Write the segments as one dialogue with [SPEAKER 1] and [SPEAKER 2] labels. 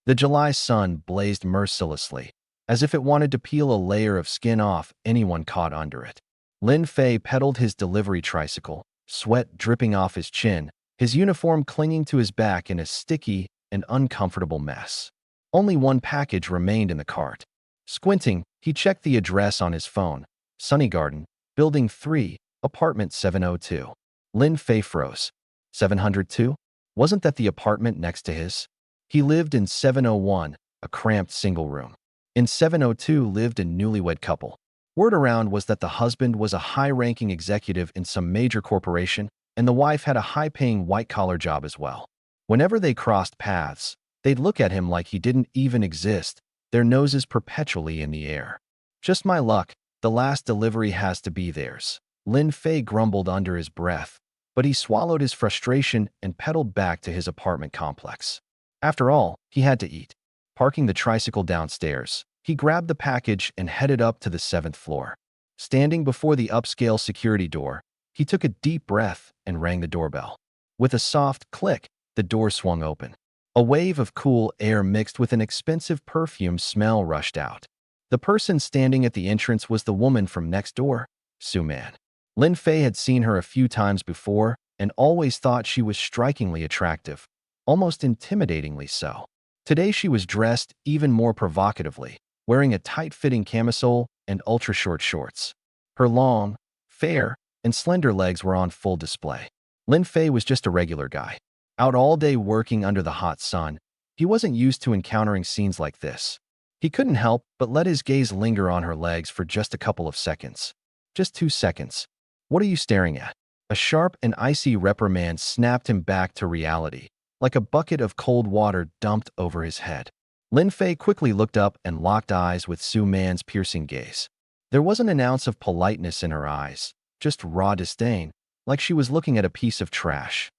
[SPEAKER 1] The July sun blazed mercilessly, as if it wanted to peel a layer of skin off anyone caught under it. Lin Fei pedaled his delivery tricycle, sweat dripping off his chin, his uniform clinging to his back in a sticky and uncomfortable mess. Only one package remained in the cart. Squinting, he checked the address on his phone. Sunny Garden, Building 3, Apartment 702. Lin Fei froze. 702? Wasn't that the apartment next to his? He lived in 701, a cramped single room. In 702 lived a newlywed couple. Word around was that the husband was a high-ranking executive in some major corporation, and the wife had a high-paying white-collar job as well. Whenever they crossed paths, they'd look at him like he didn't even exist, their noses perpetually in the air. Just my luck, the last delivery has to be theirs. Lin Fei grumbled under his breath, but he swallowed his frustration and pedaled back to his apartment complex. After all, he had to eat. Parking the tricycle downstairs, he grabbed the package and headed up to the 7th floor. Standing before the upscale security door, he took a deep breath and rang the doorbell. With a soft click, the door swung open. A wave of cool air mixed with an expensive perfume smell rushed out. The person standing at the entrance was the woman from next door, Su Man. Lin Fei had seen her a few times before and always thought she was strikingly attractive, almost intimidatingly so. Today she was dressed even more provocatively, wearing a tight-fitting camisole and ultra-short shorts. Her long, fair, and slender legs were on full display. Lin Fei was just a regular guy. Out all day working under the hot sun, he wasn't used to encountering scenes like this. He couldn't help but let his gaze linger on her legs for just a couple of seconds. Just 2 seconds. What are you staring at? A sharp and icy reprimand snapped him back to reality, like a bucket of cold water dumped over his head. Lin Fei quickly looked up and locked eyes with Su Man's piercing gaze. There wasn't an ounce of politeness in her eyes, just raw disdain, like she was looking at a piece of trash.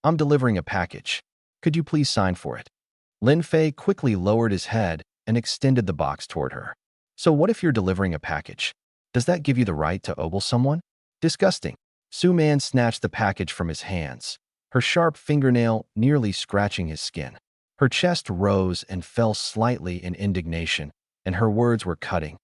[SPEAKER 1] I'm delivering a package. Could you please sign for it? Lin Fei quickly lowered his head and extended the box toward her. So what if you're delivering a package? Does that give you the right to ogle someone? Disgusting. Su Man snatched the package from his hands, her sharp fingernail nearly scratching his skin. Her chest rose and fell slightly in indignation, and her words were cutting.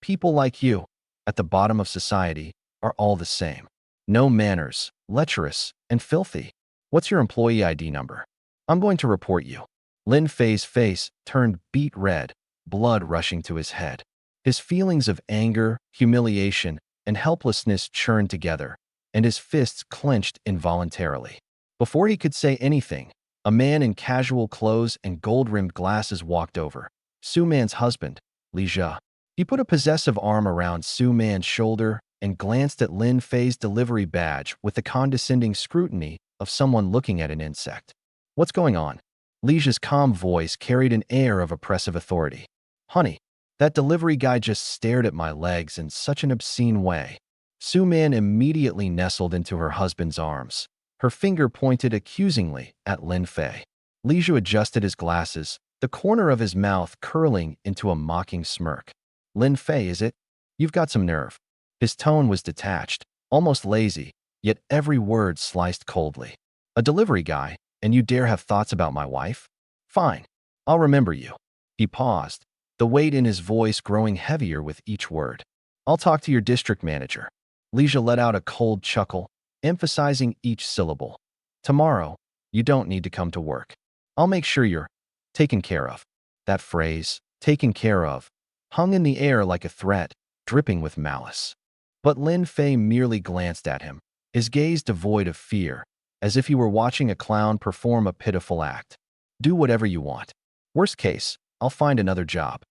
[SPEAKER 1] People like you, at the bottom of society, are all the same. No manners, lecherous, and filthy. What's your employee ID number? I'm going to report you. Lin Fei's face turned beet red, blood rushing to his head. His feelings of anger, humiliation, and helplessness churned together, and his fists clenched involuntarily. Before he could say anything, a man in casual clothes and gold-rimmed glasses walked over. Su Man's husband, Li Jia. He put a possessive arm around Su Man's shoulder and glanced at Lin Fei's delivery badge with the condescending scrutiny of someone looking at an insect. What's going on? Li Jia's calm voice carried an air of oppressive authority. Honey, that delivery guy just stared at my legs in such an obscene way. Su Man immediately nestled into her husband's arms, her finger pointed accusingly at Lin Fei. Li Jia adjusted his glasses, the corner of his mouth curling into a mocking smirk. Lin Fei, is it? You've got some nerve. His tone was detached, almost lazy, yet every word sliced coldly. A delivery guy, and you dare have thoughts about my wife? Fine. I'll remember you. He paused, the weight in his voice growing heavier with each word. I'll talk to your district manager. Li Jia let out a cold chuckle, emphasizing each syllable. Tomorrow, you don't need to come to work. I'll make sure you're taken care of. That phrase, taken care of, hung in the air like a threat, dripping with malice. But Lin Fei merely glanced at him, his gaze devoid of fear, as if he were watching a clown perform a pitiful act. Do whatever you want. Worst case, I'll find another job.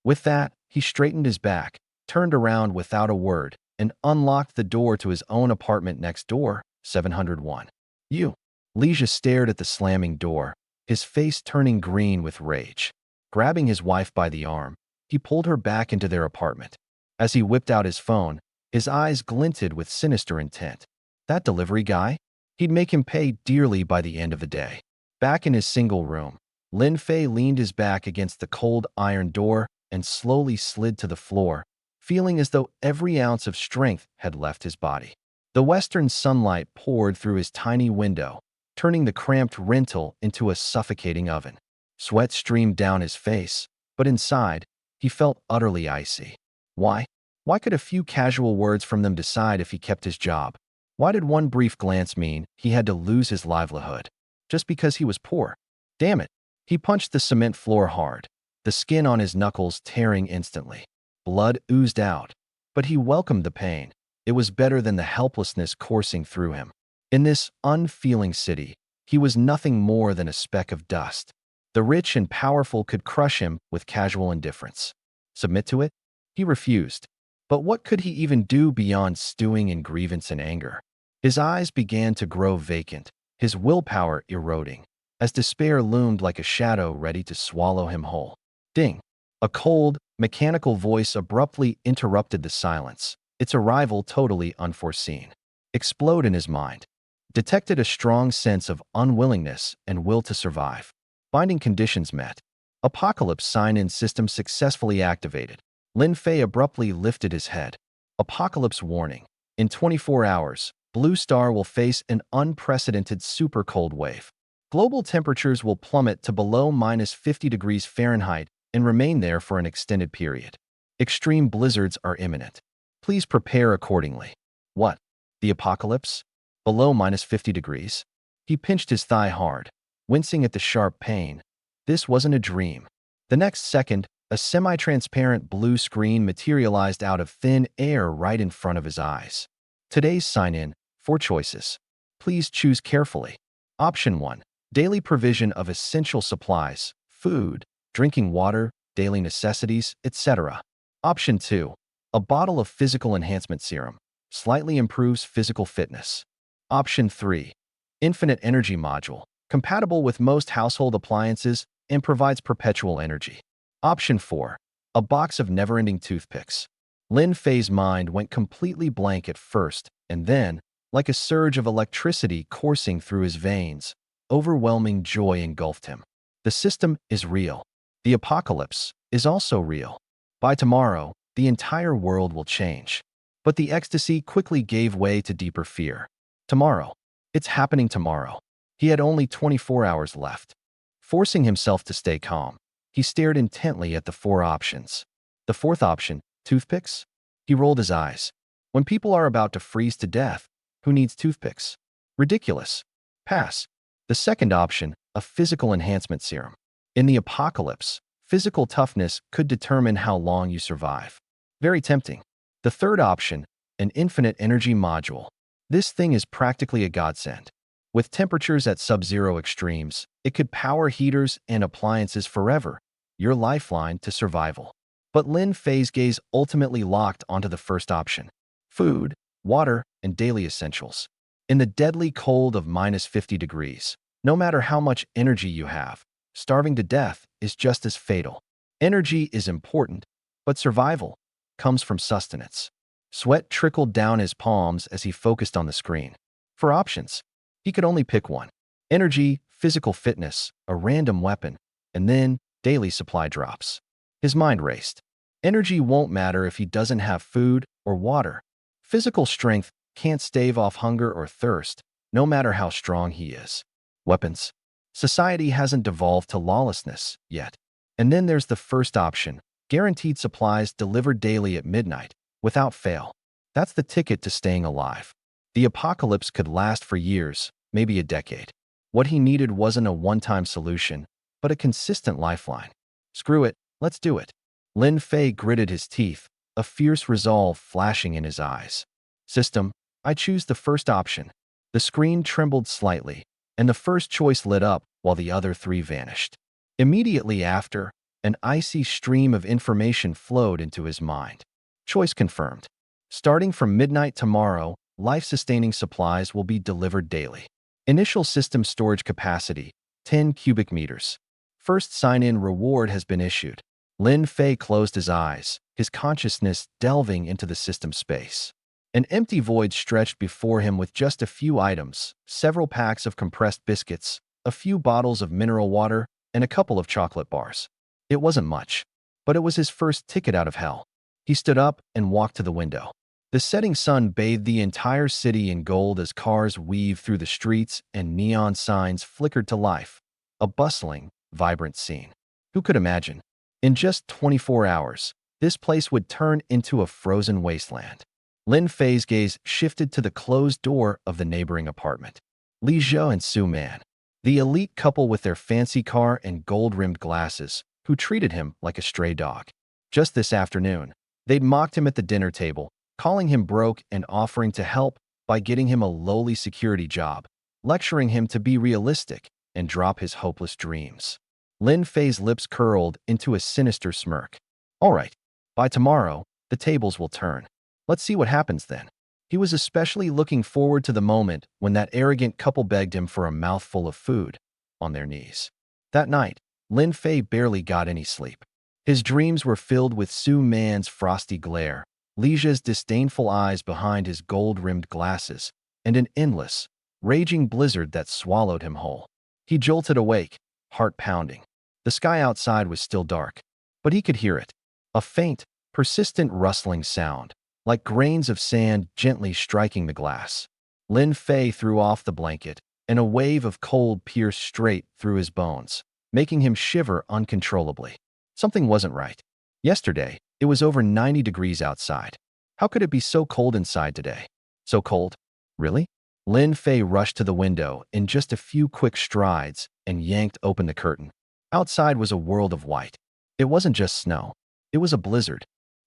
[SPEAKER 1] With that, he straightened his back, turned around without a word, and unlocked the door to his own apartment next door, 701. You. Li Jia stared at the slamming door, his face turning green with rage. Grabbing his wife by the arm, he pulled her back into their apartment. As he whipped out his phone, his eyes glinted with sinister intent. That delivery guy? He'd make him pay dearly by the end of the day. Back in his single room, Lin Fei leaned his back against the cold iron door and slowly slid to the floor, feeling as though every ounce of strength had left his body. The western sunlight poured through his tiny window, turning the cramped rental into a suffocating oven. Sweat streamed down his face, but inside, he felt utterly icy. Why? Why could a few casual words from them decide if he kept his job? Why did one brief glance mean he had to lose his livelihood? Just because he was poor? Damn it. He punched the cement floor hard, the skin on his knuckles tearing instantly. Blood oozed out, but he welcomed the pain. It was better than the helplessness coursing through him. In this unfeeling city, he was nothing more than a speck of dust. The rich and powerful could crush him with casual indifference. Submit to it? He refused. But what could he even do beyond stewing in grievance and anger? His eyes began to grow vacant, his willpower eroding, as despair loomed like a shadow ready to swallow him whole. Ding! A cold, mechanical voice abruptly interrupted the silence, its arrival totally unforeseen. Explode in his mind. Detected a strong sense of unwillingness and will to survive. Binding conditions met. Apocalypse sign-in system successfully activated. Lin Fei abruptly lifted his head. Apocalypse warning. In 24 hours, Blue Star will face an unprecedented super cold wave. Global temperatures will plummet to below -50 degrees Fahrenheit and remain there for an extended period. Extreme blizzards are imminent. Please prepare accordingly. What? The apocalypse? Below -50 degrees? He pinched his thigh hard, wincing at the sharp pain. This wasn't a dream. The next second, a semi-transparent blue screen materialized out of thin air right in front of his eyes. Today's sign-in, 4 choices. Please choose carefully. Option 1. Daily provision of essential supplies, food, drinking water, daily necessities, etc. Option 2. A bottle of physical enhancement serum. Slightly improves physical fitness. Option 3. Infinite energy module. Compatible with most household appliances and provides perpetual energy. Option 4. A box of never-ending toothpicks. Lin Fei's mind went completely blank at first, and then, like a surge of electricity coursing through his veins, overwhelming joy engulfed him. The system is real. The apocalypse is also real. By tomorrow, the entire world will change. But the ecstasy quickly gave way to deeper fear. Tomorrow. It's happening tomorrow. He had only 24 hours left. Forcing himself to stay calm, he stared intently at the 4 options. The 4th option, toothpicks? He rolled his eyes. When people are about to freeze to death, who needs toothpicks? Ridiculous. Pass. The 2nd option, a physical enhancement serum. In the apocalypse, physical toughness could determine how long you survive. Very tempting. The 3rd option, an infinite energy module. This thing is practically a godsend. With temperatures at sub-zero extremes, it could power heaters and appliances forever, your lifeline to survival. But Lin Fei's gaze ultimately locked onto the 1st option. Food, water, and daily essentials. In the deadly cold of -50 degrees, no matter how much energy you have, starving to death is just as fatal. Energy is important, but survival comes from sustenance. Sweat trickled down his palms as he focused on the screen. For options, he could only pick one. Energy, physical fitness, a random weapon, and then daily supply drops. His mind raced. Energy won't matter if he doesn't have food or water. Physical strength can't stave off hunger or thirst, no matter how strong he is. Weapons. Society hasn't devolved to lawlessness yet. And then there's the 1st option, guaranteed supplies delivered daily at midnight, without fail. That's the ticket to staying alive. The apocalypse could last for years, maybe a decade. What he needed wasn't a one-time solution, but a consistent lifeline. Screw it, let's do it. Lin Fei gritted his teeth, a fierce resolve flashing in his eyes. System, I choose the 1st option. The screen trembled slightly, and the 1st choice lit up while the other 3 vanished. Immediately after, an icy stream of information flowed into his mind. Choice confirmed. Starting from midnight tomorrow, life-sustaining supplies will be delivered daily. Initial system storage capacity, 10 cubic meters. First sign-in reward has been issued. Lin Fei closed his eyes, his consciousness delving into the system space. An empty void stretched before him with just a few items, several packs of compressed biscuits, a few bottles of mineral water, and a couple of chocolate bars. It wasn't much, but it was his first ticket out of hell. He stood up and walked to the window. The setting sun bathed the entire city in gold as cars weaved through the streets and neon signs flickered to life. A bustling, vibrant scene. Who could imagine? In just 24 hours, this place would turn into a frozen wasteland. Lin Fei's gaze shifted to the closed door of the neighboring apartment. Li Zhou and Su Man, the elite couple with their fancy car and gold-rimmed glasses, who treated him like a stray dog. Just this afternoon, they'd mocked him at the dinner table, calling him broke and offering to help by getting him a lowly security job, lecturing him to be realistic and drop his hopeless dreams. Lin Fei's lips curled into a sinister smirk. All right, by tomorrow, the tables will turn. Let's see what happens then. He was especially looking forward to the moment when that arrogant couple begged him for a mouthful of food on their knees. That night, Lin Fei barely got any sleep. His dreams were filled with Su Man's frosty glare, Li Zhe's disdainful eyes behind his gold-rimmed glasses, and an endless, raging blizzard that swallowed him whole. He jolted awake, heart pounding. The sky outside was still dark, but he could hear it. A faint, persistent rustling sound, like grains of sand gently striking the glass. Lin Fei threw off the blanket, and a wave of cold pierced straight through his bones, making him shiver uncontrollably. Something wasn't right. Yesterday, it was over 90 degrees outside. How could it be so cold inside today? So cold? Really? Lin Fei rushed to the window in just a few quick strides and yanked open the curtain. Outside was a world of white. It wasn't just snow. It was a blizzard.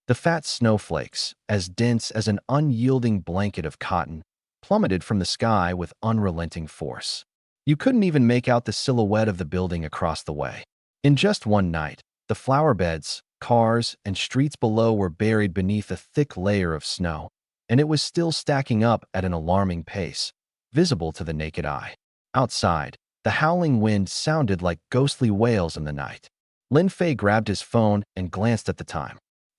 [SPEAKER 1] The fat snowflakes, as dense as an unyielding blanket of cotton, plummeted from the sky with unrelenting force. You couldn't even make out the silhouette of the building across the way. In just one night, the flower beds, cars, and streets below were buried beneath a thick layer of snow, and it was still stacking up at an alarming pace, visible to the naked eye. Outside, the howling wind sounded like ghostly wails in the night. Lin Fei grabbed his phone and glanced at the time.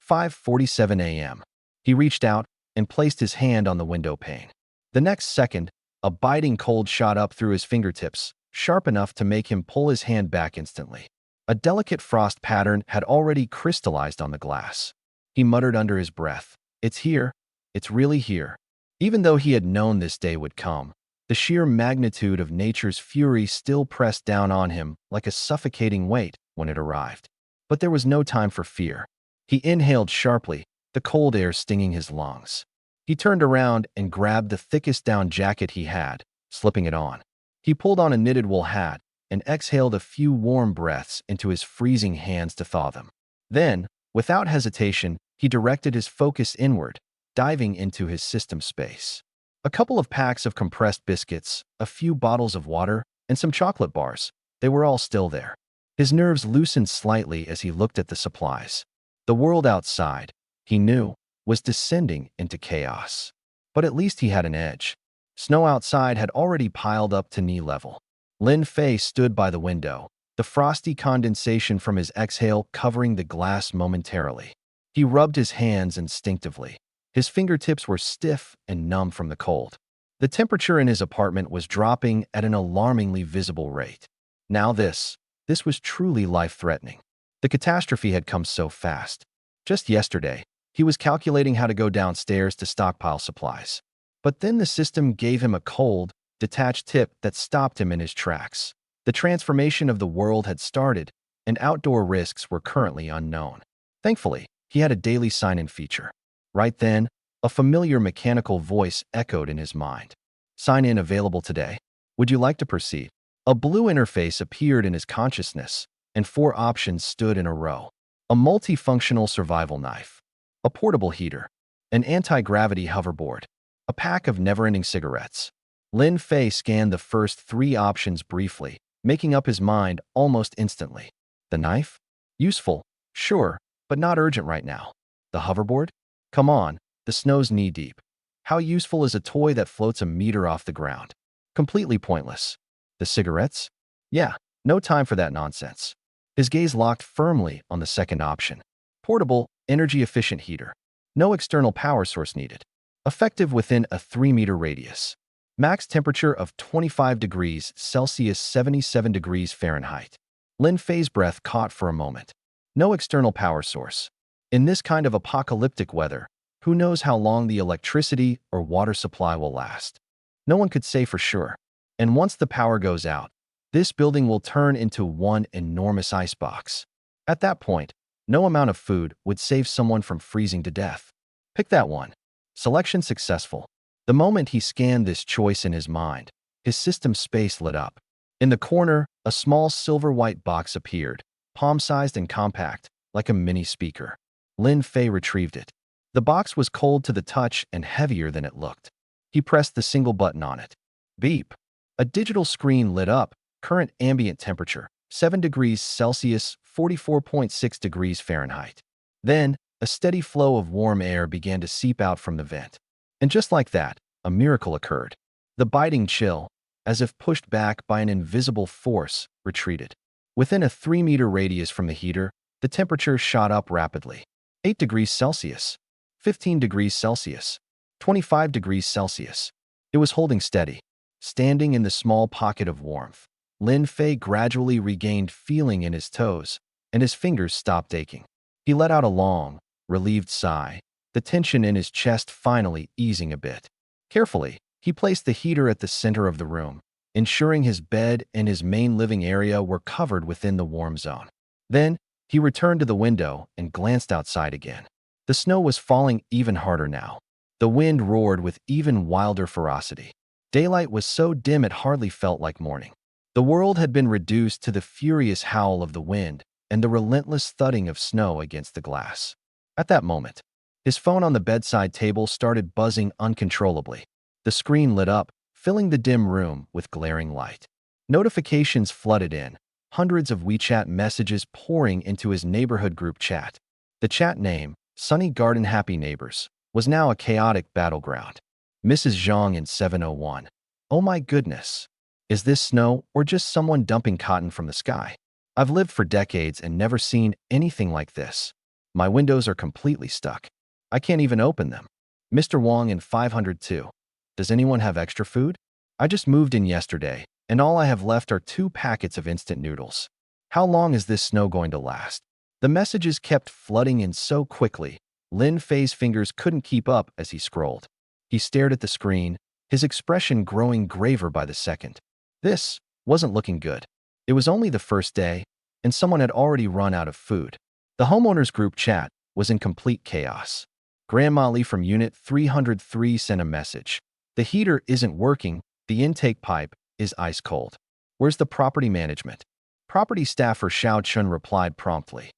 [SPEAKER 1] 5:47 a.m. He reached out and placed his hand on the window pane. The next second, a biting cold shot up through his fingertips, sharp enough to make him pull his hand back instantly. A delicate frost pattern had already crystallized on the glass. He muttered under his breath, "It's here. It's really here." Even though he had known this day would come, the sheer magnitude of nature's fury still pressed down on him like a suffocating weight when it arrived. But there was no time for fear. He inhaled sharply, the cold air stinging his lungs. He turned around and grabbed the thickest down jacket he had, slipping it on. He pulled on a knitted wool hat and exhaled a few warm breaths into his freezing hands to thaw them. Then, without hesitation, he directed his focus inward, diving into his system space. A couple of packs of compressed biscuits, a few bottles of water, and some chocolate bars. They were all still there. His nerves loosened slightly as he looked at the supplies. The world outside, he knew, was descending into chaos. But at least he had an edge. Snow outside had already piled up to knee level. Lin Fei stood by the window, the frosty condensation from his exhale covering the glass momentarily. He rubbed his hands instinctively. His fingertips were stiff and numb from the cold. The temperature in his apartment was dropping at an alarmingly visible rate. Now this was truly life-threatening. The catastrophe had come so fast. Just yesterday, he was calculating how to go downstairs to stockpile supplies. But then the system gave him a cold, detached tip that stopped him in his tracks. The transformation of the world had started, and outdoor risks were currently unknown. Thankfully, he had a daily sign-in feature. Right then, a familiar mechanical voice echoed in his mind. "Sign in available today. Would you like to proceed?" A blue interface appeared in his consciousness, and 4 options stood in a row. A multifunctional survival knife, a portable heater, an anti-gravity hoverboard, a pack of never-ending cigarettes. Lin Fei scanned the first 3 options briefly, making up his mind almost instantly. The knife? Useful, sure, but not urgent right now. The hoverboard? Come on, the snow's knee-deep. How useful is a toy that floats a meter off the ground? Completely pointless. The cigarettes? Yeah, no time for that nonsense. His gaze locked firmly on the second option. Portable, energy-efficient heater. No external power source needed. Effective within a 3-meter radius. Max temperature of 25 degrees Celsius, 77 degrees Fahrenheit. Lin Fei's breath caught for a moment. No external power source. In this kind of apocalyptic weather, who knows how long the electricity or water supply will last? No one could say for sure. And once the power goes out, This building will turn into one enormous icebox. At that point, no amount of food would save someone from freezing to death. Pick that one. Selection successful. The moment he scanned this choice in his mind, his system's space lit up. In the corner, a small silver-white box appeared, palm-sized and compact, like a mini speaker. Lin Fei retrieved it. The box was cold to the touch and heavier than it looked. He pressed the single button on it. Beep. A digital screen lit up. Current ambient temperature, 7 degrees Celsius, 44.6 degrees Fahrenheit. Then, a steady flow of warm air began to seep out from the vent. And just like that, a miracle occurred. The biting chill, as if pushed back by an invisible force, retreated. Within a 3-meter radius from the heater, the temperature shot up rapidly. 8 degrees Celsius, 15 degrees Celsius, 25 degrees Celsius. It was holding steady. Standing in the small pocket of warmth, Lin Fei gradually regained feeling in his toes, and his fingers stopped aching. He let out a long, relieved sigh, the tension in his chest finally easing a bit. Carefully, he placed the heater at the center of the room, ensuring his bed and his main living area were covered within the warm zone. Then, he returned to the window and glanced outside again. The snow was falling even harder now. The wind roared with even wilder ferocity. Daylight was so dim it hardly felt like morning. The world had been reduced to the furious howl of the wind and the relentless thudding of snow against the glass. At that moment, his phone on the bedside table started buzzing uncontrollably. The screen lit up, filling the dim room with glaring light. Notifications flooded in, hundreds of WeChat messages pouring into his neighborhood group chat. The chat name, Sunny Garden Happy Neighbors, was now a chaotic battleground. Mrs. Zhang in 701. Oh my goodness. Is this snow or just someone dumping cotton from the sky? I've lived for decades and never seen anything like this. My windows are completely stuck. I can't even open them. Mr. Wong in 502. Does anyone have extra food? I just moved in yesterday, and all I have left are 2 packets of instant noodles. How long is this snow going to last? The messages kept flooding in so quickly, Lin Fei's fingers couldn't keep up as he scrolled. He stared at the screen, his expression growing graver by the second. This wasn't looking good. It was only the first day, and someone had already run out of food. The homeowners group chat was in complete chaos. Grandma Lee from Unit 303 sent a message. The heater isn't working, the intake pipe is ice cold. Where's the property management? Property staffer Xiao Chun replied promptly.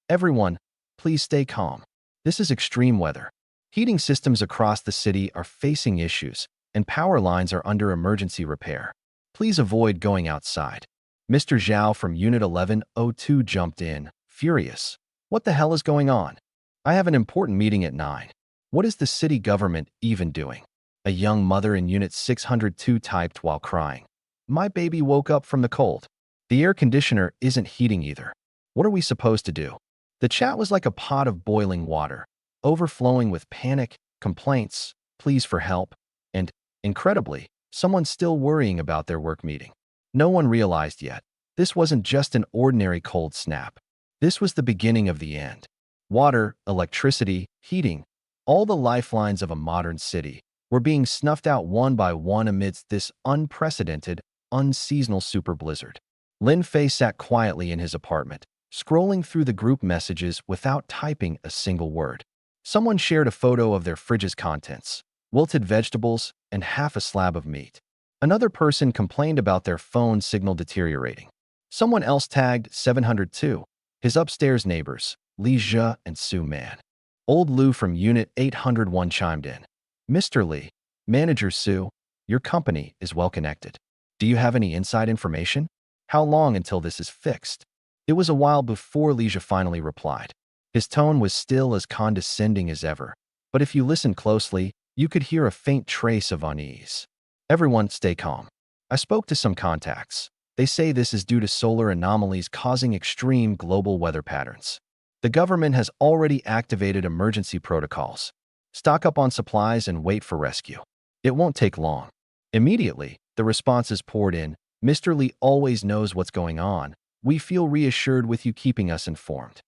[SPEAKER 1] Everyone, please stay calm. This is extreme weather. Heating systems across the city are facing issues, and power lines are under emergency repair. Please avoid going outside. Mr. Zhao from Unit 1102 jumped in, furious. What the hell is going on? I have an important meeting at 9. What is the city government even doing? A young mother in Unit 602 typed while crying. My baby woke up from the cold. The air conditioner isn't heating either. What are we supposed to do? The chat was like a pot of boiling water, overflowing with panic, complaints, pleas for help, and, incredibly, someone still worrying about their work meeting. No one realized yet. This wasn't just an ordinary cold snap. This was the beginning of the end. Water, electricity, heating, all the lifelines of a modern city were being snuffed out one by one amidst this unprecedented, unseasonal super blizzard. Lin Fei sat quietly in his apartment, scrolling through the group messages without typing a single word. Someone shared a photo of their fridge's contents, wilted vegetables, and half a slab of meat. Another person complained about their phone signal deteriorating. Someone else tagged 702, his upstairs neighbors, Li Zhe and Su Man. Old Lu from Unit 801 chimed in. Mr. Li, Manager Su, your company is well connected. Do you have any inside information? How long until this is fixed? It was a while before Li Zhe finally replied. His tone was still as condescending as ever, but if you listened closely, you could hear a faint trace of unease. Everyone stay calm. I spoke to some contacts. They say this is due to solar anomalies causing extreme global weather patterns. The government has already activated emergency protocols. Stock up on supplies and wait for rescue. It won't take long. Immediately, the responses poured in. Mr. Li always knows what's going on. We feel reassured with you keeping us informed.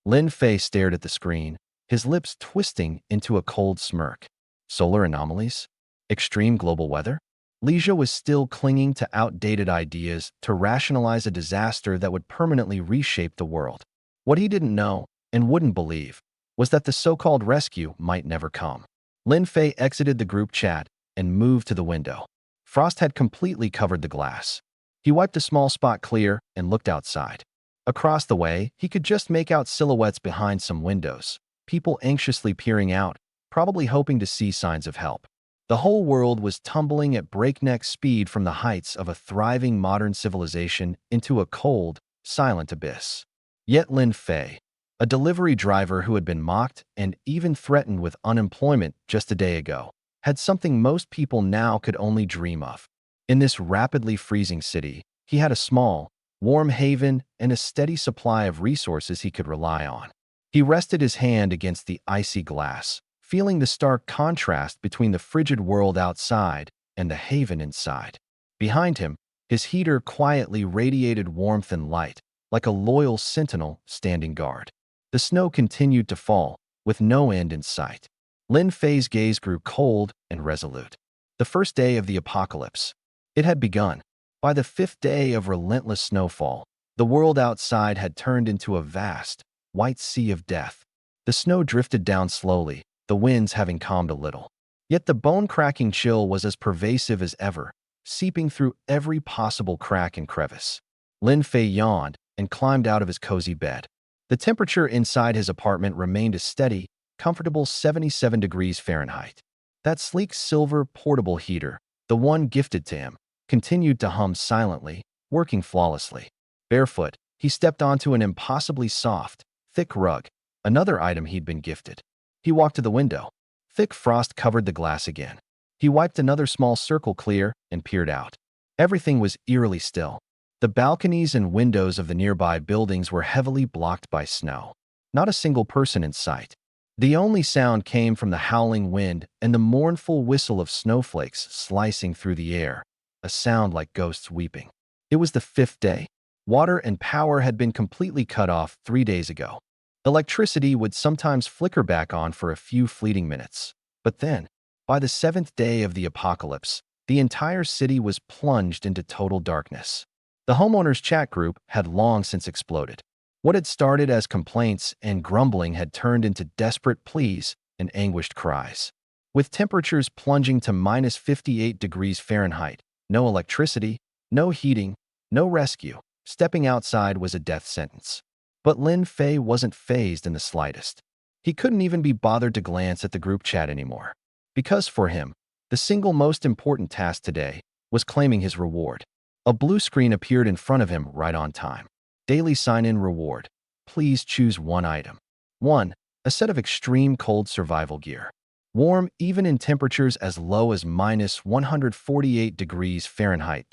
[SPEAKER 1] Lin Fei stared at the screen, his lips twisting into a cold smirk. Solar anomalies? Extreme global weather? Leisha was still clinging to outdated ideas to rationalize a disaster that would permanently reshape the world. What he didn't know, and wouldn't believe, was that the so-called rescue might never come. Lin Fei exited the group chat and moved to the window. Frost had completely covered the glass. He wiped a small spot clear and looked outside. Across the way, he could just make out silhouettes behind some windows, people anxiously peering out, probably hoping to see signs of help. The whole world was tumbling at breakneck speed from the heights of a thriving modern civilization into a cold, silent abyss. Yet Lin Fei, a delivery driver who had been mocked and even threatened with unemployment just a day ago, had something most people now could only dream of. In this rapidly freezing city, he had a small, warm haven and a steady supply of resources he could rely on. He rested his hand against the icy glass, feeling the stark contrast between the frigid world outside and the haven inside. Behind him, his heater quietly radiated warmth and light, like a loyal sentinel standing guard. The snow continued to fall, with no end in sight. Lin Fei's gaze grew cold and resolute. The first day of the apocalypse. It had begun. By the fifth day of relentless snowfall, the world outside had turned into a vast, white sea of death. The snow drifted down slowly, the winds having calmed a little. Yet the bone-cracking chill was as pervasive as ever, seeping through every possible crack and crevice. Lin Fei yawned and climbed out of his cozy bed. The temperature inside his apartment remained a steady, comfortable 77 degrees Fahrenheit. That sleek silver portable heater, the one gifted to him, continued to hum silently, working flawlessly. Barefoot, he stepped onto an impossibly soft, thick rug, another item he'd been gifted. He walked to the window. Thick frost covered the glass again. He wiped another small circle clear and peered out. Everything was eerily still. The balconies and windows of the nearby buildings were heavily blocked by snow. Not a single person in sight. The only sound came from the howling wind and the mournful whistle of snowflakes slicing through the air, a sound like ghosts weeping. It was the fifth day. Water and power had been completely cut off 3 days ago. Electricity would sometimes flicker back on for a few fleeting minutes. But then, by the seventh day of the apocalypse, the entire city was plunged into total darkness. The homeowners' chat group had long since exploded. What had started as complaints and grumbling had turned into desperate pleas and anguished cries. With temperatures plunging to minus 58 degrees Fahrenheit, no electricity, no heating, no rescue, stepping outside was a death sentence. But Lin Fei wasn't fazed in the slightest. He couldn't even be bothered to glance at the group chat anymore. Because for him, the single most important task today was claiming his reward. A blue screen appeared in front of him right on time. Daily sign-in reward. Please choose one item. 1. A set of extreme cold survival gear. Warm even in temperatures as low as minus 148 degrees Fahrenheit.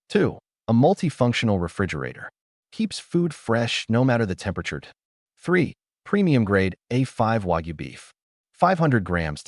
[SPEAKER 1] 2. A multifunctional refrigerator. Keeps food fresh no matter the temperature. 3. Premium grade A5 Wagyu beef. 500 grams.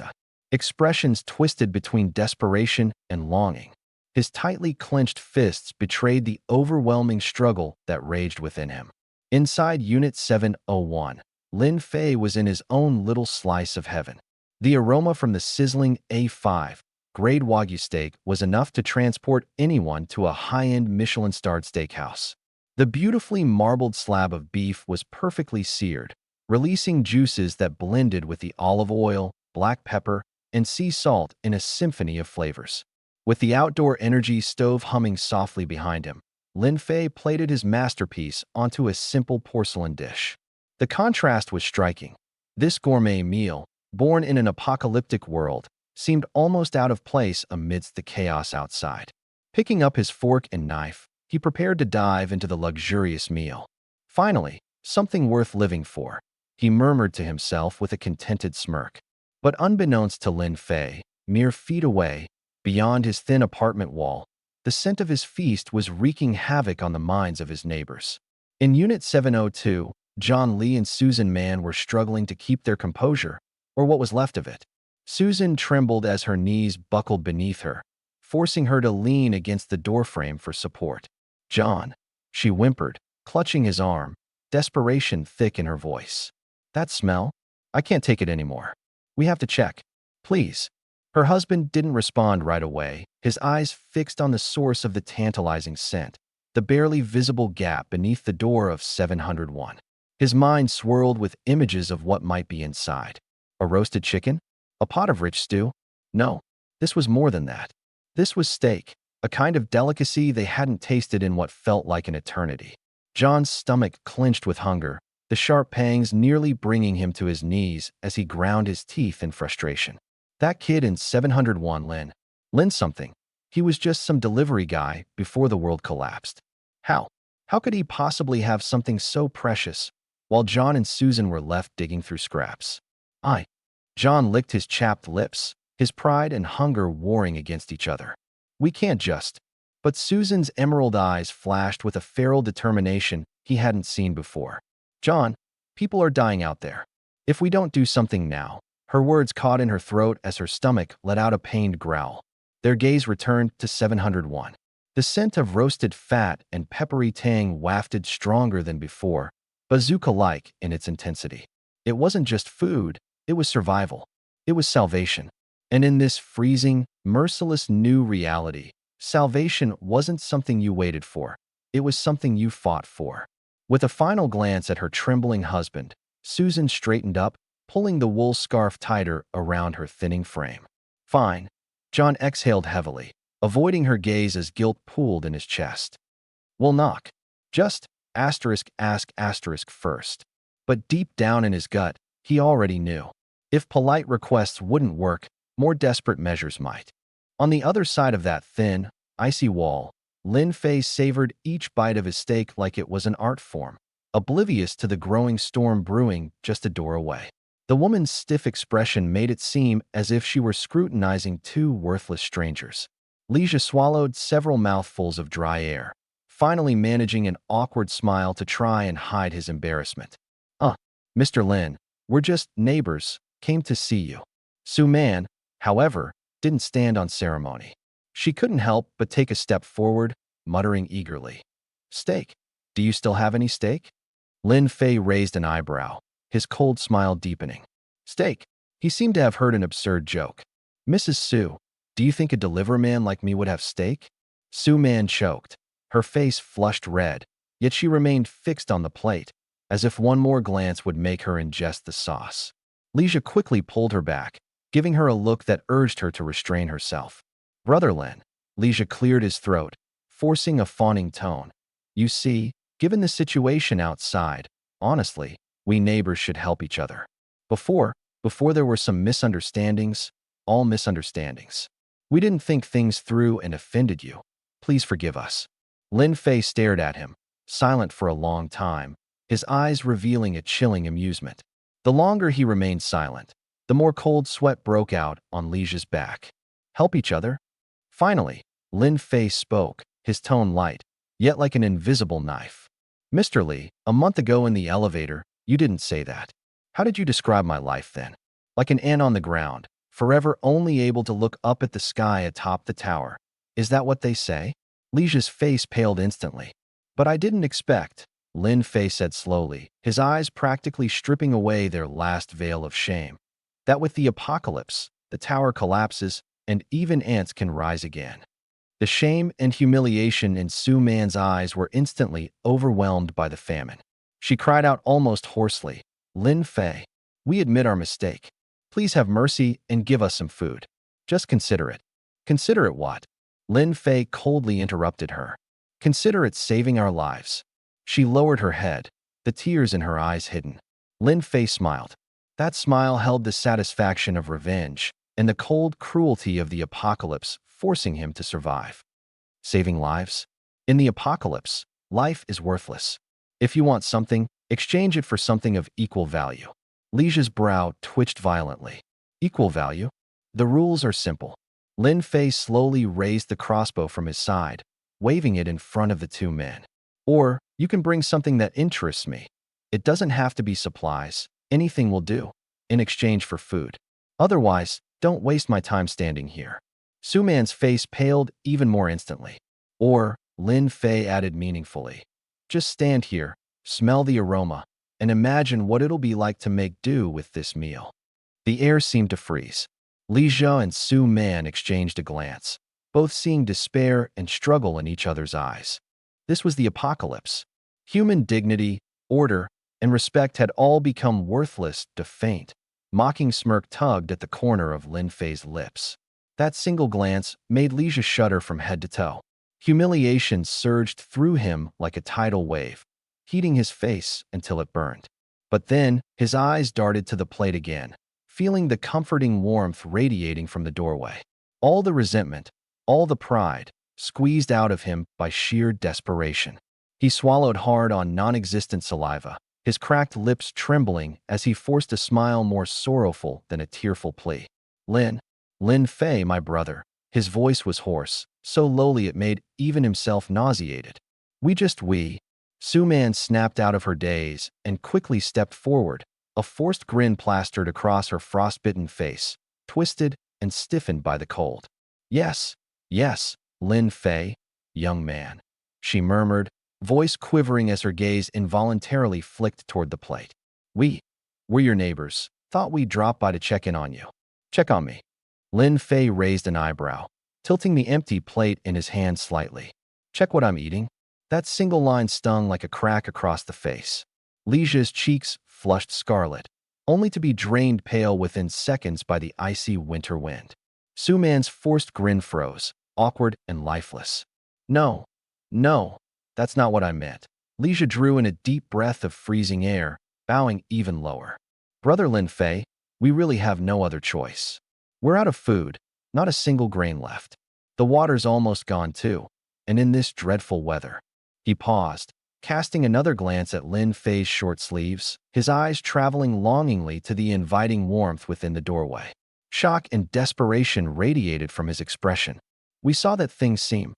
[SPEAKER 1] Expressions twisted between desperation and longing. His tightly clenched fists betrayed the overwhelming struggle that raged within him. Inside Unit 701, Lin Fei was in his own little slice of heaven. The aroma from the sizzling A5 grade Wagyu steak was enough to transport anyone to a high-end Michelin-starred steakhouse. The beautifully marbled slab of beef was perfectly seared, releasing juices that blended with the olive oil, black pepper, and sea salt in a symphony of flavors. With the outdoor energy stove humming softly behind him, Lin Fei plated his masterpiece onto a simple porcelain dish. The contrast was striking. This gourmet meal, born in an apocalyptic world, seemed almost out of place amidst the chaos outside. Picking up his fork and knife, he prepared to dive into the luxurious meal. Finally, something worth living for, he murmured to himself with a contented smirk. But unbeknownst to Lin Fei, mere feet away, beyond his thin apartment wall, the scent of his feast was wreaking havoc on the minds of his neighbors. In Unit 702, John Lee and Susan Mann were struggling to keep their composure, or what was left of it. Susan trembled as her knees buckled beneath her, forcing her to lean against the doorframe for support. "John," she whimpered, clutching his arm, desperation thick in her voice. "That smell? I can't take it anymore. We have to check. Please." Her husband didn't respond right away, his eyes fixed on the source of the tantalizing scent, the barely visible gap beneath the door of 701. His mind swirled with images of what might be inside. A roasted chicken? A pot of rich stew? No, this was more than that. This was steak, a kind of delicacy they hadn't tasted in what felt like an eternity. John's stomach clenched with hunger, the sharp pangs nearly bringing him to his knees as he ground his teeth in frustration. That kid in 701, Lin something. He was just some delivery guy before the world collapsed. How? How could he possibly have something so precious while John and Susan were left digging through scraps? John licked his chapped lips, his pride and hunger warring against each other. We can't just. But Susan's emerald eyes flashed with a feral determination he hadn't seen before. John, people are dying out there. If we don't do something now. Her words caught in her throat as her stomach let out a pained growl. Their gaze returned to 701. The scent of roasted fat and peppery tang wafted stronger than before, bazooka-like in its intensity. It wasn't just food, it was survival. It was salvation. And in this freezing, merciless new reality, salvation wasn't something you waited for. It was something you fought for. With a final glance at her trembling husband, Susan straightened up, pulling the wool scarf tighter around her thinning frame. Fine. John exhaled heavily, avoiding her gaze as guilt pooled in his chest. We'll knock. Just ask first. But deep down in his gut, he already knew. If polite requests wouldn't work, more desperate measures might. On the other side of that thin, icy wall, Lin Fei savored each bite of his steak like it was an art form, oblivious to the growing storm brewing just a door away. The woman's stiff expression made it seem as if she were scrutinizing two worthless strangers. Leisha swallowed several mouthfuls of dry air, finally managing an awkward smile to try and hide his embarrassment. Mr. Lin, we're just neighbors, came to see you. Su Man, however, didn't stand on ceremony. She couldn't help but take a step forward, muttering eagerly. Steak? Do you still have any steak? Lin Fei raised an eyebrow, his cold smile deepening. Steak? He seemed to have heard an absurd joke. Mrs. Su, do you think a delivery man like me would have steak? Su Man choked, her face flushed red, yet she remained fixed on the plate, as if one more glance would make her ingest the sauce. Leisha quickly pulled her back, giving her a look that urged her to restrain herself. Brother Lin, Leisha cleared his throat, forcing a fawning tone. You see, given the situation outside, honestly, we neighbors should help each other. Before there were some misunderstandings, all misunderstandings. We didn't think things through and offended you. Please forgive us. Lin Fei stared at him, silent for a long time, his eyes revealing a chilling amusement. The longer he remained silent, the more cold sweat broke out on Leisha's back. Help each other? Finally, Lin Fei spoke, his tone light, yet like an invisible knife. Mr. Li, a month ago in the elevator, you didn't say that. How did you describe my life then? Like an ant on the ground, forever only able to look up at the sky atop the tower. Is that what they say? Leisha's face paled instantly. But I didn't expect, Lin Fei said slowly, his eyes practically stripping away their last veil of shame, that with the apocalypse, the tower collapses, and even ants can rise again. The shame and humiliation in Su Man's eyes were instantly overwhelmed by the famine. She cried out almost hoarsely, Lin Fei, we admit our mistake. Please have mercy and give us some food. Just consider it. Consider it what? Lin Fei coldly interrupted her. Consider it saving our lives. She lowered her head, the tears in her eyes hidden. Lin Fei smiled. That smile held the satisfaction of revenge and the cold cruelty of the apocalypse forcing him to survive. Saving lives? In the apocalypse, life is worthless. If you want something, exchange it for something of equal value. Leisha's brow twitched violently. Equal value? The rules are simple. Lin Fei slowly raised the crossbow from his side, waving it in front of the two men. Or, you can bring something that interests me. It doesn't have to be supplies. Anything will do, in exchange for food. Otherwise, don't waste my time standing here. Su Man's face paled even more instantly. Or, Lin Fei added meaningfully, just stand here, smell the aroma, and imagine what it'll be like to make do with this meal. The air seemed to freeze. Li Jia and Su Man exchanged a glance, both seeing despair and struggle in each other's eyes. This was the apocalypse. Human dignity, order, and respect had all become worthless to faint. Mocking smirk tugged at the corner of Lin Fei's lips. That single glance made Li Jia shudder from head to toe. Humiliation surged through him like a tidal wave, heating his face until it burned. But then, his eyes darted to the plate again, feeling the comforting warmth radiating from the doorway. All the resentment, all the pride, squeezed out of him by sheer desperation. He swallowed hard on non-existent saliva, his cracked lips trembling as he forced a smile more sorrowful than a tearful plea. Lin Fei, my brother." His voice was hoarse, so lowly it made even himself nauseated. We. Su Man snapped out of her daze and quickly stepped forward, a forced grin plastered across her frostbitten face, twisted and stiffened by the cold. Yes, Lin Fei, young man," she murmured, voice quivering as her gaze involuntarily flicked toward the plate. We're your neighbors. Thought we'd drop by to check in on you. Check on me." Lin Fei raised an eyebrow, tilting the empty plate in his hand slightly. "Check what I'm eating?" That single line stung like a crack across the face. Li Jia's cheeks flushed scarlet, only to be drained pale within seconds by the icy winter wind. Su Man's forced grin froze, awkward and lifeless. No, that's not what I meant." Li Jia drew in a deep breath of freezing air, bowing even lower. "Brother Lin Fei, we really have no other choice. We're out of food, not a single grain left. The water's almost gone too, and in this dreadful weather." He paused, casting another glance at Lin Fei's short sleeves, his eyes traveling longingly to the inviting warmth within the doorway. Shock and desperation radiated from his expression. "We saw that things seem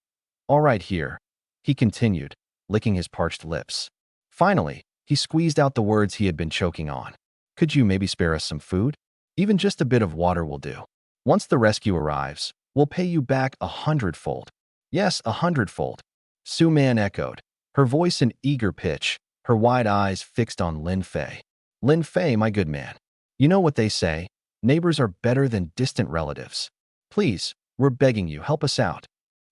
[SPEAKER 1] all right here," he continued, licking his parched lips. Finally, he squeezed out the words he had been choking on. "Could you maybe spare us some food? Even just a bit of water will do. Once the rescue arrives, we'll pay you back 100-fold. Yes, 100-fold." Su Man echoed, her voice an eager pitch, her wide eyes fixed on Lin Fei. "Lin Fei, my good man. You know what they say, neighbors are better than distant relatives. Please, we're begging you, help us out."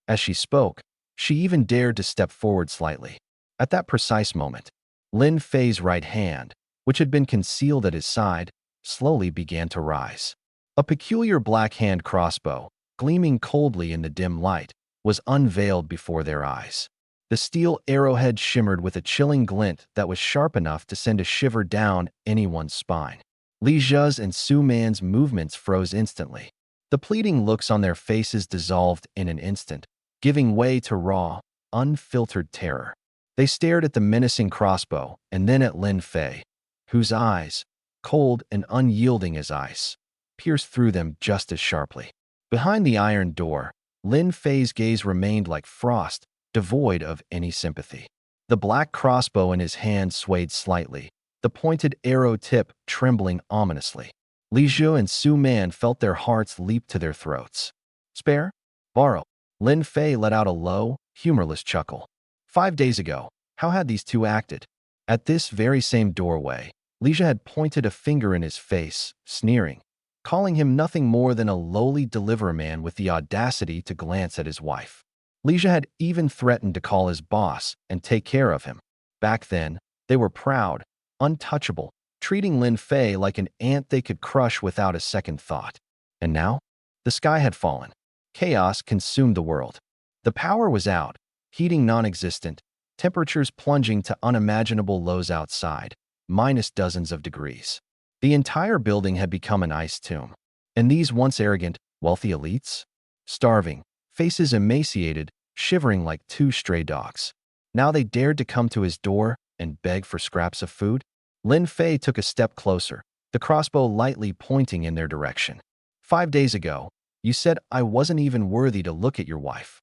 [SPEAKER 1] As she spoke, she even dared to step forward slightly. At that precise moment, Lin Fei's right hand, which had been concealed at his side, slowly began to rise. A peculiar black-hand crossbow, gleaming coldly in the dim light, was unveiled before their eyes. The steel arrowhead shimmered with a chilling glint that was sharp enough to send a shiver down anyone's spine. Li Jia's and Su Man's movements froze instantly. The pleading looks on their faces dissolved in an instant, giving way to raw, unfiltered terror. They stared at the menacing crossbow and then at Lin Fei, whose eyes, cold and unyielding as ice, pierced through them just as sharply. Behind the iron door, Lin Fei's gaze remained like frost, devoid of any sympathy. The black crossbow in his hand swayed slightly, the pointed arrow tip trembling ominously. Li Jia and Su Man felt their hearts leap to their throats. "Spare? Borrow." Lin Fei let out a low, humorless chuckle. 5 days ago, how had these two acted? At this very same doorway, Li Jia had pointed a finger in his face, sneering, calling him nothing more than a lowly deliveryman with the audacity to glance at his wife. Li Jia had even threatened to call his boss and take care of him. Back then, they were proud, untouchable, treating Lin Fei like an ant they could crush without a second thought. And now, the sky had fallen. Chaos consumed the world. The power was out, heating non-existent, temperatures plunging to unimaginable lows outside, minus dozens of degrees. The entire building had become an ice tomb. And these once arrogant, wealthy elites? Starving, faces emaciated, shivering like 2 stray dogs. Now they dared to come to his door and beg for scraps of food? Lin Fei took a step closer, the crossbow lightly pointing in their direction. 5 days ago, you said I wasn't even worthy to look at your wife.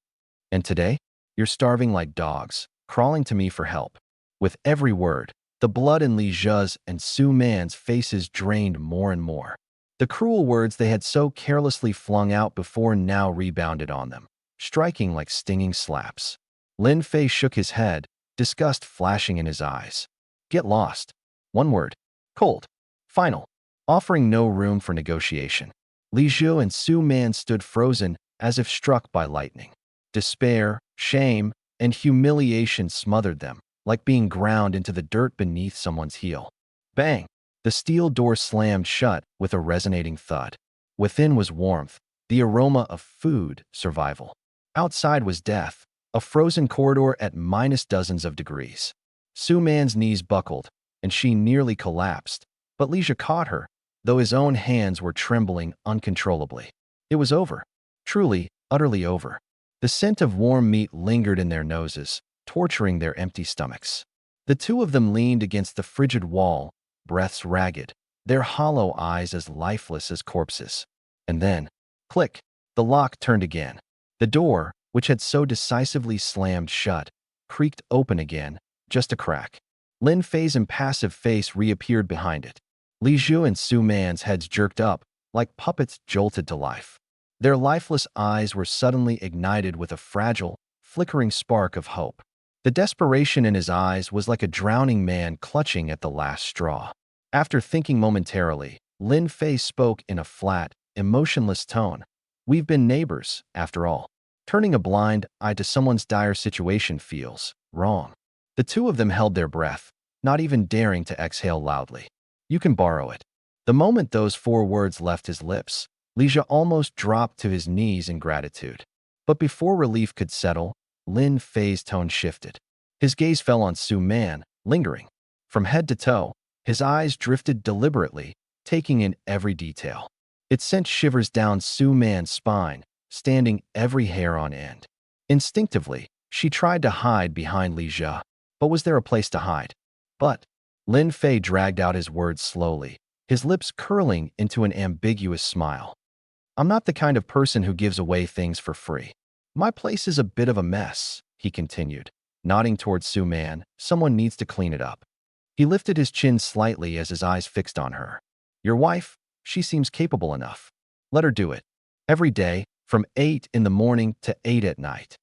[SPEAKER 1] And today, you're starving like dogs, crawling to me for help. With every word, the blood in Li Jia's and Su Man's faces drained more and more. The cruel words they had so carelessly flung out before now rebounded on them, striking like stinging slaps. Lin Fei shook his head, disgust flashing in his eyes. Get lost. One word. Cold. Final. Offering no room for negotiation. Li Zhu and Su Man stood frozen as if struck by lightning. Despair, shame, and humiliation smothered them, like being ground into the dirt beneath someone's heel. Bang! The steel door slammed shut with a resonating thud. Within was warmth, the aroma of food, survival. Outside was death, a frozen corridor at minus dozens of degrees. Su Man's knees buckled, and she nearly collapsed, but Lija caught her, though his own hands were trembling uncontrollably. It was over. Truly, utterly over. The scent of warm meat lingered in their noses, torturing their empty stomachs. The two of them leaned against the frigid wall, breaths ragged, their hollow eyes as lifeless as corpses. And then, click, the lock turned again. The door, which had so decisively slammed shut, creaked open again, just a crack. Lin Fei's impassive face reappeared behind it. Li Zhu and Su Man's heads jerked up, like puppets jolted to life. Their lifeless eyes were suddenly ignited with a fragile, flickering spark of hope. The desperation in his eyes was like a drowning man clutching at the last straw. After thinking momentarily, Lin Fei spoke in a flat, emotionless tone. "We've been neighbors, after all. Turning a blind eye to someone's dire situation feels wrong." The two of them held their breath, not even daring to exhale loudly. "You can borrow it." The moment those 4 words left his lips, Lija almost dropped to his knees in gratitude. But before relief could settle, Lin Fei's tone shifted. His gaze fell on Su Man, lingering. From head to toe, his eyes drifted deliberately, taking in every detail. It sent shivers down Su Man's spine, standing every hair on end. Instinctively, she tried to hide behind Lija, but was there a place to hide? But Lin Fei dragged out his words slowly, his lips curling into an ambiguous smile. "I'm not the kind of person who gives away things for free. My place is a bit of a mess," he continued, nodding towards Su Man. "Someone needs to clean it up." He lifted his chin slightly as his eyes fixed on her. "Your wife, she seems capable enough. Let her do it. Every day, from 8 in the morning to 8 at night.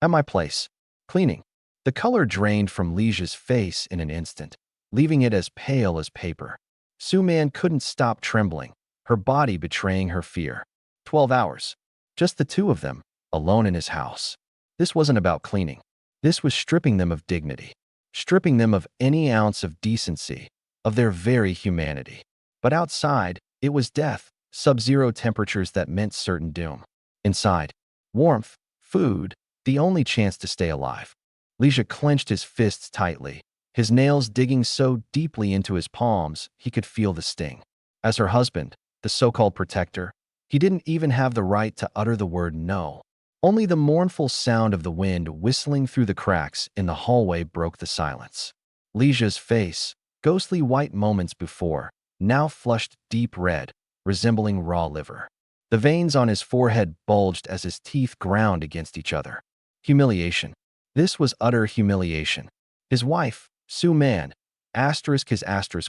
[SPEAKER 1] At my place. Cleaning." The color drained from Lija's face in an instant, leaving it as pale as paper. Su Man couldn't stop trembling, her body betraying her fear. 12 hours. Just the two of them, alone in his house. This wasn't about cleaning. This was stripping them of dignity, stripping them of any ounce of decency, of their very humanity. But outside, it was death, sub-zero temperatures that meant certain doom. Inside, warmth, food, the only chance to stay alive. Lija clenched his fists tightly, his nails digging so deeply into his palms he could feel the sting. As her husband, the so-called protector, he didn't even have the right to utter the word no. Only the mournful sound of the wind whistling through the cracks in the hallway broke the silence. Lija's face, ghostly white moments before, now flushed deep red, resembling raw liver. The veins on his forehead bulged as his teeth ground against each other. Humiliation. This was utter humiliation. His wife, Su Man, his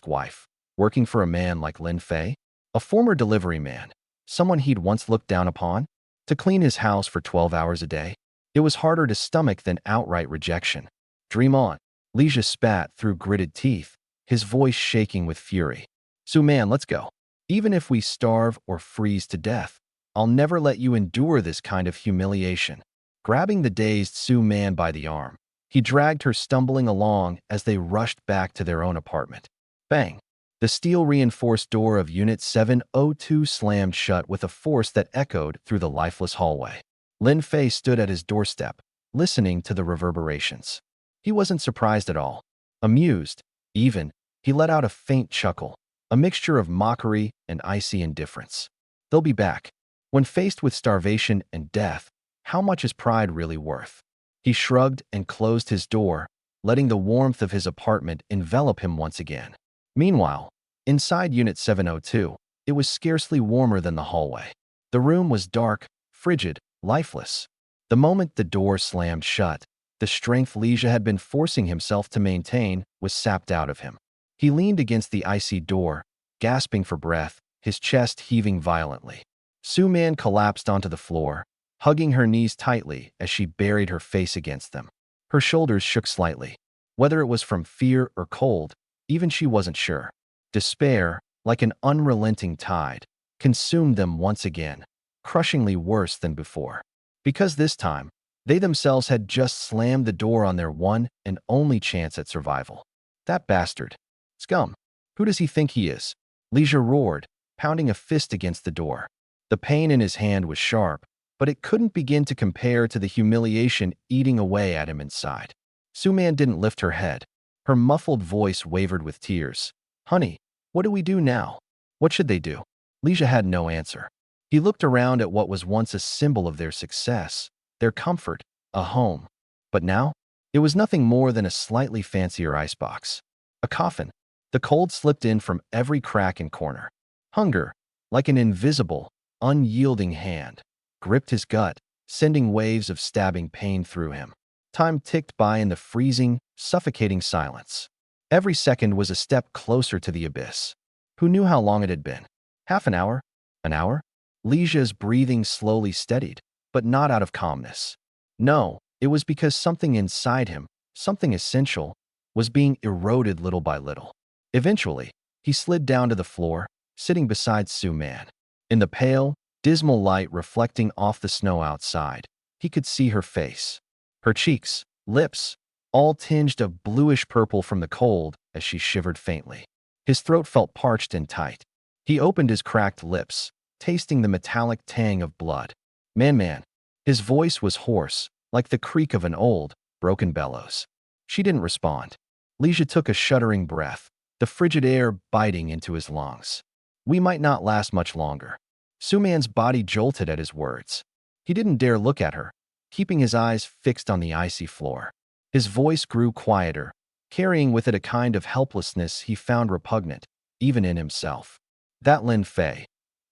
[SPEAKER 1] wife, working for a man like Lin Fei, a former delivery man, someone he'd once looked down upon, to clean his house for 12 hours a day. It was harder to stomach than outright rejection. "Dream on." Lija spat through gritted teeth, his voice shaking with fury. "Su Man, let's go. Even if we starve or freeze to death, I'll never let you endure this kind of humiliation." Grabbing the dazed Su Man by the arm, he dragged her stumbling along as they rushed back to their own apartment. Bang! The steel-reinforced door of Unit 702 slammed shut with a force that echoed through the lifeless hallway. Lin Fei stood at his doorstep, listening to the reverberations. He wasn't surprised at all. Amused, even, he let out a faint chuckle, a mixture of mockery and icy indifference. They'll be back. When faced with starvation and death, how much is pride really worth? He shrugged and closed his door, letting the warmth of his apartment envelop him once again. Meanwhile, inside Unit 702, it was scarcely warmer than the hallway. The room was dark, frigid, lifeless. The moment the door slammed shut, the strength Lija had been forcing himself to maintain was sapped out of him. He leaned against the icy door, gasping for breath, his chest heaving violently. Su Man collapsed onto the floor, hugging her knees tightly as she buried her face against them. Her shoulders shook slightly. Whether it was from fear or cold, even she wasn't sure. Despair, like an unrelenting tide, consumed them once again, crushingly worse than before. Because this time, they themselves had just slammed the door on their one and only chance at survival. That bastard. Scum. Who does he think he is? Leisure roared, pounding a fist against the door. The pain in his hand was sharp, but it couldn't begin to compare to the humiliation eating away at him inside. Suman didn't lift her head. Her muffled voice wavered with tears. Honey, what do we do now? What should they do? Leisha had no answer. He looked around at what was once a symbol of their success, their comfort, a home. But now, it was nothing more than a slightly fancier icebox. A coffin. The cold slipped in from every crack and corner. Hunger, like an invisible, unyielding hand, gripped his gut, sending waves of stabbing pain through him. Time ticked by in the freezing, suffocating silence. Every second was a step closer to the abyss. Who knew how long it had been? Half an hour? An hour? Leisha's breathing slowly steadied, but not out of calmness. No, it was because something inside him, something essential, was being eroded little by little. Eventually, he slid down to the floor, sitting beside Suman. In the pale, dismal light reflecting off the snow outside, he could see her face. Her cheeks, lips, all tinged a bluish purple from the cold as she shivered faintly. His throat felt parched and tight. He opened his cracked lips, tasting the metallic tang of blood. Man. His voice was hoarse, like the creak of an old, broken bellows. She didn't respond. Leisha took a shuddering breath, the frigid air biting into his lungs. We might not last much longer. Suman's body jolted at his words. He didn't dare look at her, keeping his eyes fixed on the icy floor. His voice grew quieter, carrying with it a kind of helplessness he found repugnant, even in himself. That Lin Fei.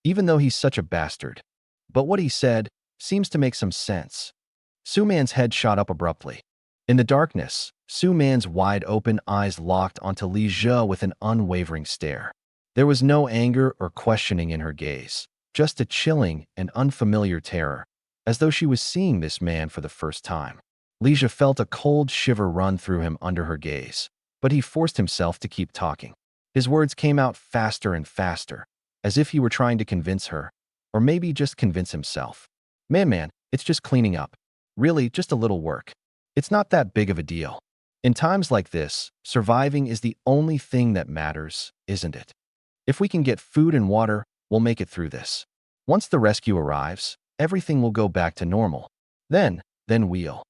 [SPEAKER 1] Even though he's such a bastard. But what he said seems to make some sense. Suman's head shot up abruptly. In the darkness, Suman's wide-open eyes locked onto Li Zhe with an unwavering stare. There was no anger or questioning in her gaze, just a chilling and unfamiliar terror, as though she was seeing this man for the first time. Li Zhe felt a cold shiver run through him under her gaze, but he forced himself to keep talking. His words came out faster and faster, as if he were trying to convince her, or maybe just convince himself. Man, it's just cleaning up. Really, just a little work. It's not that big of a deal. In times like this, surviving is the only thing that matters, isn't it? If we can get food and water, we'll make it through this. Once the rescue arrives, everything will go back to normal. Then we'll.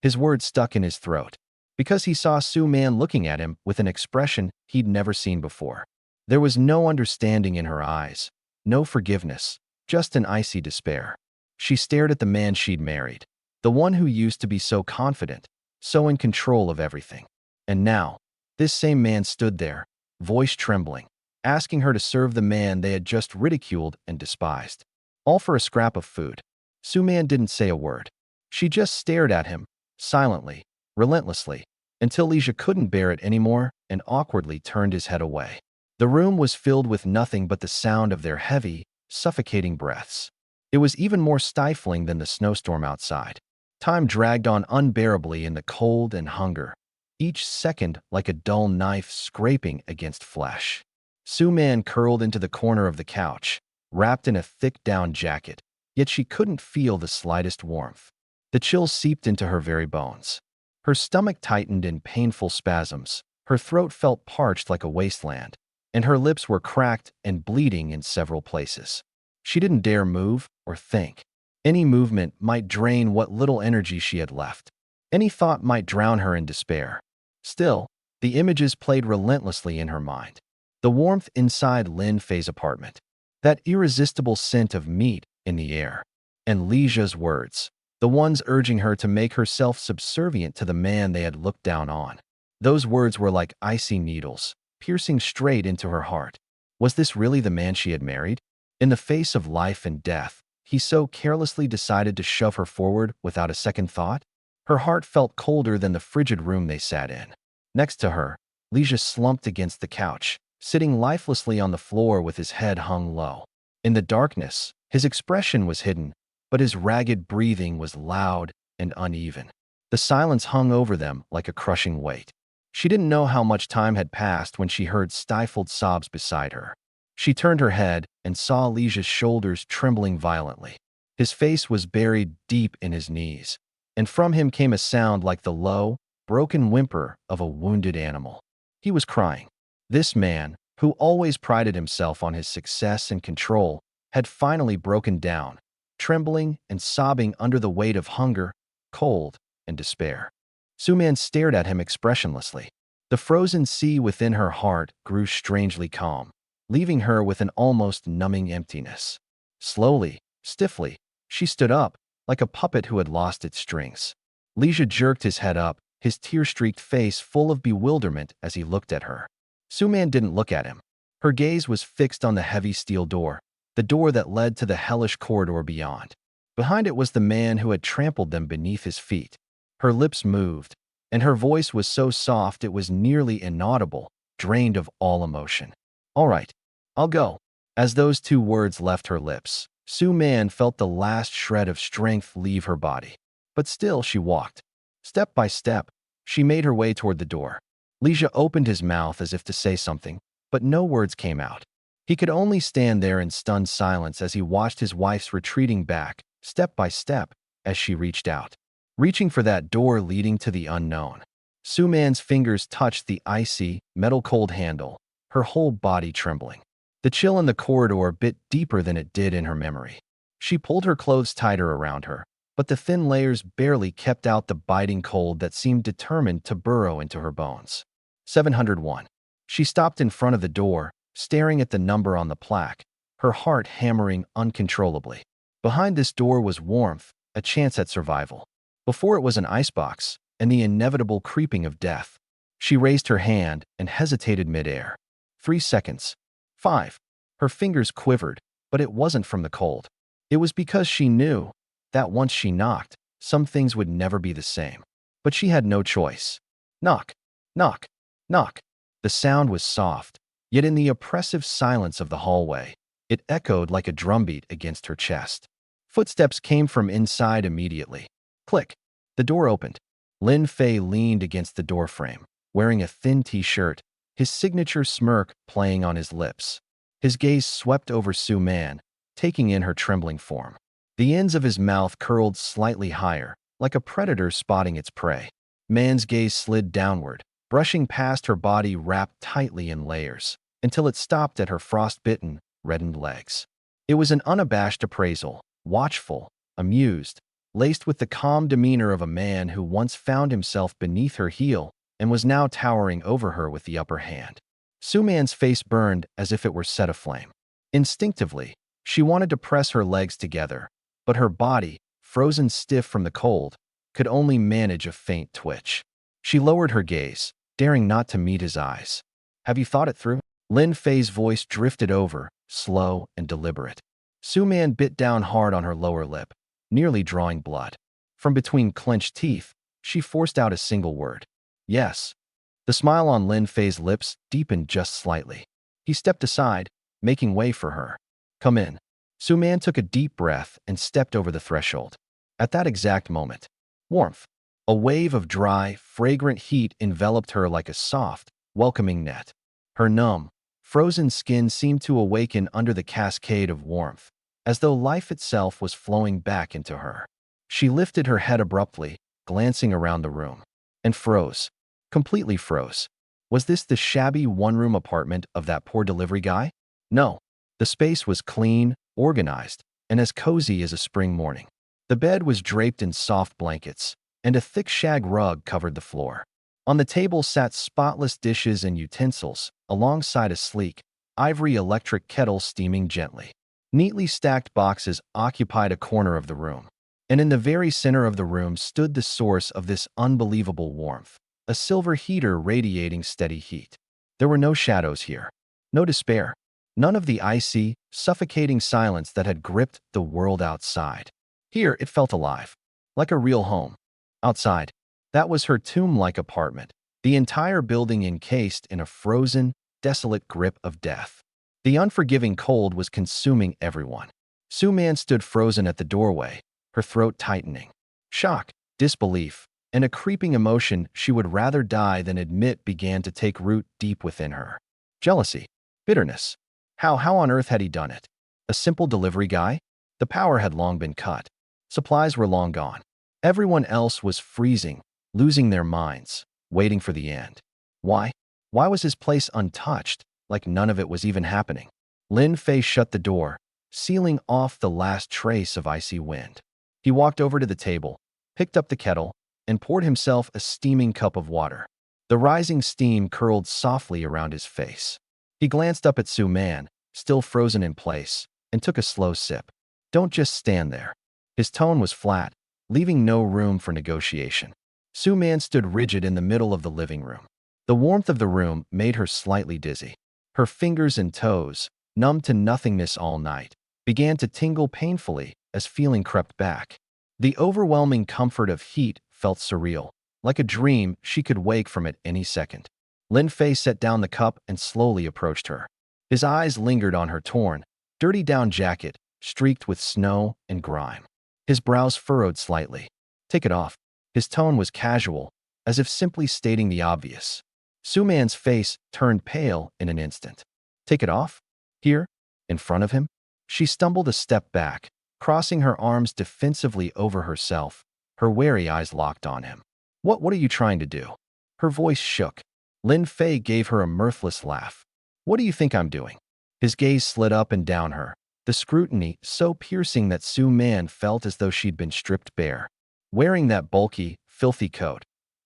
[SPEAKER 1] His words stuck in his throat, because he saw Suman looking at him with an expression he'd never seen before. There was no understanding in her eyes, no forgiveness, just an icy despair. She stared at the man she'd married, the one who used to be so confident, so in control of everything. And now, this same man stood there, voice trembling, asking her to serve the man they had just ridiculed and despised. All for a scrap of food. Suman didn't say a word. She just stared at him, silently, relentlessly, until Leisha couldn't bear it anymore and awkwardly turned his head away. The room was filled with nothing but the sound of their heavy, suffocating breaths. It was even more stifling than the snowstorm outside. Time dragged on unbearably in the cold and hunger, each second like a dull knife scraping against flesh. Suman curled into the corner of the couch, wrapped in a thick down jacket, yet she couldn't feel the slightest warmth. The chill seeped into her very bones. Her stomach tightened in painful spasms, her throat felt parched like a wasteland, and her lips were cracked and bleeding in several places. She didn't dare move or think. Any movement might drain what little energy she had left. Any thought might drown her in despair. Still, the images played relentlessly in her mind. The warmth inside Lin Fei's apartment, that irresistible scent of meat in the air, and Li Zhe's words, the ones urging her to make herself subservient to the man they had looked down on. Those words were like icy needles, piercing straight into her heart. Was this really the man she had married? In the face of life and death, he so carelessly decided to shove her forward without a second thought? Her heart felt colder than the frigid room they sat in. Next to her, Li Zhe slumped against the couch, sitting lifelessly on the floor with his head hung low. In the darkness, his expression was hidden, but his ragged breathing was loud and uneven. The silence hung over them like a crushing weight. She didn't know how much time had passed when she heard stifled sobs beside her. She turned her head and saw Lija's shoulders trembling violently. His face was buried deep in his knees, and from him came a sound like the low, broken whimper of a wounded animal. He was crying. This man, who always prided himself on his success and control, had finally broken down, trembling and sobbing under the weight of hunger, cold, and despair. Suman stared at him expressionlessly. The frozen sea within her heart grew strangely calm, leaving her with an almost numbing emptiness. Slowly, stiffly, she stood up, like a puppet who had lost its strings. Lija jerked his head up, his tear-streaked face full of bewilderment as he looked at her. Suman didn't look at him. Her gaze was fixed on the heavy steel door, the door that led to the hellish corridor beyond. Behind it was the man who had trampled them beneath his feet. Her lips moved, and her voice was so soft it was nearly inaudible, drained of all emotion. "All right, I'll go." As those two words left her lips, Suman felt the last shred of strength leave her body. But still she walked. Step by step, she made her way toward the door. Lija opened his mouth as if to say something, but no words came out. He could only stand there in stunned silence as he watched his wife's retreating back, step by step, as she reached out. Reaching for that door leading to the unknown. Suman's fingers touched the icy, metal-cold handle, her whole body trembling. The chill in the corridor bit deeper than it did in her memory. She pulled her clothes tighter around her, but the thin layers barely kept out the biting cold that seemed determined to burrow into her bones. 701. She stopped in front of the door, staring at the number on the plaque, her heart hammering uncontrollably. Behind this door was warmth, a chance at survival. Before it was an icebox, and the inevitable creeping of death. She raised her hand and hesitated midair. 3 seconds. 5. Her fingers quivered, but it wasn't from the cold. It was because she knew that once she knocked, some things would never be the same. But she had no choice. Knock, knock, knock. The sound was soft, yet in the oppressive silence of the hallway, it echoed like a drumbeat against her chest. Footsteps came from inside immediately. Click. The door opened. Lin Fei leaned against the doorframe, wearing a thin t-shirt, his signature smirk playing on his lips. His gaze swept over Suman, taking in her trembling form. The ends of his mouth curled slightly higher, like a predator spotting its prey. Man's gaze slid downward, brushing past her body wrapped tightly in layers, until it stopped at her frost-bitten, reddened legs. It was an unabashed appraisal, watchful, amused, laced with the calm demeanor of a man who once found himself beneath her heel and was now towering over her with the upper hand. Suman's face burned as if it were set aflame. Instinctively, she wanted to press her legs together, but her body, frozen stiff from the cold, could only manage a faint twitch. She lowered her gaze, daring not to meet his eyes. "Have you thought it through?" Lin Fei's voice drifted over, slow and deliberate. Suman bit down hard on her lower lip, nearly drawing blood. From between clenched teeth, she forced out a single word. "Yes." The smile on Lin Fei's lips deepened just slightly. He stepped aside, making way for her. "Come in." Suman took a deep breath and stepped over the threshold. At that exact moment, warmth. A wave of dry, fragrant heat enveloped her like a soft, welcoming net. Her numb, frozen skin seemed to awaken under the cascade of warmth, as though life itself was flowing back into her. She lifted her head abruptly, glancing around the room, and froze. Completely froze. Was this the shabby one-room apartment of that poor delivery guy? No. The space was clean, organized, and as cozy as a spring morning. The bed was draped in soft blankets, and a thick shag rug covered the floor. On the table sat spotless dishes and utensils, alongside a sleek, ivory electric kettle steaming gently. Neatly stacked boxes occupied a corner of the room, and in the very center of the room stood the source of this unbelievable warmth, a silver heater radiating steady heat. There were no shadows here, no despair, none of the icy, suffocating silence that had gripped the world outside. Here it felt alive, like a real home. Outside, that was her tomb-like apartment, the entire building encased in a frozen, desolate grip of death. The unforgiving cold was consuming everyone. Suman stood frozen at the doorway, her throat tightening. Shock, disbelief, and a creeping emotion she would rather die than admit began to take root deep within her. Jealousy, bitterness, How on earth had he done it? A simple delivery guy? The power had long been cut. Supplies were long gone. Everyone else was freezing, losing their minds, waiting for the end. Why? Why was his place untouched, like none of it was even happening? Lin Fei shut the door, sealing off the last trace of icy wind. He walked over to the table, picked up the kettle, and poured himself a steaming cup of water. The rising steam curled softly around his face. He glanced up at Su Man, still frozen in place, and took a slow sip. Don't just stand there. His tone was flat, leaving no room for negotiation. Su Man stood rigid in the middle of the living room. The warmth of the room made her slightly dizzy. Her fingers and toes, numb to nothingness all night, began to tingle painfully as feeling crept back. The overwhelming comfort of heat felt surreal, like a dream she could wake from at any second. Lin Fei set down the cup and slowly approached her. His eyes lingered on her torn, dirty down jacket, streaked with snow and grime. His brows furrowed slightly. Take it off. His tone was casual, as if simply stating the obvious. Su Man's face turned pale in an instant. Take it off? Here? In front of him? She stumbled a step back, crossing her arms defensively over herself, her wary eyes locked on him. What are you trying to do? Her voice shook. Lin Fei gave her a mirthless laugh. What do you think I'm doing? His gaze slid up and down her, the scrutiny so piercing that Su Man felt as though she'd been stripped bare. Wearing that bulky, filthy coat.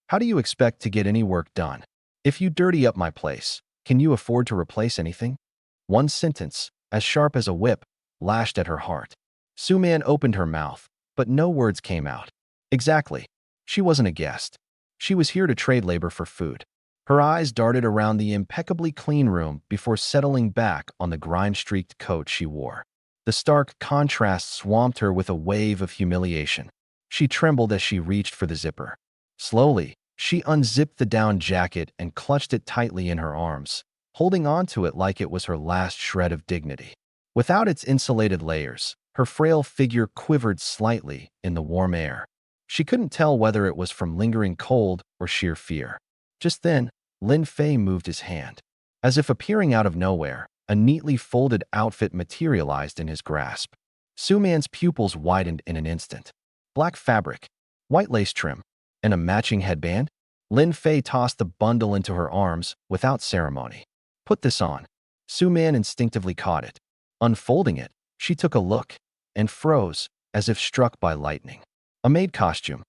[SPEAKER 1] How do you expect to get any work done? If you dirty up my place, can you afford to replace anything? One sentence, as sharp as a whip, lashed at her heart. Su Man opened her mouth, but no words came out. Exactly. She wasn't a guest. She was here to trade labor for food. Her eyes darted around the impeccably clean room before settling back on the grime-streaked coat she wore. The stark contrast swamped her with a wave of humiliation. She trembled as she reached for the zipper. Slowly, she unzipped the down jacket and clutched it tightly in her arms, holding onto it like it was her last shred of dignity. Without its insulated layers, her frail figure quivered slightly in the warm air. She couldn't tell whether it was from lingering cold or sheer fear. Just then, Lin Fei moved his hand. As if appearing out of nowhere, a neatly folded outfit materialized in his grasp. Su Man's pupils widened in an instant. Black fabric, white lace trim, and a matching headband? Lin Fei tossed the bundle into her arms without ceremony. Put this on. Su Man instinctively caught it. Unfolding it, she took a look and froze as if struck by lightning. A maid costume.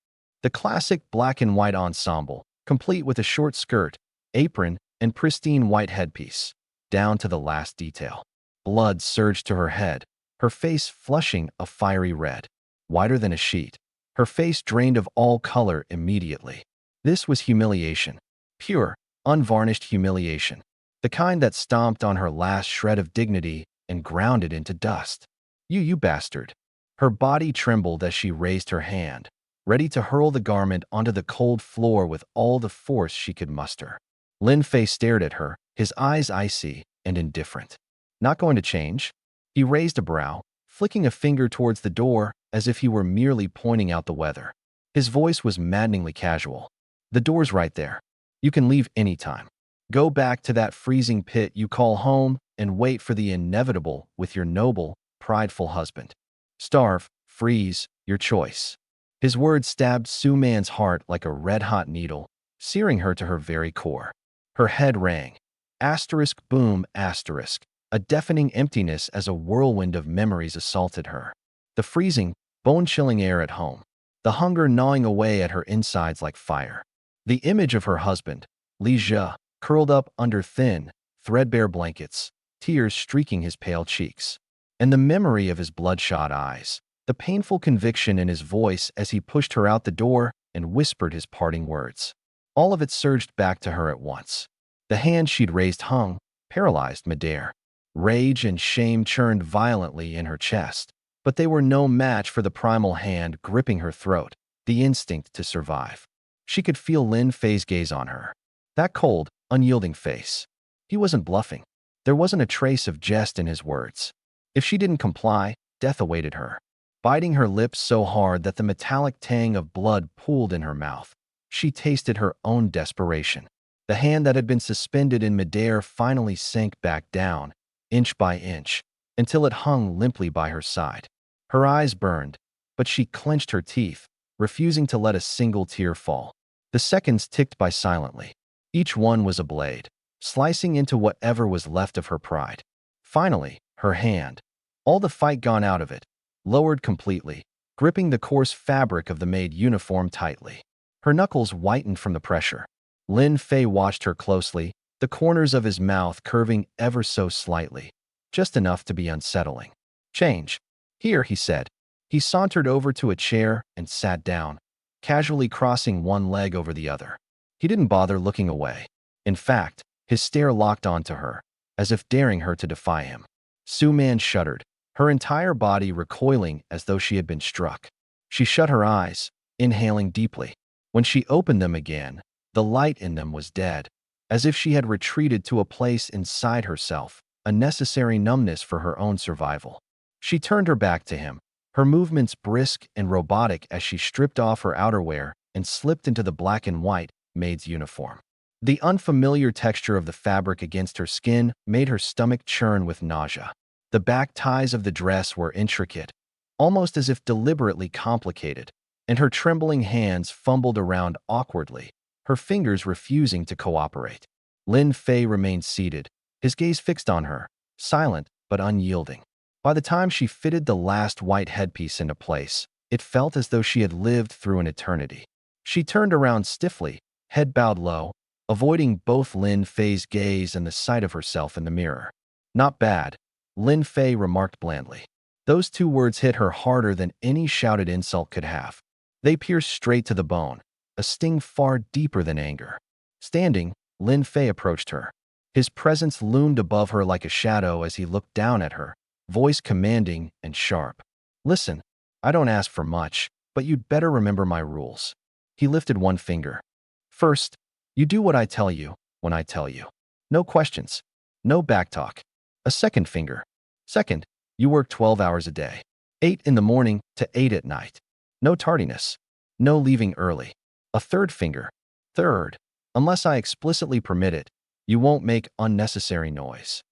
[SPEAKER 1] The classic black and white ensemble, complete with a short skirt, apron, and pristine white headpiece, down to the last detail. Blood surged to her head, her face flushing a fiery red, whiter than a sheet. Her face drained of all color immediately. This was humiliation. Pure, unvarnished humiliation. The kind that stomped on her last shred of dignity and ground it into dust. You bastard. Her body trembled as she raised her hand, ready to hurl the garment onto the cold floor with all the force she could muster. Lin Fei stared at her, his eyes icy and indifferent. Not going to change? He raised a brow, flicking a finger towards the door as if he were merely pointing out the weather. His voice was maddeningly casual. The door's right there. You can leave anytime. Go back to that freezing pit you call home and wait for the inevitable with your noble, prideful husband. Starve, freeze, your choice. His words stabbed Su Man's heart like a red-hot needle, searing her to her very core. Her head rang. Asterisk boom asterisk. A deafening emptiness as a whirlwind of memories assaulted her. The freezing, bone-chilling air at home. The hunger gnawing away at her insides like fire. The image of her husband, Li Jie, curled up under thin, threadbare blankets, tears streaking his pale cheeks. And the memory of his bloodshot eyes, the painful conviction in his voice as he pushed her out the door and whispered his parting words. All of it surged back to her at once. The hand she'd raised hung, paralyzed midair. Rage and shame churned violently in her chest, but they were no match for the primal hand gripping her throat, the instinct to survive. She could feel Lin Fei's gaze on her. That cold, unyielding face. He wasn't bluffing. There wasn't a trace of jest in his words. If she didn't comply, death awaited her. Biting her lips so hard that the metallic tang of blood pooled in her mouth, she tasted her own desperation. The hand that had been suspended in midair finally sank back down, inch by inch, until it hung limply by her side. Her eyes burned, but she clenched her teeth, refusing to let a single tear fall. The seconds ticked by silently. Each one was a blade, slicing into whatever was left of her pride. Finally, her hand, all the fight gone out of it, lowered completely, gripping the coarse fabric of the maid uniform tightly. Her knuckles whitened from the pressure. Lin Fei watched her closely, the corners of his mouth curving ever so slightly, just enough to be unsettling. "Change. Here," he said. He sauntered over to a chair and sat down, casually crossing one leg over the other. He didn't bother looking away. In fact, his stare locked onto her, as if daring her to defy him. Su Man shuddered, her entire body recoiling as though she had been struck. She shut her eyes, inhaling deeply. When she opened them again, the light in them was dead, as if she had retreated to a place inside herself, a necessary numbness for her own survival. She turned her back to him, her movements brisk and robotic as she stripped off her outerwear and slipped into the black and white maid's uniform. The unfamiliar texture of the fabric against her skin made her stomach churn with nausea. The back ties of the dress were intricate, almost as if deliberately complicated, and her trembling hands fumbled around awkwardly, her fingers refusing to cooperate. Lin Fei remained seated, his gaze fixed on her, silent but unyielding. By the time she fitted the last white headpiece into place, it felt as though she had lived through an eternity. She turned around stiffly, head bowed low, avoiding both Lin Fei's gaze and the sight of herself in the mirror. "Not bad," Lin Fei remarked blandly. Those two words hit her harder than any shouted insult could have. They pierced straight to the bone, a sting far deeper than anger. Standing, Lin Fei approached her. His presence loomed above her like a shadow as he looked down at her, voice commanding and sharp. "Listen, I don't ask for much, but you'd better remember my rules." He lifted one finger. "First, you do what I tell you, when I tell you. No questions. No backtalk." A second finger. "Second, you work 12 hours a day. 8 in the morning to 8 at night. No tardiness. No leaving early." A third finger. "Third, unless I explicitly permit it, you won't make unnecessary noise."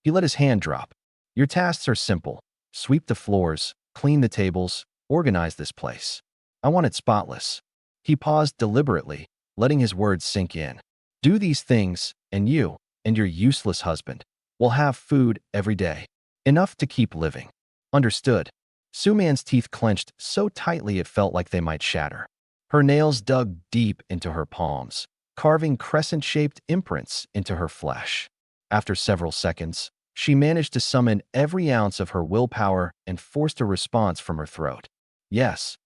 [SPEAKER 1] He let his hand drop. "Your tasks are simple. Sweep the floors, clean the tables, organize this place. I want it spotless." He paused deliberately, letting his words sink in. "Do these things, and you, and your useless husband, will have food every day. Enough to keep living. Understood?" Su Man's teeth clenched so tightly it felt like they might shatter. Her nails dug deep into her palms, carving crescent-shaped imprints into her flesh. After several seconds, she managed to summon every ounce of her willpower and forced a response from her throat. Yes.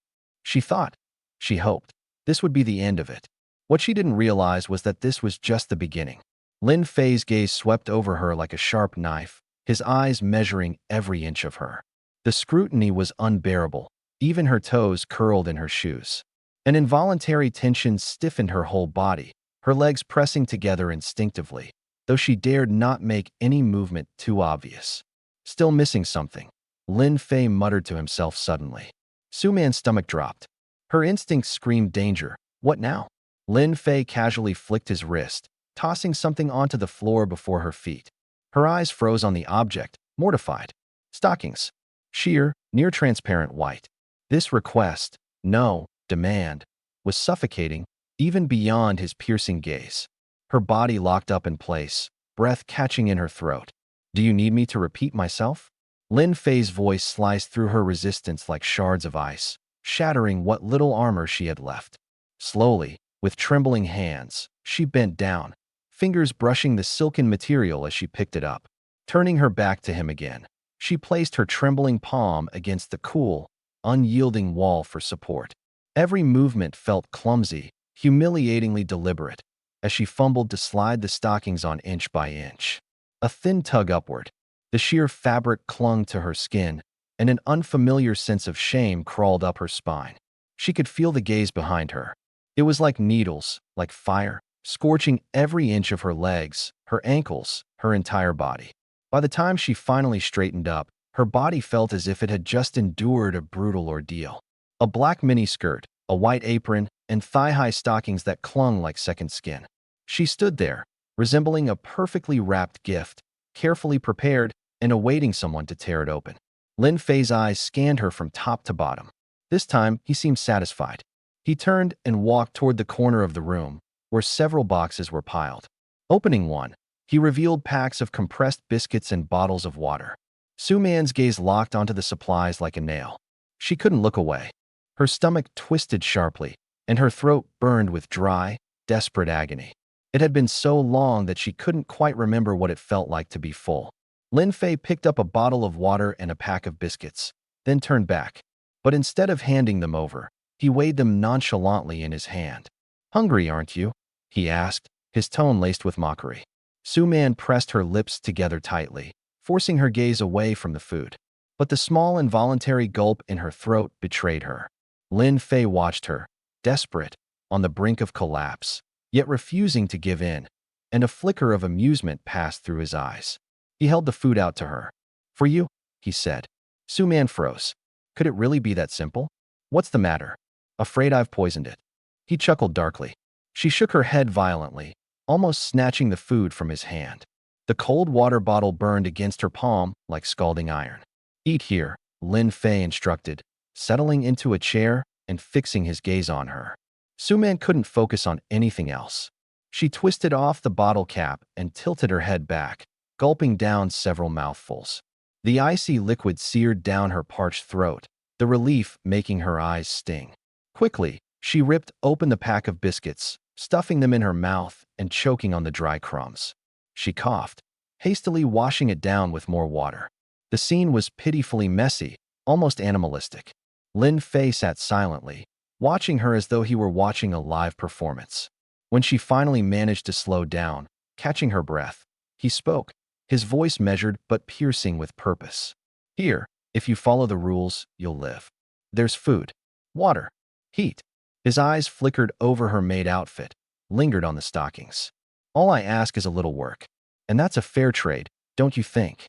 [SPEAKER 1] She thought. She hoped. This would be the end of it. What she didn't realize was that this was just the beginning. Lin Fei's gaze swept over her like a sharp knife, his eyes measuring every inch of her. The scrutiny was unbearable, even her toes curled in her shoes. An involuntary tension stiffened her whole body, her legs pressing together instinctively, though she dared not make any movement too obvious. Still missing something, Lin Fei muttered to himself suddenly. Su Man's stomach dropped. Her instincts screamed danger. What now? Lin Fei casually flicked his wrist, tossing something onto the floor before her feet. Her eyes froze on the object, mortified. Stockings. Sheer, near-transparent white. This request, no, demand, was suffocating, even beyond his piercing gaze. Her body locked up in place, breath catching in her throat. "Do you need me to repeat myself?" Lin Fei's voice sliced through her resistance like shards of ice, shattering what little armor she had left. Slowly, with trembling hands, she bent down, fingers brushing the silken material as she picked it up. Turning her back to him again, she placed her trembling palm against the cool, unyielding wall for support. Every movement felt clumsy, humiliatingly deliberate, as she fumbled to slide the stockings on inch by inch. A thin tug upward. The sheer fabric clung to her skin, and an unfamiliar sense of shame crawled up her spine. She could feel the gaze behind her. It was like needles, like fire, scorching every inch of her legs, her ankles, her entire body. By the time she finally straightened up, her body felt as if it had just endured a brutal ordeal. A black miniskirt, a white apron, and thigh-high stockings that clung like second skin. She stood there, resembling a perfectly wrapped gift, carefully prepared, and awaiting someone to tear it open. Lin Fei's eyes scanned her from top to bottom. This time, he seemed satisfied. He turned and walked toward the corner of the room, where several boxes were piled. Opening one, he revealed packs of compressed biscuits and bottles of water. Su Man's gaze locked onto the supplies like a nail. She couldn't look away. Her stomach twisted sharply, and her throat burned with dry, desperate agony. It had been so long that she couldn't quite remember what it felt like to be full. Lin Fei picked up a bottle of water and a pack of biscuits, then turned back. But instead of handing them over, he weighed them nonchalantly in his hand. "Hungry, aren't you?" he asked, his tone laced with mockery. Su Man pressed her lips together tightly, forcing her gaze away from the food. But the small involuntary gulp in her throat betrayed her. Lin Fei watched her, desperate, on the brink of collapse, yet refusing to give in, and a flicker of amusement passed through his eyes. He held the food out to her. "For you," he said. Su Man froze. Could it really be that simple? "What's the matter? Afraid I've poisoned it?" He chuckled darkly. She shook her head violently, almost snatching the food from his hand. The cold water bottle burned against her palm like scalding iron. "Eat here," Lin Fei instructed, settling into a chair and fixing his gaze on her. Su Man couldn't focus on anything else. She twisted off the bottle cap and tilted her head back, gulping down several mouthfuls. The icy liquid seared down her parched throat, the relief making her eyes sting. Quickly, she ripped open the pack of biscuits, stuffing them in her mouth and choking on the dry crumbs. She coughed, hastily washing it down with more water. The scene was pitifully messy, almost animalistic. Lin Fei sat silently, watching her as though he were watching a live performance. When she finally managed to slow down, catching her breath, he spoke, his voice measured but piercing with purpose. "Here, if you follow the rules, you'll live. There's food, water, heat." His eyes flickered over her maid outfit, lingered on the stockings. "All I ask is a little work. And that's a fair trade, don't you think?"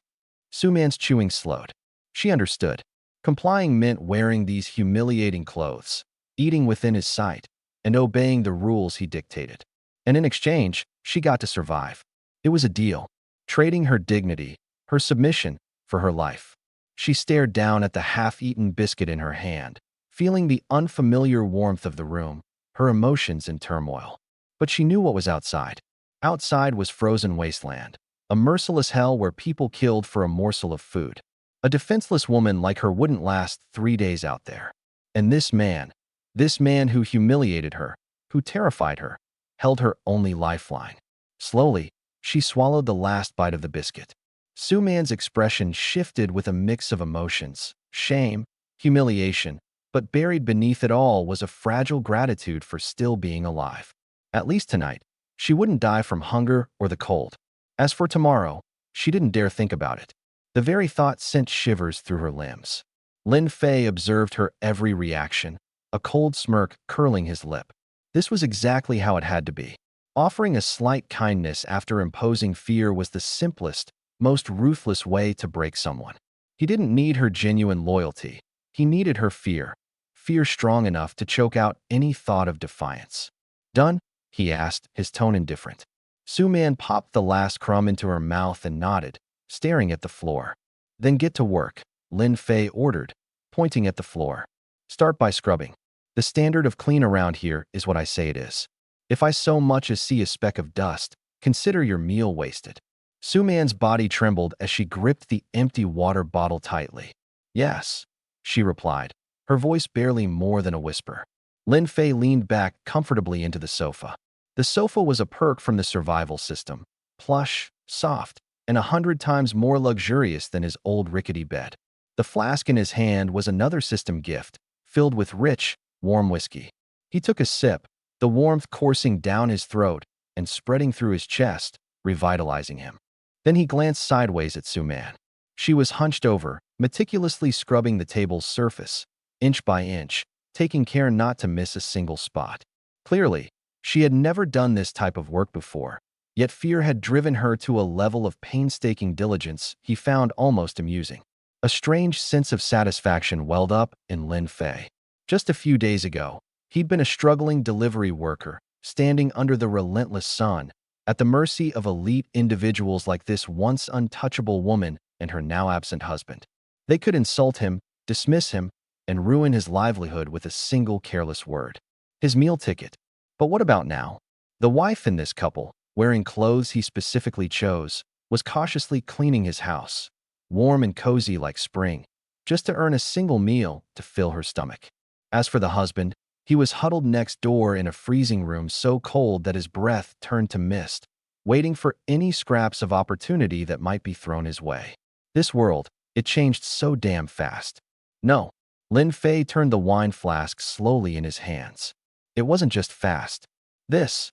[SPEAKER 1] Su Man's chewing slowed. She understood. Complying meant wearing these humiliating clothes, eating within his sight, and obeying the rules he dictated. And in exchange, she got to survive. It was a deal, trading her dignity, her submission, for her life. She stared down at the half-eaten biscuit in her hand, feeling the unfamiliar warmth of the room, her emotions in turmoil. But she knew what was outside. Outside was frozen wasteland, a merciless hell where people killed for a morsel of food. A defenseless woman like her wouldn't last 3 days out there. And this man who humiliated her, who terrified her, held her only lifeline. Slowly, she swallowed the last bite of the biscuit. Su Man's expression shifted with a mix of emotions, shame, humiliation, but buried beneath it all was a fragile gratitude for still being alive. At least tonight, she wouldn't die from hunger or the cold. As for tomorrow, she didn't dare think about it. The very thought sent shivers through her limbs. Lin Fei observed her every reaction, a cold smirk curling his lip. This was exactly how it had to be. Offering a slight kindness after imposing fear was the simplest, most ruthless way to break someone. He didn't need her genuine loyalty. He needed her fear strong enough to choke out any thought of defiance. "Done?" he asked, his tone indifferent. Su Man popped the last crumb into her mouth and nodded, staring at the floor. "Then get to work," Lin Fei ordered, pointing at the floor. "Start by scrubbing. The standard of clean around here is what I say it is. If I so much as see a speck of dust, consider your meal wasted." Su Man's body trembled as she gripped the empty water bottle tightly. "Yes," she replied, her voice barely more than a whisper. Lin Fei leaned back comfortably into the sofa. The sofa was a perk from the survival system, plush, soft, and 100 times more luxurious than his old rickety bed. The flask in his hand was another system gift, filled with rich, warm whiskey. He took a sip, the warmth coursing down his throat and spreading through his chest, revitalizing him. Then he glanced sideways at Su Man. She was hunched over, meticulously scrubbing the table's surface, inch by inch, taking care not to miss a single spot. Clearly, she had never done this type of work before, yet fear had driven her to a level of painstaking diligence he found almost amusing. A strange sense of satisfaction welled up in Lin Fei. Just a few days ago, he'd been a struggling delivery worker, standing under the relentless sun, at the mercy of elite individuals like this once untouchable woman and her now-absent husband. They could insult him, dismiss him, and ruin his livelihood with a single careless word. His meal ticket. But what about now? The wife in this couple, wearing clothes he specifically chose, was cautiously cleaning his house, warm and cozy like spring, just to earn a single meal to fill her stomach. As for the husband, he was huddled next door in a freezing room so cold that his breath turned to mist, waiting for any scraps of opportunity that might be thrown his way. This world, it changed so damn fast. No, Lin Fei turned the wine flask slowly in his hands. It wasn't just fast. This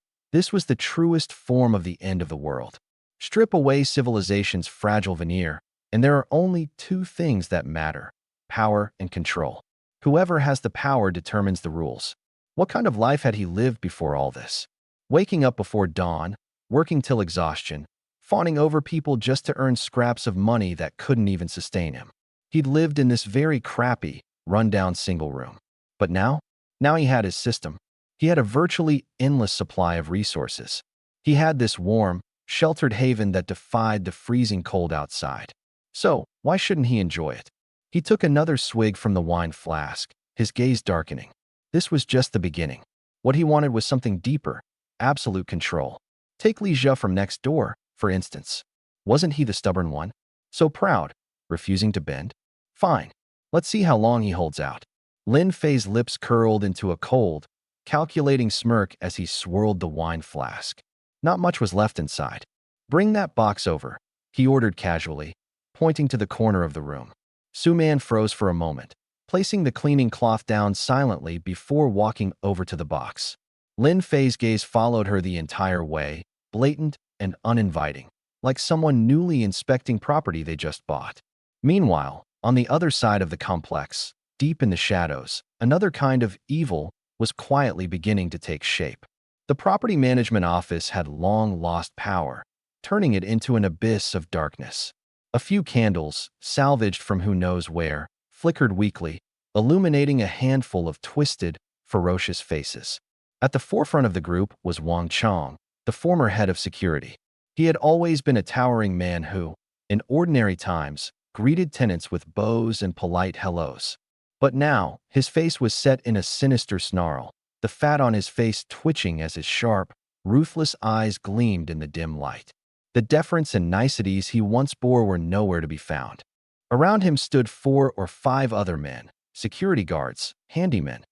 [SPEAKER 1] was the truest form of the end of the world. Strip away civilization's fragile veneer, and there are only two things that matter: power and control. Whoever has the power determines the rules. What kind of life had he lived before all this? Waking up before dawn, working till exhaustion, fawning over people just to earn scraps of money that couldn't even sustain him. He'd lived in this very crappy, run-down single room. But now he had his system. He had a virtually endless supply of resources. He had this warm, sheltered haven that defied the freezing cold outside. So, why shouldn't he enjoy it? He took another swig from the wine flask, his gaze darkening. This was just the beginning. What he wanted was something deeper, absolute control. Take Li Jia from next door, for instance. Wasn't he the stubborn one? So proud, refusing to bend? Fine. Let's see how long he holds out. Lin Fei's lips curled into a cold, calculating smirk as he swirled the wine flask. Not much was left inside. Bring that box over, he ordered casually, pointing to the corner of the room. Su Man froze for a moment, placing the cleaning cloth down silently before walking over to the box. Lin Fei's gaze followed her the entire way, blatant and uninviting, like someone newly inspecting property they just bought. Meanwhile, on the other side of the complex, deep in the shadows, another kind of evil was quietly beginning to take shape. The property management office had long lost power, turning it into an abyss of darkness. A few candles, salvaged from who knows where, flickered weakly, illuminating a handful of twisted, ferocious faces. At the forefront of the group was Wang Chong, the former head of security. He had always been a towering man who, in ordinary times, greeted tenants with bows and polite hellos. But now, his face was set in a sinister snarl, the fat on his face twitching as his sharp, ruthless eyes gleamed in the dim light. The deference and niceties he once bore were nowhere to be found. Around him stood 4 or 5 other men, security guards, handymen,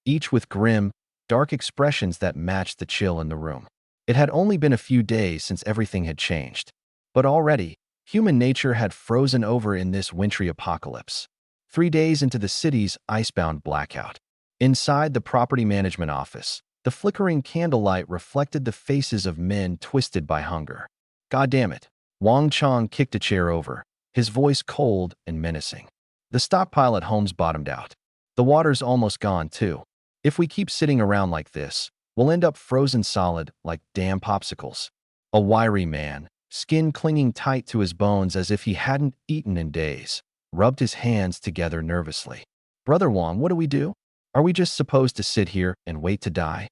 [SPEAKER 1] each with grim, dark expressions that matched the chill in the room. It had only been a few days since everything had changed, but already, human nature had frozen over in this wintry apocalypse. 3 days into the city's icebound blackout. Inside the property management office, the flickering candlelight reflected the faces of men twisted by hunger. God damn it. Wang Chong kicked a chair over, his voice cold and menacing. The stockpile at home's bottomed out. The water's almost gone, too. If we keep sitting around like this, we'll end up frozen solid like damn popsicles. A wiry man, skin clinging tight to his bones as if he hadn't eaten in days, rubbed his hands together nervously. Brother Wang, what do we do? Are we just supposed to sit here and wait to die?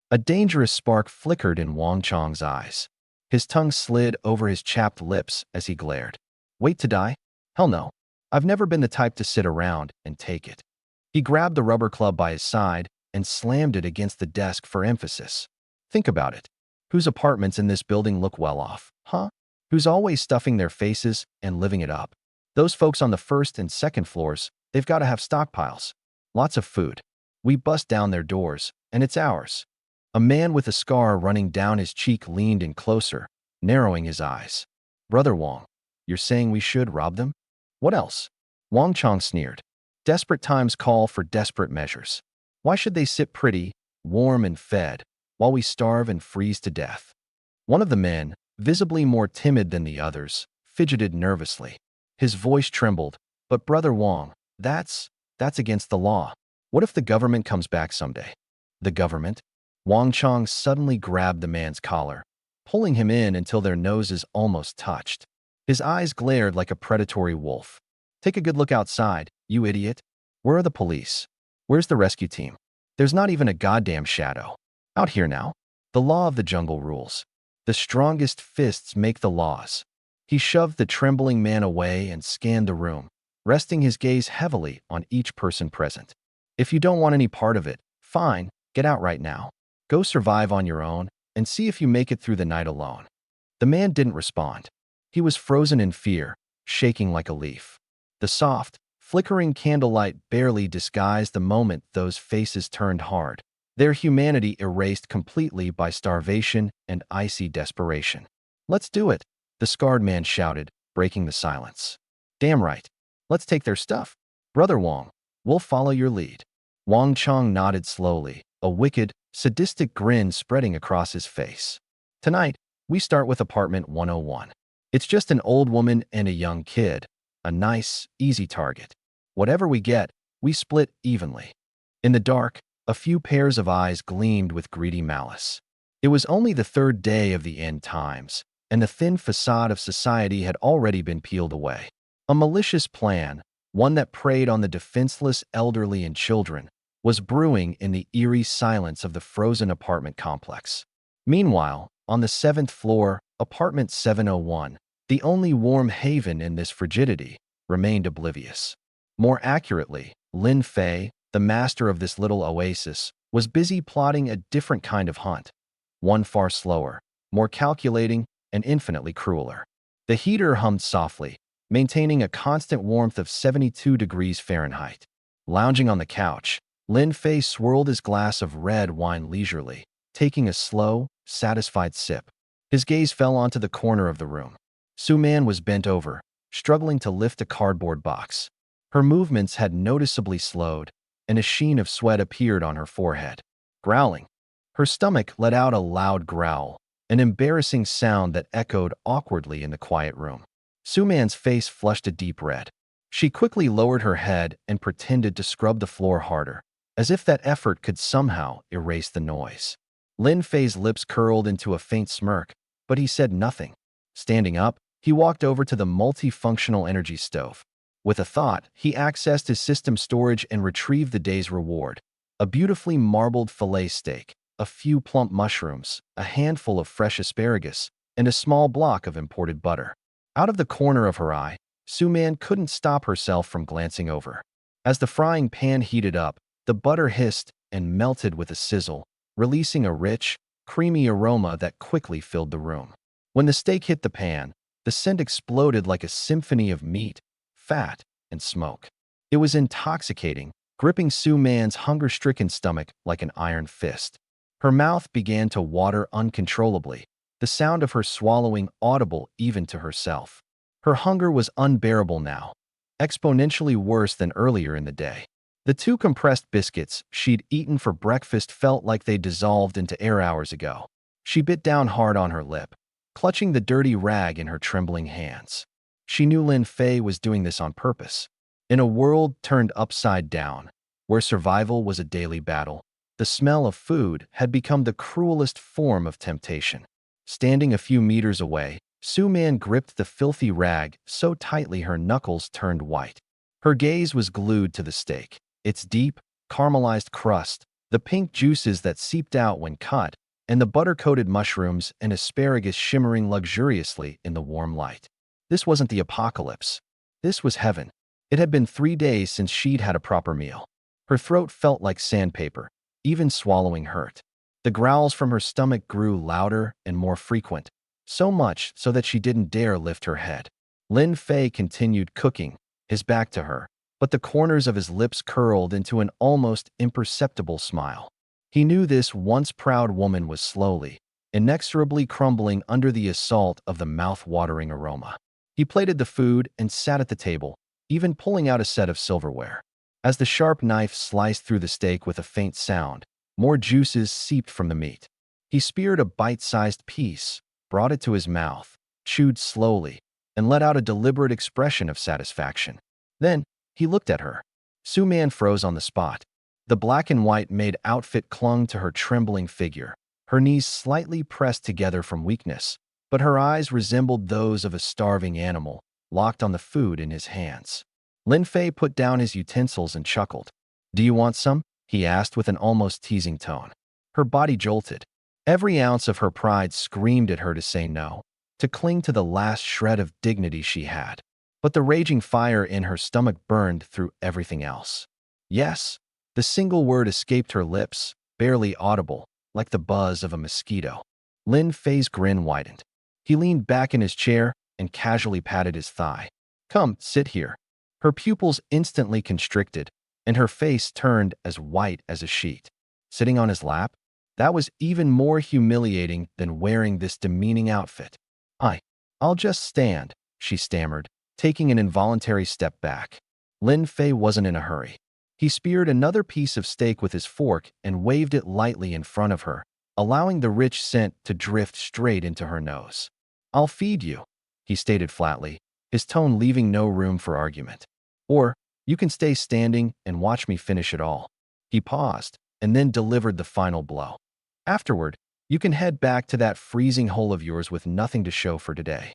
[SPEAKER 1] A dangerous spark flickered in Wang Chong's eyes. His tongue slid over his chapped lips as he glared. Wait to die? Hell no. I've never been the type to sit around and take it. He grabbed the rubber club by his side and slammed it against the desk for emphasis. Think about it. Whose apartments in this building look well off, huh? Who's always stuffing their faces and living it up? Those folks on the first and second floors, they've got to have stockpiles. Lots of food. We bust down their doors, and it's ours. A man with a scar running down his cheek leaned in closer, narrowing his eyes. Brother Wang, you're saying we should rob them? What else? Wang Chong sneered. Desperate times call for desperate measures. Why should they sit pretty, warm and fed, while we starve and freeze to death? One of the men, visibly more timid than the others, fidgeted nervously. His voice trembled. But Brother Wang, that's against the law. What if the government comes back someday? The government? Wang Chong suddenly grabbed the man's collar, pulling him in until their noses almost touched. His eyes glared like a predatory wolf. Take a good look outside, you idiot. Where are the police? Where's the rescue team? There's not even a goddamn shadow. Out here now. The law of the jungle rules. The strongest fists make the laws. He shoved the trembling man away and scanned the room, resting his gaze heavily on each person present. If you don't want any part of it, fine, get out right now. Go survive on your own and see if you make it through the night alone. The man didn't respond. He was frozen in fear, shaking like a leaf. The soft, flickering candlelight barely disguised the moment those faces turned hard, their humanity erased completely by starvation and icy desperation. "Let's do it," the scarred man shouted, breaking the silence. "Damn right. Let's take their stuff. Brother Wong, we'll follow your lead." Wang Chong nodded slowly, a wicked, sadistic grin spreading across his face. "Tonight, we start with apartment 101. It's just an old woman and a young kid, a nice, easy target. Whatever we get, we split evenly." In the dark, a few pairs of eyes gleamed with greedy malice. It was only the third day of the end times, and the thin facade of society had already been peeled away. A malicious plan, one that preyed on the defenseless elderly and children, was brewing in the eerie silence of the frozen apartment complex. Meanwhile, on the 7th floor, apartment 701, the only warm haven in this frigidity, remained oblivious. More accurately, Lin Fei, the master of this little oasis, was busy plotting a different kind of hunt, one far slower, more calculating, and infinitely crueler. The heater hummed softly, maintaining a constant warmth of 72 degrees Fahrenheit. Lounging on the couch, Lin Fei swirled his glass of red wine leisurely, taking a slow, satisfied sip. His gaze fell onto the corner of the room. Su Man was bent over, struggling to lift a cardboard box. Her movements had noticeably slowed, and a sheen of sweat appeared on her forehead. Growling, her stomach let out a loud growl, an embarrassing sound that echoed awkwardly in the quiet room. Su Man's face flushed a deep red. She quickly lowered her head and pretended to scrub the floor harder, as if that effort could somehow erase the noise. Lin Fei's lips curled into a faint smirk, but he said nothing. Standing up, he walked over to the multifunctional energy stove. With a thought, he accessed his system storage and retrieved the day's reward: a beautifully marbled fillet steak, a few plump mushrooms, a handful of fresh asparagus, and a small block of imported butter. Out of the corner of her eye, Su Man couldn't stop herself from glancing over. As the frying pan heated up, the butter hissed and melted with a sizzle, releasing a rich, creamy aroma that quickly filled the room. When the steak hit the pan, the scent exploded like a symphony of meat, fat, and smoke. It was intoxicating, gripping Su Man's hunger-stricken stomach like an iron fist. Her mouth began to water uncontrollably, the sound of her swallowing audible even to herself. Her hunger was unbearable now, exponentially worse than earlier in the day. The 2 compressed biscuits she'd eaten for breakfast felt like they dissolved into air hours ago. She bit down hard on her lip, clutching the dirty rag in her trembling hands. She knew Lin Fei was doing this on purpose. In a world turned upside down, where survival was a daily battle, the smell of food had become the cruelest form of temptation. Standing a few meters away, Su Man gripped the filthy rag so tightly her knuckles turned white. Her gaze was glued to the steak, its deep, caramelized crust, the pink juices that seeped out when cut, and the butter-coated mushrooms and asparagus shimmering luxuriously in the warm light. This wasn't the apocalypse. This was heaven. It had been 3 days since she'd had a proper meal. Her throat felt like sandpaper, even swallowing hurt. The growls from her stomach grew louder and more frequent, so much so that she didn't dare lift her head. Lin Fei continued cooking, his back to her, but the corners of his lips curled into an almost imperceptible smile. He knew this once proud woman was slowly, inexorably crumbling under the assault of the mouth-watering aroma. He plated the food and sat at the table, even pulling out a set of silverware. As the sharp knife sliced through the steak with a faint sound, more juices seeped from the meat. He speared a bite-sized piece, brought it to his mouth, chewed slowly, and let out a deliberate expression of satisfaction. Then, he looked at her. Su Man froze on the spot. The black and white made outfit clung to her trembling figure, her knees slightly pressed together from weakness, but her eyes resembled those of a starving animal, locked on the food in his hands. Lin Fei put down his utensils and chuckled. "Do you want some?" he asked with an almost teasing tone. Her body jolted. Every ounce of her pride screamed at her to say no. to cling to the last shred of dignity she had. But the raging fire in her stomach burned through everything else. Yes, the single word escaped her lips, barely audible, like the buzz of a mosquito. Lin Fei's grin widened. He leaned back in his chair and casually patted his thigh. Come, sit here. Her pupils instantly constricted, and her face turned as white as a sheet. Sitting on his lap? That was even more humiliating than wearing this demeaning outfit. I'll just stand, she stammered, taking an involuntary step back. Lin Fei wasn't in a hurry. He speared another piece of steak with his fork and waved it lightly in front of her, allowing the rich scent to drift straight into her nose. I'll feed you, he stated flatly, his tone leaving no room for argument. Or, you can stay standing and watch me finish it all. He paused, and then delivered the final blow. Afterward, you can head back to that freezing hole of yours with nothing to show for today.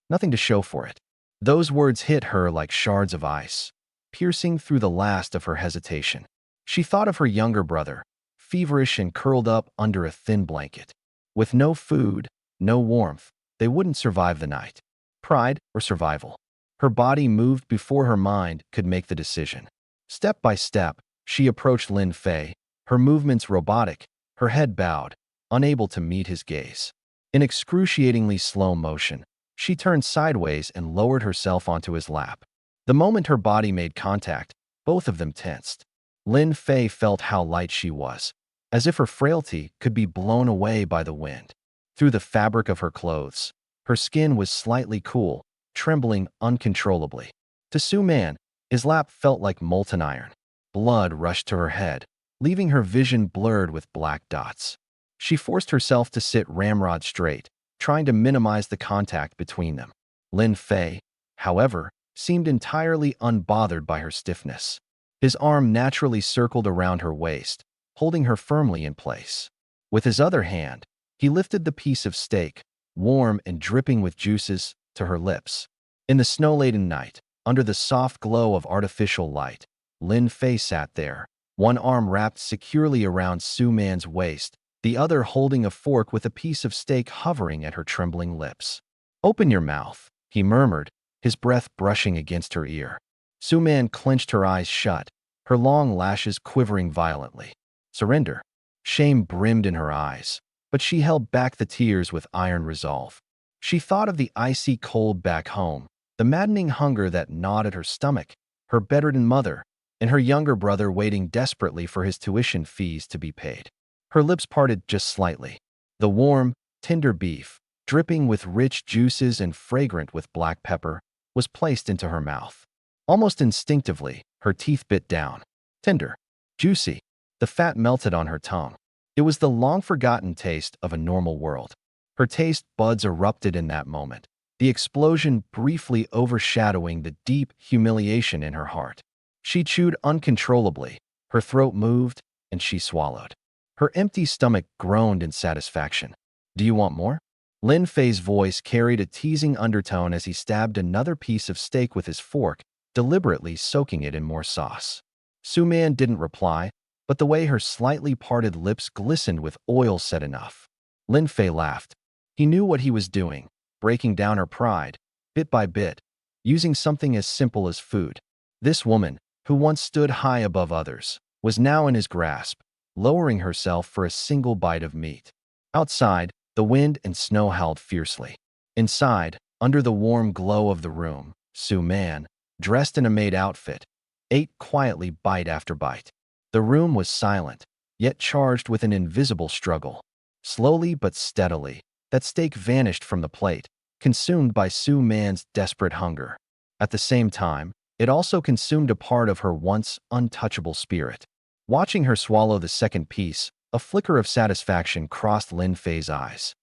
[SPEAKER 1] Nothing to show for it. Those words hit her like shards of ice, piercing through the last of her hesitation. She thought of her younger brother, feverish and curled up under a thin blanket. With no food, no warmth, they wouldn't survive the night. Pride or survival? Her body moved before her mind could make the decision. Step by step, she approached Lin Fei, her movements robotic, her head bowed, unable to meet his gaze. In excruciatingly slow motion, she turned sideways and lowered herself onto his lap. The moment her body made contact, both of them tensed. Lin Fei felt how light she was, as if her frailty could be blown away by the wind. Through the fabric of her clothes, her skin was slightly cool, trembling uncontrollably. To Su Man, his lap felt like molten iron. Blood rushed to her head, leaving her vision blurred with black dots. She forced herself to sit ramrod straight, trying to minimize the contact between them. Lin Fei, however, seemed entirely unbothered by her stiffness. His arm naturally circled around her waist, holding her firmly in place. With his other hand, he lifted the piece of steak, warm and dripping with juices, to her lips. In the snow-laden night, under the soft glow of artificial light, Lin Fei sat there, one arm wrapped securely around Su Man's waist, the other holding a fork with a piece of steak hovering at her trembling lips. Open your mouth, he murmured, his breath brushing against her ear. Su Man clenched her eyes shut, her long lashes quivering violently. Surrender. Shame brimmed in her eyes, but she held back the tears with iron resolve. She thought of the icy cold back home, the maddening hunger that gnawed at her stomach, her bedridden mother, and her younger brother waiting desperately for his tuition fees to be paid. Her lips parted just slightly. The warm, tender beef, dripping with rich juices and fragrant with black pepper, was placed into her mouth. Almost instinctively, her teeth bit down. Tender, juicy, the fat melted on her tongue. It was the long-forgotten taste of a normal world. Her taste buds erupted in that moment, the explosion briefly overshadowing the deep humiliation in her heart. She chewed uncontrollably, her throat moved, and she swallowed. Her empty stomach groaned in satisfaction. Do you want more? Lin Fei's voice carried a teasing undertone as he stabbed another piece of steak with his fork, deliberately soaking it in more sauce. Su Man didn't reply, but the way her slightly parted lips glistened with oil said enough. Lin Fei laughed. He knew what he was doing, breaking down her pride, bit by bit, using something as simple as food. This woman, who once stood high above others, was now in his grasp, lowering herself for a single bite of meat. Outside, the wind and snow howled fiercely. Inside, under the warm glow of the room, Su Man, dressed in a maid outfit, ate quietly bite after bite. The room was silent, yet charged with an invisible struggle. Slowly but steadily, that steak vanished from the plate, consumed by Su Man's desperate hunger. At the same time, it also consumed a part of her once untouchable spirit. Watching her swallow the second piece, a flicker of satisfaction crossed Lin Fei's eyes.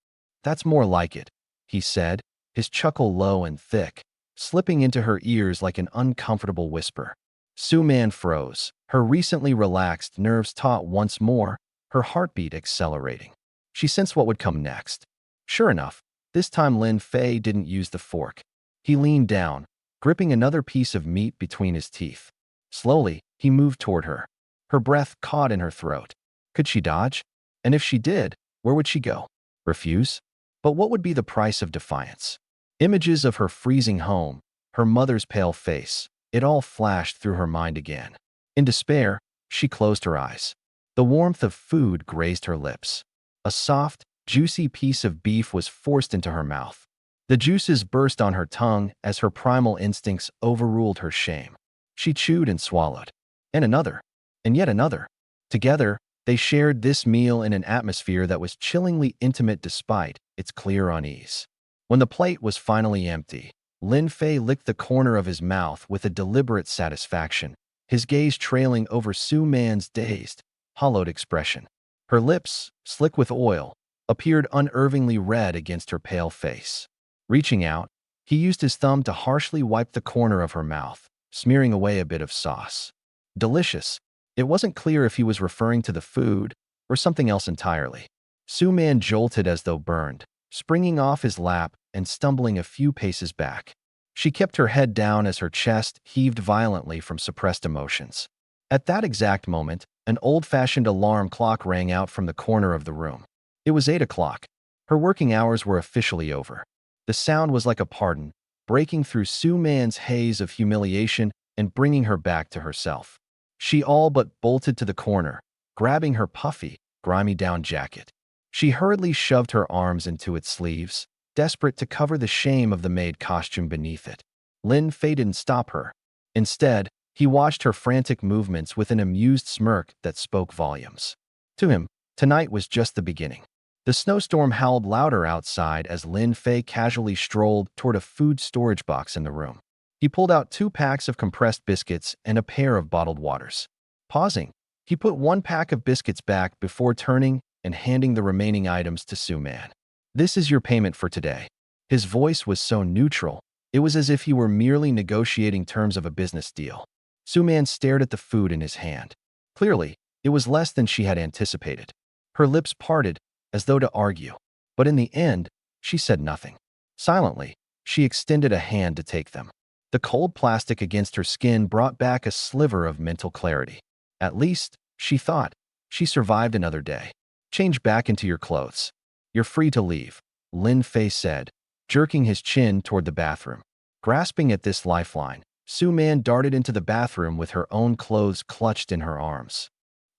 [SPEAKER 1] That's more like it, he said, his chuckle low and thick, slipping into her ears like an uncomfortable whisper. Su Man froze, her recently relaxed nerves taut once more, her heartbeat accelerating. She sensed what would come next. Sure enough, this time Lin Fei didn't use the fork. He leaned down, gripping another piece of meat between his teeth. Slowly, he moved toward her. Her breath caught in her throat. Could she dodge? And if she did, where would she go? Refuse? But what would be the price of defiance? Images of her freezing home, her mother's pale face, it all flashed through her mind again. In despair, she closed her eyes. The warmth of food grazed her lips. A soft, juicy piece of beef was forced into her mouth. The juices burst on her tongue as her primal instincts overruled her shame. She chewed and swallowed. And another. And yet another. Together, they shared this meal in an atmosphere that was chillingly intimate despite its clear unease. When the plate was finally empty, Lin Fei licked the corner of his mouth with a deliberate satisfaction, his gaze trailing over Su Man's dazed, hollowed expression. Her lips, slick with oil, appeared unervingly red against her pale face. Reaching out, he used his thumb to harshly wipe the corner of her mouth, smearing away a bit of sauce. Delicious. It wasn't clear if he was referring to the food or something else entirely. Su Man jolted as though burned, springing off his lap and stumbling a few paces back. She kept her head down as her chest heaved violently from suppressed emotions. At that exact moment, an old-fashioned alarm clock rang out from the corner of the room. It was 8 o'clock. Her working hours were officially over. The sound was like a pardon, breaking through Su Man's haze of humiliation and bringing her back to herself. She all but bolted to the corner, grabbing her puffy, grimy down jacket. She hurriedly shoved her arms into its sleeves, desperate to cover the shame of the maid costume beneath it. Lin Fei didn't stop her. Instead, he watched her frantic movements with an amused smirk that spoke volumes. To him, tonight was just the beginning. The snowstorm howled louder outside as Lin Fei casually strolled toward a food storage box in the room. He pulled out 2 packs of compressed biscuits and a pair of bottled waters. Pausing, he put 1 pack of biscuits back before turning and handing the remaining items to Su Man. "This is your payment for today." His voice was so neutral, it was as if he were merely negotiating terms of a business deal. Su Man stared at the food in his hand. Clearly, it was less than she had anticipated. Her lips parted, as though to argue. But in the end, she said nothing. Silently, she extended a hand to take them. The cold plastic against her skin brought back a sliver of mental clarity. At least, she thought, she survived another day. "Change back into your clothes. You're free to leave," Lin Fei said, jerking his chin toward the bathroom. Grasping at this lifeline, Su Man darted into the bathroom with her own clothes clutched in her arms.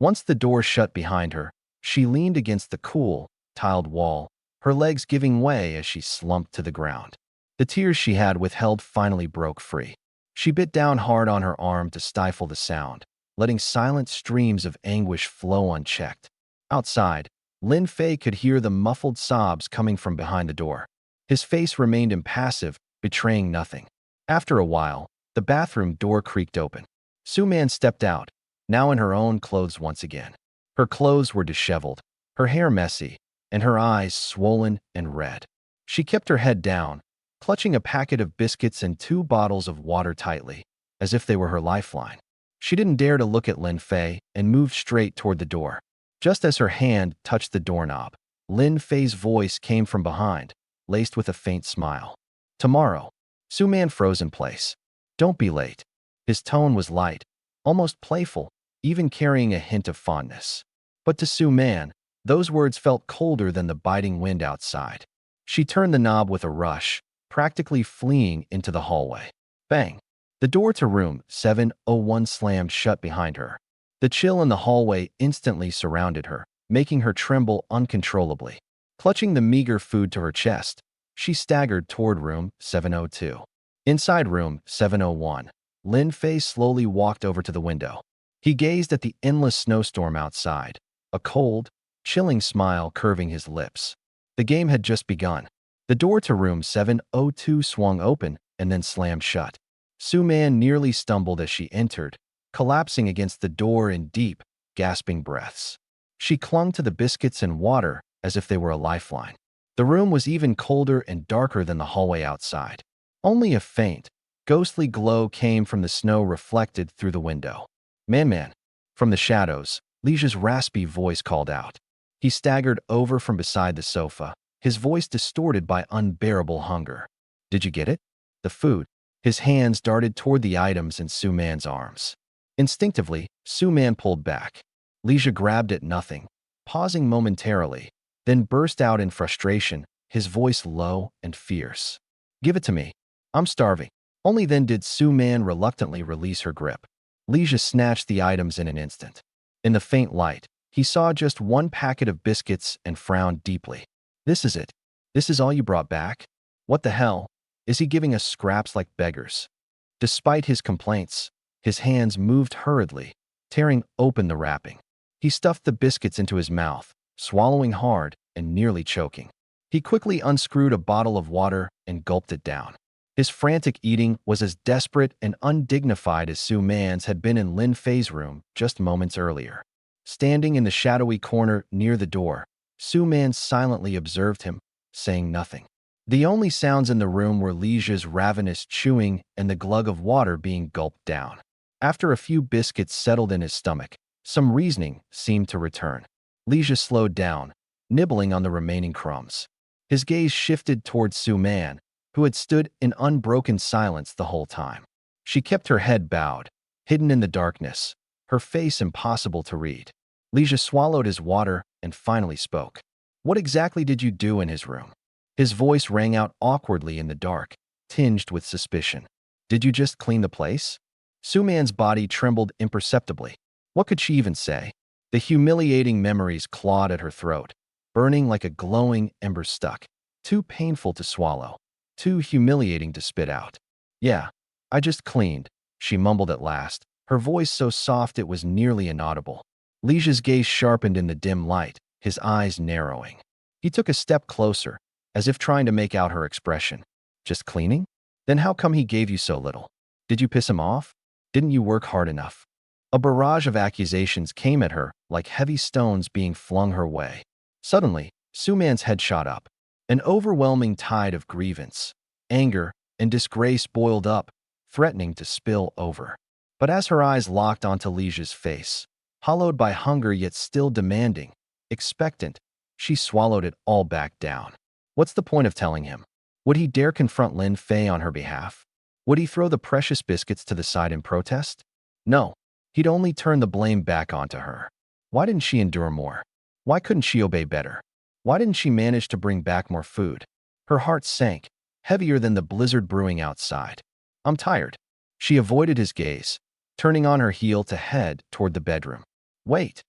[SPEAKER 1] Once the door shut behind her, she leaned against the cool, tiled wall, her legs giving way as she slumped to the ground. The tears she had withheld finally broke free. She bit down hard on her arm to stifle the sound, letting silent streams of anguish flow unchecked. Outside, Lin Fei could hear the muffled sobs coming from behind the door. His face remained impassive, betraying nothing. After a while, the bathroom door creaked open. Su Man stepped out, now in her own clothes once again. Her clothes were disheveled, her hair messy, and her eyes swollen and red. She kept her head down, clutching a packet of biscuits and 2 bottles of water tightly, as if they were her lifeline. She didn't dare to look at Lin Fei and moved straight toward the door. Just as her hand touched the doorknob, Lin Fei's voice came from behind, laced with a faint smile. "Tomorrow." Su Man froze in place. "Don't be late." His tone was light, almost playful, even carrying a hint of fondness. But to Su Man, those words felt colder than the biting wind outside. She turned the knob with a rush, practically fleeing into the hallway. Bang! The door to room 701 slammed shut behind her. The chill in the hallway instantly surrounded her, making her tremble uncontrollably. Clutching the meager food to her chest, she staggered toward room 702. Inside room 701, Lin Fei slowly walked over to the window. He gazed at the endless snowstorm outside, a cold, chilling smile curving his lips. The game had just begun. The door to room 702 swung open and then slammed shut. Su Man nearly stumbled as she entered, collapsing against the door in deep, gasping breaths. She clung to the biscuits and water as if they were a lifeline. The room was even colder and darker than the hallway outside. Only a faint, ghostly glow came from the snow reflected through the window. "Man." From the shadows, Lija's raspy voice called out. He staggered over from beside the sofa, his voice distorted by unbearable hunger. "Did you get it?" "The food." His hands darted toward the items in Su Man's arms. Instinctively, Su Man pulled back. Lija grabbed at nothing, pausing momentarily, then burst out in frustration, his voice low and fierce. Give it to me. I'm starving. Only then did Su-man reluctantly release her grip. Leisha snatched the items in an instant. In the faint light, he saw just one packet of biscuits and frowned deeply. This is it. This is all you brought back? What the hell? Is he giving us scraps like beggars? Despite his complaints, his hands moved hurriedly, tearing open the wrapping. He stuffed the biscuits into his mouth, swallowing hard and nearly choking. He quickly unscrewed a bottle of water and gulped it down. His frantic eating was as desperate and undignified as Su-man's had been in Lin Fei's room just moments earlier. Standing in the shadowy corner near the door, Su-man silently observed him, saying nothing. The only sounds in the room were Leisha's ravenous chewing and the glug of water being gulped down. After a few biscuits settled in his stomach, some reasoning seemed to return. Leisha slowed down, nibbling on the remaining crumbs. His gaze shifted towards Su-man, who had stood in unbroken silence the whole time. She kept her head bowed, hidden in the darkness, her face impossible to read. Leisha swallowed his water and finally spoke. What exactly did you do in his room? His voice rang out awkwardly in the dark, tinged with suspicion. Did you just clean the place? Su-man's body trembled imperceptibly. What could she even say? The humiliating memories clawed at her throat, burning like a glowing ember stuck. Too painful to swallow. Too humiliating to spit out. Yeah, I just cleaned, she mumbled at last, her voice so soft it was nearly inaudible. Leisha's gaze sharpened in the dim light, his eyes narrowing. He took a step closer, as if trying to make out her expression. Just cleaning? Then how come he gave you so little? Did you piss him off? Didn't you work hard enough? A barrage of accusations came at her like heavy stones being flung her way. Suddenly, Su-man's head shot up. An overwhelming tide of grievance, anger, and disgrace boiled up, threatening to spill over. But as her eyes locked onto Leisha's face, hollowed by hunger yet still demanding, expectant, she swallowed it all back down. What's the point of telling him? Would he dare confront Lin Fei on her behalf? Would he throw the precious biscuits to the side in protest? No, he'd only turn the blame back onto her. Why didn't she endure more? Why couldn't she obey better? Why didn't she manage to bring back more food? Her heart sank, heavier than the blizzard brewing outside. I'm tired. She avoided his gaze, turning on her heel to head toward the bedroom. Wait.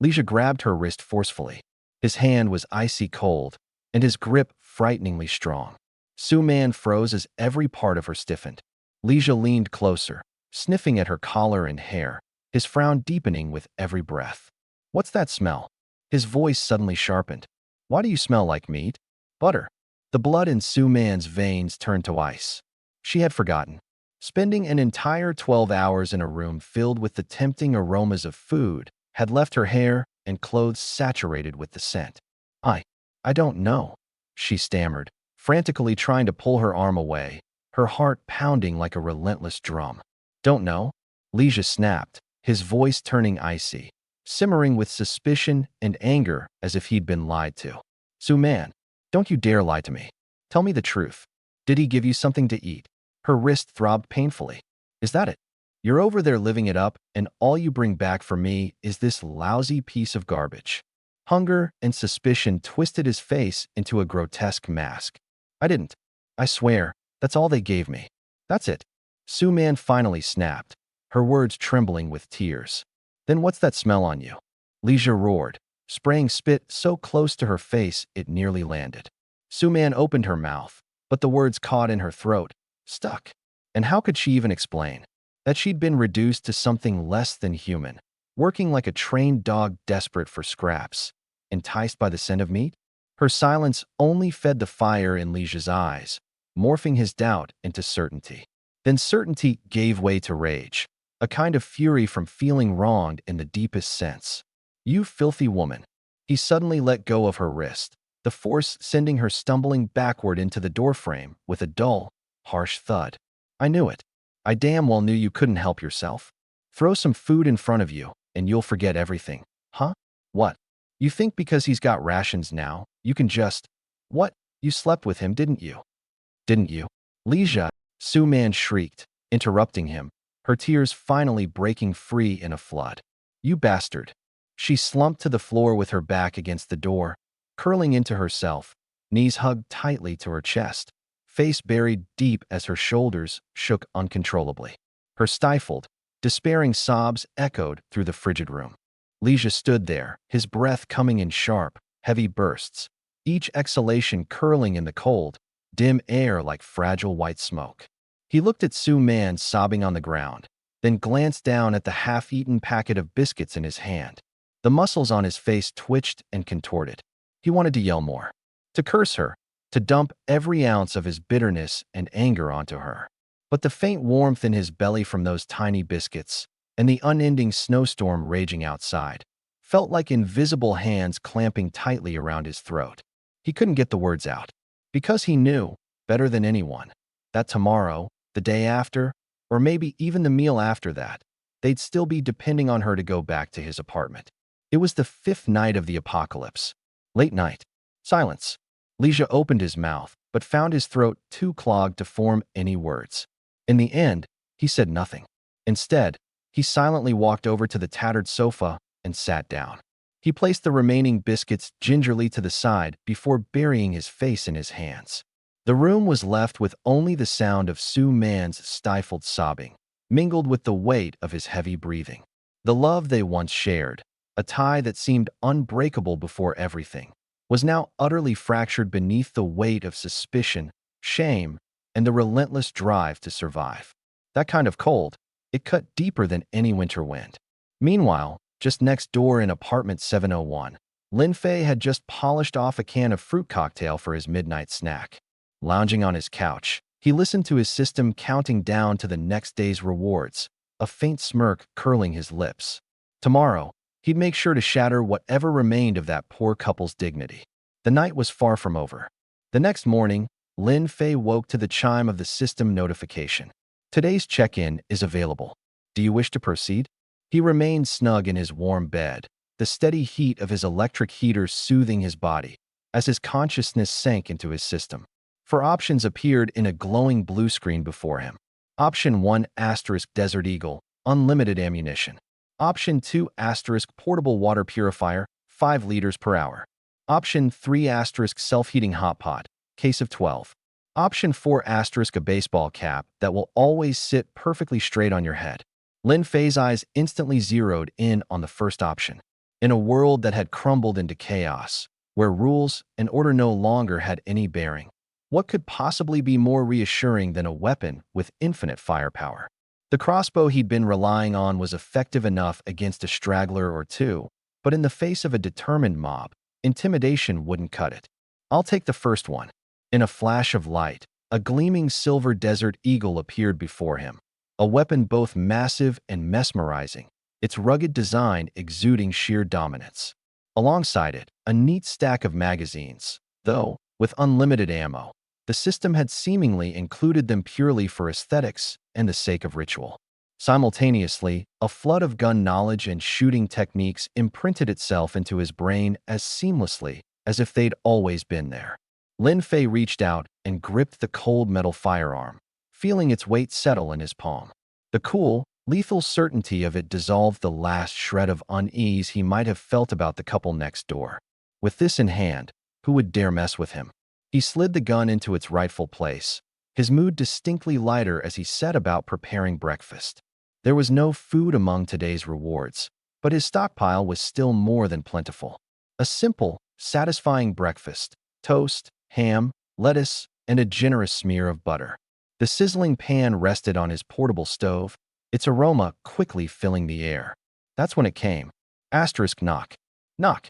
[SPEAKER 1] Leisha grabbed her wrist forcefully. His hand was icy cold, and his grip frighteningly strong. Su-man froze as every part of her stiffened. Leisha leaned closer, sniffing at her collar and hair, his frown deepening with every breath. What's that smell? His voice suddenly sharpened. Why do you smell like meat? Butter. The blood in Su-man's veins turned to ice. She had forgotten. Spending an entire 12 hours in a room filled with the tempting aromas of food had left her hair and clothes saturated with the scent. I don't know, she stammered, frantically trying to pull her arm away, her heart pounding like a relentless drum. Don't know? Leisha snapped, his voice turning icy, simmering with suspicion and anger as if he'd been lied to. Su-man, don't you dare lie to me. Tell me the truth. Did he give you something to eat? Her wrist throbbed painfully. Is that it? You're over there living it up, and all you bring back for me is this lousy piece of garbage. Hunger and suspicion twisted his face into a grotesque mask. I didn't. I swear, that's all they gave me. That's it. Su-man finally snapped, her words trembling with tears. Then what's that smell on you? Leisha roared, spraying spit so close to her face it nearly landed. Su-man opened her mouth, but the words caught in her throat, stuck. And how could she even explain? That she'd been reduced to something less than human, working like a trained dog desperate for scraps, enticed by the scent of meat? Her silence only fed the fire in Leisha's eyes, morphing his doubt into certainty. Then certainty gave way to rage, a kind of fury from feeling wronged in the deepest sense. You filthy woman. He suddenly let go of her wrist, the force sending her stumbling backward into the doorframe with a dull, harsh thud. I knew it. I damn well knew you couldn't help yourself. Throw some food in front of you, and you'll forget everything. Huh? What? You think because he's got rations now, you can just… What? You slept with him, didn't you? Didn't you? Leisha, Su-man shrieked, interrupting him, her tears finally breaking free in a flood. You bastard. She slumped to the floor with her back against the door, curling into herself, knees hugged tightly to her chest, face buried deep as her shoulders shook uncontrollably. Her stifled, despairing sobs echoed through the frigid room. Leisha stood there, his breath coming in sharp, heavy bursts, each exhalation curling in the cold, dim air like fragile white smoke. He looked at Su Man sobbing on the ground, then glanced down at the half-eaten packet of biscuits in his hand. The muscles on his face twitched and contorted. He wanted to yell more, to curse her, to dump every ounce of his bitterness and anger onto her. But the faint warmth in his belly from those tiny biscuits, and the unending snowstorm raging outside, felt like invisible hands clamping tightly around his throat. He couldn't get the words out, because he knew, better than anyone, that tomorrow, the day after, or maybe even the meal after that, they'd still be depending on her to go back to his apartment. It was the 5th night of the apocalypse. Late night. Silence. Leisha opened his mouth, but found his throat too clogged to form any words. In the end, he said nothing. Instead, he silently walked over to the tattered sofa and sat down. He placed the remaining biscuits gingerly to the side before burying his face in his hands. The room was left with only the sound of Su Man's stifled sobbing, mingled with the weight of his heavy breathing. The love they once shared, a tie that seemed unbreakable before everything, was now utterly fractured beneath the weight of suspicion, shame, and the relentless drive to survive. That kind of cold, it cut deeper than any winter wind. Meanwhile, just next door in apartment 701, Lin Fei had just polished off a can of fruit cocktail for his midnight snack. Lounging on his couch, he listened to his system counting down to the next day's rewards, a faint smirk curling his lips. Tomorrow, he'd make sure to shatter whatever remained of that poor couple's dignity. The night was far from over. The next morning, Lin Fei woke to the chime of the system notification. Today's check-in is available. Do you wish to proceed? He remained snug in his warm bed, the steady heat of his electric heater soothing his body, as his consciousness sank into his system. Four options appeared in a glowing blue screen before him. Option 1 * Desert Eagle, unlimited ammunition. Option 2 * portable water purifier, 5 liters per hour. Option 3 * self-heating hot pot, case of 12. Option 4 * a baseball cap that will always sit perfectly straight on your head. Lin Fei's eyes instantly zeroed in on the first option. In a world that had crumbled into chaos, where rules and order no longer had any bearing, what could possibly be more reassuring than a weapon with infinite firepower? The crossbow he'd been relying on was effective enough against a straggler or two, but in the face of a determined mob, intimidation wouldn't cut it. I'll take the first one. In a flash of light, a gleaming silver Desert Eagle appeared before him, a weapon both massive and mesmerizing, its rugged design exuding sheer dominance. Alongside it, a neat stack of magazines, though, with unlimited ammo. The system had seemingly included them purely for aesthetics and the sake of ritual. Simultaneously, a flood of gun knowledge and shooting techniques imprinted itself into his brain as seamlessly as if they'd always been there. Lin Fei reached out and gripped the cold metal firearm, feeling its weight settle in his palm. The cool, lethal certainty of it dissolved the last shred of unease he might have felt about the couple next door. With this in hand, who would dare mess with him? He slid the gun into its rightful place, his mood distinctly lighter as he set about preparing breakfast. There was no food among today's rewards, but his stockpile was still more than plentiful. A simple, satisfying breakfast: toast, ham, lettuce, and a generous smear of butter. The sizzling pan rested on his portable stove, its aroma quickly filling the air. That's when it came. Knock. Knock.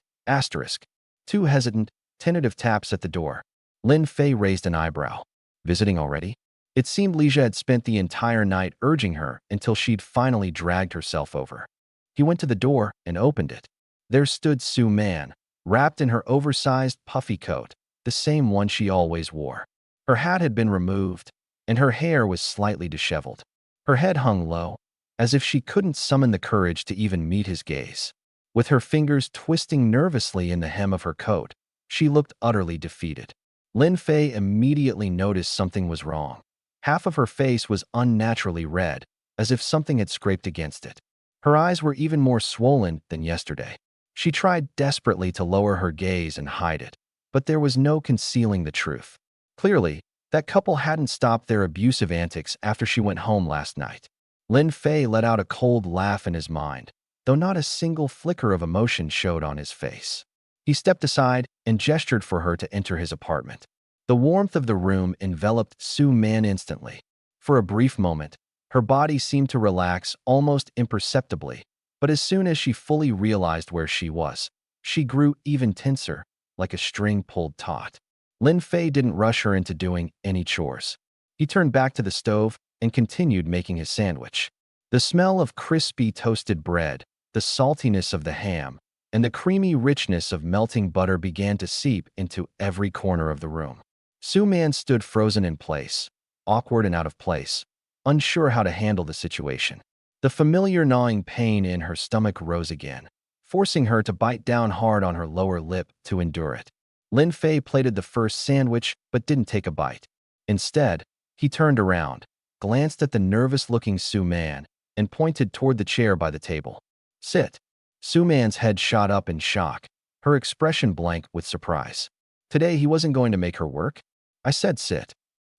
[SPEAKER 1] Two hesitant, tentative taps at the door. Lin Fei raised an eyebrow. Visiting already? It seemed Leisha had spent the entire night urging her until she'd finally dragged herself over. He went to the door and opened it. There stood Su Man, wrapped in her oversized, puffy coat, the same one she always wore. Her hat had been removed, and her hair was slightly disheveled. Her head hung low, as if she couldn't summon the courage to even meet his gaze. With her fingers twisting nervously in the hem of her coat, she looked utterly defeated. Lin Fei immediately noticed something was wrong. Half of her face was unnaturally red, as if something had scraped against it. Her eyes were even more swollen than yesterday. She tried desperately to lower her gaze and hide it, but there was no concealing the truth. Clearly, that couple hadn't stopped their abusive antics after she went home last night. Lin Fei let out a cold laugh in his mind, though not a single flicker of emotion showed on his face. He stepped aside and gestured for her to enter his apartment. The warmth of the room enveloped Su Man instantly. For a brief moment, her body seemed to relax almost imperceptibly, but as soon as she fully realized where she was, she grew even tenser, like a string pulled taut. Lin Fei didn't rush her into doing any chores. He turned back to the stove and continued making his sandwich. The smell of crispy toasted bread, the saltiness of the ham, and the creamy richness of melting butter began to seep into every corner of the room. Su Man stood frozen in place, awkward and out of place, unsure how to handle the situation. The familiar gnawing pain in her stomach rose again, forcing her to bite down hard on her lower lip to endure it. Lin Fei plated the first sandwich but didn't take a bite. Instead, he turned around, glanced at the nervous-looking Su Man, and pointed toward the chair by the table. "Sit." Su Man's head shot up in shock, her expression blank with surprise. Today he wasn't going to make her work? "I said sit,"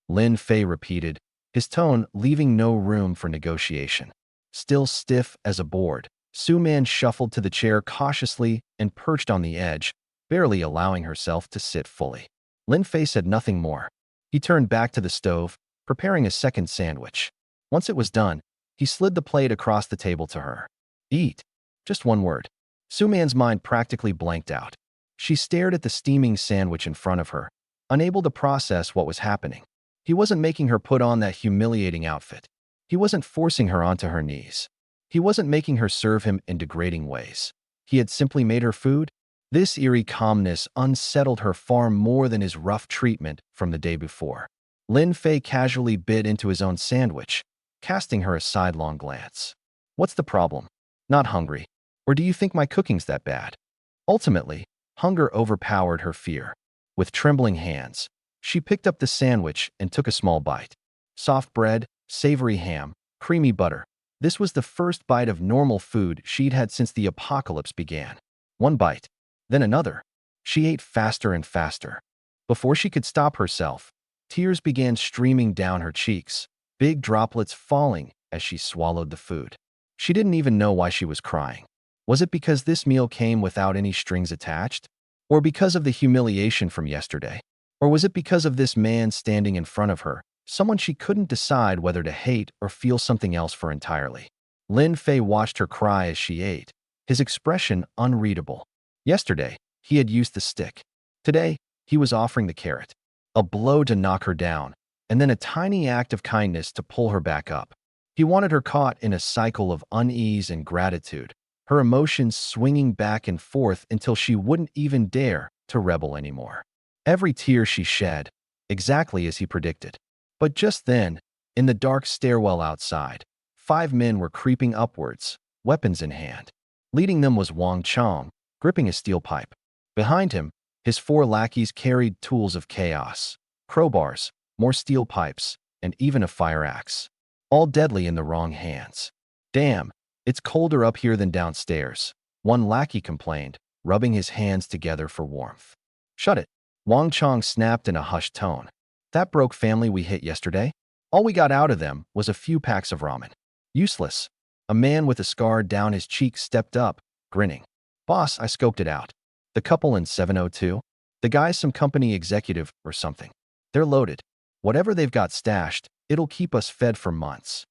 [SPEAKER 1] Lin Fei repeated, his tone leaving no room for negotiation. Still stiff as a board, Su Man shuffled to the chair cautiously and perched on the edge, barely allowing herself to sit fully. Lin Fei said nothing more. He turned back to the stove, preparing a second sandwich. Once it was done, he slid the plate across the table to her. "Eat." Just one word. Su Man's mind practically blanked out. She stared at the steaming sandwich in front of her, unable to process what was happening. He wasn't making her put on that humiliating outfit. He wasn't forcing her onto her knees. He wasn't making her serve him in degrading ways. He had simply made her food. This eerie calmness unsettled her far more than his rough treatment from the day before. Lin Fei casually bit into his own sandwich, casting her a sidelong glance. "What's the problem? Not hungry? Or do you think my cooking's that bad?" Ultimately, hunger overpowered her fear. With trembling hands, she picked up the sandwich and took a small bite. Soft bread, savory ham, creamy butter. This was the first bite of normal food she'd had since the apocalypse began. One bite, then another. She ate faster and faster. Before she could stop herself, tears began streaming down her cheeks, big droplets falling as she swallowed the food. She didn't even know why she was crying. Was it because this meal came without any strings attached? Or because of the humiliation from yesterday? Or was it because of this man standing in front of her, someone she couldn't decide whether to hate or feel something else for entirely? Lin Fei watched her cry as she ate, his expression unreadable. Yesterday, he had used the stick. Today, he was offering the carrot. A blow to knock her down, and then a tiny act of kindness to pull her back up. He wanted her caught in a cycle of unease and gratitude, her emotions swinging back and forth until she wouldn't even dare to rebel anymore. Every tear she shed, exactly as he predicted. But just then, in the dark stairwell outside, 5 men were creeping upwards, weapons in hand. Leading them was Wang Chong, gripping a steel pipe. Behind him, his 4 lackeys carried tools of chaos, crowbars, more steel pipes, and even a fire axe. All deadly in the wrong hands. "Damn, it's colder up here than downstairs," one lackey complained, rubbing his hands together for warmth. "Shut it," Wang Chong snapped in a hushed tone. "That broke family we hit yesterday? All we got out of them was a few packs of ramen. Useless." A man with a scar down his cheek stepped up, grinning. "Boss, I scoped it out. The couple in 702? The guy's some company executive or something. They're loaded. Whatever they've got stashed, it'll keep us fed for months."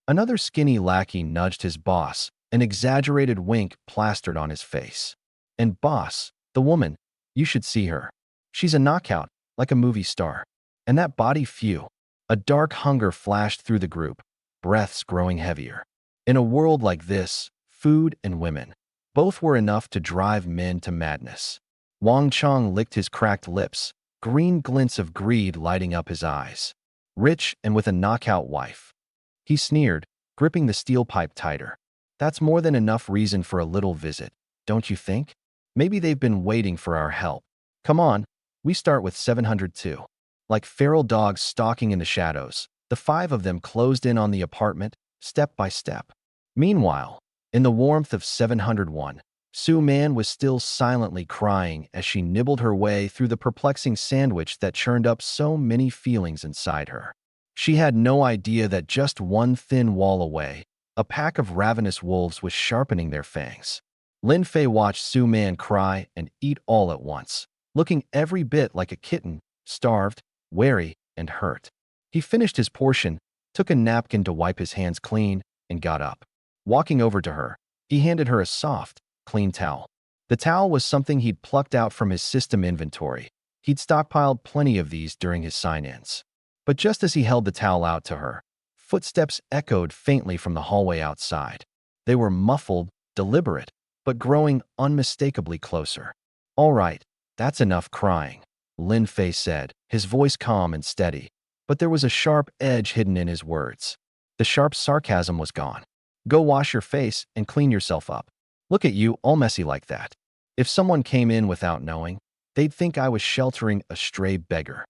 [SPEAKER 1] Another skinny lackey nudged his boss, an exaggerated wink plastered on his face. "And boss, the woman, you should see her. She's a knockout, like a movie star. And that body, phew." A dark hunger flashed through the group, breaths growing heavier. In a world like this, food and women, both were enough to drive men to madness. Wang Chong licked his cracked lips, green glints of greed lighting up his eyes. Rich and with a knockout wife. He sneered, gripping the steel pipe tighter. "That's more than enough reason for a little visit, don't you think? Maybe they've been waiting for our help. Come on, we start with 702. Like feral dogs stalking in the shadows, the 5 of them closed in on the apartment, step by step. Meanwhile, in the warmth of 701, Sue Man was still silently crying as she nibbled her way through the perplexing sandwich that churned up so many feelings inside her. She had no idea that just one thin wall away, a pack of ravenous wolves was sharpening their fangs. Lin Fei watched Sue Man cry and eat all at once, looking every bit like a kitten, starved, wary, and hurt. He finished his portion, took a napkin to wipe his hands clean, and got up. Walking over to her, he handed her a soft, clean towel. The towel was something he'd plucked out from his system inventory. He'd stockpiled plenty of these during his sign-ins. But just as he held the towel out to her, footsteps echoed faintly from the hallway outside. They were muffled, deliberate, but growing unmistakably closer. "All right, that's enough crying," Lin Fei said, his voice calm and steady, but there was a sharp edge hidden in his words. The sharp sarcasm was gone. "Go wash your face and clean yourself up. Look at you, all messy like that. If someone came in without knowing, they'd think I was sheltering a stray beggar."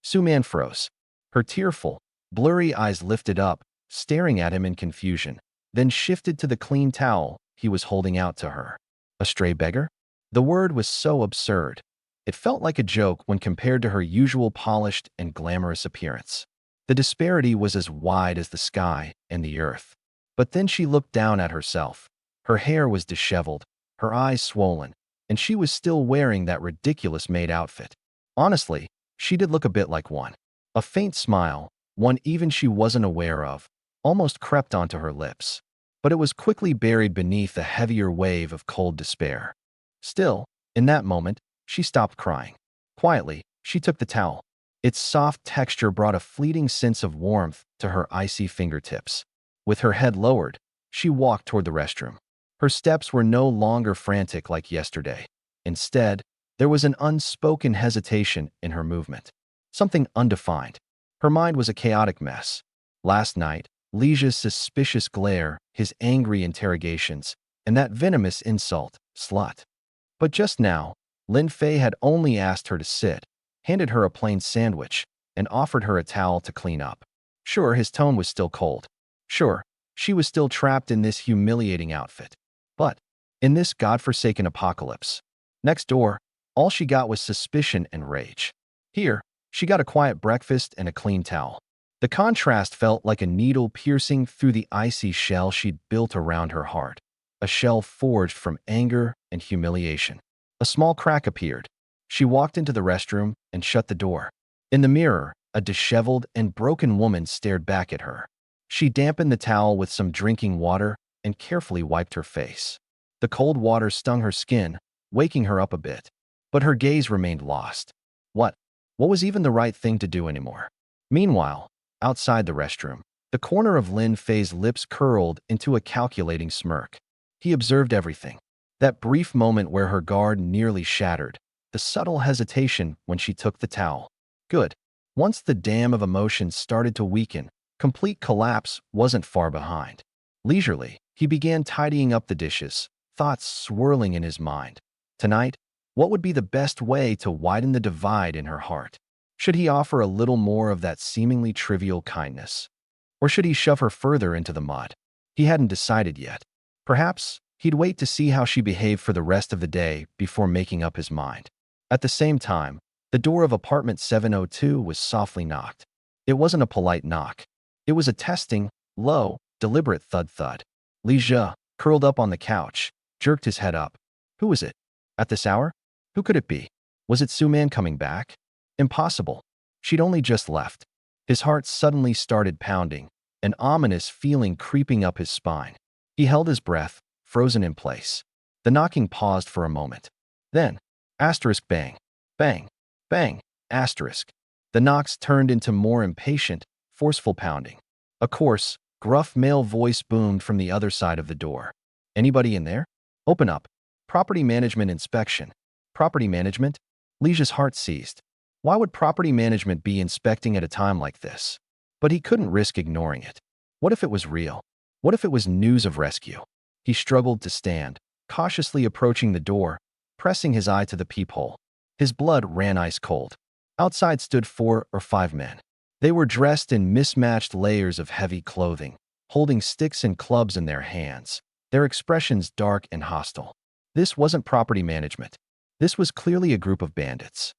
[SPEAKER 1] Sue Man froze. Her tearful, blurry eyes lifted up, staring at him in confusion, then shifted to the clean towel he was holding out to her. A stray beggar? The word was so absurd. It felt like a joke when compared to her usual polished and glamorous appearance. The disparity was as wide as the sky and the earth. But then she looked down at herself. Her hair was disheveled, her eyes swollen, and she was still wearing that ridiculous maid outfit. Honestly, she did look a bit like one. A faint smile, one even she wasn't aware of, almost crept onto her lips. But it was quickly buried beneath a heavier wave of cold despair. Still, in that moment, she stopped crying. Quietly, she took the towel. Its soft texture brought a fleeting sense of warmth to her icy fingertips. With her head lowered, she walked toward the restroom. Her steps were no longer frantic like yesterday. Instead, there was an unspoken hesitation in her movement. Something undefined. Her mind was a chaotic mess. Last night, Lija's suspicious glare, his angry interrogations, and that venomous insult, slut. But just now, Lin Fei had only asked her to sit, handed her a plain sandwich, and offered her a towel to clean up. Sure, his tone was still cold. Sure, she was still trapped in this humiliating outfit. But, in this godforsaken apocalypse, next door, all she got was suspicion and rage. Here, she got a quiet breakfast and a clean towel. The contrast felt like a needle piercing through the icy shell she'd built around her heart. A shell forged from anger and humiliation. A small crack appeared. She walked into the restroom and shut the door. In the mirror, a disheveled and broken woman stared back at her. She dampened the towel with some drinking water and carefully wiped her face. The cold water stung her skin, waking her up a bit. But her gaze remained lost. What was even the right thing to do anymore? Meanwhile, outside the restroom, the corner of Lin Fei's lips curled into a calculating smirk. He observed everything. That brief moment where her guard nearly shattered, the subtle hesitation when she took the towel. Good. Once the dam of emotions started to weaken, complete collapse wasn't far behind. Leisurely, he began tidying up the dishes, thoughts swirling in his mind. Tonight, what would be the best way to widen the divide in her heart? Should he offer a little more of that seemingly trivial kindness? Or should he shove her further into the mud? He hadn't decided yet. Perhaps he'd wait to see how she behaved for the rest of the day before making up his mind. At the same time, the door of apartment 702 was softly knocked. It wasn't a polite knock. It was a testing, low, deliberate thud-thud. Li Zhe, curled up on the couch, jerked his head up. Who was it? At this hour? Who could it be? Was it Sue Man coming back? Impossible. She'd only just left. His heart suddenly started pounding, an ominous feeling creeping up his spine. He held his breath, frozen in place. The knocking paused for a moment. Then, asterisk bang, bang, bang, asterisk. The knocks turned into more impatient, forceful pounding. A coarse, gruff male voice boomed from the other side of the door. Anybody in there? Open up. Property management inspection. Property management? Lija's heart seized. Why would property management be inspecting at a time like this? But he couldn't risk ignoring it. What if it was real? What if it was news of rescue? He struggled to stand, cautiously approaching the door, pressing his eye to the peephole. His blood ran ice cold. Outside stood 4 or 5 men. They were dressed in mismatched layers of heavy clothing, holding sticks and clubs in their hands, their expressions dark and hostile. This wasn't property management. This was clearly a group of bandits.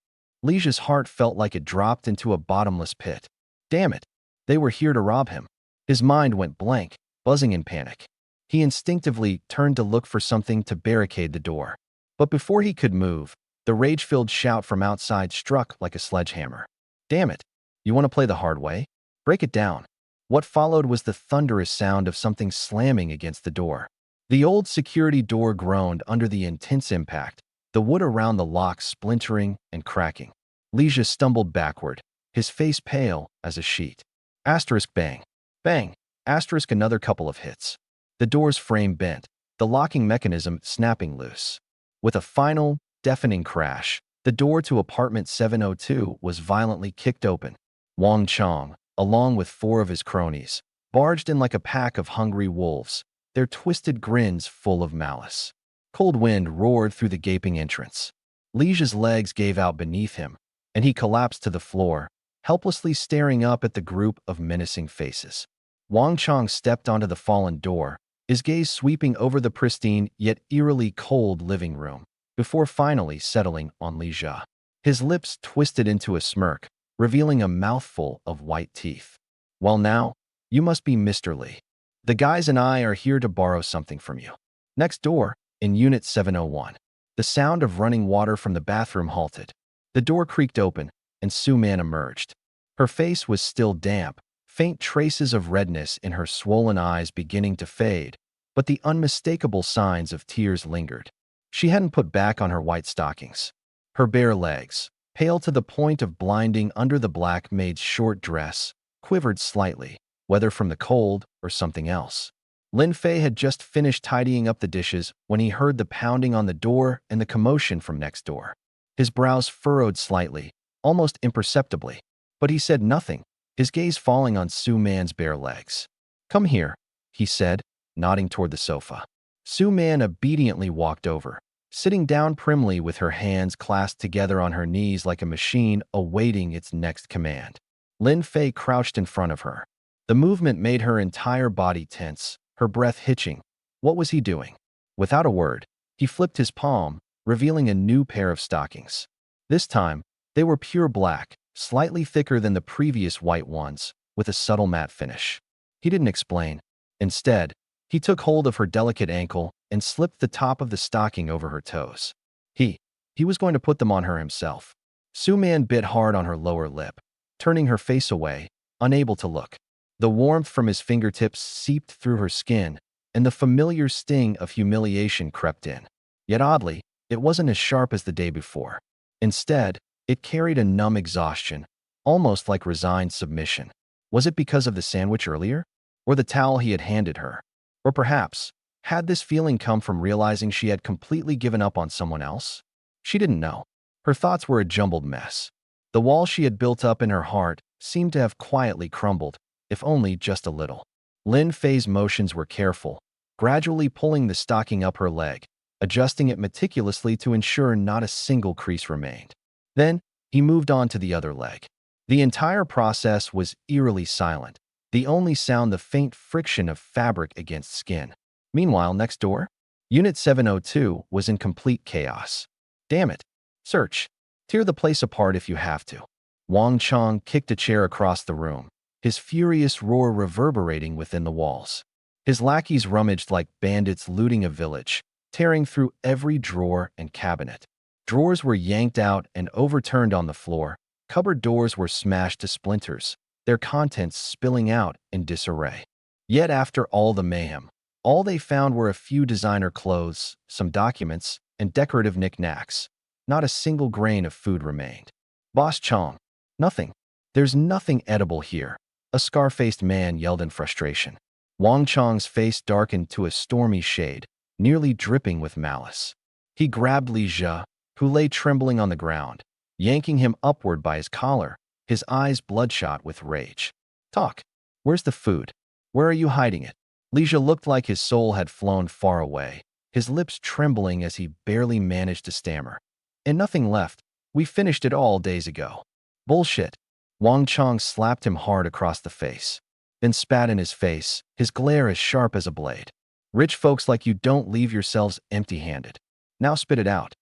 [SPEAKER 1] Li Zhi's heart felt like it dropped into a bottomless pit. Damn it! They were here to rob him. His mind went blank, buzzing in panic. He instinctively turned to look for something to barricade the door. But before he could move, the rage-filled shout from outside struck like a sledgehammer. Damn it! You want to play the hard way? Break it down. What followed was the thunderous sound of something slamming against the door. The old security door groaned under the intense impact, the wood around the lock splintering and cracking. Li Zhi stumbled backward, his face pale as a sheet. Asterisk bang. Bang. Asterisk another couple of hits. The door's frame bent, the locking mechanism snapping loose. With a final, deafening crash, the door to apartment 702 was violently kicked open. Wang Chong, along with 4 of his cronies, barged in like a pack of hungry wolves, their twisted grins full of malice. Cold wind roared through the gaping entrance. Li Zhi's legs gave out beneath him, and he collapsed to the floor, helplessly staring up at the group of menacing faces. Wang Chong stepped onto the fallen door, his gaze sweeping over the pristine yet eerily cold living room, before finally settling on Li Zhi. His lips twisted into a smirk, revealing a mouthful of white teeth. Well now, you must be Mr. Li. The guys and I are here to borrow something from you. Next door, in Unit 701. The sound of running water from the bathroom halted. The door creaked open, and Su Man emerged. Her face was still damp, faint traces of redness in her swollen eyes beginning to fade, but the unmistakable signs of tears lingered. She hadn't put back on her white stockings. Her bare legs, pale to the point of blinding under the black-made short dress, quivered slightly, whether from the cold or something else. Lin Fei had just finished tidying up the dishes when he heard the pounding on the door and the commotion from next door. His brows furrowed slightly, almost imperceptibly, but he said nothing, his gaze falling on Su Man's bare legs. "Come here," he said, nodding toward the sofa. Su Man obediently walked over, sitting down primly with her hands clasped together on her knees like a machine awaiting its next command. Lin Fei crouched in front of her. The movement made her entire body tense, her breath hitching. What was he doing? Without a word, he flipped his palm, revealing a new pair of stockings. This time, they were pure black, slightly thicker than the previous white ones, with a subtle matte finish. He didn't explain. Instead, he took hold of her delicate ankle and slipped the top of the stocking over her toes. He was going to put them on her himself. Su Man bit hard on her lower lip, turning her face away, unable to look. The warmth from his fingertips seeped through her skin, and the familiar sting of humiliation crept in. Yet oddly, it wasn't as sharp as the day before. Instead, it carried a numb exhaustion, almost like resigned submission. Was it because of the sandwich earlier? Or the towel he had handed her? Or perhaps, had this feeling come from realizing she had completely given up on someone else? She didn't know. Her thoughts were a jumbled mess. The wall she had built up in her heart seemed to have quietly crumbled, if only just a little. Lin Fei's motions were careful, gradually pulling the stocking up her leg, adjusting it meticulously to ensure not a single crease remained. Then, he moved on to the other leg. The entire process was eerily silent, the only sound the faint friction of fabric against skin. Meanwhile, next door, Unit 702 was in complete chaos. Damn it. Search. Tear the place apart if you have to. Wang Chong kicked a chair across the room, his furious roar reverberating within the walls. His lackeys rummaged like bandits looting a village, tearing through every drawer and cabinet. Drawers were yanked out and overturned on the floor, cupboard doors were smashed to splinters, their contents spilling out in disarray. Yet after all the mayhem, all they found were a few designer clothes, some documents, and decorative knickknacks. Not a single grain of food remained. Boss Chong, nothing. There's nothing edible here, a scar-faced man yelled in frustration. Wang Chong's face darkened to a stormy shade, nearly dripping with malice. He grabbed Li Zhi, who lay trembling on the ground, yanking him upward by his collar, his eyes bloodshot with rage. Talk. Where's the food? Where are you hiding it? Li Zhi looked like his soul had flown far away, his lips trembling as he barely managed to stammer. And nothing left. We finished it all days ago. Bullshit. Wang Chong slapped him hard across the face, then spat in his face, his glare as sharp as a blade. Rich folks like you don't leave yourselves empty-handed. Now spit it out.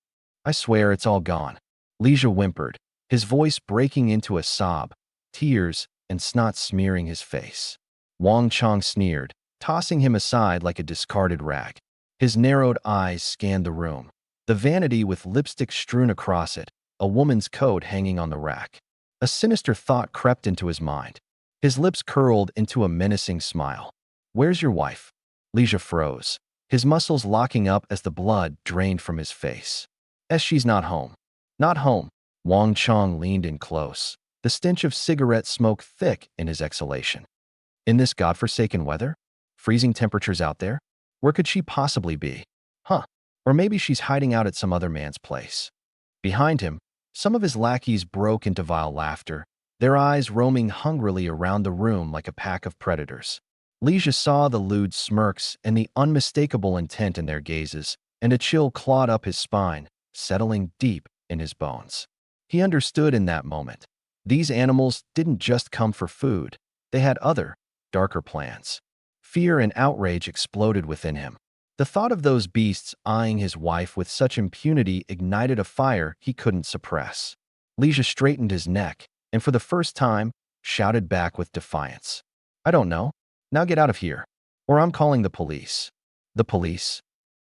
[SPEAKER 1] I swear it's all gone. Leisha whimpered, his voice breaking into a sob, tears and snot smearing his face. Wang Chong sneered, tossing him aside like a discarded rag. His narrowed eyes scanned the room. The vanity with lipstick strewn across it, a woman's coat hanging on the rack. A sinister thought crept into his mind. His lips curled into a menacing smile. Where's your wife? Leisha froze, his muscles locking up as the blood drained from his face. She's not home. Not home. Wang Chong leaned in close, the stench of cigarette smoke thick in his exhalation. In this godforsaken weather? Freezing temperatures out there? Where could she possibly be? Huh. Or maybe she's hiding out at some other man's place. Behind him, some of his lackeys broke into vile laughter, their eyes roaming hungrily around the room like a pack of predators. Leisha saw the lewd smirks and the unmistakable intent in their gazes, and a chill clawed up his spine, settling deep in his bones. He understood in that moment. These animals didn't just come for food. They had other, darker plans. Fear and outrage exploded within him. The thought of those beasts eyeing his wife with such impunity ignited a fire he couldn't suppress. Leisha straightened his neck, and for the first time, shouted back with defiance. I don't know. Now get out of here, or I'm calling the police. The police?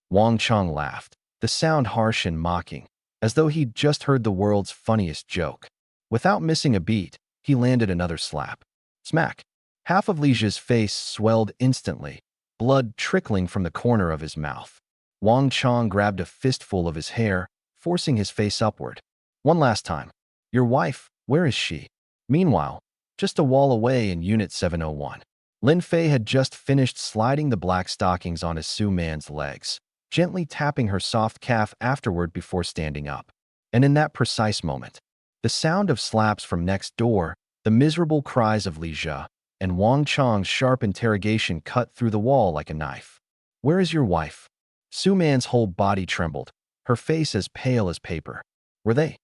[SPEAKER 1] Wang Chong laughed, the sound harsh and mocking, as though he'd just heard the world's funniest joke. Without missing a beat, he landed another slap. Smack. Half of Leisha's face swelled instantly, blood trickling from the corner of his mouth. Wang Chong grabbed a fistful of his hair, forcing his face upward. One last time. Your wife, where is she? Meanwhile, just a wall away in Unit 701. Lin Fei had just finished sliding the black stockings on his Su Man's legs, gently tapping her soft calf afterward before standing up. And in that precise moment, the sound of slaps from next door, the miserable cries of Leisha, and Wang Chong's sharp interrogation cut through the wall like a knife. Where is your wife? Su Man's whole body trembled, her face as pale as paper. Were they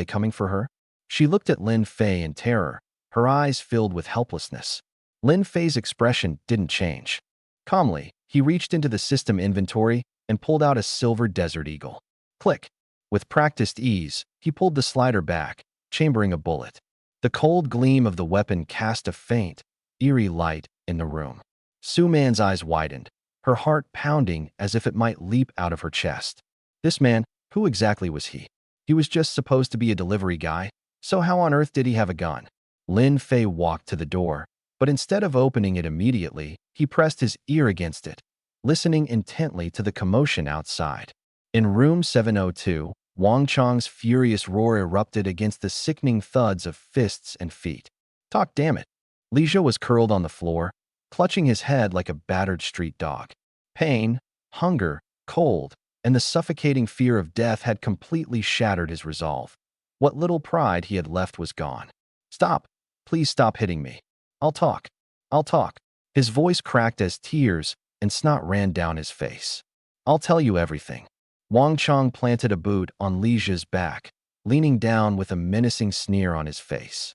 [SPEAKER 1] coming for her? She looked at Lin Fei in terror, her eyes filled with helplessness. Lin Fei's expression didn't change. Calmly, he reached into the system inventory and pulled out a silver Desert Eagle. Click. With practiced ease, he pulled the slider back, chambering a bullet. The cold gleam of the weapon cast a faint, eerie light in the room. Su Man's eyes widened, her heart pounding as if it might leap out of her chest. This man, who exactly was he? He was just supposed to be a delivery guy, so how on earth did he have a gun? Lin Fei walked to the door, but instead of opening it immediately, he pressed his ear against it, listening intently to the commotion outside. In room 702, Wang Chong's furious roar erupted against the sickening thuds of fists and feet. Talk damn it. Leisha was curled on the floor, clutching his head like a battered street dog. Pain, hunger, cold, and the suffocating fear of death had completely shattered his resolve. What little pride he had left was gone. Stop. Please stop hitting me. I'll talk. I'll talk. His voice cracked as tears and snot ran down his face. I'll tell you everything. Wang Chong planted a boot on Leisha's back, leaning down with a menacing sneer on his face.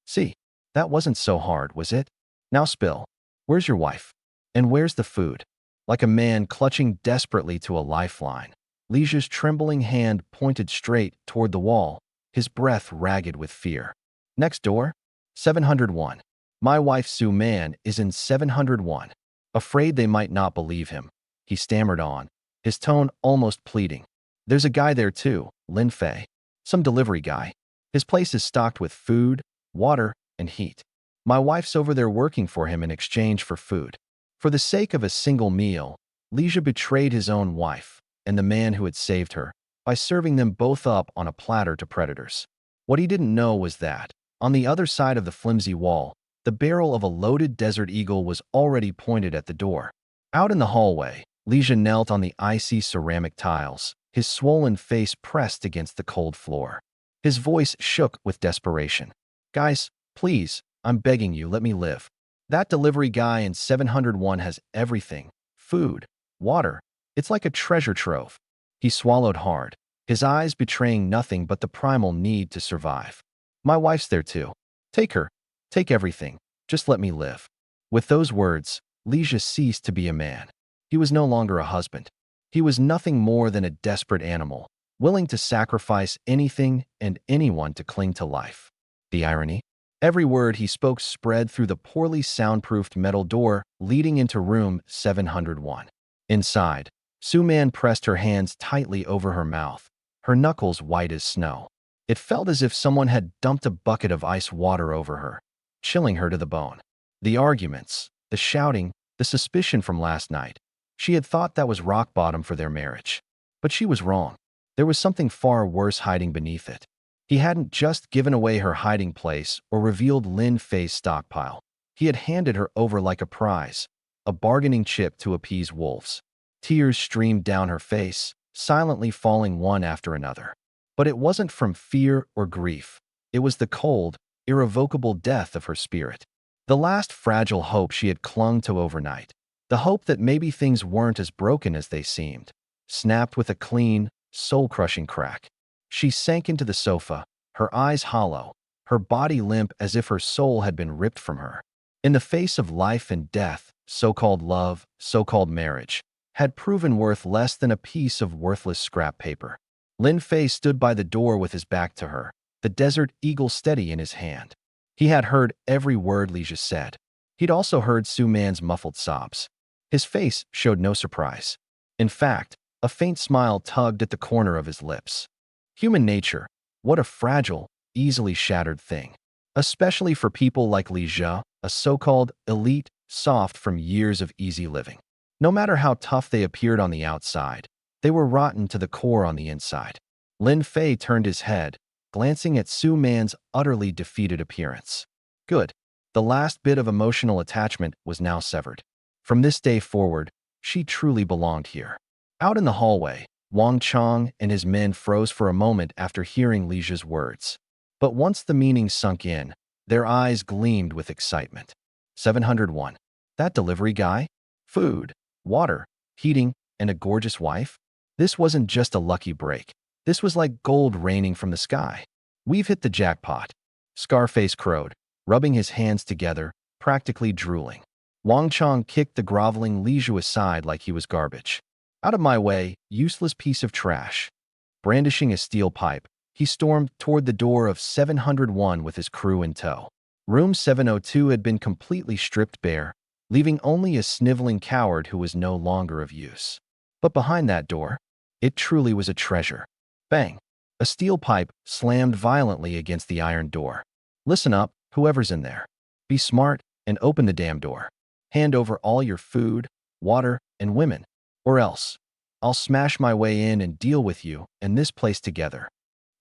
[SPEAKER 1] See, that wasn't so hard, was it? Now spill. Where's your wife? And where's the food? Like a man clutching desperately to a lifeline, Leisha's trembling hand pointed straight toward the wall, his breath ragged with fear. Next door? 701. My wife Su Man is in 701. Afraid they might not believe him, he stammered on, his tone almost pleading. There's a guy there too, Lin Fei. Some delivery guy. His place is stocked with food, water, and heat. My wife's over there working for him in exchange for food. For the sake of a single meal, Leisha betrayed his own wife and the man who had saved her by serving them both up on a platter to predators. What he didn't know was that, on the other side of the flimsy wall, the barrel of a loaded Desert Eagle was already pointed at the door. Out in the hallway, Leisha knelt on the icy ceramic tiles, his swollen face pressed against the cold floor. His voice shook with desperation. Guys, please, I'm begging you, let me live. That delivery guy in 701 has everything. Food, water. It's like a treasure trove. He swallowed hard, his eyes betraying nothing but the primal need to survive. My wife's there too. Take her. Take everything. Just let me live. With those words, Leisha ceased to be a man. He was no longer a husband. He was nothing more than a desperate animal, willing to sacrifice anything and anyone to cling to life. The irony? Every word he spoke spread through the poorly soundproofed metal door leading into room 701. Inside, Su-Man pressed her hands tightly over her mouth, her knuckles white as snow. It felt as if someone had dumped a bucket of ice water over her, chilling her to the bone. The arguments, the shouting, the suspicion from last night. She had thought that was rock bottom for their marriage. But she was wrong. There was something far worse hiding beneath it. He hadn't just given away her hiding place or revealed Lin Fei's stockpile. He had handed her over like a prize, a bargaining chip to appease wolves. Tears streamed down her face, silently falling one after another. But it wasn't from fear or grief. It was the cold, irrevocable death of her spirit. The last fragile hope she had clung to overnight. The hope that maybe things weren't as broken as they seemed. Snapped with a clean, soul-crushing crack. She sank into the sofa, her eyes hollow, her body limp as if her soul had been ripped from her. In the face of life and death, so-called love, so-called marriage, had proven worth less than a piece of worthless scrap paper. Lin Fei stood by the door with his back to her, the desert eagle steady in his hand. He had heard every word Lija said. He'd also heard Su-Man's muffled sobs. His face showed no surprise. In fact, a faint smile tugged at the corner of his lips. Human nature, what a fragile, easily shattered thing. Especially for people like Lija, a so-called elite, soft from years of easy living. No matter how tough they appeared on the outside, they were rotten to the core on the inside. Lin Fei turned his head, glancing at Su-Man's utterly defeated appearance. Good. The last bit of emotional attachment was now severed. From this day forward, she truly belonged here. Out in the hallway, Wang Chong and his men froze for a moment after hearing Lija's words. But once the meaning sunk in, their eyes gleamed with excitement. 701. That delivery guy? Food, water, heating, and a gorgeous wife? This wasn't just a lucky break. This was like gold raining from the sky. We've hit the jackpot. Scarface crowed, rubbing his hands together, practically drooling. Wang Chong kicked the groveling Liju aside like he was garbage. Out of my way, useless piece of trash. Brandishing a steel pipe, he stormed toward the door of 701 with his crew in tow. Room 702 had been completely stripped bare, leaving only a sniveling coward who was no longer of use. But behind that door, it truly was a treasure. Bang! A steel pipe slammed violently against the iron door. Listen up, whoever's in there. Be smart and open the damn door. Hand over all your food, water, and women. Or else, I'll smash my way in and deal with you and this place together.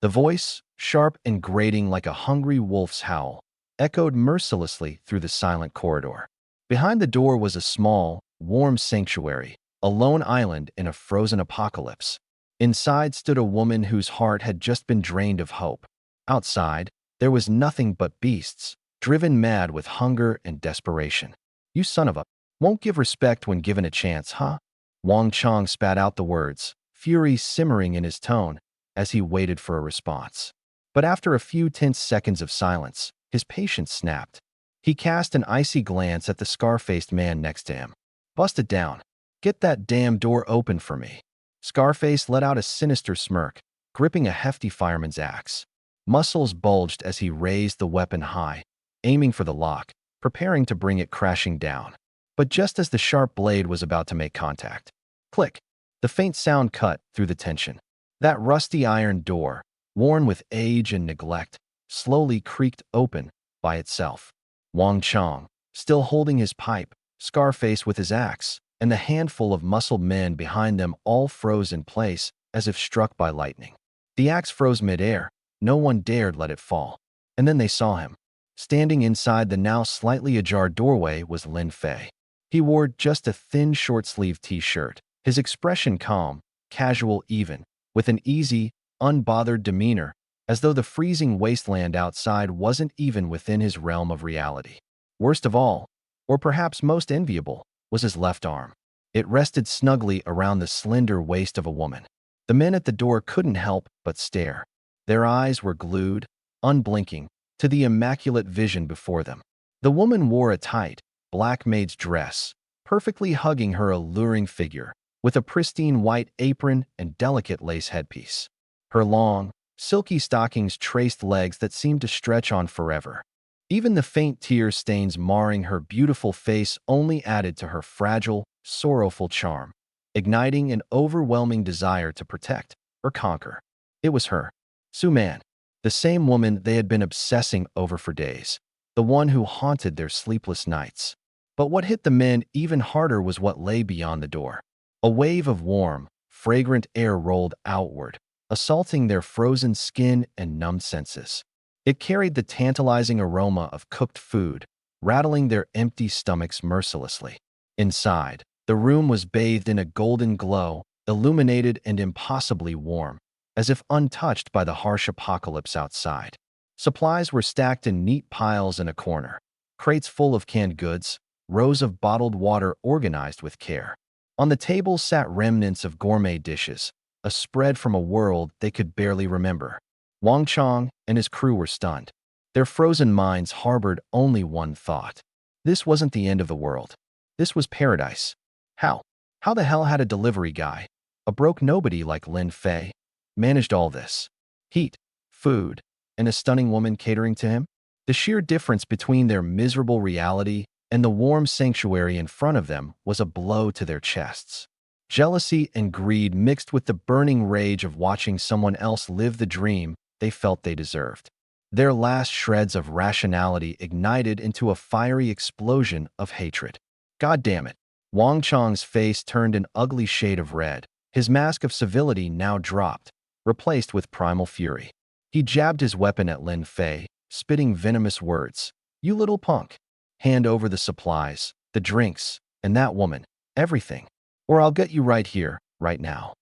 [SPEAKER 1] The voice, sharp and grating like a hungry wolf's howl, echoed mercilessly through the silent corridor. Behind the door was a small, warm sanctuary, a lone island in a frozen apocalypse. Inside stood a woman whose heart had just been drained of hope. Outside, there was nothing but beasts, driven mad with hunger and desperation. You son of a... Won't give respect when given a chance, huh? Wang Chong spat out the words, fury simmering in his tone, as he waited for a response. But after a few tense seconds of silence, his patience snapped. He cast an icy glance at the scar-faced man next to him. Bust it down. Get that damn door open for me. Scarface let out a sinister smirk, gripping a hefty fireman's axe. Muscles bulged as he raised the weapon high, aiming for the lock, preparing to bring it crashing down. But just as the sharp blade was about to make contact, click, the faint sound cut through the tension. That rusty iron door, worn with age and neglect, slowly creaked open by itself. Wang Chong, still holding his pipe, Scarface with his axe, and the handful of muscled men behind them all froze in place as if struck by lightning. The axe froze midair, no one dared let it fall. And then they saw him. Standing inside the now slightly ajar doorway was Lin Fei. He wore just a thin short-sleeved t-shirt, his expression calm, casual even, with an easy, unbothered demeanor, as though the freezing wasteland outside wasn't even within his realm of reality. Worst of all, or perhaps most enviable, was his left arm. It rested snugly around the slender waist of a woman. The men at the door couldn't help but stare. Their eyes were glued, unblinking, to the immaculate vision before them. The woman wore a tight, black maid's dress, perfectly hugging her alluring figure, with a pristine white apron and delicate lace headpiece. Her long, silky stockings traced legs that seemed to stretch on forever. Even the faint tear stains marring her beautiful face only added to her fragile, sorrowful charm, igniting an overwhelming desire to protect or conquer. It was her, Su-man, the same woman they had been obsessing over for days, the one who haunted their sleepless nights. But what hit the men even harder was what lay beyond the door. A wave of warm, fragrant air rolled outward, assaulting their frozen skin and numbed senses. It carried the tantalizing aroma of cooked food, rattling their empty stomachs mercilessly. Inside, the room was bathed in a golden glow, illuminated and impossibly warm, as if untouched by the harsh apocalypse outside. Supplies were stacked in neat piles in a corner, crates full of canned goods, rows of bottled water organized with care. On the table sat remnants of gourmet dishes, a spread from a world they could barely remember. Wang Chong and his crew were stunned. Their frozen minds harbored only one thought. This wasn't the end of the world. This was paradise. How? How the hell had a delivery guy, a broke nobody like Lin Fei, managed all this? Heat, food, and a stunning woman catering to him? The sheer difference between their miserable reality and the warm sanctuary in front of them was a blow to their chests. Jealousy and greed mixed with the burning rage of watching someone else live the dream they felt they deserved. Their last shreds of rationality ignited into a fiery explosion of hatred. God damn it. Wang Chong's face turned an ugly shade of red. His mask of civility now dropped, replaced with primal fury. He jabbed his weapon at Lin Fei, spitting venomous words. You little punk. Hand over the supplies, the drinks, and that woman, everything. Or I'll get you right here, right now.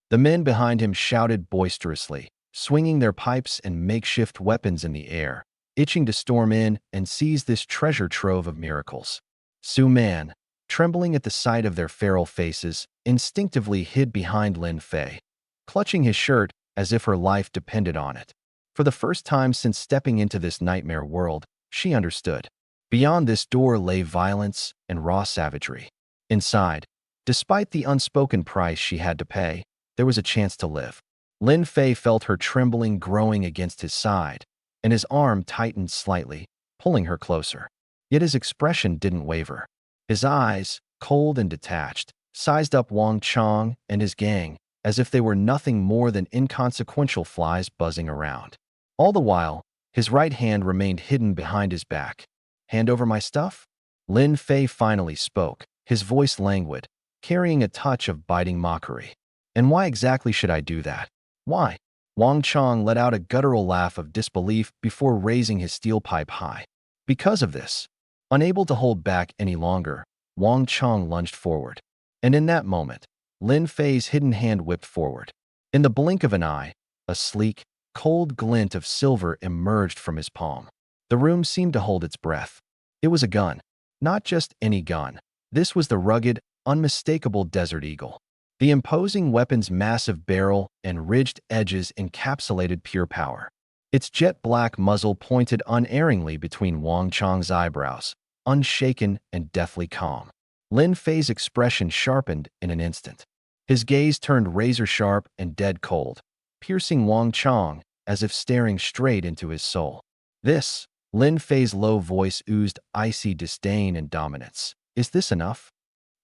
[SPEAKER 1] The men behind him shouted boisterously, swinging their pipes and makeshift weapons in the air, itching to storm in and seize this treasure trove of miracles. Su-man, trembling at the sight of their feral faces, instinctively hid behind Lin Fei, clutching his shirt as if her life depended on it. For the first time since stepping into this nightmare world, she understood. Beyond this door lay violence and raw savagery. Inside, despite the unspoken price she had to pay, there was a chance to live. Lin Fei felt her trembling growing against his side, and his arm tightened slightly, pulling her closer. Yet his expression didn't waver. His eyes, cold and detached, sized up Wang Chong and his gang as if they were nothing more than inconsequential flies buzzing around. All the while, his right hand remained hidden behind his back. Hand over my stuff? Lin Fei finally spoke, his voice languid, carrying a touch of biting mockery. And why exactly should I do that? Why? Wang Chong let out a guttural laugh of disbelief before raising his steel pipe high. Because of this. Unable to hold back any longer, Wang Chong lunged forward. And in that moment, Lin Fei's hidden hand whipped forward. In the blink of an eye, a sleek, cold glint of silver emerged from his palm. The room seemed to hold its breath. It was a gun. Not just any gun. This was the rugged, unmistakable Desert Eagle. The imposing weapon's massive barrel and ridged edges encapsulated pure power. Its jet-black muzzle pointed unerringly between Wang Chong's eyebrows, unshaken and deathly calm. Lin Fei's expression sharpened in an instant. His gaze turned razor-sharp and dead cold, piercing Wang Chong as if staring straight into his soul. This, Lin Fei's low voice oozed icy disdain and dominance. Is this enough?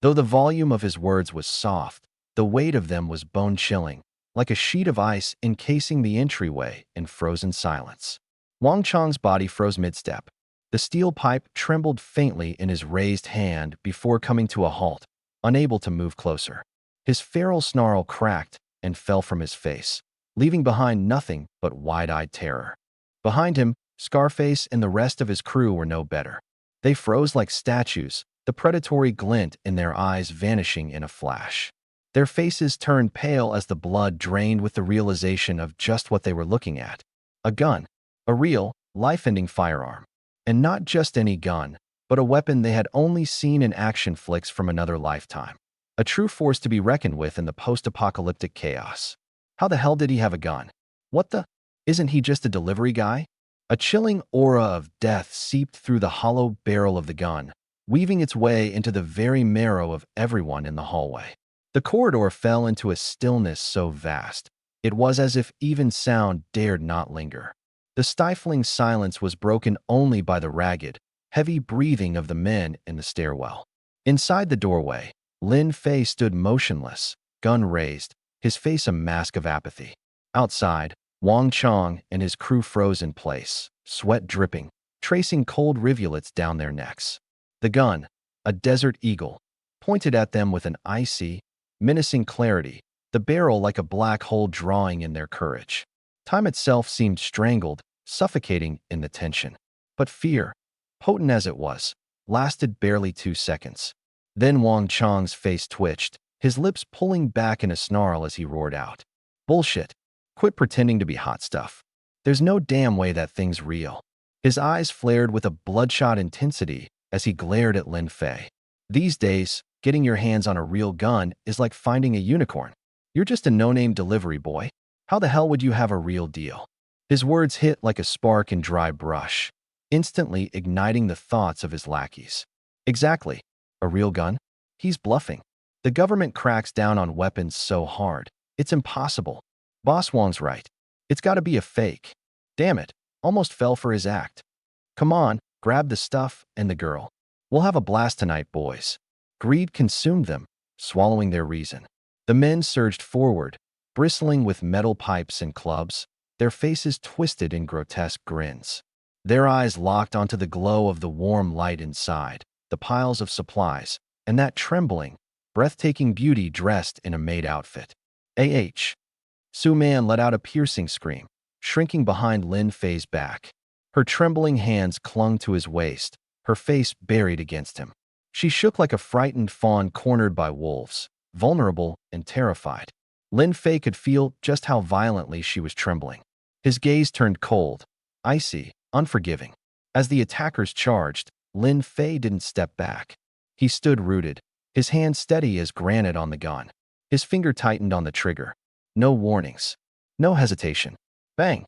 [SPEAKER 1] Though the volume of his words was soft, the weight of them was bone-chilling, like a sheet of ice encasing the entryway in frozen silence. Wang Chong's body froze mid-step. The steel pipe trembled faintly in his raised hand before coming to a halt, unable to move closer. His feral snarl cracked and fell from his face, leaving behind nothing but wide-eyed terror. Behind him, Scarface and the rest of his crew were no better. They froze like statues, the predatory glint in their eyes vanishing in a flash. Their faces turned pale as the blood drained with the realization of just what they were looking at. A gun. A real, life-ending firearm. And not just any gun, but a weapon they had only seen in action flicks from another lifetime. A true force to be reckoned with in the post-apocalyptic chaos. How the hell did he have a gun? What the? Isn't he just a delivery guy? A chilling aura of death seeped through the hollow barrel of the gun, weaving its way into the very marrow of everyone in the hallway. The corridor fell into a stillness so vast, it was as if even sound dared not linger. The stifling silence was broken only by the ragged, heavy breathing of the men in the stairwell. Inside the doorway, Lin Fei stood motionless, gun raised, his face a mask of apathy. Outside, Wang Chong and his crew froze in place, sweat dripping, tracing cold rivulets down their necks. The gun, a desert eagle, pointed at them with an icy, menacing clarity, the barrel like a black hole drawing in their courage. Time itself seemed strangled, suffocating in the tension. But fear, potent as it was, lasted barely 2 seconds. Then Wang Chong's face twitched, his lips pulling back in a snarl as he roared out. Bullshit. Quit pretending to be hot stuff. There's no damn way that thing's real. His eyes flared with a bloodshot intensity as he glared at Lin Fei. These days, getting your hands on a real gun is like finding a unicorn. You're just a no-name delivery boy. How the hell would you have a real deal? His words hit like a spark in dry brush, instantly igniting the thoughts of his lackeys. Exactly. A real gun? He's bluffing. The government cracks down on weapons so hard, it's impossible. Boss Wang's right. It's gotta be a fake. Damn it, almost fell for his act. Come on, grab the stuff and the girl. We'll have a blast tonight, boys. Greed consumed them, swallowing their reason. The men surged forward, bristling with metal pipes and clubs, their faces twisted in grotesque grins. Their eyes locked onto the glow of the warm light inside, the piles of supplies, and that trembling, breathtaking beauty dressed in a maid outfit. Su Man let out a piercing scream, shrinking behind Lin Fei's back. Her trembling hands clung to his waist, her face buried against him. She shook like a frightened fawn cornered by wolves, vulnerable and terrified. Lin Fei could feel just how violently she was trembling. His gaze turned cold, icy, unforgiving. As the attackers charged, Lin Fei didn't step back. He stood rooted, his hand steady as granite on the gun. His finger tightened on the trigger. No warnings. No hesitation. Bang!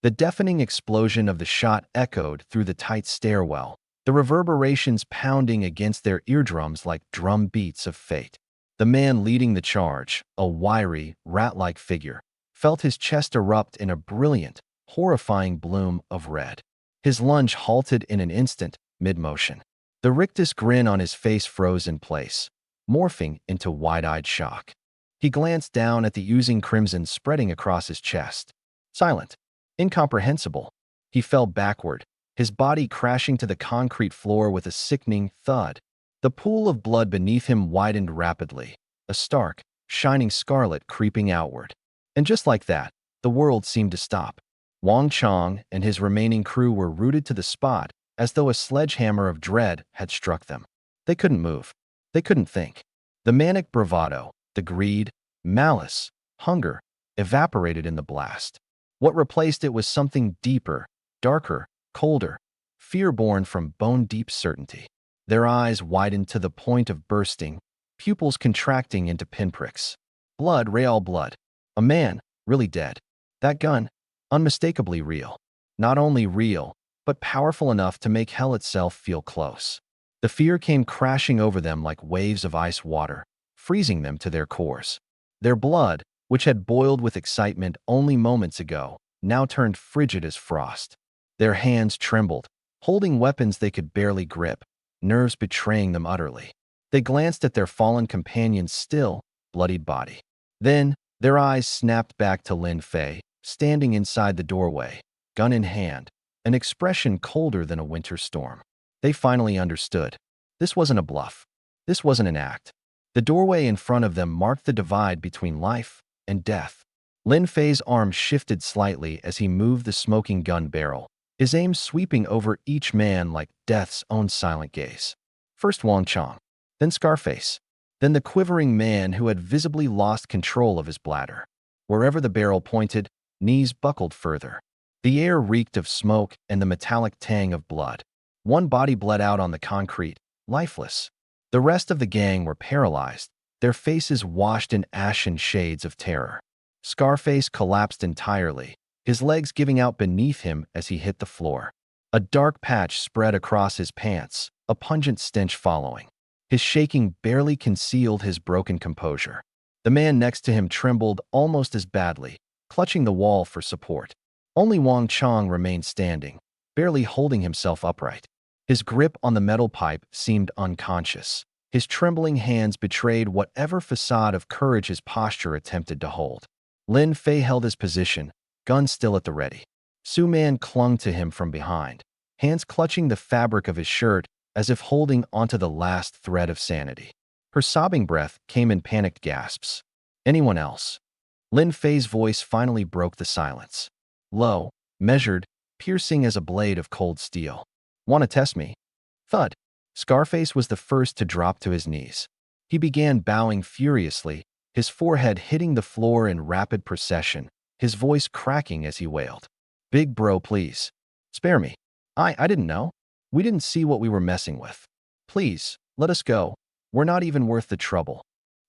[SPEAKER 1] The deafening explosion of the shot echoed through the tight stairwell, the reverberations pounding against their eardrums like drum beats of fate. The man leading the charge, a wiry, rat-like figure, felt his chest erupt in a brilliant, horrifying bloom of red. His lunge halted in an instant, mid-motion. The rictus grin on his face froze in place, morphing into wide-eyed shock. He glanced down at the oozing crimson spreading across his chest. Silent, incomprehensible, he fell backward, his body crashing to the concrete floor with a sickening thud. The pool of blood beneath him widened rapidly, a stark, shining scarlet creeping outward. And just like that, the world seemed to stop. Wang Chong and his remaining crew were rooted to the spot, as though a sledgehammer of dread had struck them. They couldn't move. They couldn't think. The manic bravado, the greed, malice, hunger, evaporated in the blast. What replaced it was something deeper, darker, colder, fear born from bone-deep certainty. Their eyes widened to the point of bursting, pupils contracting into pinpricks. Blood, real blood. A man, really dead. That gun, unmistakably real. Not only real, but powerful enough to make hell itself feel close. The fear came crashing over them like waves of ice water, freezing them to their cores. Their blood, which had boiled with excitement only moments ago, now turned frigid as frost. Their hands trembled, holding weapons they could barely grip, nerves betraying them utterly. They glanced at their fallen companion's still, bloodied body. Then, their eyes snapped back to Lin Fei, standing inside the doorway, gun in hand, an expression colder than a winter storm. They finally understood. This wasn't a bluff. This wasn't an act. The doorway in front of them marked the divide between life and death. Lin Fei's arm shifted slightly as he moved the smoking gun barrel, his aim sweeping over each man like death's own silent gaze. First Wang Chong, then Scarface, then the quivering man who had visibly lost control of his bladder. Wherever the barrel pointed, knees buckled further. The air reeked of smoke and the metallic tang of blood. One body bled out on the concrete, lifeless. The rest of the gang were paralyzed, their faces washed in ashen shades of terror. Scarface collapsed entirely, his legs giving out beneath him as he hit the floor. A dark patch spread across his pants, a pungent stench following. His shaking barely concealed his broken composure. The man next to him trembled almost as badly, clutching the wall for support. Only Wang Chong remained standing, barely holding himself upright. His grip on the metal pipe seemed unconscious. His trembling hands betrayed whatever facade of courage his posture attempted to hold. Lin Fei held his position, gun still at the ready. Su Man clung to him from behind, hands clutching the fabric of his shirt as if holding onto the last thread of sanity. Her sobbing breath came in panicked gasps. Anyone else? Lin Fei's voice finally broke the silence. Low, measured, piercing as a blade of cold steel. Want to test me? Thud. Scarface was the first to drop to his knees. He began bowing furiously, his forehead hitting the floor in rapid procession, his voice cracking as he wailed. Big bro, please. Spare me. I didn't know. We didn't see what we were messing with. Please, let us go. We're not even worth the trouble.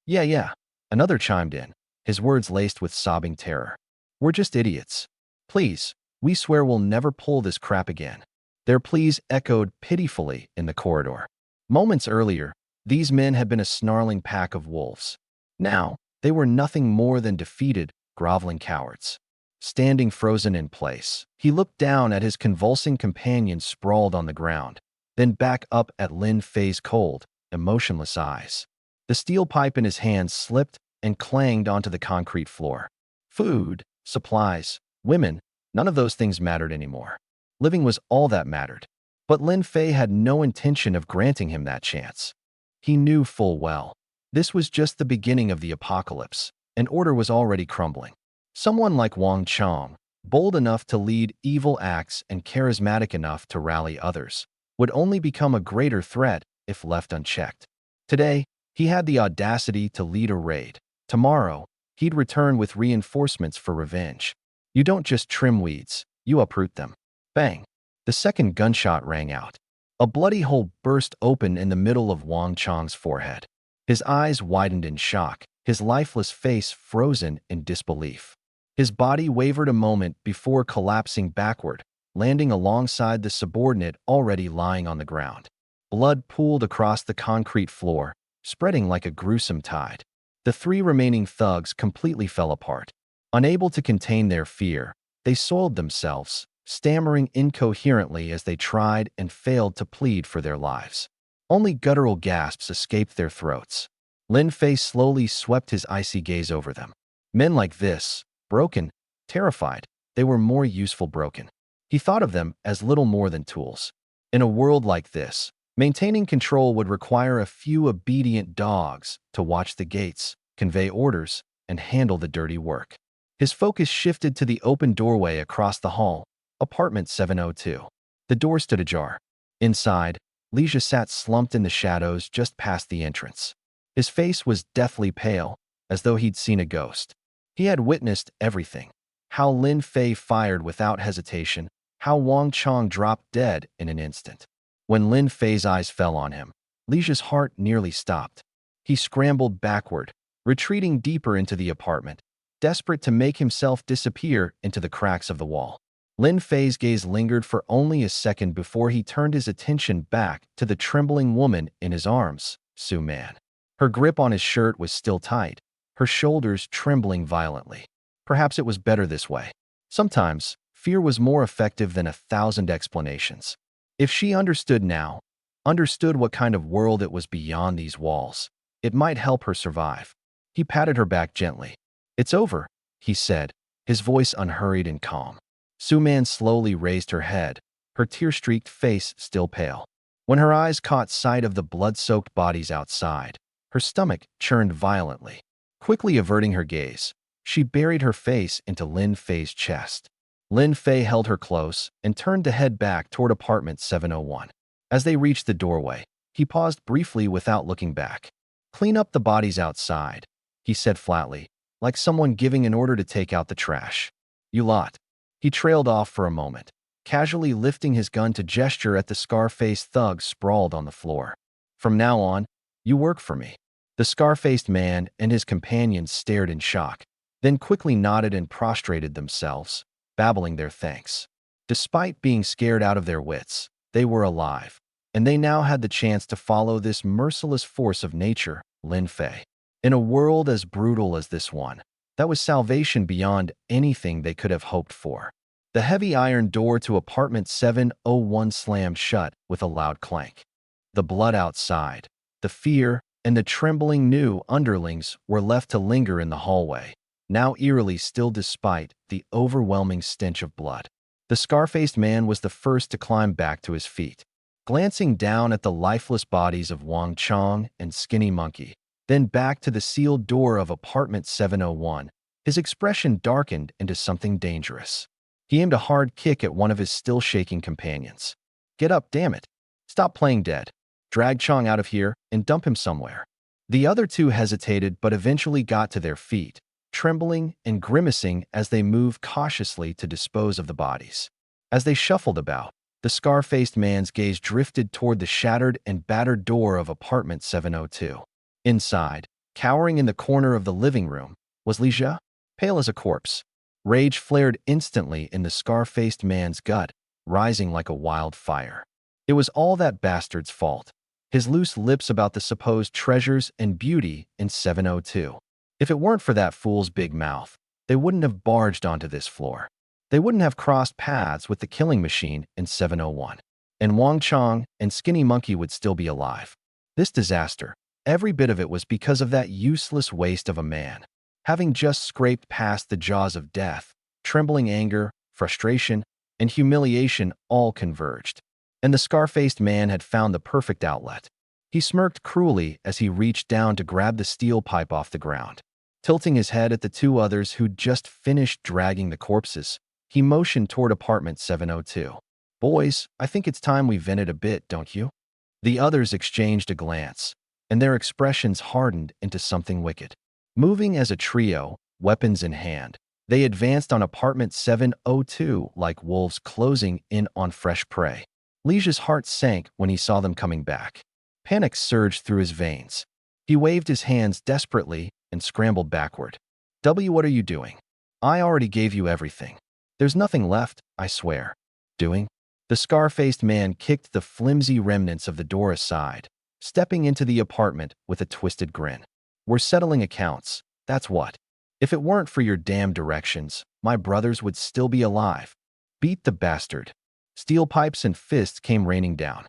[SPEAKER 1] Yeah. Another chimed in, his words laced with sobbing terror. We're just idiots. Please, we swear we'll never pull this crap again. Their pleas echoed pitifully in the corridor. Moments earlier, these men had been a snarling pack of wolves. Now, they were nothing more than defeated, groveling cowards. Standing frozen in place, he looked down at his convulsing companion sprawled on the ground, then back up at Lin Fei's cold, emotionless eyes. The steel pipe in his hand slipped and clanged onto the concrete floor. Food, supplies, women, none of those things mattered anymore. Living was all that mattered. But Lin Fei had no intention of granting him that chance. He knew full well. This was just the beginning of the apocalypse, and order was already crumbling. Someone like Wang Chong, bold enough to lead evil acts and charismatic enough to rally others, would only become a greater threat if left unchecked. Today, he had the audacity to lead a raid. Tomorrow, he'd return with reinforcements for revenge. You don't just trim weeds, you uproot them. Bang! The second gunshot rang out. A bloody hole burst open in the middle of Wang Chong's forehead. His eyes widened in shock, his lifeless face frozen in disbelief. His body wavered a moment before collapsing backward, landing alongside the subordinate already lying on the ground. Blood pooled across the concrete floor, spreading like a gruesome tide. The three remaining thugs completely fell apart. Unable to contain their fear, they soiled themselves, stammering incoherently as they tried and failed to plead for their lives. Only guttural gasps escaped their throats. Lin Fei slowly swept his icy gaze over them. Men like this, broken, terrified, they were more useful broken. He thought of them as little more than tools. In a world like this, maintaining control would require a few obedient dogs to watch the gates, convey orders, and handle the dirty work. His focus shifted to the open doorway across the hall, apartment 702. The door stood ajar. Inside, Leisha sat slumped in the shadows just past the entrance. His face was deathly pale, as though he'd seen a ghost. He had witnessed everything. How Lin Fei fired without hesitation, how Wang Chong dropped dead in an instant. When Lin Fei's eyes fell on him, Leisha's heart nearly stopped. He scrambled backward, retreating deeper into the apartment, desperate to make himself disappear into the cracks of the wall. Lin Fei's gaze lingered for only a second before he turned his attention back to the trembling woman in his arms, Su Man. Her grip on his shirt was still tight, her shoulders trembling violently. Perhaps it was better this way. Sometimes, fear was more effective than 1,000 explanations. If she understood now, understood what kind of world it was beyond these walls, it might help her survive. He patted her back gently. It's over, he said, his voice unhurried and calm. Su Man slowly raised her head, her tear-streaked face still pale. When her eyes caught sight of the blood-soaked bodies outside, her stomach churned violently. Quickly averting her gaze, she buried her face into Lin Fei's chest. Lin Fei held her close and turned to head back toward apartment 701. As they reached the doorway, he paused briefly without looking back. Clean up the bodies outside, he said flatly, like someone giving an order to take out the trash. You lot. He trailed off for a moment, casually lifting his gun to gesture at the scar-faced thugs sprawled on the floor. From now on, you work for me. The scar-faced man and his companions stared in shock, then quickly nodded and prostrated themselves, babbling their thanks. Despite being scared out of their wits, they were alive. and they now had the chance to follow this merciless force of nature, Lin Fei. In a world as brutal as this one, that was salvation beyond anything they could have hoped for. The heavy iron door to apartment 701 slammed shut with a loud clank. The blood outside, the fear, and the trembling new underlings were left to linger in the hallway, now eerily still despite the overwhelming stench of blood. The scar-faced man was the first to climb back to his feet, glancing down at the lifeless bodies of Wang Chong and Skinny Monkey, then back to the sealed door of apartment 701. His expression darkened into something dangerous. He aimed a hard kick at one of his still-shaking companions. "Get up, damn it! Stop playing dead. Drag Chong out of here and dump him somewhere." The other two hesitated but eventually got to their feet, trembling and grimacing as they moved cautiously to dispose of the bodies. As they shuffled about, the scar-faced man's gaze drifted toward the shattered and battered door of apartment 702. Inside, cowering in the corner of the living room, was Li Jia, pale as a corpse. Rage flared instantly in the scar-faced man's gut, rising like a wildfire. It was all that bastard's fault. His loose lips about the supposed treasures and beauty in 702. If it weren't for that fool's big mouth, they wouldn't have barged onto this floor. They wouldn't have crossed paths with the killing machine in 701. And Wang Chong and Skinny Monkey would still be alive. This disaster, every bit of it, was because of that useless waste of a man. Having just scraped past the jaws of death, trembling anger, frustration, and humiliation all converged. And the scar-faced man had found the perfect outlet. He smirked cruelly as he reached down to grab the steel pipe off the ground. Tilting his head at the two others who'd just finished dragging the corpses, he motioned toward apartment 702. "Boys, I think it's time we vented a bit, don't you?" The others exchanged a glance, and their expressions hardened into something wicked. Moving as a trio, weapons in hand, they advanced on apartment 702 like wolves closing in on fresh prey. Li Jia's heart sank when he saw them coming back. Panic surged through his veins. He waved his hands desperately and scrambled backward. What are you doing? I already gave you everything. There's nothing left, I swear." "Doing?" The scar-faced man kicked the flimsy remnants of the door aside, stepping into the apartment with a twisted grin. "We're settling accounts, that's what. If it weren't for your damn directions, my brothers would still be alive. Beat the bastard." Steel pipes and fists came raining down.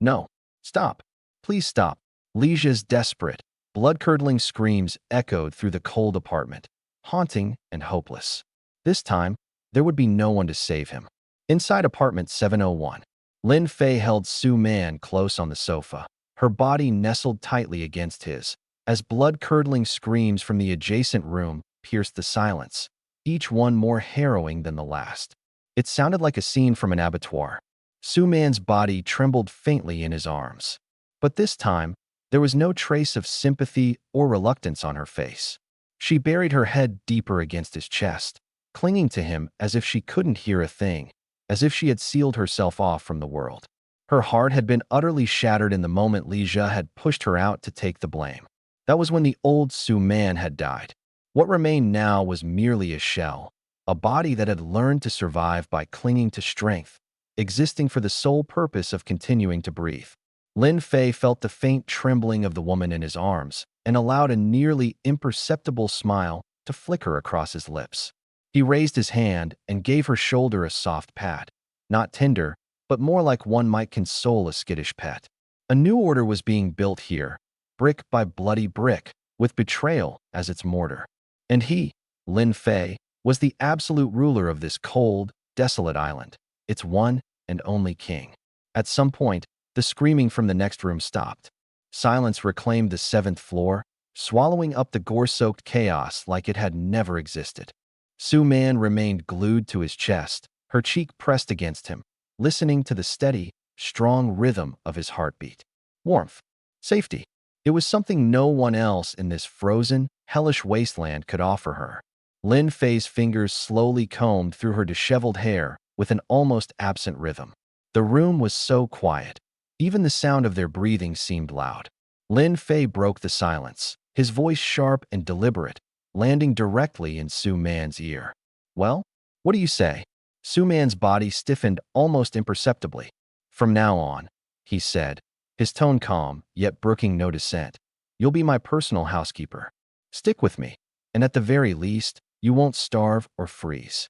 [SPEAKER 1] No. Stop. Please stop." Li Jia's desperate, blood-curdling screams echoed through the cold apartment, haunting and hopeless. This time, there would be no one to save him. Inside apartment 701, Lin Fei held Su Man close on the sofa, her body nestled tightly against his, as blood-curdling screams from the adjacent room pierced the silence, each one more harrowing than the last. It sounded like a scene from an abattoir. Su Man's body trembled faintly in his arms. But this time, there was no trace of sympathy or reluctance on her face. She buried her head deeper against his chest, clinging to him as if she couldn't hear a thing, as if she had sealed herself off from the world. Her heart had been utterly shattered in the moment Li Jia had pushed her out to take the blame. That was when the old Su Man had died. What remained now was merely a shell, a body that had learned to survive by clinging to strength, existing for the sole purpose of continuing to breathe. Lin Fei felt the faint trembling of the woman in his arms and allowed a nearly imperceptible smile to flicker across his lips. He raised his hand and gave her shoulder a soft pat, not tender, but more like one might console a skittish pet. A new order was being built here, brick by bloody brick, with betrayal as its mortar. And he, Lin Fei, was the absolute ruler of this cold, desolate island, its one and only king. At some point, the screaming from the next room stopped. Silence reclaimed the 7th floor, swallowing up the gore-soaked chaos like it had never existed. Su Man remained glued to his chest, her cheek pressed against him, listening to the steady, strong rhythm of his heartbeat. Warmth. Safety. It was something no one else in this frozen, hellish wasteland could offer her. Lin Fei's fingers slowly combed through her disheveled hair with an almost absent rhythm. The room was so quiet. Even the sound of their breathing seemed loud. Lin Fei broke the silence, his voice sharp and deliberate, landing directly in Su Man's ear. "Well, what do you say?" Su Man's body stiffened almost imperceptibly. "From now on, he said, his tone calm, yet brooking no dissent. You'll be my personal housekeeper. Stick with me, and at the very least, you won't starve or freeze.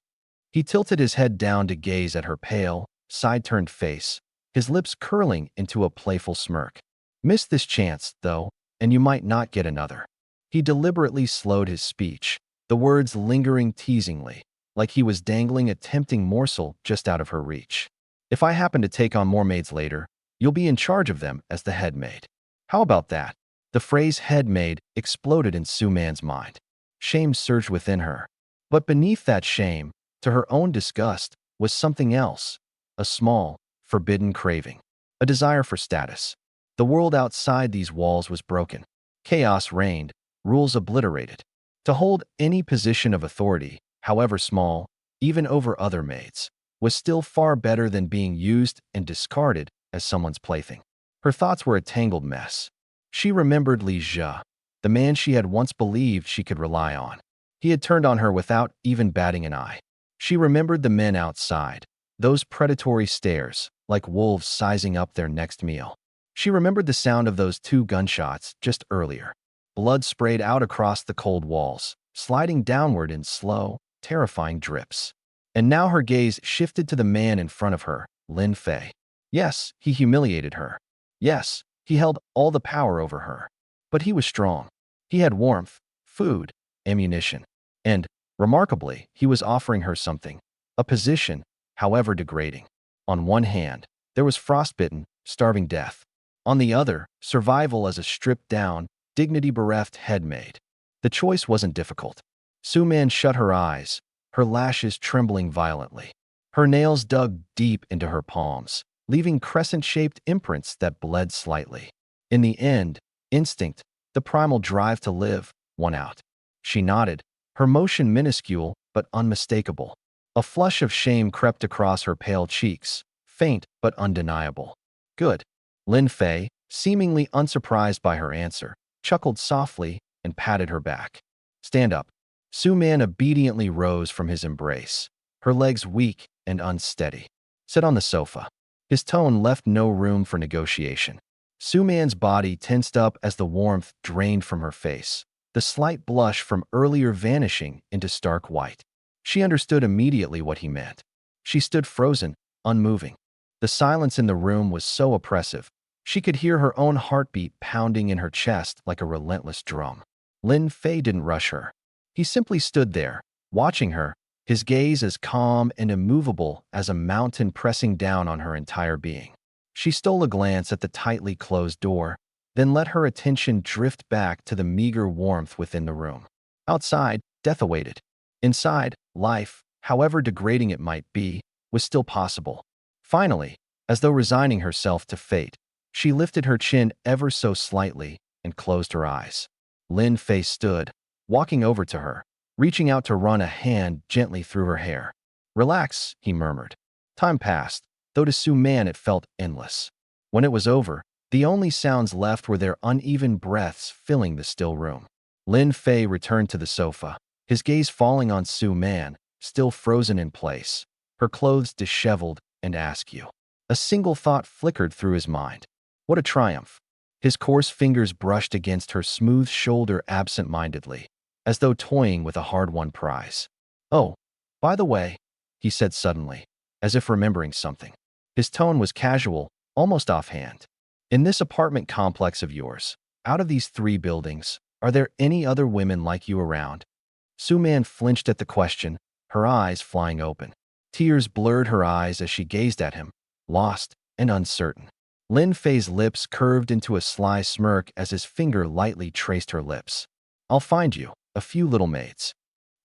[SPEAKER 1] He tilted his head down to gaze at her pale, side-turned face, his lips curling into a playful smirk. Miss this chance, though, and you might not get another. He deliberately slowed his speech, the words lingering teasingly, like he was dangling a tempting morsel just out of her reach. If I happen to take on more maids later, you'll be in charge of them as the head maid. How about that? The phrase head maid exploded in Su-man's mind. Shame surged within her. But beneath that shame, to her own disgust, was something else. A small, forbidden craving. A desire for status. The world outside these walls was broken. Chaos reigned, rules obliterated. To hold any position of authority, however small, even over other maids, was still far better than being used and discarded as someone's plaything. Her thoughts were a tangled mess. She remembered Li Jia, the man she had once believed she could rely on. He had turned on her without even batting an eye. She remembered the men outside, those predatory stares, like wolves sizing up their next meal. She remembered the sound of those 2 gunshots just earlier. Blood sprayed out across the cold walls, sliding downward in slow, terrifying drips. And now her gaze shifted to the man in front of her, Lin Fei. Yes, he humiliated her. Yes, he held all the power over her. But he was strong. He had warmth, food, ammunition. And, remarkably, he was offering her something. A position, however degrading. On one hand, there was frostbitten, starving death. On the other, survival as a stripped-down, dignity-bereft head maid. The choice wasn't difficult. Su-man shut her eyes, her lashes trembling violently. Her nails dug deep into her palms, leaving crescent-shaped imprints that bled slightly. In the end, instinct, the primal drive to live, won out. She nodded, her motion minuscule but unmistakable. A flush of shame crept across her pale cheeks, faint but undeniable. Good. Lin Fei, seemingly unsurprised by her answer, chuckled softly and patted her back. Stand up. Su-man obediently rose from his embrace, her legs weak and unsteady. Sit on the sofa. His tone left no room for negotiation. Su-man's body tensed up as the warmth drained from her face, the slight blush from earlier vanishing into stark white. She understood immediately what he meant. She stood frozen, unmoving. The silence in the room was so oppressive, she could hear her own heartbeat pounding in her chest like a relentless drum. Lin Fei didn't rush her. He simply stood there, watching her, his gaze as calm and immovable as a mountain pressing down on her entire being. She stole a glance at the tightly closed door, then let her attention drift back to the meager warmth within the room. Outside, death awaited. Inside, life, however degrading it might be, was still possible. Finally, as though resigning herself to fate, she lifted her chin ever so slightly and closed her eyes. Lin Fei stood, walking over to her, reaching out to run a hand gently through her hair. Relax, he murmured. Time passed, though to Su-man it felt endless. When it was over, the only sounds left were their uneven breaths filling the still room. Lin Fei returned to the sofa, his gaze falling on Su-man, still frozen in place, her clothes disheveled and askew. A single thought flickered through his mind. What a triumph! His coarse fingers brushed against her smooth shoulder absent-mindedly, as though toying with a hard-won prize. Oh, by the way, he said suddenly, as if remembering something. His tone was casual, almost offhand. In this apartment complex of yours, out of these 3 buildings, are there any other women like you around? Su-man flinched at the question, her eyes flying open. Tears blurred her eyes as she gazed at him, lost and uncertain. Lin Fei's lips curved into a sly smirk as his finger lightly traced her lips. I'll find you, a few little maids.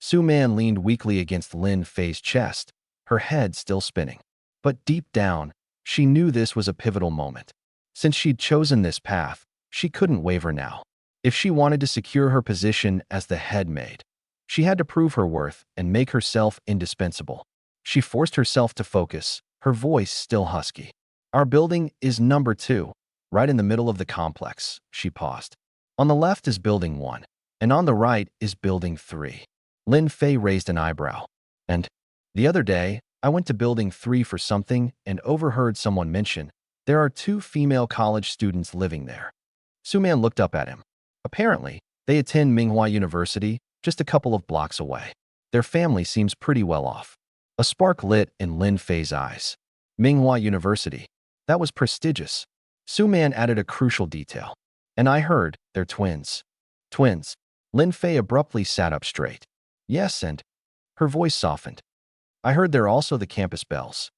[SPEAKER 1] Su-man leaned weakly against Lin Fei's chest, her head still spinning. But deep down, she knew this was a pivotal moment. Since she'd chosen this path, she couldn't waver now. If she wanted to secure her position as the head maid, she had to prove her worth and make herself indispensable. She forced herself to focus, her voice still husky. Our building is number 2, right in the middle of the complex, she paused. On the left is building 1, and on the right is building 3. Lin Fei raised an eyebrow. And the other day, I went to building 3 for something and overheard someone mention, There are 2 female college students living there. Su-man looked up at him. Apparently, they attend Minghua University, just a couple of blocks away. Their family seems pretty well off. A spark lit in Lin Fei's eyes. Minghua University. That was prestigious. Su-man added a crucial detail. And I heard they're twins. Twins. Lin Fei abruptly sat up straight. Yes, and her voice softened. I heard they're also the campus belles.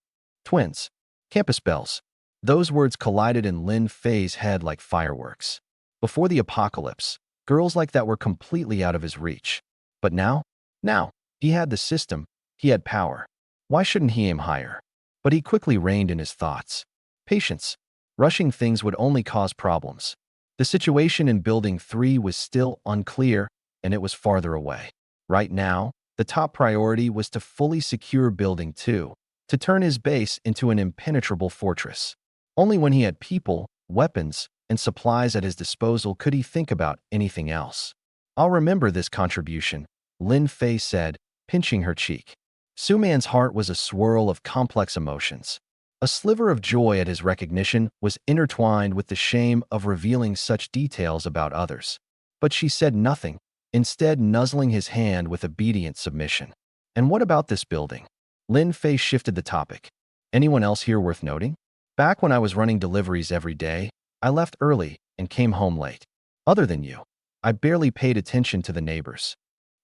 [SPEAKER 1] Twins. Campus belles. Those words collided in Lin Fei's head like fireworks. Before the apocalypse, girls like that were completely out of his reach. But now? Now, he had the system, he had power. Why shouldn't he aim higher? But he quickly reined in his thoughts. Patience. Rushing things would only cause problems. The situation in Building 3 was still unclear, and it was farther away. Right now, the top priority was to fully secure Building 2, to turn his base into an impenetrable fortress. Only when he had people, weapons, and supplies at his disposal could he think about anything else. I'll remember this contribution, Lin Fei said, pinching her cheek. Su-man's heart was a swirl of complex emotions. A sliver of joy at his recognition was intertwined with the shame of revealing such details about others. But she said nothing, instead nuzzling his hand with obedient submission. And what about this building? Lin Fei shifted the topic. Anyone else here worth noting? Back when I was running deliveries every day, I left early and came home late. Other than you, I barely paid attention to the neighbors.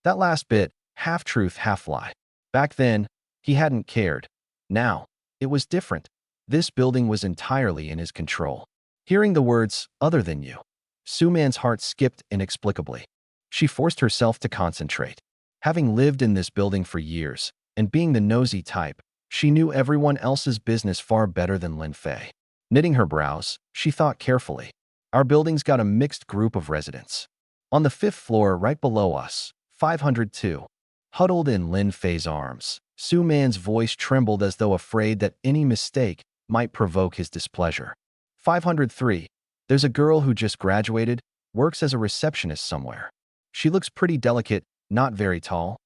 [SPEAKER 1] That last bit, half-truth, half-lie. Back then, he hadn't cared. Now, it was different. This building was entirely in his control. Hearing the words, other than you, Su-man's heart skipped inexplicably. She forced herself to concentrate. Having lived in this building for years, and being the nosy type, she knew everyone else's business far better than Lin Fei. Knitting her brows, she thought carefully. Our building's got a mixed group of residents. On the 5th floor right below us, 502. Huddled in Lin Fei's arms, Su-man's voice trembled as though afraid that any mistake might provoke his displeasure. 503. There's a girl who just graduated, works as a receptionist somewhere. She looks pretty delicate, not very tall,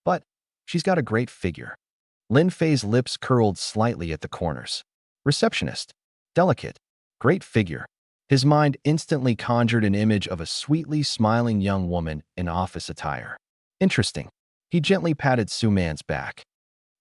[SPEAKER 1] but she's got a great figure. Lin Fei's lips curled slightly at the corners. Receptionist. Delicate. Great figure. His mind instantly conjured an image of a sweetly smiling young woman in office attire. Interesting. He gently patted Su-man's back.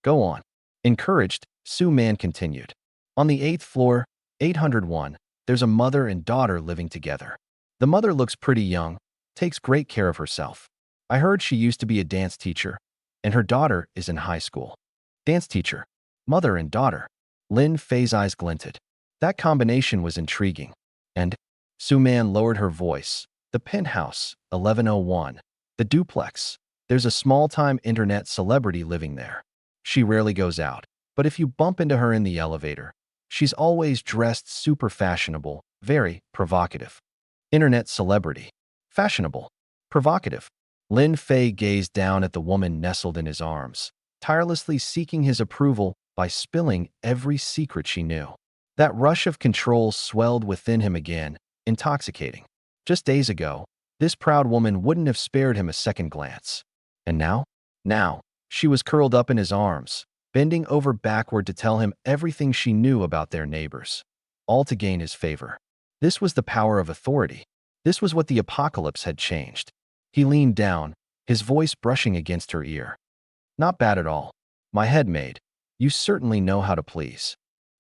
[SPEAKER 1] Go on. Encouraged, Su-man continued. On the 8th floor, 801, there's a mother and daughter living together. The mother looks pretty young, takes great care of herself. I heard she used to be a dance teacher, and her daughter is in high school. Dance teacher, mother and daughter. Lin Fei's eyes glinted. That combination was intriguing. And Su-man lowered her voice. The penthouse, 1101. The duplex. There's a small-time internet celebrity living there. She rarely goes out, but if you bump into her in the elevator, she's always dressed super fashionable, very provocative. Internet celebrity. Fashionable. Provocative. Lin Fei gazed down at the woman nestled in his arms, tirelessly seeking his approval by spilling every secret she knew. That rush of control swelled within him again, intoxicating. Just days ago, this proud woman wouldn't have spared him a second glance. And now? Now, she was curled up in his arms, bending over backward to tell him everything she knew about their neighbors, all to gain his favor. This was the power of authority. This was what the apocalypse had changed. He leaned down, his voice brushing against her ear. Not bad at all. My head maid. You certainly know how to please.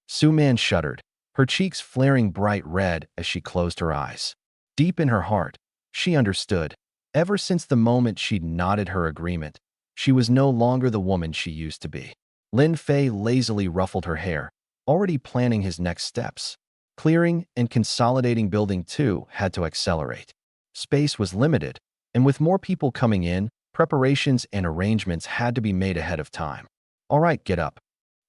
[SPEAKER 1] Su-man shuddered, her cheeks flaring bright red as she closed her eyes. Deep in her heart, she understood. Ever since the moment she'd nodded her agreement, she was no longer the woman she used to be. Lin Fei lazily ruffled her hair, already planning his next steps. Clearing and consolidating Building 2 had to accelerate. Space was limited, and with more people coming in, preparations and arrangements had to be made ahead of time. All right, get up.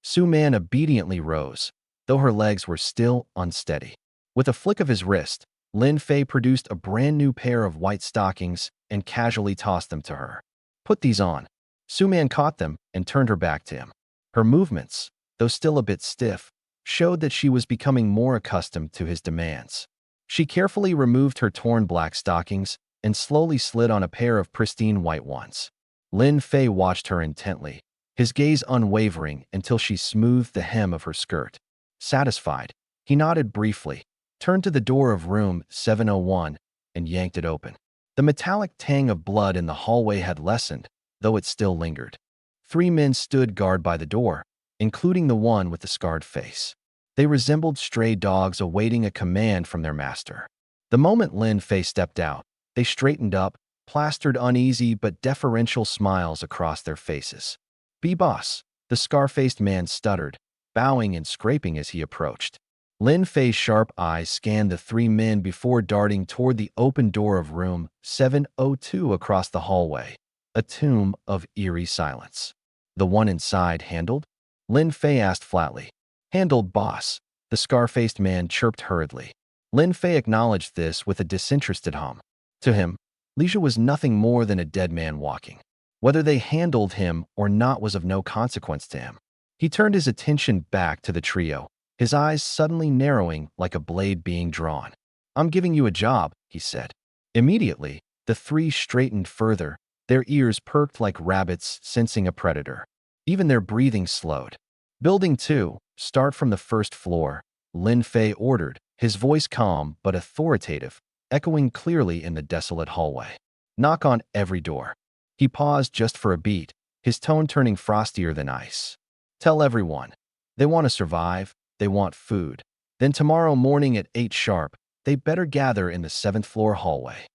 [SPEAKER 1] Su-man obediently rose, though her legs were still unsteady. With a flick of his wrist, Lin Fei produced a brand new pair of white stockings and casually tossed them to her. Put these on. Su-man caught them and turned her back to him. Her movements, though still a bit stiff, showed that she was becoming more accustomed to his demands. She carefully removed her torn black stockings and slowly slid on a pair of pristine white ones. Lin Fei watched her intently, his gaze unwavering until she smoothed the hem of her skirt. Satisfied, He nodded briefly, turned to the door of room 701, and yanked it open. The metallic tang of blood in the hallway had lessened, though it still lingered. 3 men stood guard by the door, including the one with the scarred face. They resembled stray dogs awaiting a command from their master. The moment Lin Fei stepped out, they straightened up, plastered uneasy but deferential smiles across their faces. "Be boss," the scar-faced man stuttered, bowing and scraping as he approached. Lin Fei's sharp eyes scanned the 3 men before darting toward the open door of room 702 across the hallway, a tomb of eerie silence. "The one inside handled?" Lin Fei asked flatly. "Handled, boss," the scar-faced man chirped hurriedly. Lin Fei acknowledged this with a disinterested hum. To him, Leisha was nothing more than a dead man walking. Whether they handled him or not was of no consequence to him. He turned his attention back to the trio, his eyes suddenly narrowing like a blade being drawn. "I'm giving you a job," he said. Immediately, the 3 straightened further, their ears perked like rabbits sensing a predator. Even their breathing slowed. "Building 2, start from the first floor," Lin Fei ordered, his voice calm but authoritative, echoing clearly in the desolate hallway. "Knock on every door." He paused just for a beat, his tone turning frostier than ice. "Tell everyone. They want to survive, they want food. Then tomorrow morning at 8 sharp, they better gather in the 7th floor hallway.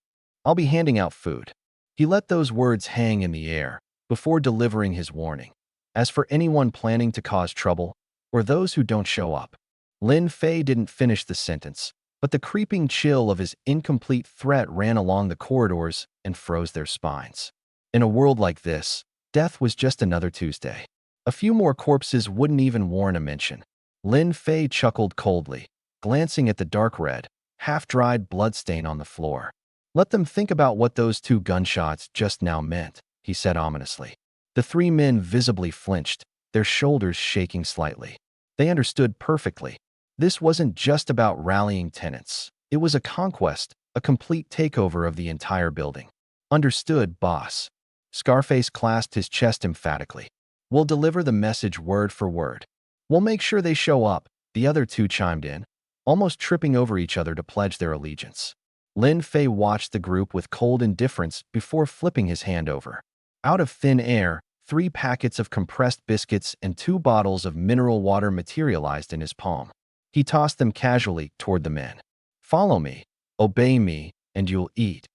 [SPEAKER 1] I'll be handing out food." He let those words hang in the air before delivering his warning. "As for anyone planning to cause trouble, or those who don't show up." Lin Fei didn't finish the sentence, but the creeping chill of his incomplete threat ran along the corridors and froze their spines. In a world like this, death was just another Tuesday. A few more corpses wouldn't even warrant a mention. Lin Fei chuckled coldly, glancing at the dark red, half-dried bloodstain on the floor. "Let them think about what those 2 gunshots just now meant," he said ominously. The 3 men visibly flinched, their shoulders shaking slightly. They understood perfectly. This wasn't just about rallying tenants. It was a conquest, a complete takeover of the entire building. "Understood, boss." Scarface clasped his chest emphatically. "We'll deliver the message word for word." "We'll make sure they show up," the other 2 chimed in, almost tripping over each other to pledge their allegiance. Lin Fei watched the group with cold indifference before flipping his hand over. Out of thin air, 3 packets of compressed biscuits and 2 bottles of mineral water materialized in his palm. He tossed them casually toward the men. "Follow me, obey me, and you'll eat,"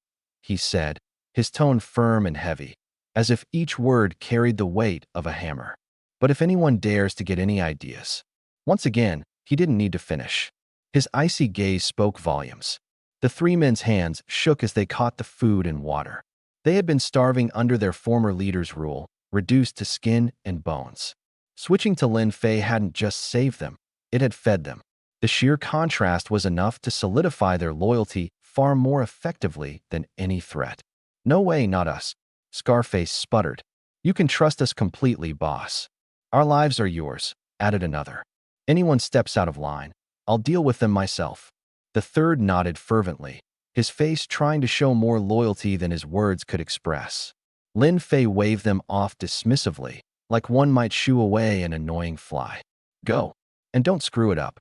[SPEAKER 1] he said, his tone firm and heavy, as if each word carried the weight of a hammer. "But if anyone dares to get any ideas..." Once again, he didn't need to finish. His icy gaze spoke volumes. The 3 men's hands shook as they caught the food and water. They had been starving under their former leader's rule, reduced to skin and bones. Switching to Lin Fei hadn't just saved them, it had fed them. The sheer contrast was enough to solidify their loyalty far more effectively than any threat. "No way, not us," Scarface sputtered. "You can trust us completely, boss." "Our lives are yours," added another. "Anyone steps out of line, I'll deal with them myself." The third nodded fervently, his face trying to show more loyalty than his words could express. Lin Fei waved them off dismissively, like one might shoo away an annoying fly. "Go, and don't screw it up."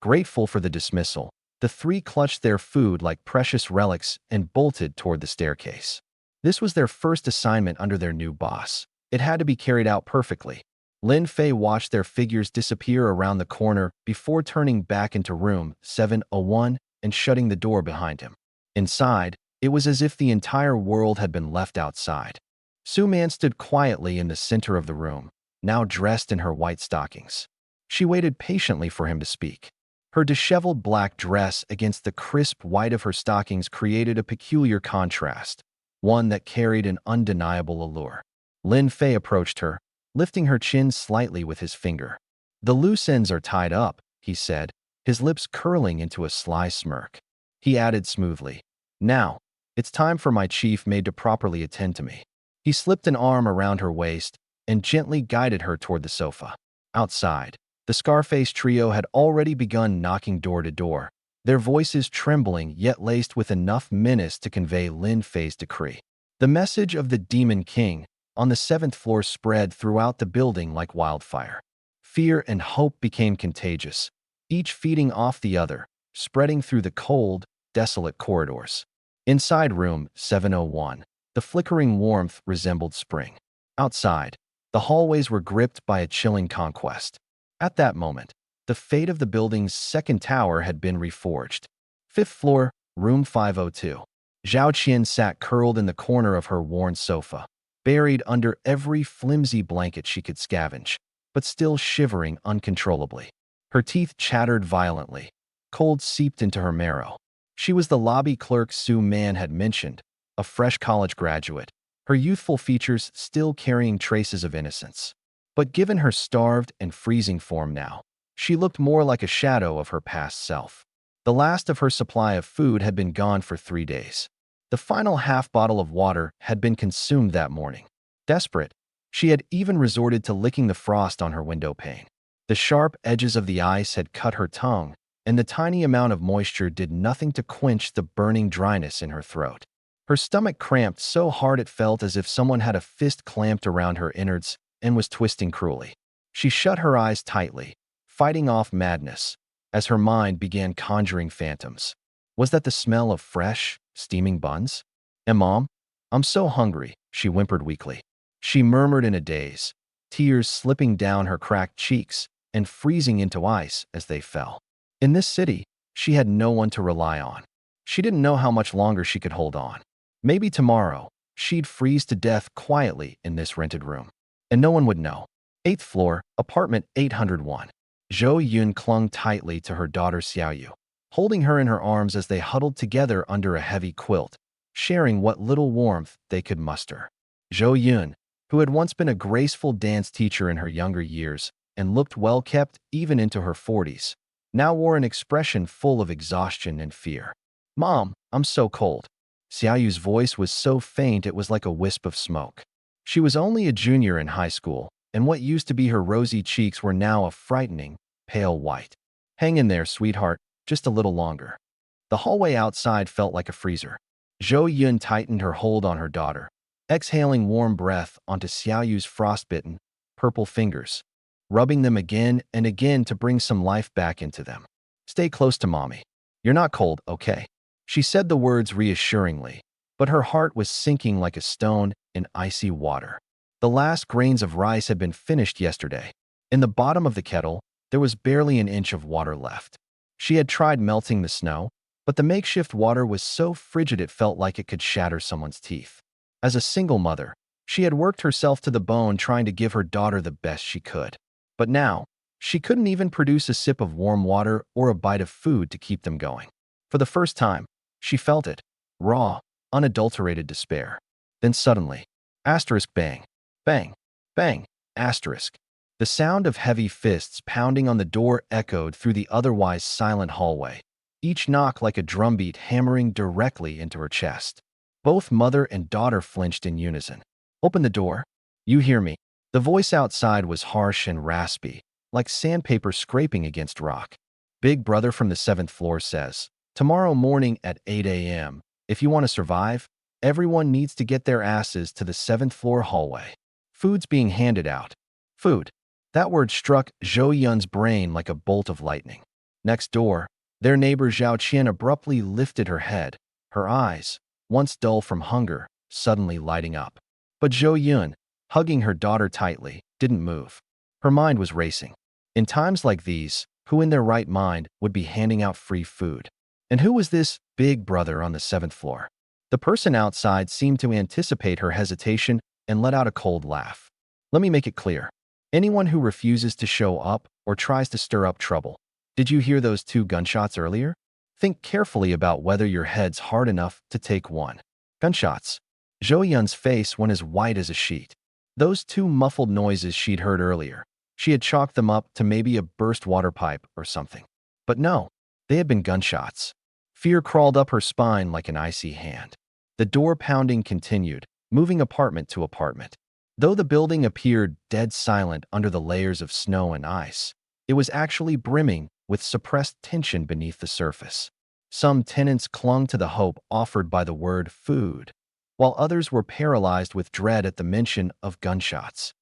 [SPEAKER 1] Grateful for the dismissal, the 3 clutched their food like precious relics and bolted toward the staircase. This was their first assignment under their new boss. It had to be carried out perfectly. Lin Fei watched their figures disappear around the corner before turning back into room 701 and shutting the door behind him. Inside, it was as if the entire world had been left outside. Su Man stood quietly in the center of the room, now dressed in her white stockings. She waited patiently for him to speak. Her disheveled black dress against the crisp white of her stockings created a peculiar contrast, one that carried an undeniable allure. Lin Fei approached her, lifting her chin slightly with his finger. "The loose ends are tied up," he said, his lips curling into a sly smirk. He added smoothly, "Now, it's time for my chief maid to properly attend to me." He slipped an arm around her waist and gently guided her toward the sofa. Outside, the Scarface trio had already begun knocking door to door, their voices trembling yet laced with enough menace to convey Lin Fei's decree. The message of the Demon King on the 7th floor spread throughout the building like wildfire. Fear and hope became contagious. each feeding off the other, spreading through the cold, desolate corridors. Inside room 701, the flickering warmth resembled spring. Outside, the hallways were gripped by a chilling conquest. At that moment, the fate of the building's second tower had been reforged. Fifth floor, room 502. Zhao Qian sat curled in the corner of her worn sofa, buried under every flimsy blanket she could scavenge, but still shivering uncontrollably. Her teeth chattered violently. Cold seeped into her marrow. She was the lobby clerk Su Man had mentioned, a fresh college graduate, her youthful features still carrying traces of innocence. But given her starved and freezing form now, she looked more like a shadow of her past self. The last of her supply of food had been gone for 3 days. The final half bottle of water had been consumed that morning. Desperate, she had even resorted to licking the frost on her window pane. The sharp edges of the ice had cut her tongue, and the tiny amount of moisture did nothing to quench the burning dryness in her throat. Her stomach cramped so hard it felt as if someone had a fist clamped around her innards and was twisting cruelly. She shut her eyes tightly, fighting off madness, as her mind began conjuring phantoms. Was that the smell of fresh, steaming buns? And Mom, I'm so hungry, she whimpered weakly. She murmured in a daze, tears slipping down her cracked cheeks and freezing into ice as they fell. In this city, she had no one to rely on. She didn't know how much longer she could hold on. Maybe tomorrow, she'd freeze to death quietly in this rented room. And no one would know. 8th floor, apartment 801. Zhou Yun clung tightly to her daughter Xiaoyu, holding her in her arms as they huddled together under a heavy quilt, sharing what little warmth they could muster. Zhou Yun, who had once been a graceful dance teacher in her younger years and looked well-kept even into her 40s, now wore an expression full of exhaustion and fear. Mom, I'm so cold. Xiaoyu's voice was so faint it was like a wisp of smoke. She was only a junior in high school, and what used to be her rosy cheeks were now a frightening, pale white. Hang in there, sweetheart, just a little longer. The hallway outside felt like a freezer. Zhou Yun tightened her hold on her daughter, exhaling warm breath onto Xiaoyu's frostbitten, purple fingers, rubbing them again and again to bring some life back into them. Stay close to Mommy. You're not cold, okay? She said the words reassuringly, but her heart was sinking like a stone in icy water. The last grains of rice had been finished yesterday. In the bottom of the kettle, there was barely an inch of water left. She had tried melting the snow, but the makeshift water was so frigid it felt like it could shatter someone's teeth. As a single mother, she had worked herself to the bone trying to give her daughter the best she could. But now, she couldn't even produce a sip of warm water or a bite of food to keep them going. For the first time, she felt it, raw, unadulterated despair. Then suddenly, bang, bang, bang, the sound of heavy fists pounding on the door echoed through the otherwise silent hallway, each knock like a drumbeat hammering directly into her chest. Both mother and daughter flinched in unison. Open the door. You hear me. The voice outside was harsh and raspy, like sandpaper scraping against rock. Big brother from the 7th floor says, tomorrow morning at 8 a.m., if you want to survive, everyone needs to get their asses to the 7th floor hallway. Food's being handed out. Food. That word struck Zhou Yun's brain like a bolt of lightning. Next door, their neighbor Zhao Qian abruptly lifted her head, her eyes, once dull from hunger, suddenly lighting up. But Zhou Yun, hugging her daughter tightly, didn't move. Her mind was racing. In times like these, who in their right mind would be handing out free food? And who was this big brother on the 7th floor? The person outside seemed to anticipate her hesitation and let out a cold laugh. Let me make it clear. Anyone who refuses to show up or tries to stir up trouble. Did you hear those 2 gunshots earlier? Think carefully about whether your head's hard enough to take one. Gunshots. Zhou Yun's face went as white as a sheet. Those 2 muffled noises she'd heard earlier. She had chalked them up to maybe a burst water pipe or something. But no, they had been gunshots. Fear crawled up her spine like an icy hand. The door pounding continued, moving apartment to apartment. Though the building appeared dead silent under the layers of snow and ice, it was actually brimming with suppressed tension beneath the surface. Some tenants clung to the hope offered by the word food, while others were paralyzed with dread at the mention of gunshots.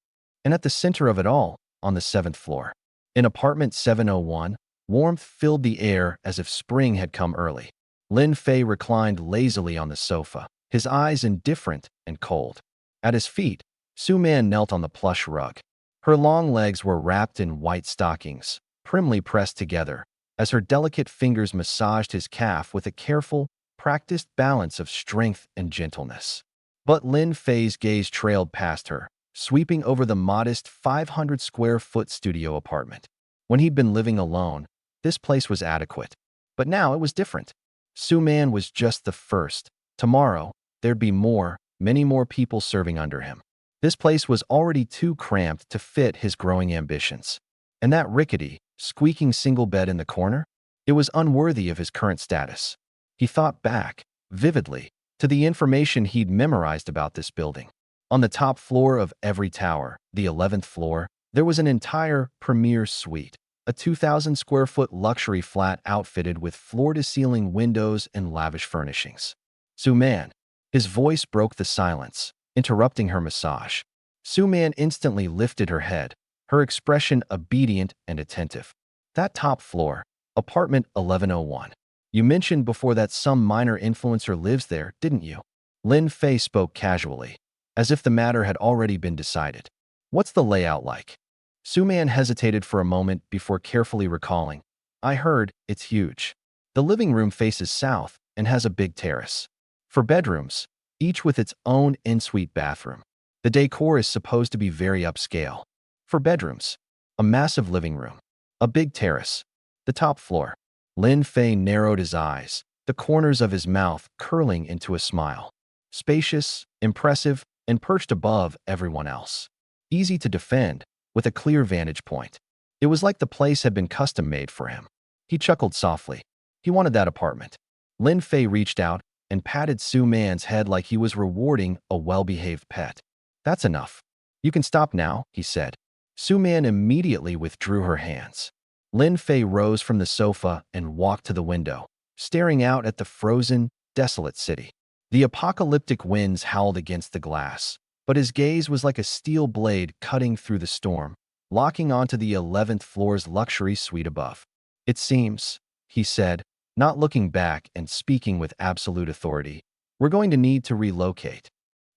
[SPEAKER 1] And at the center of it all, on the 7th floor, in apartment 701, Warmth filled the air as if spring had come early. Lin Fei reclined lazily on the sofa, his eyes indifferent and cold. At his feet, Su Man knelt on the plush rug. Her long legs were wrapped in white stockings, primly pressed together, as her delicate fingers massaged his calf with a careful, practiced balance of strength and gentleness. But Lin Fei's gaze trailed past her, sweeping over the modest 500-square-foot studio apartment. When he'd been living alone, this place was adequate. But now it was different. Su Man was just the first. Tomorrow, there'd be more, many more people serving under him. This place was already too cramped to fit his growing ambitions. And that rickety, squeaking single bed in the corner? It was unworthy of his current status. He thought back, vividly, to the information he'd memorized about this building. On the top floor of every tower, the 11th floor, there was an entire premier suite, a 2,000-square-foot luxury flat outfitted with floor-to-ceiling windows and lavish furnishings. Su Man. His voice broke the silence, interrupting her massage. Su Man instantly lifted her head, her expression obedient and attentive. That top floor, apartment 1101. You mentioned before that some minor influencer lives there, didn't you? Lin Fei spoke casually, as if the matter had already been decided. What's the layout like? Su Man hesitated for a moment before carefully recalling. I heard it's huge. The living room faces south and has a big terrace. For bedrooms, each with its own en-suite bathroom. The decor is supposed to be very upscale. For bedrooms, a massive living room, a big terrace, the top floor. Lin Fei narrowed his eyes, the corners of his mouth curling into a smile. Spacious, impressive, and perched above everyone else. Easy to defend, with a clear vantage point. It was like the place had been custom-made for him. He chuckled softly. He wanted that apartment. Lin Fei reached out and patted Su Man's head like he was rewarding a well-behaved pet. That's enough. You can stop now, he said. Su Man immediately withdrew her hands. Lin Fei rose from the sofa and walked to the window, staring out at the frozen, desolate city. The apocalyptic winds howled against the glass, but his gaze was like a steel blade cutting through the storm, locking onto the 11th floor's luxury suite above. It seems, he said, not looking back and speaking with absolute authority, we're going to need to relocate.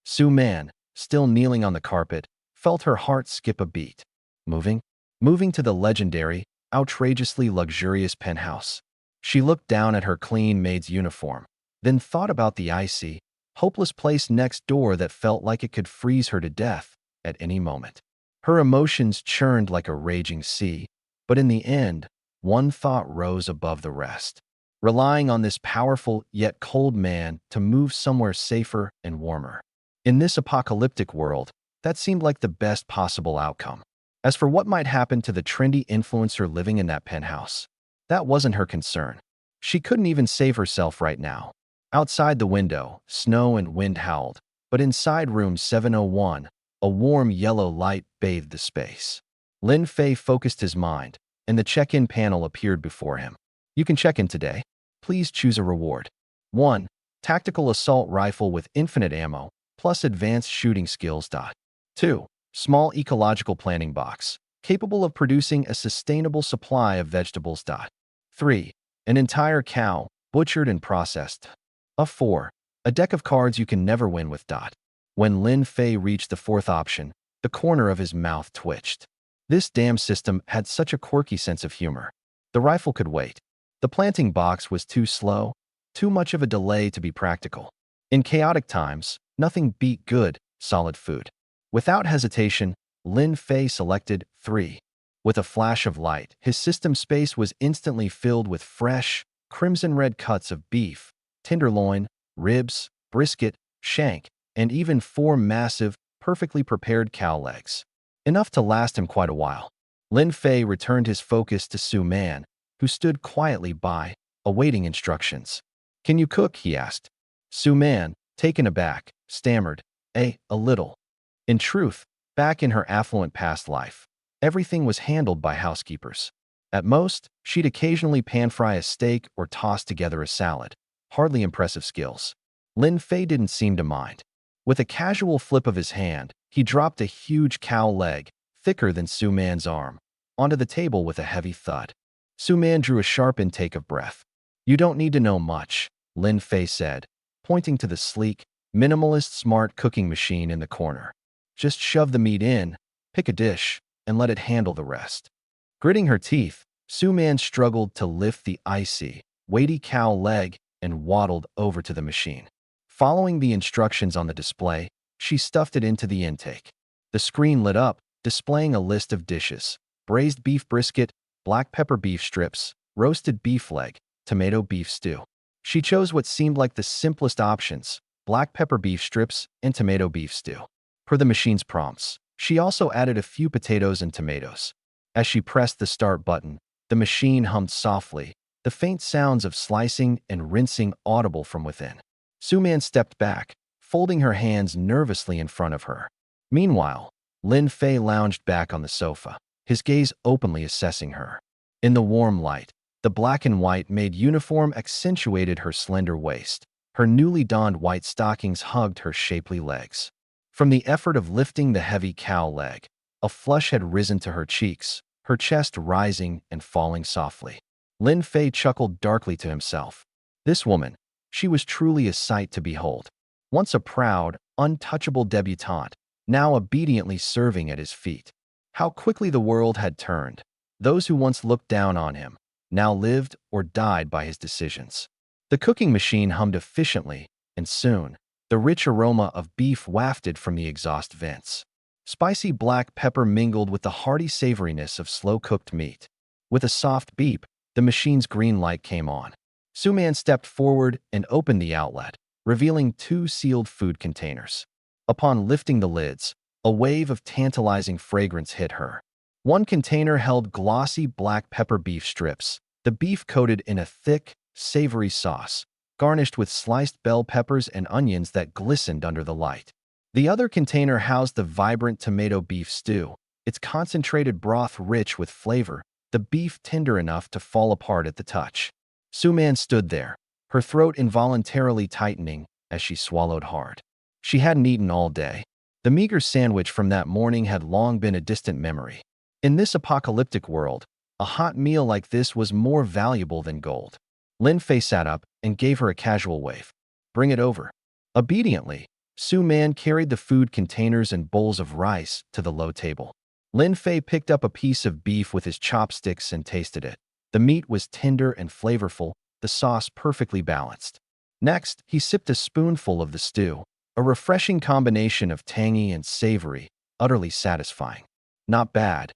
[SPEAKER 1] Su Man, still kneeling on the carpet, felt her heart skip a beat. Moving to the legendary, outrageously luxurious penthouse. She looked down at her clean maid's uniform, then thought about the icy, hopeless place next door that felt like it could freeze her to death at any moment. Her emotions churned like a raging sea, but in the end, one thought rose above the rest. Relying on this powerful yet cold man to move somewhere safer and warmer. In this apocalyptic world, that seemed like the best possible outcome. As for what might happen to the trendy influencer living in that penthouse, that wasn't her concern. She couldn't even save herself right now. Outside the window, snow and wind howled, but inside room 701, a warm yellow light bathed the space. Lin Fei focused his mind, and the check-in panel appeared before him. You can check in today. Please choose a reward. 1. Tactical assault rifle with infinite ammo, plus advanced shooting skills. 2. Small ecological planting box, capable of producing a sustainable supply of vegetables. 3. An entire cow, butchered and processed. 4. A deck of cards you can never win with. When Lin Fei reached the fourth option, the corner of his mouth twitched. This damn system had such a quirky sense of humor. The rifle could wait. The planting box was too slow, too much of a delay to be practical. In chaotic times, nothing beat good, solid food. Without hesitation, Lin Fei selected 3. With a flash of light, his system space was instantly filled with fresh, crimson-red cuts of beef, tenderloin, ribs, brisket, shank, and even 4 massive, perfectly prepared cow legs. Enough to last him quite a while. Lin Fei returned his focus to Su Man, who stood quietly by, awaiting instructions. Can you cook? He asked. Su Man, taken aback, stammered, a little. In truth, back in her affluent past life, everything was handled by housekeepers. At most, she'd occasionally pan-fry a steak or toss together a salad. Hardly impressive skills. Lin Fei didn't seem to mind. With a casual flip of his hand, he dropped a huge cow leg, thicker than Su Man's arm, onto the table with a heavy thud. Su-man drew a sharp intake of breath. You don't need to know much, Lin Fei said, pointing to the sleek, minimalist smart cooking machine in the corner. Just shove the meat in, pick a dish, and let it handle the rest. Gritting her teeth, Su-man struggled to lift the icy, weighty cow leg and waddled over to the machine. Following the instructions on the display, she stuffed it into the intake. The screen lit up, displaying a list of dishes: braised beef brisket, black pepper beef strips, roasted beef leg, tomato beef stew. She chose what seemed like the simplest options: black pepper beef strips and tomato beef stew. Per the machine's prompts, she also added a few potatoes and tomatoes. As she pressed the start button, the machine hummed softly, the faint sounds of slicing and rinsing audible from within. Su-man stepped back, folding her hands nervously in front of her. Meanwhile, Lin Fei lounged back on the sofa, his gaze openly assessing her. In the warm light, the black and white made uniform accentuated her slender waist. Her newly donned white stockings hugged her shapely legs. From the effort of lifting the heavy cow leg, a flush had risen to her cheeks, her chest rising and falling softly. Lin Fei chuckled darkly to himself. This woman, she was truly a sight to behold. Once a proud, untouchable debutante, now obediently serving at his feet. How quickly the world had turned. Those who once looked down on him now lived or died by his decisions. The cooking machine hummed efficiently, and soon, the rich aroma of beef wafted from the exhaust vents. Spicy black pepper mingled with the hearty savoriness of slow-cooked meat. With a soft beep, the machine's green light came on. Su-man stepped forward and opened the outlet, revealing 2 sealed food containers. Upon lifting the lids, a wave of tantalizing fragrance hit her. One container held glossy black pepper beef strips, the beef coated in a thick, savory sauce, garnished with sliced bell peppers and onions that glistened under the light. The other container housed the vibrant tomato beef stew, its concentrated broth rich with flavor, the beef tender enough to fall apart at the touch. Su-man stood there, her throat involuntarily tightening as she swallowed hard. She hadn't eaten all day. The meager sandwich from that morning had long been a distant memory. In this apocalyptic world, a hot meal like this was more valuable than gold. Lin Fei sat up and gave her a casual wave. Bring it over. Obediently, Su-man carried the food containers and bowls of rice to the low table. Lin Fei picked up a piece of beef with his chopsticks and tasted it. The meat was tender and flavorful, the sauce perfectly balanced. Next, he sipped a spoonful of the stew, a refreshing combination of tangy and savory, utterly satisfying. Not bad,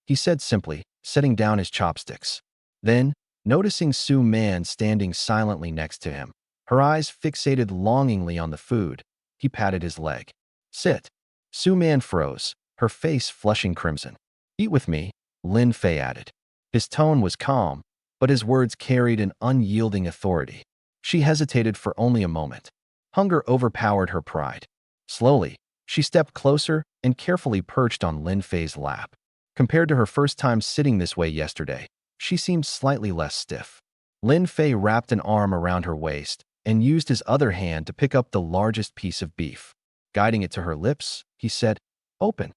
[SPEAKER 1] he said simply, setting down his chopsticks. Then, noticing Su-man standing silently next to him, her eyes fixated longingly on the food, he patted his leg. Sit. Su-man froze, her face flushing crimson. Eat with me, Lin Fei added. His tone was calm, but his words carried an unyielding authority. She hesitated for only a moment. Hunger overpowered her pride. Slowly, she stepped closer and carefully perched on Lin Fei's lap. Compared to her first time sitting this way yesterday, she seemed slightly less stiff. Lin Fei wrapped an arm around her waist and used his other hand to pick up the largest piece of beef. Guiding it to her lips, he said, "Open."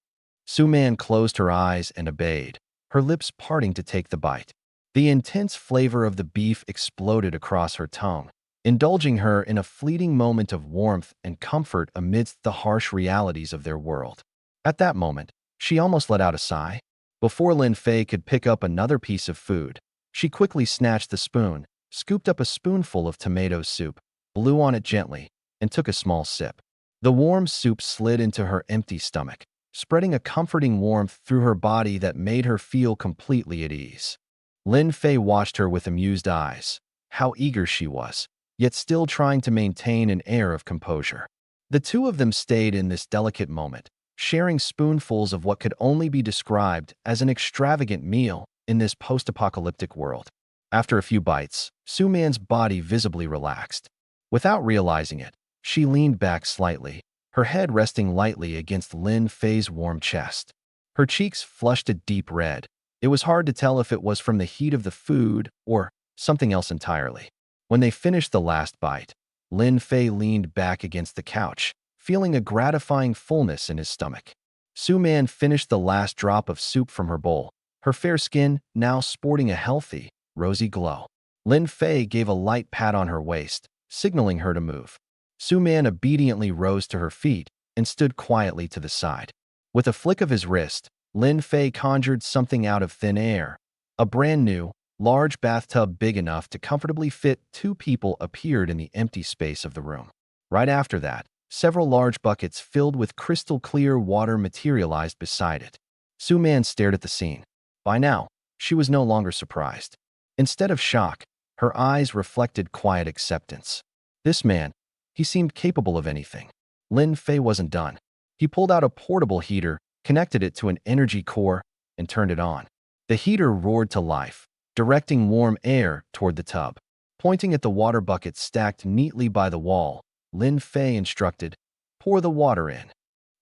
[SPEAKER 1] Su-man closed her eyes and obeyed, her lips parting to take the bite. The intense flavor of the beef exploded across her tongue, indulging her in a fleeting moment of warmth and comfort amidst the harsh realities of their world. At that moment, she almost let out a sigh. Before Lin Fei could pick up another piece of food, she quickly snatched the spoon, scooped up a spoonful of tomato soup, blew on it gently, and took a small sip. The warm soup slid into her empty stomach, spreading a comforting warmth through her body that made her feel completely at ease. Lin Fei watched her with amused eyes. How eager she was, yet still trying to maintain an air of composure. The two of them stayed in this delicate moment, sharing spoonfuls of what could only be described as an extravagant meal in this post-apocalyptic world. After a few bites, Su-man's body visibly relaxed. Without realizing it, she leaned back slightly, her head resting lightly against Lin Fei's warm chest. Her cheeks flushed a deep red. It was hard to tell if it was from the heat of the food or something else entirely. When they finished the last bite, Lin Fei leaned back against the couch, feeling a gratifying fullness in his stomach. Su-man finished the last drop of soup from her bowl, her fair skin now sporting a healthy, rosy glow. Lin Fei gave a light pat on her waist, signaling her to move. Su Man obediently rose to her feet and stood quietly to the side. With a flick of his wrist, Lin Fei conjured something out of thin air. A brand new, large bathtub big enough to comfortably fit 2 people appeared in the empty space of the room. Right after that, several large buckets filled with crystal-clear water materialized beside it. Su Man stared at the scene. By now, she was no longer surprised. Instead of shock, her eyes reflected quiet acceptance. This man, he seemed capable of anything. Lin Fei wasn't done. He pulled out a portable heater, connected it to an energy core, and turned it on. The heater roared to life, directing warm air toward the tub. Pointing at the water bucket stacked neatly by the wall, Lin Fei instructed, "Pour the water in."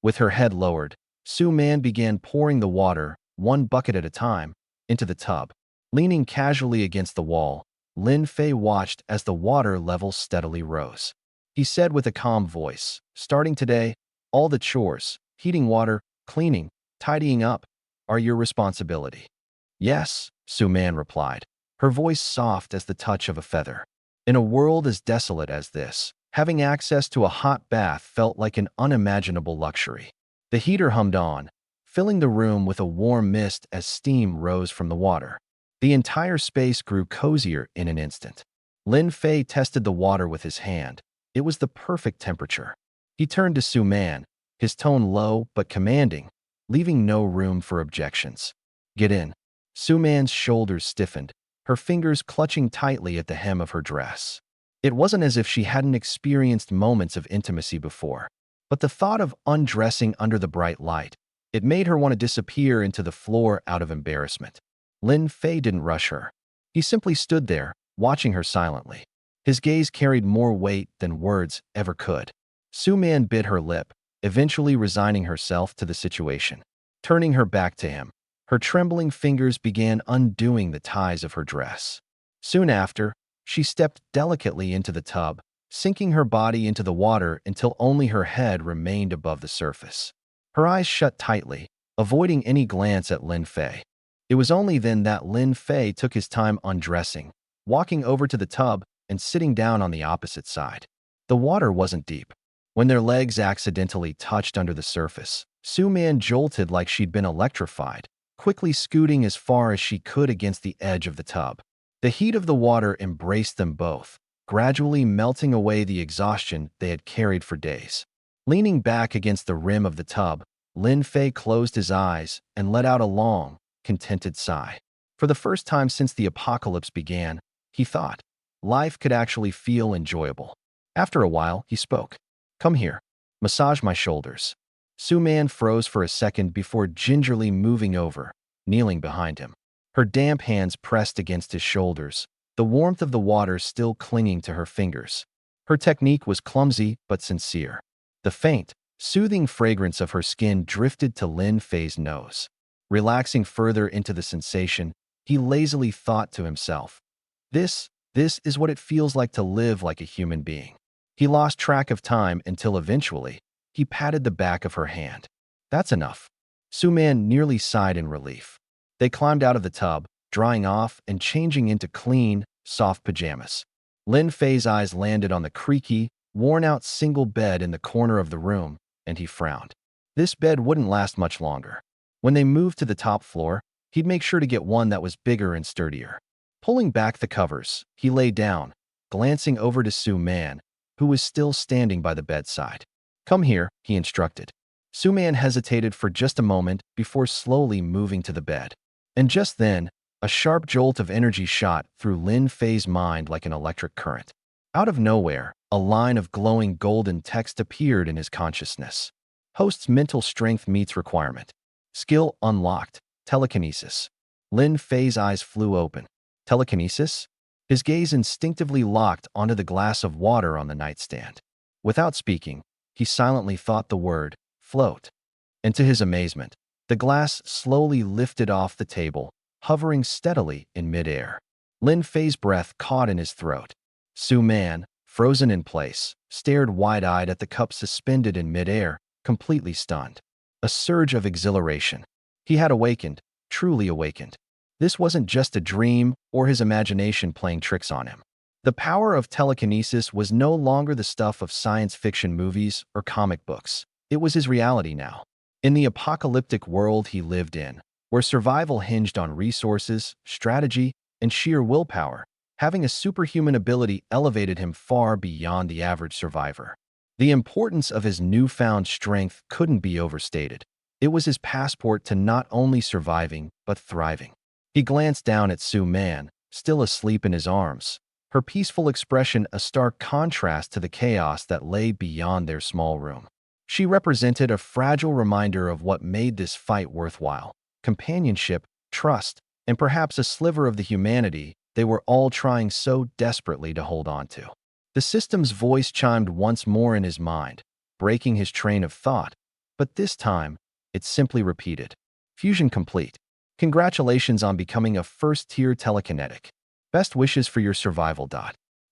[SPEAKER 1] With her head lowered, Su Man began pouring the water, 1 bucket at a time, into the tub. Leaning casually against the wall, Lin Fei watched as the water level steadily rose. He said with a calm voice, "Starting today, all the chores, heating water, cleaning, tidying up, are your responsibility." "Yes," Su Man replied, her voice soft as the touch of a feather. In a world as desolate as this, having access to a hot bath felt like an unimaginable luxury. The heater hummed on, filling the room with a warm mist as steam rose from the water. The entire space grew cozier in an instant. Lin Fei tested the water with his hand. It was the perfect temperature. He turned to Su Man, his tone low but commanding, leaving no room for objections. "Get in." Su Man's shoulders stiffened, her fingers clutching tightly at the hem of her dress. It wasn't as if she hadn't experienced moments of intimacy before, but the thought of undressing under the bright light, it made her want to disappear into the floor out of embarrassment. Lin Fei didn't rush her. He simply stood there, watching her silently. His gaze carried more weight than words ever could. Su Man bit her lip, eventually resigning herself to the situation. Turning her back to him, her trembling fingers began undoing the ties of her dress. Soon after, she stepped delicately into the tub, sinking her body into the water until only her head remained above the surface. Her eyes shut tightly, avoiding any glance at Lin Fei. It was only then that Lin Fei took his time undressing, walking over to the tub and sitting down on the opposite side. The water wasn't deep. When their legs accidentally touched under the surface, Su Man jolted like she'd been electrified, quickly scooting as far as she could against the edge of the tub. The heat of the water embraced them both, gradually melting away the exhaustion they had carried for days. Leaning back against the rim of the tub, Lin Fei closed his eyes and let out a long, contented sigh. For the first time since the apocalypse began, he thought, life could actually feel enjoyable. After a while, he spoke. "Come here. Massage my shoulders." Su Man froze for a second before gingerly moving over, kneeling behind him. Her damp hands pressed against his shoulders, the warmth of the water still clinging to her fingers. Her technique was clumsy but sincere. The faint, soothing fragrance of her skin drifted to Lin Fei's nose. Relaxing further into the sensation, he lazily thought to himself, This is what it feels like to live like a human being." He lost track of time until eventually, he patted the back of her hand. "That's enough." Su Man nearly sighed in relief. They climbed out of the tub, drying off and changing into clean, soft pajamas. Lin Fei's eyes landed on the creaky, worn-out single bed in the corner of the room, and he frowned. This bed wouldn't last much longer. When they moved to the top floor, he'd make sure to get one that was bigger and sturdier. Pulling back the covers, he lay down, glancing over to Su Man, who was still standing by the bedside. "Come here," he instructed. Su Man hesitated for just a moment before slowly moving to the bed. And just then, a sharp jolt of energy shot through Lin Fei's mind like an electric current. Out of nowhere, a line of glowing golden text appeared in his consciousness. Host's mental strength meets requirement. Skill unlocked. Telekinesis. Lin Fei's eyes flew open. Telekinesis? His gaze instinctively locked onto the glass of water on the nightstand. Without speaking, he silently thought the word, float. And to his amazement, the glass slowly lifted off the table, hovering steadily in midair. Lin Fei's breath caught in his throat. Su Man, frozen in place, stared wide-eyed at the cup suspended in midair, completely stunned. A surge of exhilaration. He had awakened, truly awakened. This wasn't just a dream or his imagination playing tricks on him. The power of telekinesis was no longer the stuff of science fiction movies or comic books. It was his reality now. In the apocalyptic world he lived in, where survival hinged on resources, strategy, and sheer willpower, having a superhuman ability elevated him far beyond the average survivor. The importance of his newfound strength couldn't be overstated. It was his passport to not only surviving, but thriving. He glanced down at Sue Man, still asleep in his arms, her peaceful expression a stark contrast to the chaos that lay beyond their small room. She represented a fragile reminder of what made this fight worthwhile: companionship, trust, and perhaps a sliver of the humanity they were all trying so desperately to hold on to. The system's voice chimed once more in his mind, breaking his train of thought, but this time, it simply repeated, "Fusion complete. Congratulations on becoming a first-tier telekinetic. Best wishes for your survival.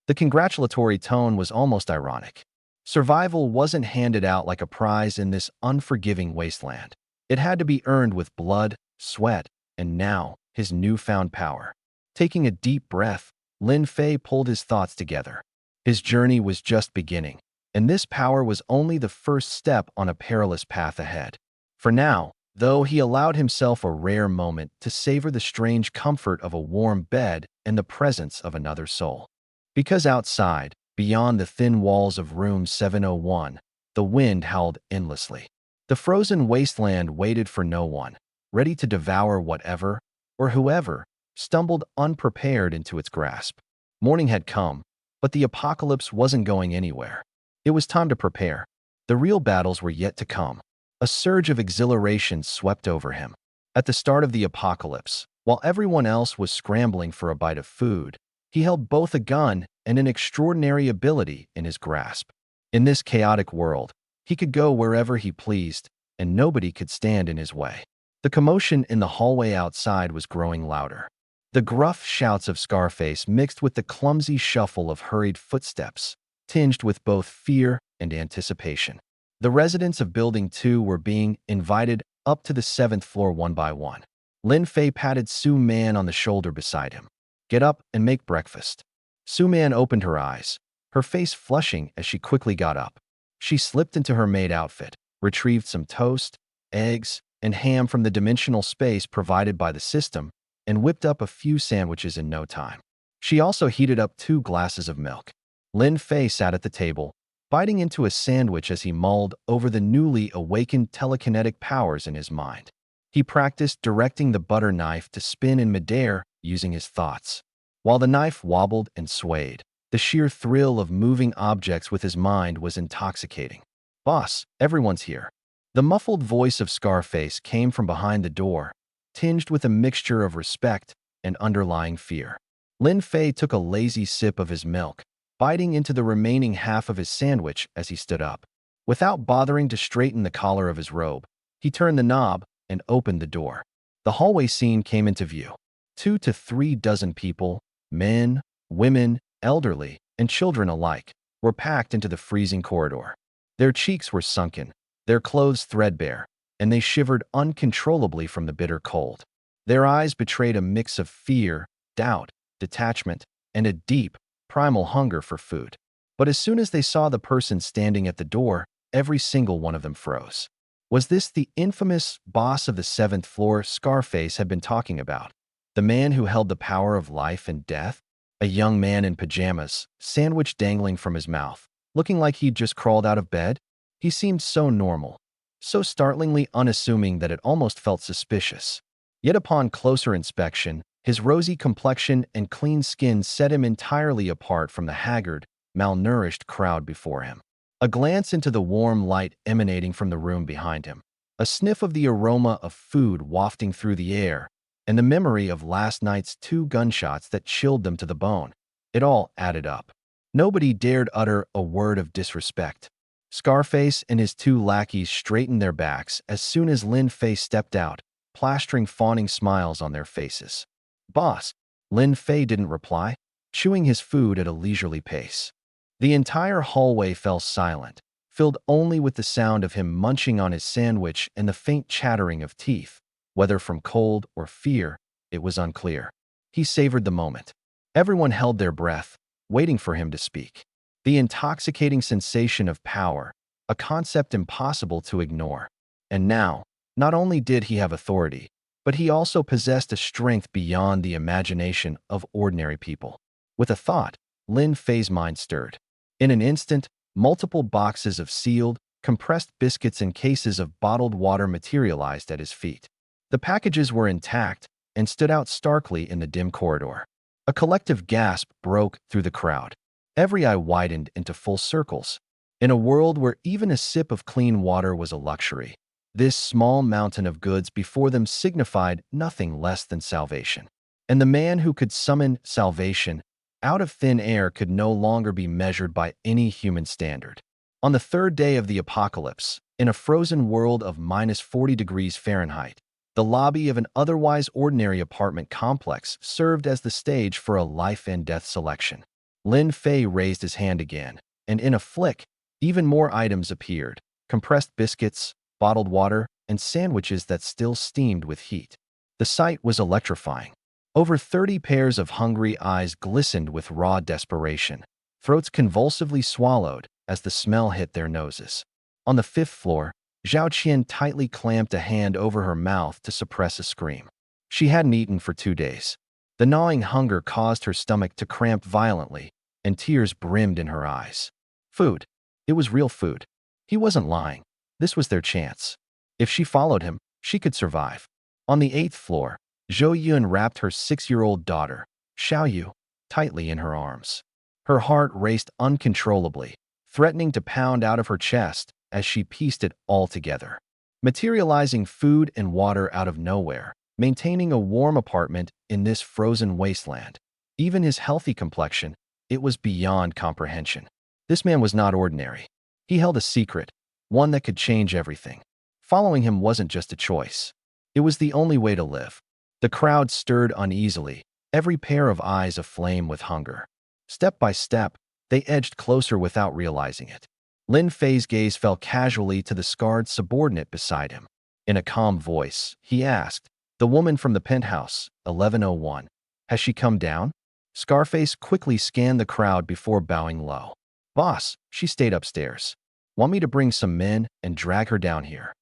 [SPEAKER 1] The congratulatory tone was almost ironic. Survival wasn't handed out like a prize in this unforgiving wasteland. It had to be earned with blood, sweat, and now, his newfound power. Taking a deep breath, Lin Fei pulled his thoughts together. His journey was just beginning, and this power was only the first step on a perilous path ahead. For now, though, he allowed himself a rare moment to savor the strange comfort of a warm bed and the presence of another soul. Because outside, beyond the thin walls of room 701, the wind howled endlessly. The frozen wasteland waited for no one, ready to devour whatever, or whoever, stumbled unprepared into its grasp. Morning had come, but the apocalypse wasn't going anywhere. It was time to prepare. The real battles were yet to come. A surge of exhilaration swept over him. At the start of the apocalypse, while everyone else was scrambling for a bite of food, he held both a gun and an extraordinary ability in his grasp. In this chaotic world, he could go wherever he pleased, and nobody could stand in his way. The commotion in the hallway outside was growing louder. The gruff shouts of Scarface mixed with the clumsy shuffle of hurried footsteps, tinged with both fear and anticipation. The residents of Building 2 were being invited up to the 7th floor one by one. Lin Fei patted Sue Man on the shoulder beside him. "Get up and make breakfast." Sue Man opened her eyes, her face flushing as she quickly got up. She slipped into her maid outfit, retrieved some toast, eggs, and ham from the dimensional space provided by the system, and whipped up a few sandwiches in no time. She also heated up 2 glasses of milk. Lin Fei sat at the table, biting into a sandwich as he mulled over the newly awakened telekinetic powers in his mind. He practiced directing the butter knife to spin in midair using his thoughts. While the knife wobbled and swayed, the sheer thrill of moving objects with his mind was intoxicating. "Boss, everyone's here." The muffled voice of Scarface came from behind the door, tinged with a mixture of respect and underlying fear. Lin Fei took a lazy sip of his milk, biting into the remaining half of his sandwich as he stood up. Without bothering to straighten the collar of his robe, he turned the knob and opened the door. The hallway scene came into view. 2 to 3 dozen people, men, women, elderly, and children alike, were packed into the freezing corridor. Their cheeks were sunken, their clothes threadbare, and they shivered uncontrollably from the bitter cold. Their eyes betrayed a mix of fear, doubt, detachment, and a deep, primal hunger for food. But as soon as they saw the person standing at the door, every single one of them froze. Was this the infamous boss of the 7th floor Scarface had been talking about? The man who held the power of life and death? A young man in pajamas, sandwich dangling from his mouth, looking like he'd just crawled out of bed? He seemed so normal, so startlingly unassuming that it almost felt suspicious. Yet upon closer inspection, his rosy complexion and clean skin set him entirely apart from the haggard, malnourished crowd before him. A glance into the warm light emanating from the room behind him, a sniff of the aroma of food wafting through the air, and the memory of last night's 2 gunshots that chilled them to the bone. It all added up. Nobody dared utter a word of disrespect. Scarface and his 2 lackeys straightened their backs as soon as Lin Fei stepped out, plastering fawning smiles on their faces. "Boss." Lin Fei didn't reply, chewing his food at a leisurely pace. The entire hallway fell silent, filled only with the sound of him munching on his sandwich and the faint chattering of teeth. Whether from cold or fear, it was unclear. He savored the moment. Everyone held their breath, waiting for him to speak. The intoxicating sensation of power, a concept impossible to ignore. And now, not only did he have authority, but he also possessed a strength beyond the imagination of ordinary people. With a thought, Lin Fei's mind stirred. In an instant, multiple boxes of sealed, compressed biscuits and cases of bottled water materialized at his feet. The packages were intact and stood out starkly in the dim corridor. A collective gasp broke through the crowd. Every eye widened into full circles. In a world where even a sip of clean water was a luxury, this small mountain of goods before them signified nothing less than salvation. And the man who could summon salvation out of thin air could no longer be measured by any human standard. On the third day of the apocalypse, in a frozen world of -40 degrees Fahrenheit, the lobby of an otherwise ordinary apartment complex served as the stage for a life-and-death selection. Lin Fei raised his hand again, and in a flick, even more items appeared: compressed biscuits, bottled water, and sandwiches that still steamed with heat. The sight was electrifying. Over 30 pairs of hungry eyes glistened with raw desperation. Throats convulsively swallowed as the smell hit their noses. On the 5th floor, Zhao Qian tightly clamped a hand over her mouth to suppress a scream. She hadn't eaten for 2 days. The gnawing hunger caused her stomach to cramp violently, and tears brimmed in her eyes. Food. It was real food. He wasn't lying. This was their chance. If she followed him, she could survive. On the 8th floor, Zhou Yun wrapped her 6-year-old daughter, Xiao Yu, tightly in her arms. Her heart raced uncontrollably, threatening to pound out of her chest as she pieced it all together. Materializing food and water out of nowhere, maintaining a warm apartment in this frozen wasteland. Even his healthy complexion, it was beyond comprehension. This man was not ordinary. He held a secret, one that could change everything. Following him wasn't just a choice. It was the only way to live. The crowd stirred uneasily, every pair of eyes aflame with hunger. Step by step, they edged closer without realizing it. Lin Fei's gaze fell casually to the scarred subordinate beside him. In a calm voice, he asked, "The woman from the penthouse, 1101. Has she come down?" Scarface quickly scanned the crowd before bowing low. "Boss, she stayed upstairs. Want me to bring some men and drag her down here?"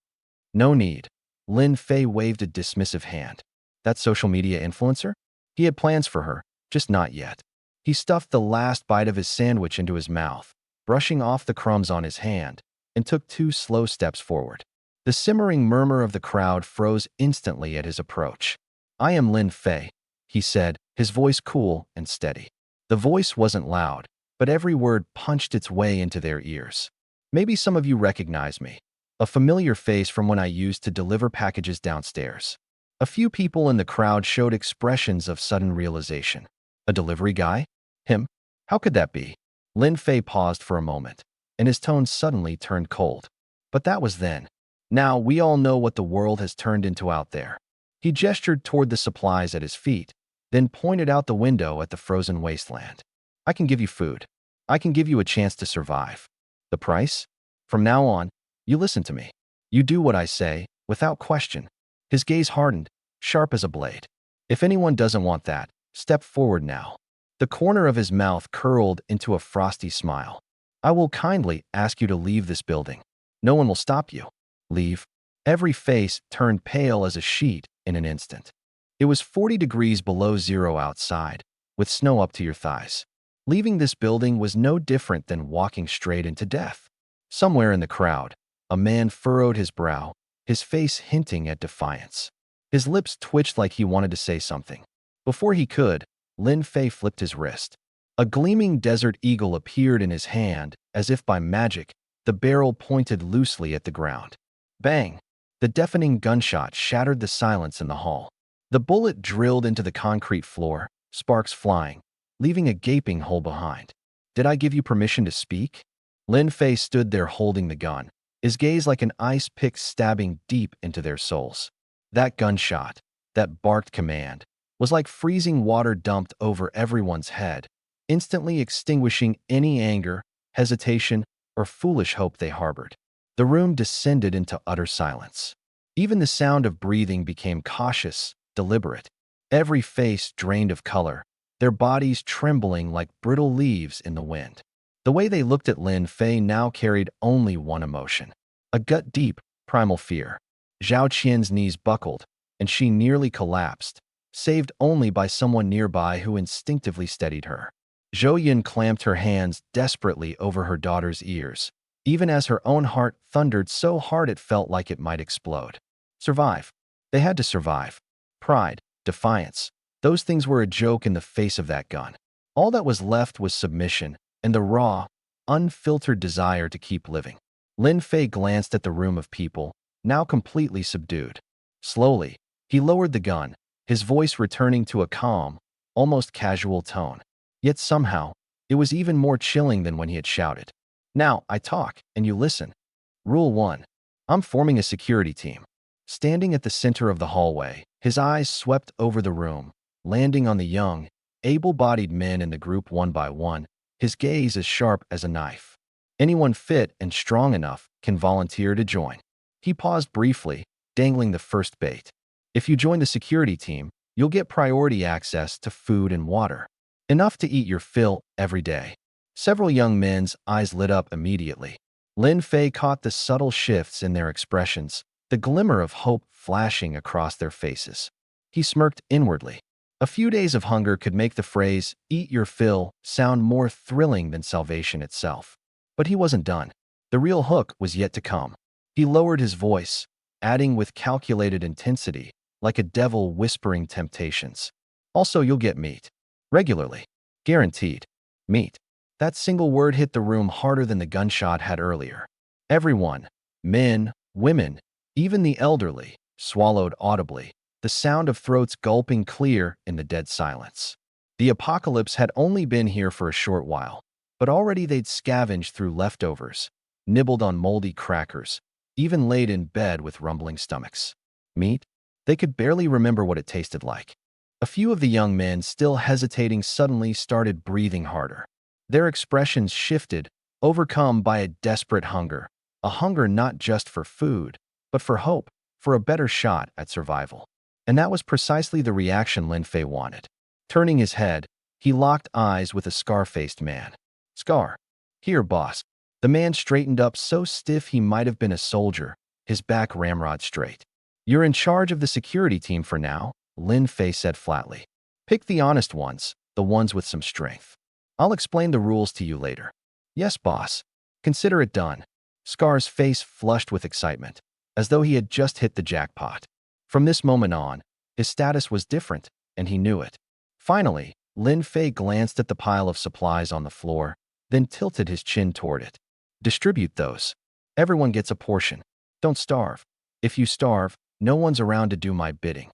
[SPEAKER 1] "No need." Lin Fei waved a dismissive hand. "That social media influencer?" He had plans for her, just not yet. He stuffed the last bite of his sandwich into his mouth, brushing off the crumbs on his hand, and took 2 slow steps forward. The simmering murmur of the crowd froze instantly at his approach. "I am Lin Fei," he said, his voice cool and steady. The voice wasn't loud, but every word punched its way into their ears. "Maybe some of you recognize me. A familiar face from when I used to deliver packages downstairs." A few people in the crowd showed expressions of sudden realization. A delivery guy? Him? How could that be? Lin Fei paused for a moment, and his tone suddenly turned cold. But that was then. Now we all know what the world has turned into out there. He gestured toward the supplies at his feet, then pointed out the window at the frozen wasteland. "I can give you food. I can give you a chance to survive. The price? From now on, you listen to me. You do what I say, without question." His gaze hardened, sharp as a blade. "If anyone doesn't want that, step forward now." The corner of his mouth curled into a frosty smile. "I will kindly ask you to leave this building. No one will stop you. Leave." Every face turned pale as a sheet in an instant. It was 40 degrees below zero outside, with snow up to your thighs. Leaving this building was no different than walking straight into death. Somewhere in the crowd, a man furrowed his brow, his face hinting at defiance. His lips twitched like he wanted to say something. Before he could, Lin Fei flipped his wrist. A gleaming desert eagle appeared in his hand, as if by magic, the barrel pointed loosely at the ground. Bang! The deafening gunshot shattered the silence in the hall. The bullet drilled into the concrete floor, sparks flying, leaving a gaping hole behind. "Did I give you permission to speak?" Lin Fei stood there holding the gun, his gaze like an ice pick stabbing deep into their souls. That gunshot, that barked command, was like freezing water dumped over everyone's head, instantly extinguishing any anger, hesitation, or foolish hope they harbored. The room descended into utter silence. Even the sound of breathing became cautious, deliberate. every face drained of color, their bodies trembling like brittle leaves in the wind. The way they looked at Lin Fei now carried only one emotion, a gut-deep, primal fear. Zhao Qian's knees buckled, and she nearly collapsed, saved only by someone nearby who instinctively steadied her. Zhou Yun clamped her hands desperately over her daughter's ears, even as her own heart thundered so hard it felt like it might explode. Survive. They had to survive. Pride, defiance, those things were a joke in the face of that gun. All that was left was submission and the raw, unfiltered desire to keep living. Lin Fei glanced at the room of people, now completely subdued. Slowly, he lowered the gun, his voice returning to a calm, almost casual tone. Yet somehow, it was even more chilling than when he had shouted. Now, I talk, and you listen. Rule 1. I'm forming a security team. Standing at the center of the hallway, his eyes swept over the room, landing on the young, able-bodied men in the group one by one, his gaze as sharp as a knife. Anyone fit and strong enough can volunteer to join. He paused briefly, dangling the first bait. If you join the security team, you'll get priority access to food and water. Enough to eat your fill every day. Several young men's eyes lit up immediately. Lin Fei caught the subtle shifts in their expressions, the glimmer of hope flashing across their faces. He smirked inwardly. A few days of hunger could make the phrase, eat your fill, sound more thrilling than salvation itself. But he wasn't done. The real hook was yet to come. He lowered his voice, adding with calculated intensity, like a devil whispering temptations. Also, you'll get meat. Regularly. Guaranteed. Meat. That single word hit the room harder than the gunshot had earlier. Everyone, men, women, even the elderly, swallowed audibly, the sound of throats gulping clear in the dead silence. The apocalypse had only been here for a short while, but already they'd scavenged through leftovers, nibbled on moldy crackers, even laid in bed with rumbling stomachs. Meat? They could barely remember what it tasted like. A few of the young men, still hesitating, suddenly started breathing harder. Their expressions shifted, overcome by a desperate hunger, a hunger not just for food, but for hope, for a better shot at survival. And that was precisely the reaction Lin Fei wanted. Turning his head, he locked eyes with a scar-faced man. Scar. Here, boss. The man straightened up so stiff he might have been a soldier, his back ramrod straight. You're in charge of the security team for now, Lin Fei said flatly. Pick the honest ones, the ones with some strength. I'll explain the rules to you later. Yes, boss. Consider it done. Scar's face flushed with excitement, as though he had just hit the jackpot. From this moment on, his status was different, and he knew it. Finally, Lin Fei glanced at the pile of supplies on the floor, then tilted his chin toward it. Distribute those. Everyone gets a portion. Don't starve. If you starve, no one's around to do my bidding.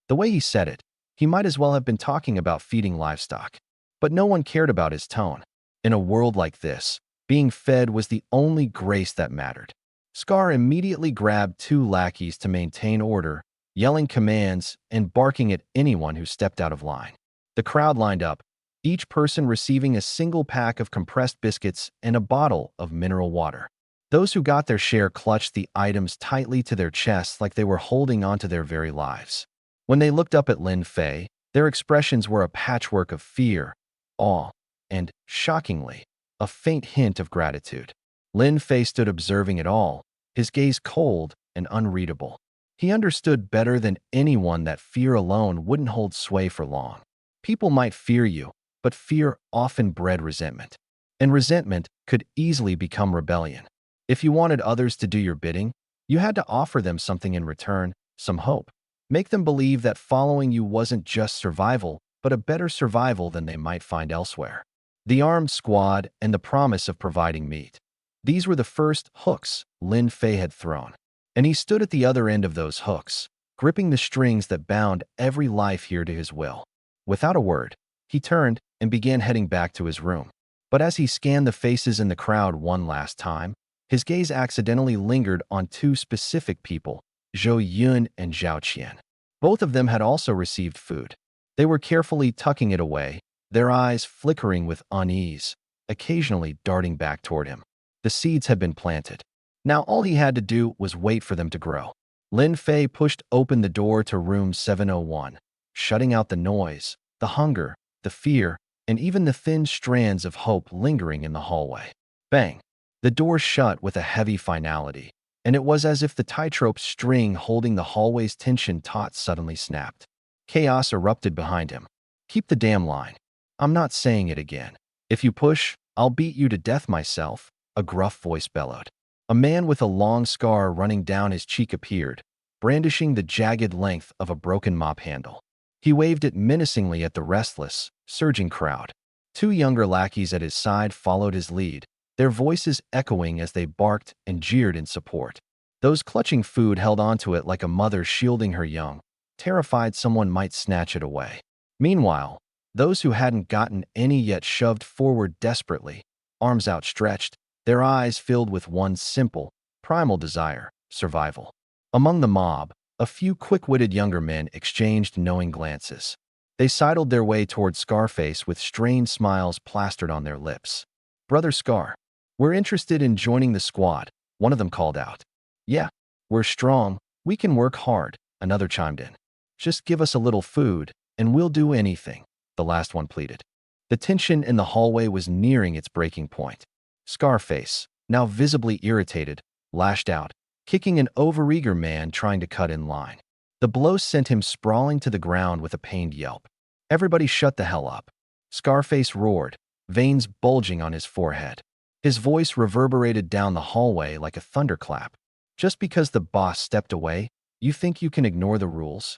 [SPEAKER 1] The way he said it, he might as well have been talking about feeding livestock. But no one cared about his tone. In a world like this, being fed was the only grace that mattered. Scar immediately grabbed 2 lackeys to maintain order, yelling commands and barking at anyone who stepped out of line. The crowd lined up, each person receiving a single pack of compressed biscuits and a bottle of mineral water. Those who got their share clutched the items tightly to their chests like they were holding onto their very lives. When they looked up at Lin Fei, their expressions were a patchwork of fear, awe, and, shockingly, a faint hint of gratitude. Lin Fei stood observing it all, his gaze cold and unreadable. He understood better than anyone that fear alone wouldn't hold sway for long. People might fear you, but fear often bred resentment. And resentment could easily become rebellion. If you wanted others to do your bidding, you had to offer them something in return, some hope. Make them believe that following you wasn't just survival, but a better survival than they might find elsewhere. The armed squad and the promise of providing meat. These were the first hooks Lin Fei had thrown. And he stood at the other end of those hooks, gripping the strings that bound every life here to his will. Without a word, he turned and began heading back to his room. But as he scanned the faces in the crowd one last time, his gaze accidentally lingered on 2 specific people, Zhou Yun and Zhao Qian. Both of them had also received food. They were carefully tucking it away, their eyes flickering with unease, occasionally darting back toward him. The seeds had been planted. Now all he had to do was wait for them to grow. Lin Fei pushed open the door to room 701. shutting out the noise, the hunger, the fear, and even the thin strands of hope lingering in the hallway. Bang! The door shut with a heavy finality, and it was as if the tightrope string holding the hallway's tension taut suddenly snapped. Chaos erupted behind him. "Keep the damn line. I'm not saying it again. If you push, I'll beat you to death myself," a gruff voice bellowed. A man with a long scar running down his cheek appeared, brandishing the jagged length of a broken mop handle. He waved it menacingly at the restless, surging crowd. Two younger lackeys at his side followed his lead, their voices echoing as they barked and jeered in support. Those clutching food held onto it like a mother shielding her young, terrified someone might snatch it away. Meanwhile, those who hadn't gotten any yet shoved forward desperately, arms outstretched, their eyes filled with one simple, primal desire: survival. Among the mob, a few quick-witted younger men exchanged knowing glances. They sidled their way toward Scarface with strained smiles plastered on their lips. "Brother Scar, we're interested in joining the squad," one of them called out. "Yeah, we're strong, we can work hard," another chimed in. "Just give us a little food, and we'll do anything," the last one pleaded. The tension in the hallway was nearing its breaking point. Scarface, now visibly irritated, lashed out, kicking an overeager man trying to cut in line. The blow sent him sprawling to the ground with a pained yelp. "Everybody shut the hell up," Scarface roared, veins bulging on his forehead. His voice reverberated down the hallway like a thunderclap. "Just because the boss stepped away, you think you can ignore the rules?"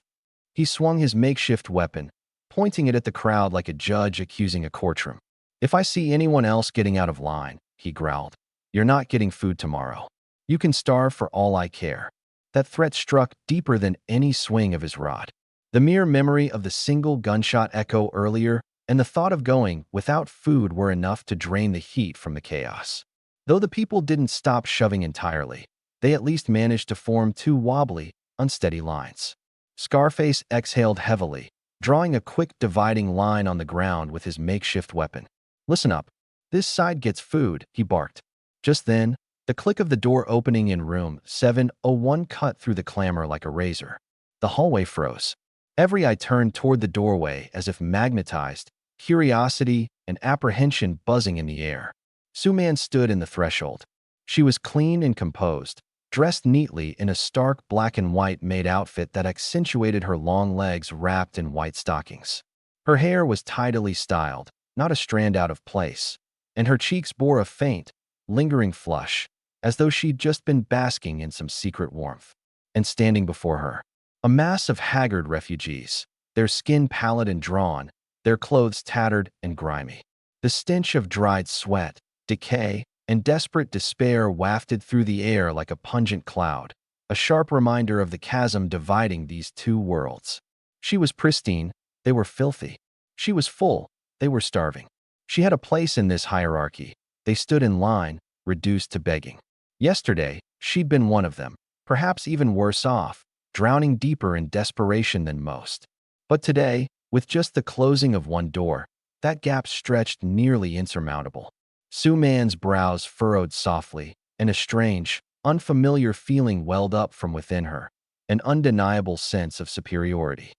[SPEAKER 1] He swung his makeshift weapon, pointing it at the crowd like a judge accusing a courtroom. "If I see anyone else getting out of line," he growled, "you're not getting food tomorrow. You can starve for all I care." That threat struck deeper than any swing of his rod. The mere memory of the single gunshot echo earlier and the thought of going without food were enough to drain the heat from the chaos. Though the people didn't stop shoving entirely, they at least managed to form two wobbly, unsteady lines. Scarface exhaled heavily, drawing a quick dividing line on the ground with his makeshift weapon. "Listen up. This side gets food," he barked. Just then, the click of the door opening in room 701 cut through the clamor like a razor. The hallway froze. Every eye turned toward the doorway as if magnetized, curiosity and apprehension buzzing in the air. Suman stood in the threshold. She was clean and composed, dressed neatly in a stark black and white maid outfit that accentuated her long legs wrapped in white stockings. Her hair was tidily styled, not a strand out of place, and her cheeks bore a faint, lingering flush, as though she'd just been basking in some secret warmth. And standing before her, a mass of haggard refugees, their skin pallid and drawn, their clothes tattered and grimy. The stench of dried sweat, decay, and desperate despair wafted through the air like a pungent cloud, a sharp reminder of the chasm dividing these two worlds. She was pristine, they were filthy. She was full, they were starving. She had a place in this hierarchy. They stood in line, reduced to begging. Yesterday, she'd been one of them, perhaps even worse off, drowning deeper in desperation than most. But today, with just the closing of one door, that gap stretched nearly insurmountable. Suman's brows furrowed softly, and a strange, unfamiliar feeling welled up from within her, an undeniable sense of superiority.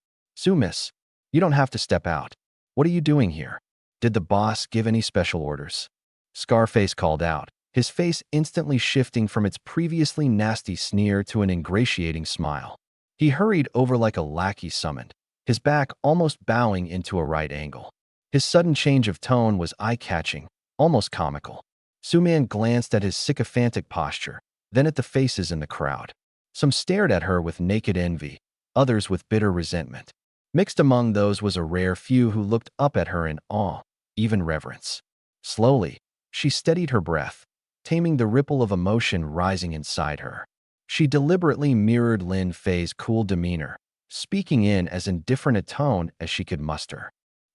[SPEAKER 1] "Miss, you don't have to step out. What are you doing here? Did the boss give any special orders?" Scarface called out, his face instantly shifting from its previously nasty sneer to an ingratiating smile. He hurried over like a lackey summoned, his back almost bowing into a right angle. His sudden change of tone was eye-catching, almost comical. Suman glanced at his sycophantic posture, then at the faces in the crowd. Some stared at her with naked envy, others with bitter resentment. Mixed among those was a rare few who looked up at her in awe, even reverence. Slowly, she steadied her breath, taming the ripple of emotion rising inside her. She deliberately mirrored Lin Fei's cool demeanor, speaking in as indifferent a tone as she could muster.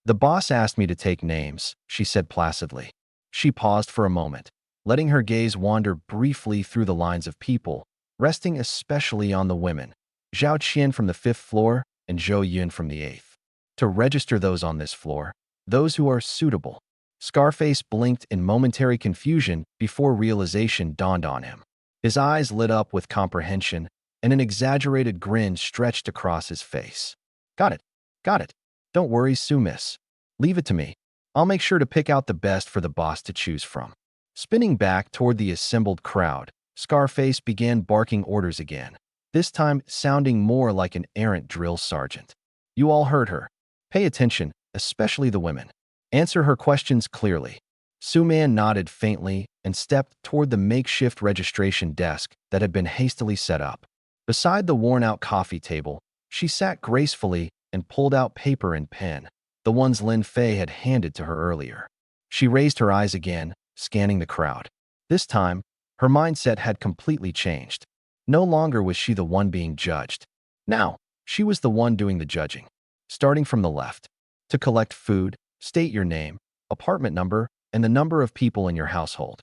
[SPEAKER 1] "The boss asked me to take names," she said placidly. She paused for a moment, letting her gaze wander briefly through the lines of people, resting especially on the women, Zhao Qian from the 5th floor and Zhou Yun from the 8th. "To register those on this floor, those who are suitable." Scarface blinked in momentary confusion before realization dawned on him. His eyes lit up with comprehension, and an exaggerated grin stretched across his face. "Got it. Got it. Don't worry, Sue Miss. Leave it to me. I'll make sure to pick out the best for the boss to choose from. Spinning back toward the assembled crowd, Scarface began barking orders again, this time sounding more like an errant drill sergeant. You all heard her. Pay attention, especially the women. Answer her questions clearly. Suman nodded faintly and stepped toward the makeshift registration desk that had been hastily set up. Beside the worn-out coffee table, she sat gracefully and pulled out paper and pen, the ones Lin Fei had handed to her earlier. She raised her eyes again, scanning the crowd. This time, her mindset had completely changed. No longer was she the one being judged. Now, she was the one doing the judging. Starting from the left. To collect food, state your name, apartment number, and the number of people in your household.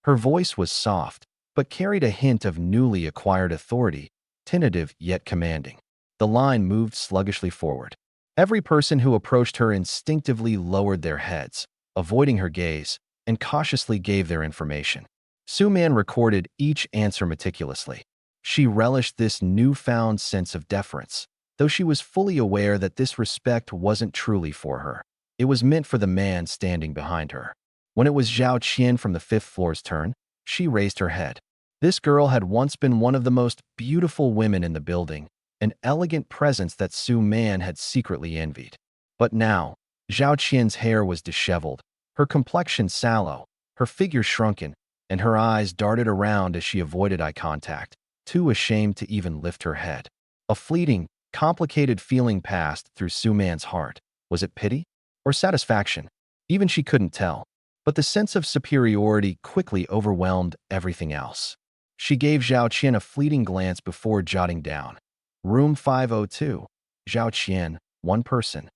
[SPEAKER 1] Her voice was soft, but carried a hint of newly acquired authority, tentative yet commanding. The line moved sluggishly forward. Every person who approached her instinctively lowered their heads, avoiding her gaze, and cautiously gave their information. Suman recorded each answer meticulously. She relished this newfound sense of deference, though she was fully aware that this respect wasn't truly for her. It was meant for the man standing behind her. When it was Zhao Qian from the fifth floor's turn, she raised her head. This girl had once been one of the most beautiful women in the building, an elegant presence that Su Man had secretly envied. But now, Zhao Qian's hair was disheveled, her complexion sallow, her figure shrunken, and her eyes darted around as she avoided eye contact, too ashamed to even lift her head. A fleeting, complicated feeling passed through Su Man's heart. Was it pity or satisfaction? Even she couldn't tell. But the sense of superiority quickly overwhelmed everything else. She gave Zhao Qian a fleeting glance before jotting down. Room 502. Zhao Qian, one person.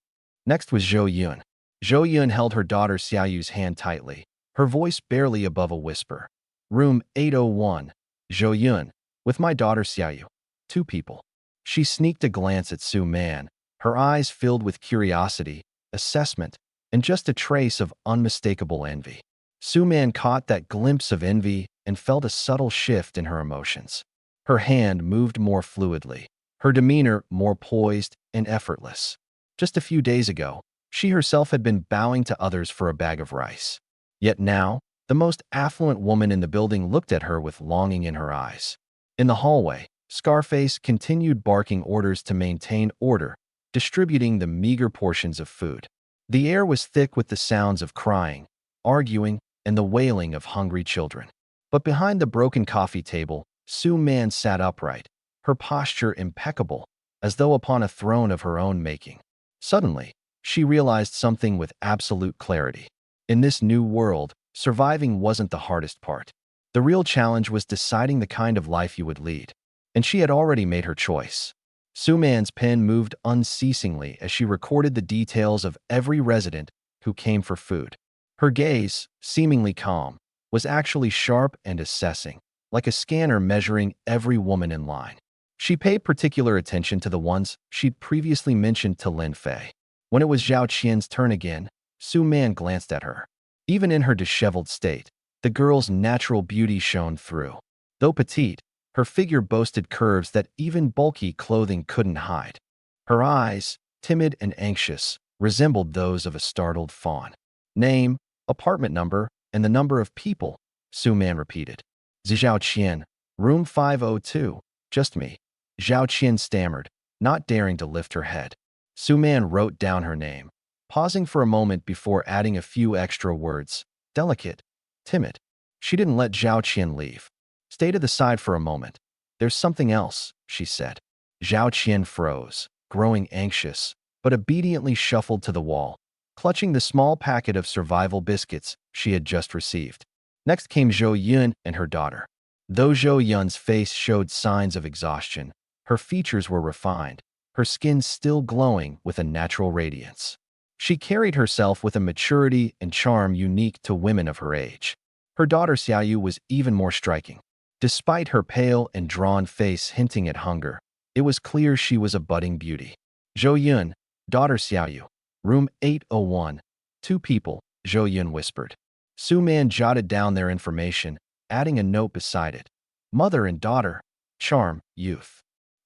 [SPEAKER 1] Next was Zhou Yun. Zhou Yun held her daughter Xiaoyu's hand tightly, her voice barely above a whisper. Room 801. Zhou Yun, with my daughter Xiaoyu. Two people. She sneaked a glance at Su Man, her eyes filled with curiosity, assessment, and just a trace of unmistakable envy. Su Man caught that glimpse of envy and felt a subtle shift in her emotions. Her hand moved more fluidly, her demeanor more poised and effortless. Just a few days ago, she herself had been bowing to others for a bag of rice. Yet now, the most affluent woman in the building looked at her with longing in her eyes. In the hallway, Scarface continued barking orders to maintain order, distributing the meager portions of food. The air was thick with the sounds of crying, arguing, and the wailing of hungry children. But behind the broken coffee table, Su Man sat upright, her posture impeccable, as though upon a throne of her own making. Suddenly, she realized something with absolute clarity. In this new world, surviving wasn't the hardest part. The real challenge was deciding the kind of life you would lead. And she had already made her choice. Su Man's pen moved unceasingly as she recorded the details of every resident who came for food. Her gaze, seemingly calm, was actually sharp and assessing, like a scanner measuring every woman in line. She paid particular attention to the ones she'd previously mentioned to Lin Fei. When it was Zhao Qian's turn again, Su Man glanced at her. Even in her disheveled state, the girl's natural beauty shone through. Though petite, her figure boasted curves that even bulky clothing couldn't hide. Her eyes, timid and anxious, resembled those of a startled fawn. Name, apartment number, and the number of people, Su Man repeated. Zhao Qian, room 502, just me. Zhao Qian stammered, not daring to lift her head. Su Man wrote down her name, pausing for a moment before adding a few extra words. Delicate, timid. She didn't let Zhao Qian leave. Stay to the side for a moment. There's something else, she said. Zhao Qian froze, growing anxious, but obediently shuffled to the wall, clutching the small packet of survival biscuits she had just received. Next came Zhou Yun and her daughter. Though Zhou Yun's face showed signs of exhaustion, her features were refined, her skin still glowing with a natural radiance. She carried herself with a maturity and charm unique to women of her age. Her daughter Xiaoyu was even more striking. Despite her pale and drawn face hinting at hunger, it was clear she was a budding beauty. Zhou Yun, daughter Xiaoyu, room 801. Two people, Zhou Yun whispered. Su Man jotted down their information, adding a note beside it. Mother and daughter, charm, youth.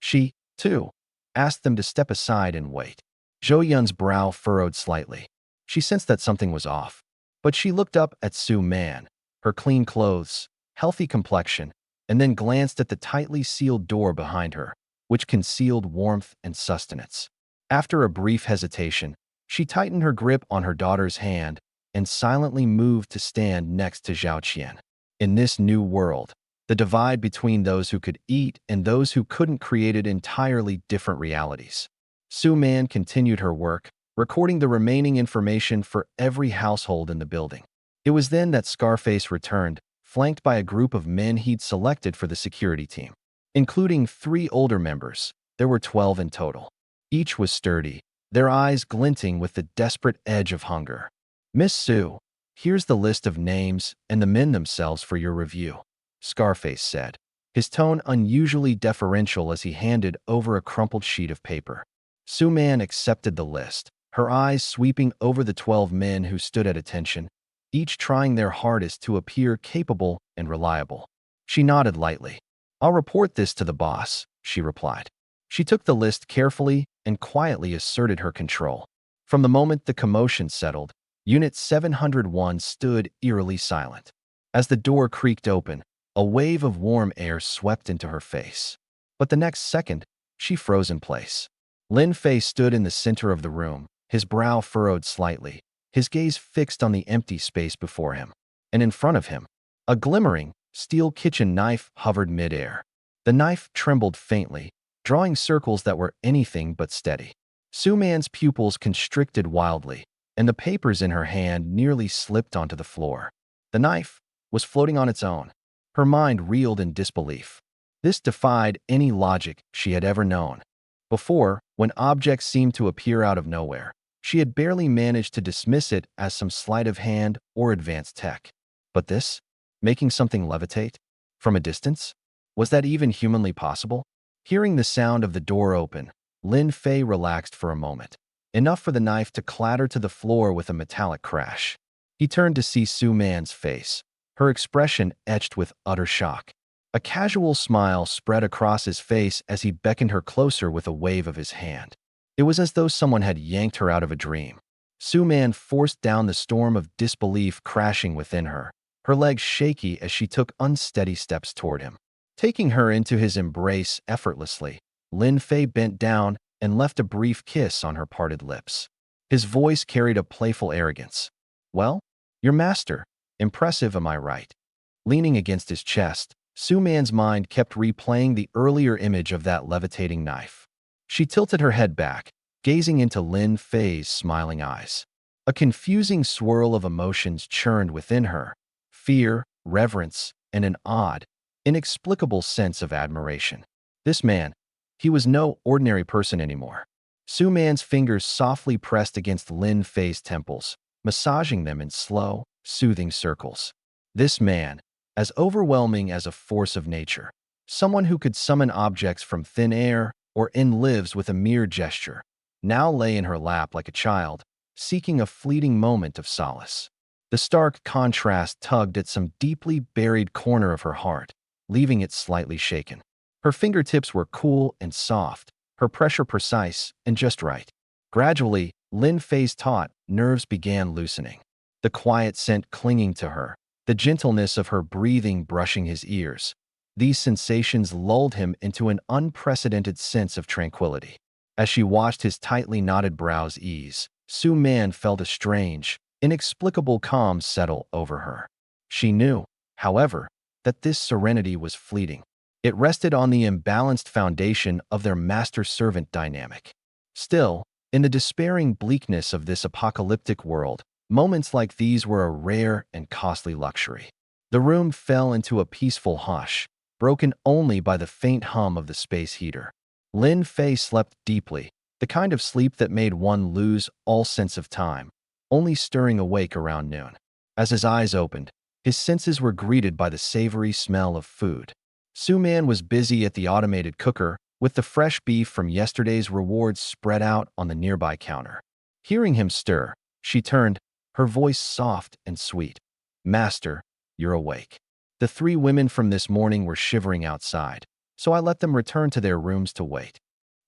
[SPEAKER 1] She, too, asked them to step aside and wait. Zhou Yun's brow furrowed slightly. She sensed that something was off. But she looked up at Su Man, her clean clothes, healthy complexion, and then glanced at the tightly sealed door behind her, which concealed warmth and sustenance. After a brief hesitation, she tightened her grip on her daughter's hand and silently moved to stand next to Zhao Qian. In this new world, the divide between those who could eat and those who couldn't created entirely different realities. Su Man continued her work, recording the remaining information for every household in the building. It was then that Scarface returned, flanked by a group of men he'd selected for the security team. Including 3 older members, there were 12 in total. Each was sturdy, their eyes glinting with the desperate edge of hunger. "Miss Su, here's the list of names and the men themselves for your review," Scarface said, his tone unusually deferential as he handed over a crumpled sheet of paper. Su Man accepted the list, her eyes sweeping over the 12 men who stood at attention, each trying their hardest to appear capable and reliable. She nodded lightly. "I'll report this to the boss," she replied. She took the list carefully and quietly asserted her control. From the moment the commotion settled, Unit 701 stood eerily silent. As the door creaked open, a wave of warm air swept into her face. But the next second, she froze in place. Lin Fei stood in the center of the room, his brow furrowed slightly, his gaze fixed on the empty space before him. And in front of him, a glimmering, steel kitchen knife hovered midair. The knife trembled faintly, drawing circles that were anything but steady. Su Man's pupils constricted wildly, and the papers in her hand nearly slipped onto the floor. The knife was floating on its own. Her mind reeled in disbelief. This defied any logic she had ever known. Before, when objects seemed to appear out of nowhere, she had barely managed to dismiss it as some sleight of hand or advanced tech. But this? Making something levitate? From a distance? Was that even humanly possible? Hearing the sound of the door open, Lin Fei relaxed for a moment, enough for the knife to clatter to the floor with a metallic crash. He turned to see Su Man's face, her expression etched with utter shock. A casual smile spread across his face as he beckoned her closer with a wave of his hand. It was as though someone had yanked her out of a dream. Su Man forced down the storm of disbelief crashing within her, her legs shaky as she took unsteady steps toward him. Taking her into his embrace effortlessly, Lin Fei bent down and left a brief kiss on her parted lips. His voice carried a playful arrogance. "Well, your master. Impressive, am I right?" Leaning against his chest, Su Man's mind kept replaying the earlier image of that levitating knife. She tilted her head back, gazing into Lin Fei's smiling eyes. A confusing swirl of emotions churned within her: fear, reverence, and an odd, inexplicable sense of admiration. This man, he was no ordinary person anymore. Su Man's fingers softly pressed against Lin Fei's temples, massaging them in slow, soothing circles. This man, as overwhelming as a force of nature, someone who could summon objects from thin air or end lives with a mere gesture, now lay in her lap like a child, seeking a fleeting moment of solace. The stark contrast tugged at some deeply buried corner of her heart, leaving it slightly shaken. Her fingertips were cool and soft, her pressure precise and just right. Gradually, Lin Fei's taut nerves began loosening. The quiet scent clinging to her, the gentleness of her breathing brushing his ears. These sensations lulled him into an unprecedented sense of tranquility. As she watched his tightly knotted brows ease, Su Man felt a strange, inexplicable calm settle over her. She knew, however, that this serenity was fleeting. It rested on the imbalanced foundation of their master-servant dynamic. Still, in the despairing bleakness of this apocalyptic world, moments like these were a rare and costly luxury. The room fell into a peaceful hush, broken only by the faint hum of the space heater. Lin Fei slept deeply, the kind of sleep that made one lose all sense of time, only stirring awake around noon. As his eyes opened, his senses were greeted by the savory smell of food. Su Man was busy at the automated cooker, with the fresh beef from yesterday's rewards spread out on the nearby counter. Hearing him stir, she turned, her voice soft and sweet. "Master, you're awake." The 3 women from this morning were shivering outside, so I let them return to their rooms to wait.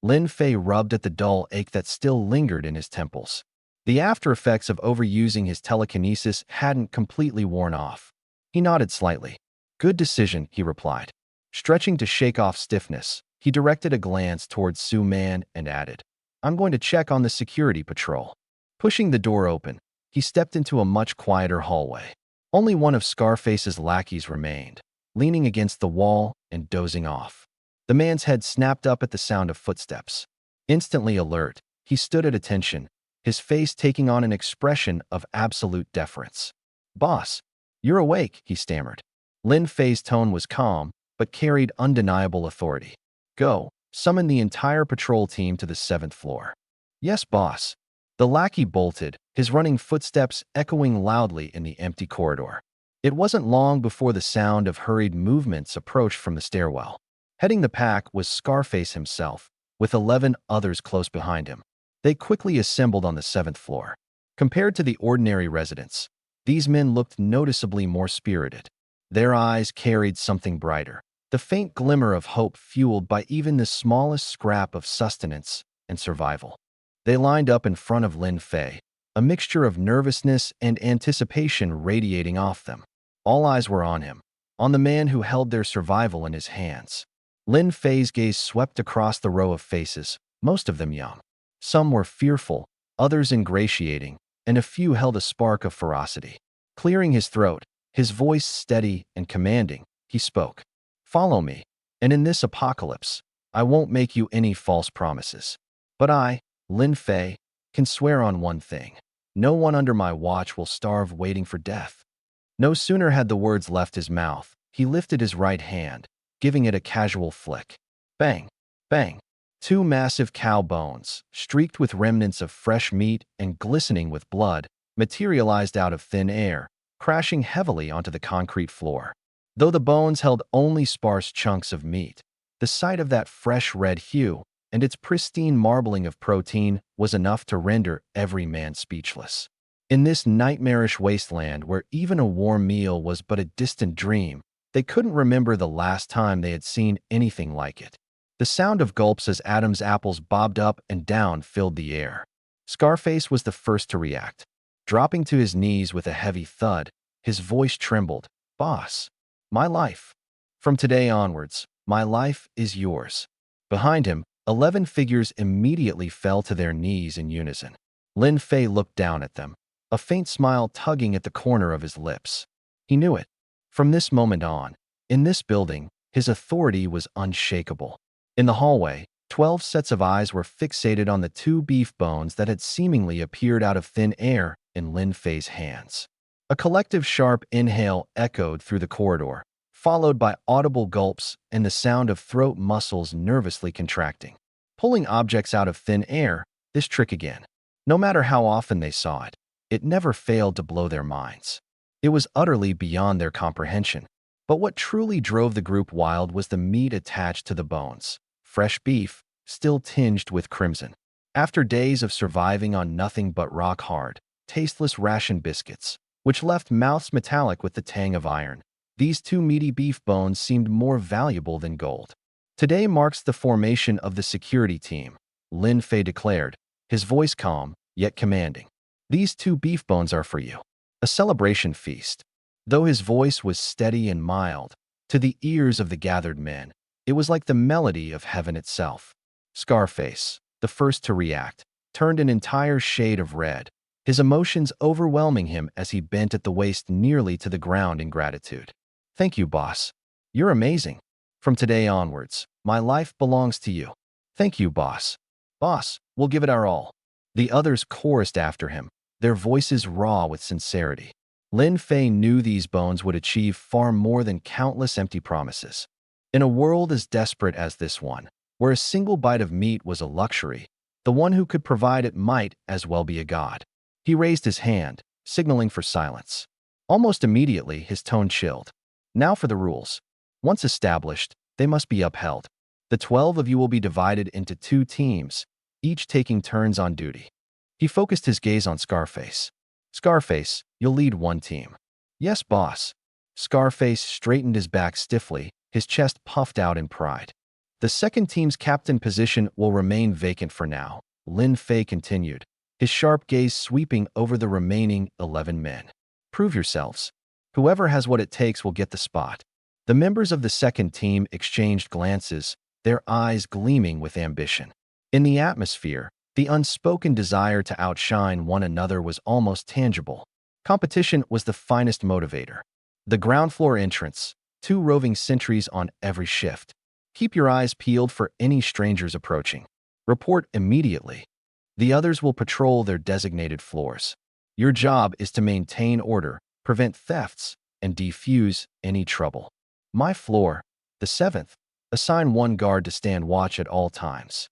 [SPEAKER 1] Lin Fei rubbed at the dull ache that still lingered in his temples. The after effects of overusing his telekinesis hadn't completely worn off. He nodded slightly. Good decision, he replied. Stretching to shake off stiffness, he directed a glance towards Su Man and added, I'm going to check on the security patrol. Pushing the door open, he stepped into a much quieter hallway. Only one of Scarface's lackeys remained, leaning against the wall and dozing off. The man's head snapped up at the sound of footsteps. Instantly alert, he stood at attention, his face taking on an expression of absolute deference. Boss, you're awake, he stammered. Lin Fei's tone was calm, but carried undeniable authority. Go, summon the entire patrol team to the 7th floor. Yes, boss. The lackey bolted, his running footsteps echoing loudly in the empty corridor. It wasn't long before the sound of hurried movements approached from the stairwell. Heading the pack was Scarface himself, with 11 others close behind him. They quickly assembled on the 7th floor. Compared to the ordinary residents, these men looked noticeably more spirited. Their eyes carried something brighter, the faint glimmer of hope fueled by even the smallest scrap of sustenance and survival. They lined up in front of Lin Fei, a mixture of nervousness and anticipation radiating off them. All eyes were on him, on the man who held their survival in his hands. Lin Fei's gaze swept across the row of faces, most of them young. Some were fearful, others ingratiating, and a few held a spark of ferocity. Clearing his throat, his voice steady and commanding, he spoke. Follow me, and in this apocalypse, I won't make you any false promises. But I, Lin Fei, can swear on one thing. No one under my watch will starve waiting for death. No sooner had the words left his mouth, he lifted his right hand, giving it a casual flick. Bang! Bang! 2 massive cow bones, streaked with remnants of fresh meat and glistening with blood, materialized out of thin air, crashing heavily onto the concrete floor. Though the bones held only sparse chunks of meat, the sight of that fresh red hue and its pristine marbling of protein was enough to render every man speechless. In this nightmarish wasteland where even a warm meal was but a distant dream, they couldn't remember the last time they had seen anything like it. The sound of gulps as Adam's apples bobbed up and down filled the air. Scarface was the first to react. Dropping to his knees with a heavy thud, his voice trembled. Boss, my life. From today onwards, my life is yours. Behind him, 11 figures immediately fell to their knees in unison. Lin Fei looked down at them, a faint smile tugging at the corner of his lips. He knew it. From this moment on, in this building, his authority was unshakable. In the hallway, 12 sets of eyes were fixated on the 2 beef bones that had seemingly appeared out of thin air in Lin Fei's hands. A collective sharp inhale echoed through the corridor, followed by audible gulps and the sound of throat muscles nervously contracting. Pulling objects out of thin air, this trick again. No matter how often they saw it, it never failed to blow their minds. It was utterly beyond their comprehension. But what truly drove the group wild was the meat attached to the bones. Fresh beef, still tinged with crimson. After days of surviving on nothing but rock-hard, tasteless ration biscuits, which left mouths metallic with the tang of iron, these 2 meaty beef bones seemed more valuable than gold. Today marks the formation of the security team, Lin Fei declared, his voice calm, yet commanding. These 2 beef bones are for you. A celebration feast. Though his voice was steady and mild, to the ears of the gathered men, it was like the melody of heaven itself. Scarface, the first to react, turned an entire shade of red, his emotions overwhelming him as he bent at the waist nearly to the ground in gratitude. Thank you, boss. You're amazing. From today onwards, my life belongs to you. Thank you, boss. Boss, we'll give it our all. The others chorused after him, their voices raw with sincerity. Lin Fei knew these bones would achieve far more than countless empty promises. In a world as desperate as this one, where a single bite of meat was a luxury, the one who could provide it might as well be a god. He raised his hand, signaling for silence. Almost immediately, his tone chilled. Now for the rules. Once established, they must be upheld. The 12 of you will be divided into 2 teams, each taking turns on duty. He focused his gaze on Scarface. Scarface, you'll lead one team. Yes, boss. Scarface straightened his back stiffly, his chest puffed out in pride. The second team's captain position will remain vacant for now, Lin Fei continued, his sharp gaze sweeping over the remaining 11 men. Prove yourselves. Whoever has what it takes will get the spot. The members of the second team exchanged glances, their eyes gleaming with ambition. In the atmosphere, the unspoken desire to outshine one another was almost tangible. Competition was the finest motivator. The ground floor entrance, 2 roving sentries on every shift. Keep your eyes peeled for any strangers approaching. Report immediately. The others will patrol their designated floors. Your job is to maintain order, prevent thefts, and defuse any trouble. My floor, the 7th, assign 1 guard to stand watch at all times.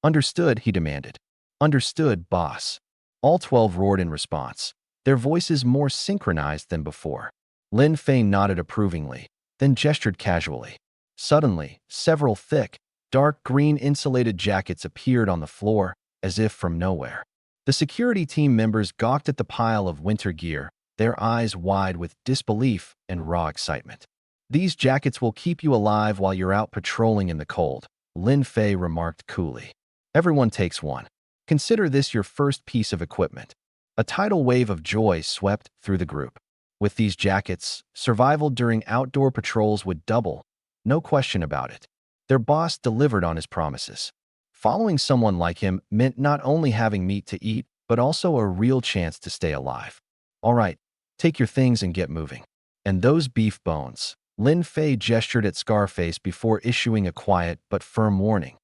[SPEAKER 1] Understood, he demanded. Understood, boss. All 12 roared in response, their voices more synchronized than before. Lin Fei nodded approvingly, then gestured casually. Suddenly, several thick, dark green insulated jackets appeared on the floor, as if from nowhere. The security team members gawked at the pile of winter gear, their eyes wide with disbelief and raw excitement. These jackets will keep you alive while you're out patrolling in the cold, Lin Fei remarked coolly. Everyone takes one. Consider this your first piece of equipment. A tidal wave of joy swept through the group. With these jackets, survival during outdoor patrols would double. No question about it. Their boss delivered on his promises. Following someone like him meant not only having meat to eat, but also a real chance to stay alive. All right, take your things and get moving. And those beef bones. Lin Fei gestured at Scarface before issuing a quiet but firm warning.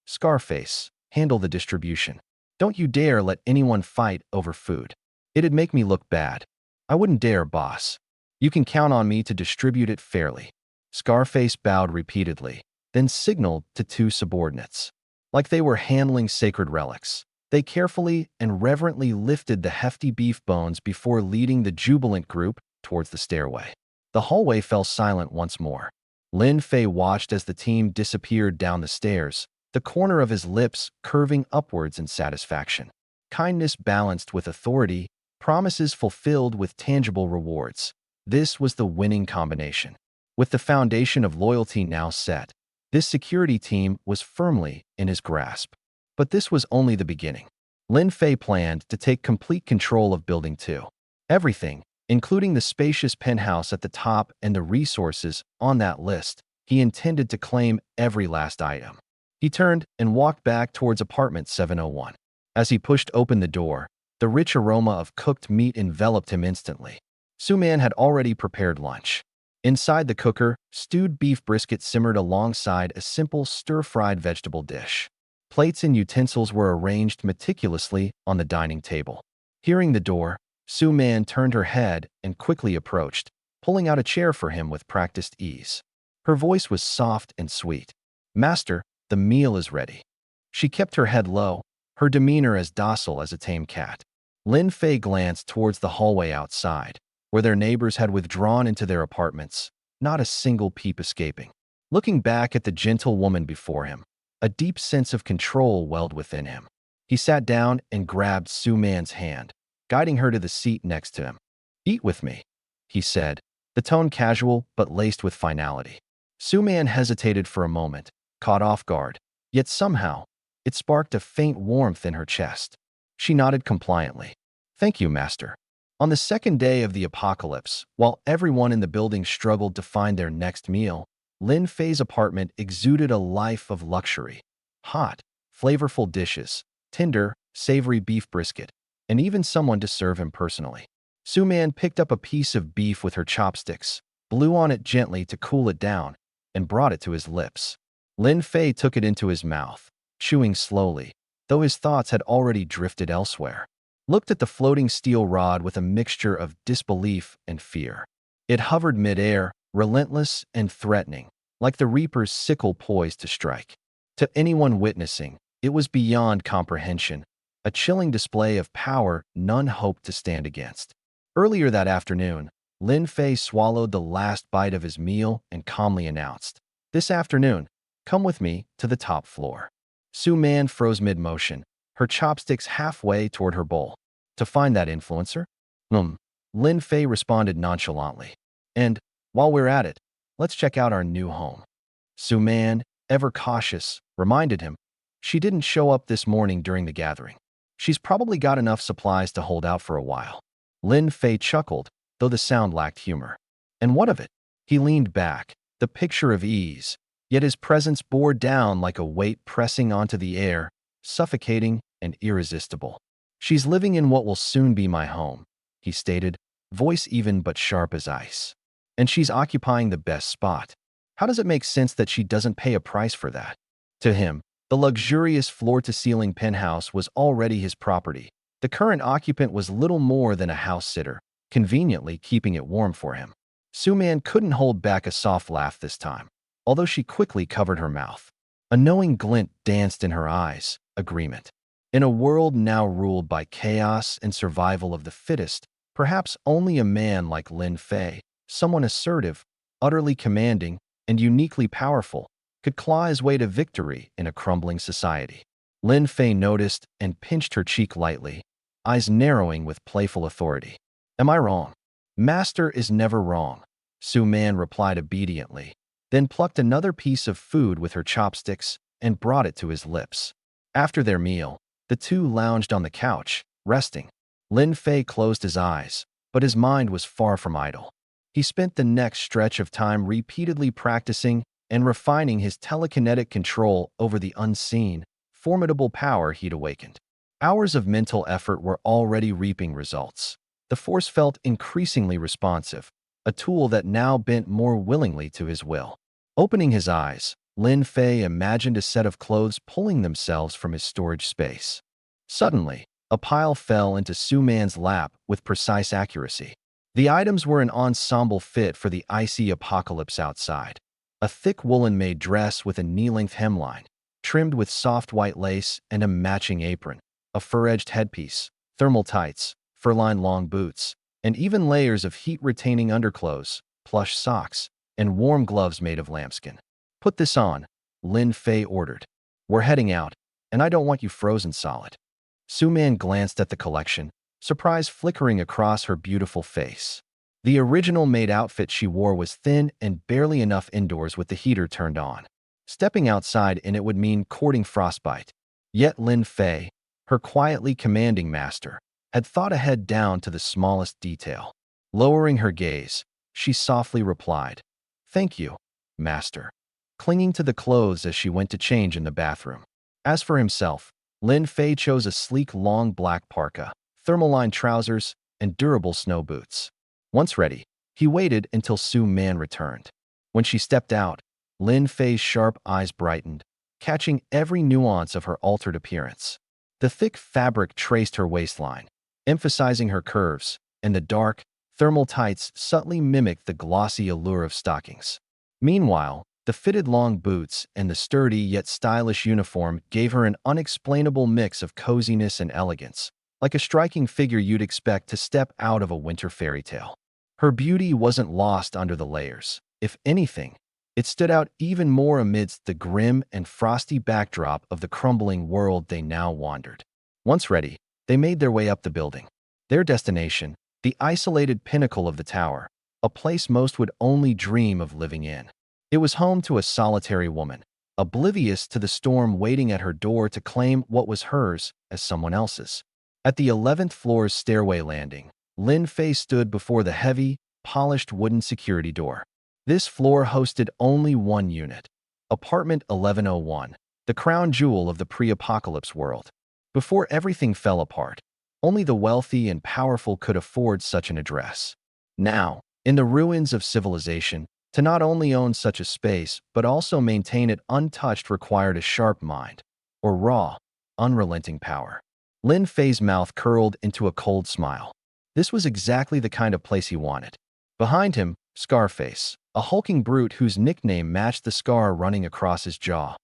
[SPEAKER 1] Scarface, handle the distribution. Don't you dare let anyone fight over food. It'd make me look bad. I wouldn't dare, boss. You can count on me to distribute it fairly. Scarface bowed repeatedly, then signaled to 2 subordinates. Like they were handling sacred relics, they carefully and reverently lifted the hefty beef bones before leading the jubilant group towards the stairway. The hallway fell silent once more. Lin Fei watched as the team disappeared down the stairs, the corner of his lips curving upwards in satisfaction. Kindness balanced with authority, promises fulfilled with tangible rewards. This was the winning combination. With the foundation of loyalty now set, this security team was firmly in his grasp. But this was only the beginning. Lin Fei planned to take complete control of Building 2. Everything, including the spacious penthouse at the top and the resources on that list, he intended to claim every last item. He turned and walked back towards apartment 701. As he pushed open the door, the rich aroma of cooked meat enveloped him instantly. Su-man had already prepared lunch. Inside the cooker, stewed beef brisket simmered alongside a simple stir-fried vegetable dish. Plates and utensils were arranged meticulously on the dining table. Hearing the door, Su-man turned her head and quickly approached, pulling out a chair for him with practiced ease. Her voice was soft and sweet. Master, the meal is ready. She kept her head low, her demeanor as docile as a tame cat. Lin Fei glanced towards the hallway outside, where their neighbors had withdrawn into their apartments, not a single peep escaping. Looking back at the gentle woman before him, a deep sense of control welled within him. He sat down and grabbed Su-man's hand, guiding her to the seat next to him. Eat with me, he said, the tone casual but laced with finality. Su-man hesitated for a moment, caught off guard, yet somehow, it sparked a faint warmth in her chest. She nodded compliantly. Thank you, master. On the second day of the apocalypse, while everyone in the building struggled to find their next meal, Lin Fei's apartment exuded a life of luxury. Hot, flavorful dishes, tender, savory beef brisket, and even someone to serve him personally. Su-man picked up a piece of beef with her chopsticks, blew on it gently to cool it down, and brought it to his lips. Lin Fei took it into his mouth, chewing slowly, though his thoughts had already drifted elsewhere. Looked at the floating steel rod with a mixture of disbelief and fear. It hovered mid-air, relentless and threatening, like the reaper's sickle poised to strike. To anyone witnessing, it was beyond comprehension, a chilling display of power none hoped to stand against. Earlier that afternoon, Lin Fei swallowed the last bite of his meal and calmly announced, "This afternoon, come with me to the top floor." Su-man froze mid-motion, her chopsticks halfway toward her bowl. To find that influencer? Lin Fei responded nonchalantly. And, while we're at it, let's check out our new home. Su-man, ever cautious, reminded him, "She didn't show up this morning during the gathering. She's probably got enough supplies to hold out for a while." Lin Fei chuckled, though the sound lacked humor. "And what of it?" He leaned back, the picture of ease, yet his presence bore down like a weight pressing onto the air, suffocating and irresistible. "She's living in what will soon be my home," he stated, voice even but sharp as ice. "And she's occupying the best spot. How does it make sense that she doesn't pay a price for that?" To him, the luxurious floor-to-ceiling penthouse was already his property. The current occupant was little more than a house sitter, conveniently keeping it warm for him. Su-man couldn't hold back a soft laugh this time, although she quickly covered her mouth. A knowing glint danced in her eyes. Agreement. In a world now ruled by chaos and survival of the fittest, perhaps only a man like Lin Fei, someone assertive, utterly commanding, and uniquely powerful, could claw his way to victory in a crumbling society. Lin Fei noticed and pinched her cheek lightly, eyes narrowing with playful authority. "Am I wrong?" "Master is never wrong," Su-man replied obediently, then plucked another piece of food with her chopsticks and brought it to his lips. After their meal, the two lounged on the couch, resting. Lin Fei closed his eyes, but his mind was far from idle. He spent the next stretch of time repeatedly practicing and refining his telekinetic control over the unseen, formidable power he'd awakened. Hours of mental effort were already reaping results. The force felt increasingly responsive, a tool that now bent more willingly to his will. Opening his eyes, Lin Fei imagined a set of clothes pulling themselves from his storage space. Suddenly, a pile fell into Su-man's lap with precise accuracy. The items were an ensemble fit for the icy apocalypse outside. A thick woolen-made dress with a knee-length hemline, trimmed with soft white lace and a matching apron, a fur-edged headpiece, thermal tights, fur-lined long boots, and even layers of heat-retaining underclothes, plush socks, and warm gloves made of lambskin. "Put this on," Lin Fei ordered. "We're heading out, and I don't want you frozen solid." Su-man glanced at the collection, surprise flickering across her beautiful face. The original maid outfit she wore was thin and barely enough indoors with the heater turned on. Stepping outside in it would mean courting frostbite. Yet Lin Fei, her quietly commanding master, had thought ahead down to the smallest detail. Lowering her gaze, she softly replied, "Thank you, master," clinging to the clothes as she went to change in the bathroom. As for himself, Lin Fei chose a sleek long black parka, thermal-lined trousers, and durable snow boots. Once ready, he waited until Su-man returned. When she stepped out, Lin Fei's sharp eyes brightened, catching every nuance of her altered appearance. The thick fabric traced her waistline, emphasizing her curves, and the dark, thermal tights subtly mimicked the glossy allure of stockings. Meanwhile, the fitted long boots and the sturdy yet stylish uniform gave her an unexplainable mix of coziness and elegance, like a striking figure you'd expect to step out of a winter fairy tale. Her beauty wasn't lost under the layers. If anything, it stood out even more amidst the grim and frosty backdrop of the crumbling world they now wandered. Once ready, they made their way up the building. Their destination, the isolated pinnacle of the tower, a place most would only dream of living in. It was home to a solitary woman, oblivious to the storm waiting at her door to claim what was hers as someone else's. At the 11th floor's stairway landing, Lin Fei stood before the heavy, polished wooden security door. This floor hosted only one unit, apartment 1101, the crown jewel of the pre-apocalypse world. Before everything fell apart, only the wealthy and powerful could afford such an address. Now, in the ruins of civilization, to not only own such a space but also maintain it untouched required a sharp mind, or raw, unrelenting power. Lin Fei's mouth curled into a cold smile. This was exactly the kind of place he wanted. Behind him, Scarface, a hulking brute whose nickname matched the scar running across his jaw,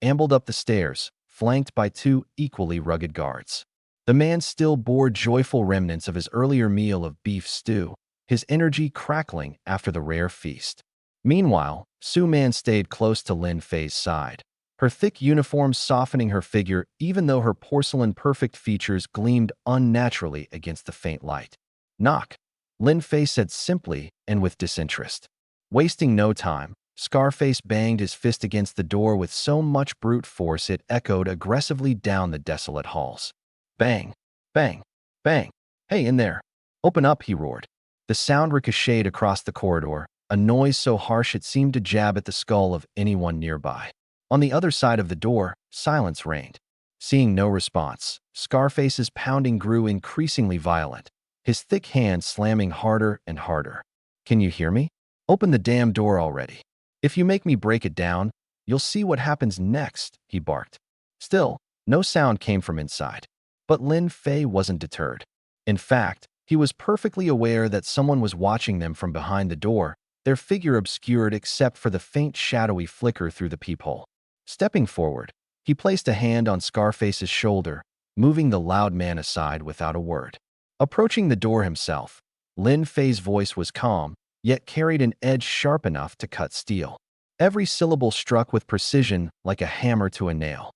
[SPEAKER 1] ambled up the stairs, flanked by two equally rugged guards. The man still bore joyful remnants of his earlier meal of beef stew, his energy crackling after the rare feast. Meanwhile, Su-man stayed close to Lin Fei's side, her thick uniform softening her figure even though her porcelain-perfect features gleamed unnaturally against the faint light. "Knock," Lin Fei said simply and with disinterest. Wasting no time, Scarface banged his fist against the door with so much brute force it echoed aggressively down the desolate halls. Bang! Bang! Bang! Hey, in there! Open up, he roared. The sound ricocheted across the corridor, a noise so harsh it seemed to jab at the skull of anyone nearby. On the other side of the door, silence reigned. Seeing no response, Scarface's pounding grew increasingly violent, his thick hands slamming harder and harder. Can you hear me? Open the damn door already. If you make me break it down, you'll see what happens next, he barked. Still, no sound came from inside. But Lin Fei wasn't deterred. In fact, he was perfectly aware that someone was watching them from behind the door, their figure obscured except for the faint shadowy flicker through the peephole. Stepping forward, he placed a hand on Scarface's shoulder, moving the loud man aside without a word. Approaching the door himself, Lin Fei's voice was calm, yet carried an edge sharp enough to cut steel. Every syllable struck with precision like a hammer to a nail.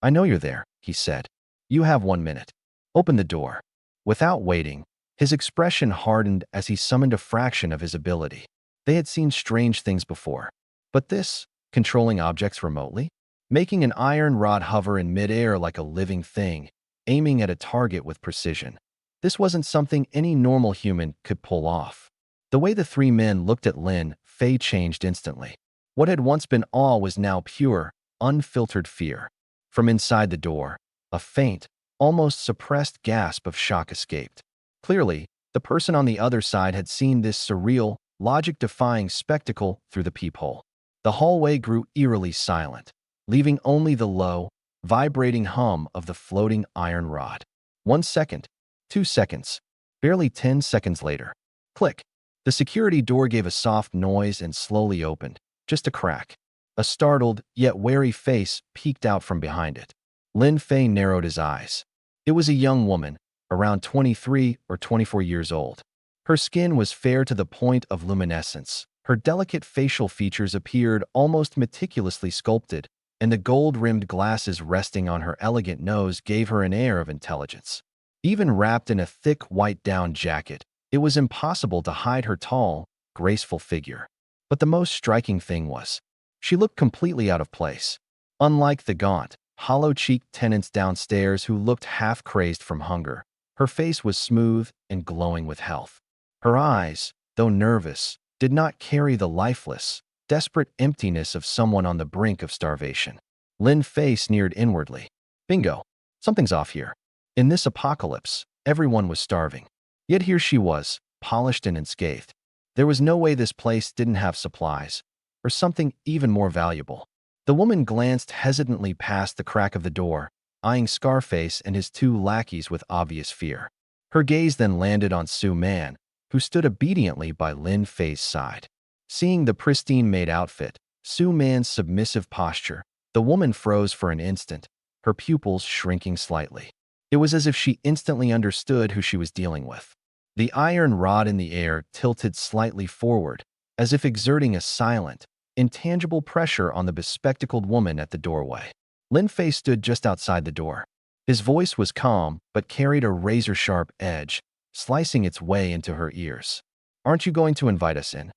[SPEAKER 1] I know you're there, he said. You have 1 minute. Open the door. Without waiting, his expression hardened as he summoned a fraction of his ability. They had seen strange things before. But this, controlling objects remotely? Making an iron rod hover in midair like a living thing, aiming at a target with precision. This wasn't something any normal human could pull off. The way the three men looked at Lin Fei changed instantly. What had once been awe was now pure, unfiltered fear. From inside the door, a faint, almost suppressed gasp of shock escaped. Clearly, the person on the other side had seen this surreal, logic-defying spectacle through the peephole. The hallway grew eerily silent, leaving only the low, vibrating hum of the floating iron rod. 1 second, 2 seconds, barely 10 seconds later. Click. The security door gave a soft noise and slowly opened, just a crack. A startled, yet wary face peeked out from behind it. Lin Fei narrowed his eyes. It was a young woman, around 23 or 24 years old. Her skin was fair to the point of luminescence. Her delicate facial features appeared almost meticulously sculpted, and the gold-rimmed glasses resting on her elegant nose gave her an air of intelligence. Even wrapped in a thick white down jacket, it was impossible to hide her tall, graceful figure. But the most striking thing was, she looked completely out of place. Unlike the gaunt, hollow-cheeked tenants downstairs who looked half-crazed from hunger, her face was smooth and glowing with health. Her eyes, though nervous, did not carry the lifeless, desperate emptiness of someone on the brink of starvation. Lin Fei sneered inwardly. Bingo. Something's off here. In this apocalypse, everyone was starving. Yet here she was, polished and unscathed. There was no way this place didn't have supplies, or something even more valuable. The woman glanced hesitantly past the crack of the door, eyeing Scarface and his two lackeys with obvious fear. Her gaze then landed on Su Man, who stood obediently by Lin Fei's side. Seeing the pristine maid outfit, Su Man's submissive posture, the woman froze for an instant, her pupils shrinking slightly. It was as if she instantly understood who she was dealing with. The iron rod in the air tilted slightly forward, as if exerting a silent, intangible pressure on the bespectacled woman at the doorway. Lin Fei stood just outside the door. His voice was calm, but carried a razor-sharp edge, slicing its way into her ears. Aren't you going to invite us in?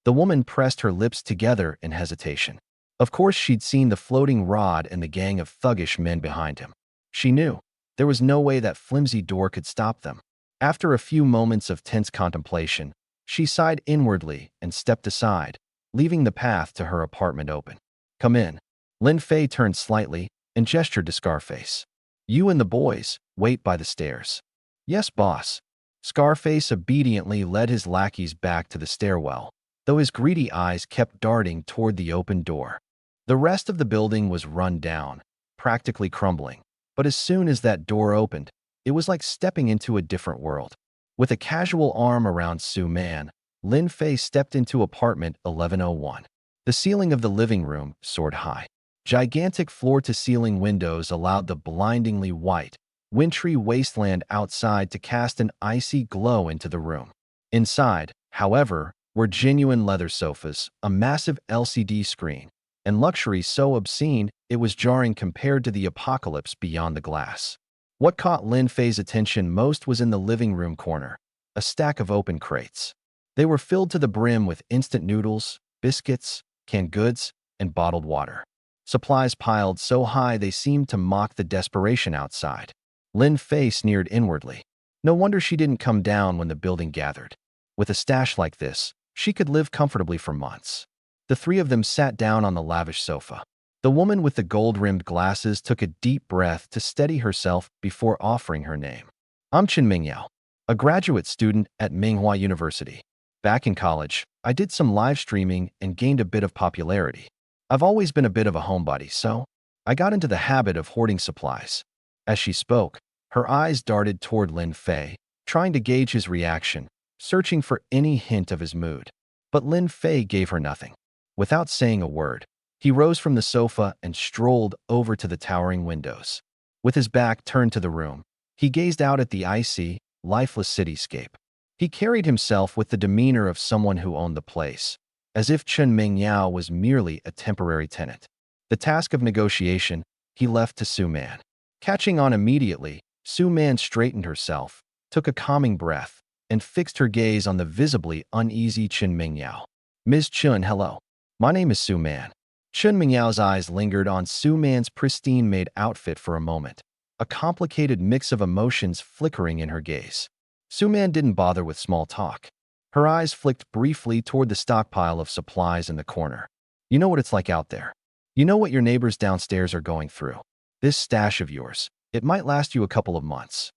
[SPEAKER 1] The woman pressed her lips together in hesitation. Of course she'd seen the floating rod and the gang of thuggish men behind him. She knew there was no way that flimsy door could stop them. After a few moments of tense contemplation, she sighed inwardly and stepped aside, leaving the path to her apartment open. Come in. Lin Fei turned slightly and gestured to Scarface. You and the boys, wait by the stairs. Yes, boss. Scarface obediently led his lackeys back to the stairwell, though his greedy eyes kept darting toward the open door. The rest of the building was run down, practically crumbling, but as soon as that door opened, it was like stepping into a different world. With a casual arm around Su Man, Lin Fei stepped into apartment 1101. The ceiling of the living room soared high. Gigantic floor-to-ceiling windows allowed the blindingly white, wintry wasteland outside to cast an icy glow into the room. Inside, however, were genuine leather sofas, a massive LCD screen, and luxury so obscene it was jarring compared to the apocalypse beyond the glass. What caught Lin Fei's attention most was in the living room corner, a stack of open crates. They were filled to the brim with instant noodles, biscuits, canned goods, and bottled water. Supplies piled so high they seemed to mock the desperation outside. Lin Fei sneered inwardly. No wonder she didn't come down when the building gathered. With a stash like this, she could live comfortably for months. The three of them sat down on the lavish sofa. The woman with the gold-rimmed glasses took a deep breath to steady herself before offering her name. I'm Chen Mingyao, a graduate student at Minghua University. Back in college, I did some live streaming and gained a bit of popularity. I've always been a bit of a homebody, so I got into the habit of hoarding supplies. As she spoke, her eyes darted toward Lin Fei, trying to gauge his reaction, searching for any hint of his mood. But Lin Fei gave her nothing. Without saying a word, he rose from the sofa and strolled over to the towering windows. With his back turned to the room, he gazed out at the icy, lifeless cityscape. He carried himself with the demeanor of someone who owned the place, as if Chen Mingyao was merely a temporary tenant. The task of negotiation he left to Su Man. Catching on immediately, Su Man straightened herself, took a calming breath, and fixed her gaze on the visibly uneasy Chen Mingyao. Ms. Chun, hello. My name is Su Man. Chen Mingyao's eyes lingered on Su Man's pristine-made outfit for a moment, a complicated mix of emotions flickering in her gaze. Su Man didn't bother with small talk. Her eyes flicked briefly toward the stockpile of supplies in the corner. You know what it's like out there. You know what your neighbors downstairs are going through. This stash of yours, it might last you a couple of months.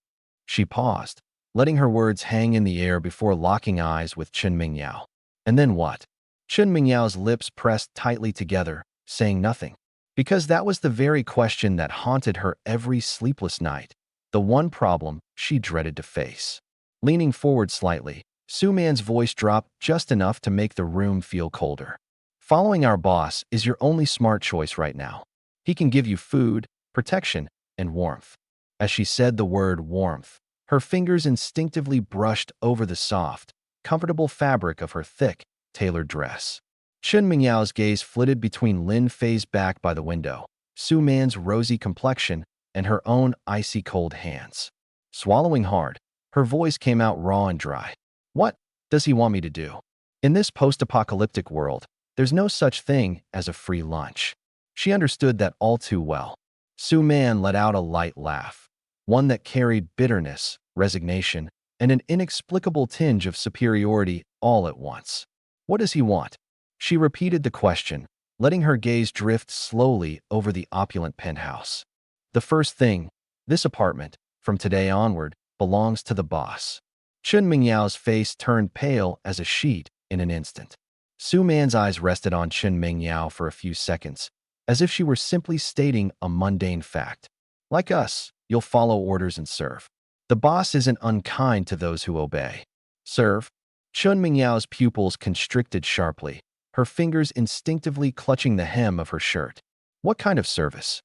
[SPEAKER 1] She paused, letting her words hang in the air before locking eyes with Chen Mingyao. And then what? Chen Mingyao's lips pressed tightly together, saying nothing. Because that was the very question that haunted her every sleepless night, the one problem she dreaded to face. Leaning forward slightly, Su Man's voice dropped just enough to make the room feel colder. Following our boss is your only smart choice right now. He can give you food, protection, and warmth. As she said the word warmth, her fingers instinctively brushed over the soft, comfortable fabric of her thick, tailored dress. Chen Mingyao's gaze flitted between Lin Fei's back by the window, Su Man's rosy complexion, and her own icy cold hands. Swallowing hard, her voice came out raw and dry. What does he want me to do? In this post-apocalyptic world, there's no such thing as a free lunch. She understood that all too well. Su Man let out a light laugh, one that carried bitterness, resignation, and an inexplicable tinge of superiority all at once. What does he want? She repeated the question, letting her gaze drift slowly over the opulent penthouse. The first thing, this apartment, from today onward, belongs to the boss. Chen Mingyao's face turned pale as a sheet in an instant. Su Man's eyes rested on Chen Mingyao for a few seconds, as if she were simply stating a mundane fact. Like us, you'll follow orders and serve. The boss isn't unkind to those who obey. Serve? Chen Mingyao's pupils constricted sharply, her fingers instinctively clutching the hem of her shirt. What kind of service?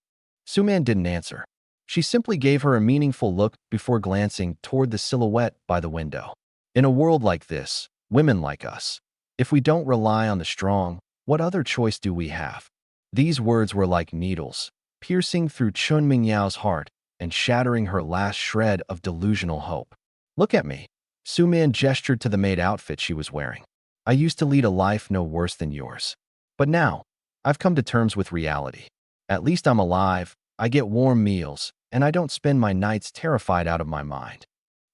[SPEAKER 1] Su Man didn't answer. She simply gave her a meaningful look before glancing toward the silhouette by the window. In a world like this, women like us, if we don't rely on the strong, what other choice do we have? These words were like needles, piercing through Chen Mingyao's heart and shattering her last shred of delusional hope. Look at me. Su Man gestured to the maid outfit she was wearing. I used to lead a life no worse than yours. But now, I've come to terms with reality. At least I'm alive, I get warm meals, and I don't spend my nights terrified out of my mind.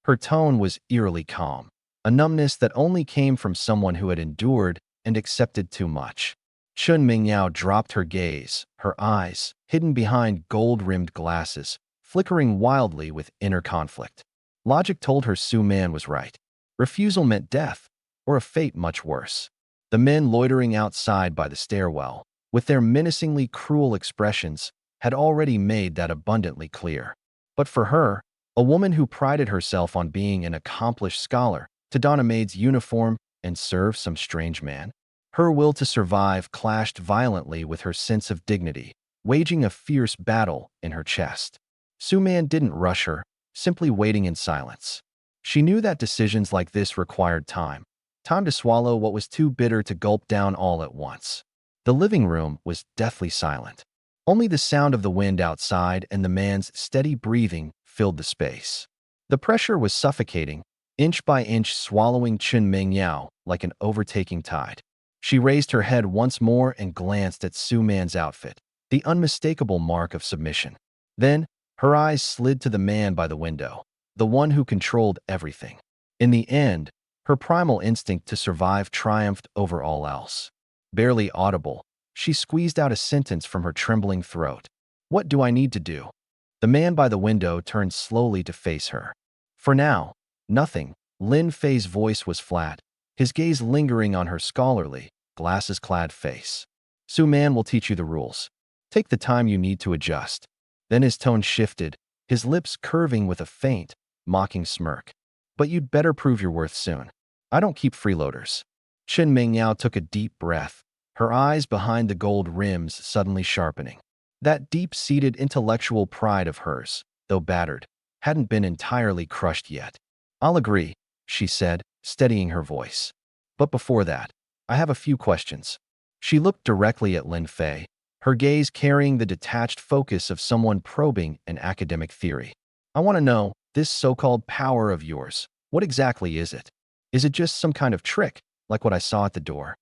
[SPEAKER 1] Her tone was eerily calm, a numbness that only came from someone who had endured and accepted too much. Chen Mingyao dropped her gaze, her eyes, hidden behind gold-rimmed glasses, flickering wildly with inner conflict. Logic told her Su Man was right. Refusal meant death, or a fate much worse. The men loitering outside by the stairwell, with their menacingly cruel expressions, had already made that abundantly clear. But for her, a woman who prided herself on being an accomplished scholar, to don a maid's uniform and serve some strange man, her will to survive clashed violently with her sense of dignity, waging a fierce battle in her chest. Su Man didn't rush her, simply waiting in silence. She knew that decisions like this required time to swallow what was too bitter to gulp down all at once. The living room was deathly silent. Only the sound of the wind outside and the man's steady breathing filled the space. The pressure was suffocating, inch by inch swallowing Chen Mingyao like an overtaking tide. She raised her head once more and glanced at Su Man's outfit, the unmistakable mark of submission. Then, her eyes slid to the man by the window, the one who controlled everything. In the end, her primal instinct to survive triumphed over all else. Barely audible, she squeezed out a sentence from her trembling throat. "What do I need to do?" The man by the window turned slowly to face her. "For now, nothing." Lin Fei's voice was flat, his gaze lingering on her scholarly, glasses-clad face. "Su Man will teach you the rules. Take the time you need to adjust." Then his tone shifted, his lips curving with a faint, mocking smirk. "But you'd better prove your worth soon. I don't keep freeloaders." Chen Mingyao took a deep breath, her eyes behind the gold rims suddenly sharpening. That deep-seated intellectual pride of hers, though battered, hadn't been entirely crushed yet. "I'll agree," she said, steadying her voice. "But before that, I have a few questions." She looked directly at Lin Fei, her gaze carrying the detached focus of someone probing an academic theory. "I want to know, this so-called power of yours, what exactly is it? Is it just some kind of trick, like what I saw at the door?"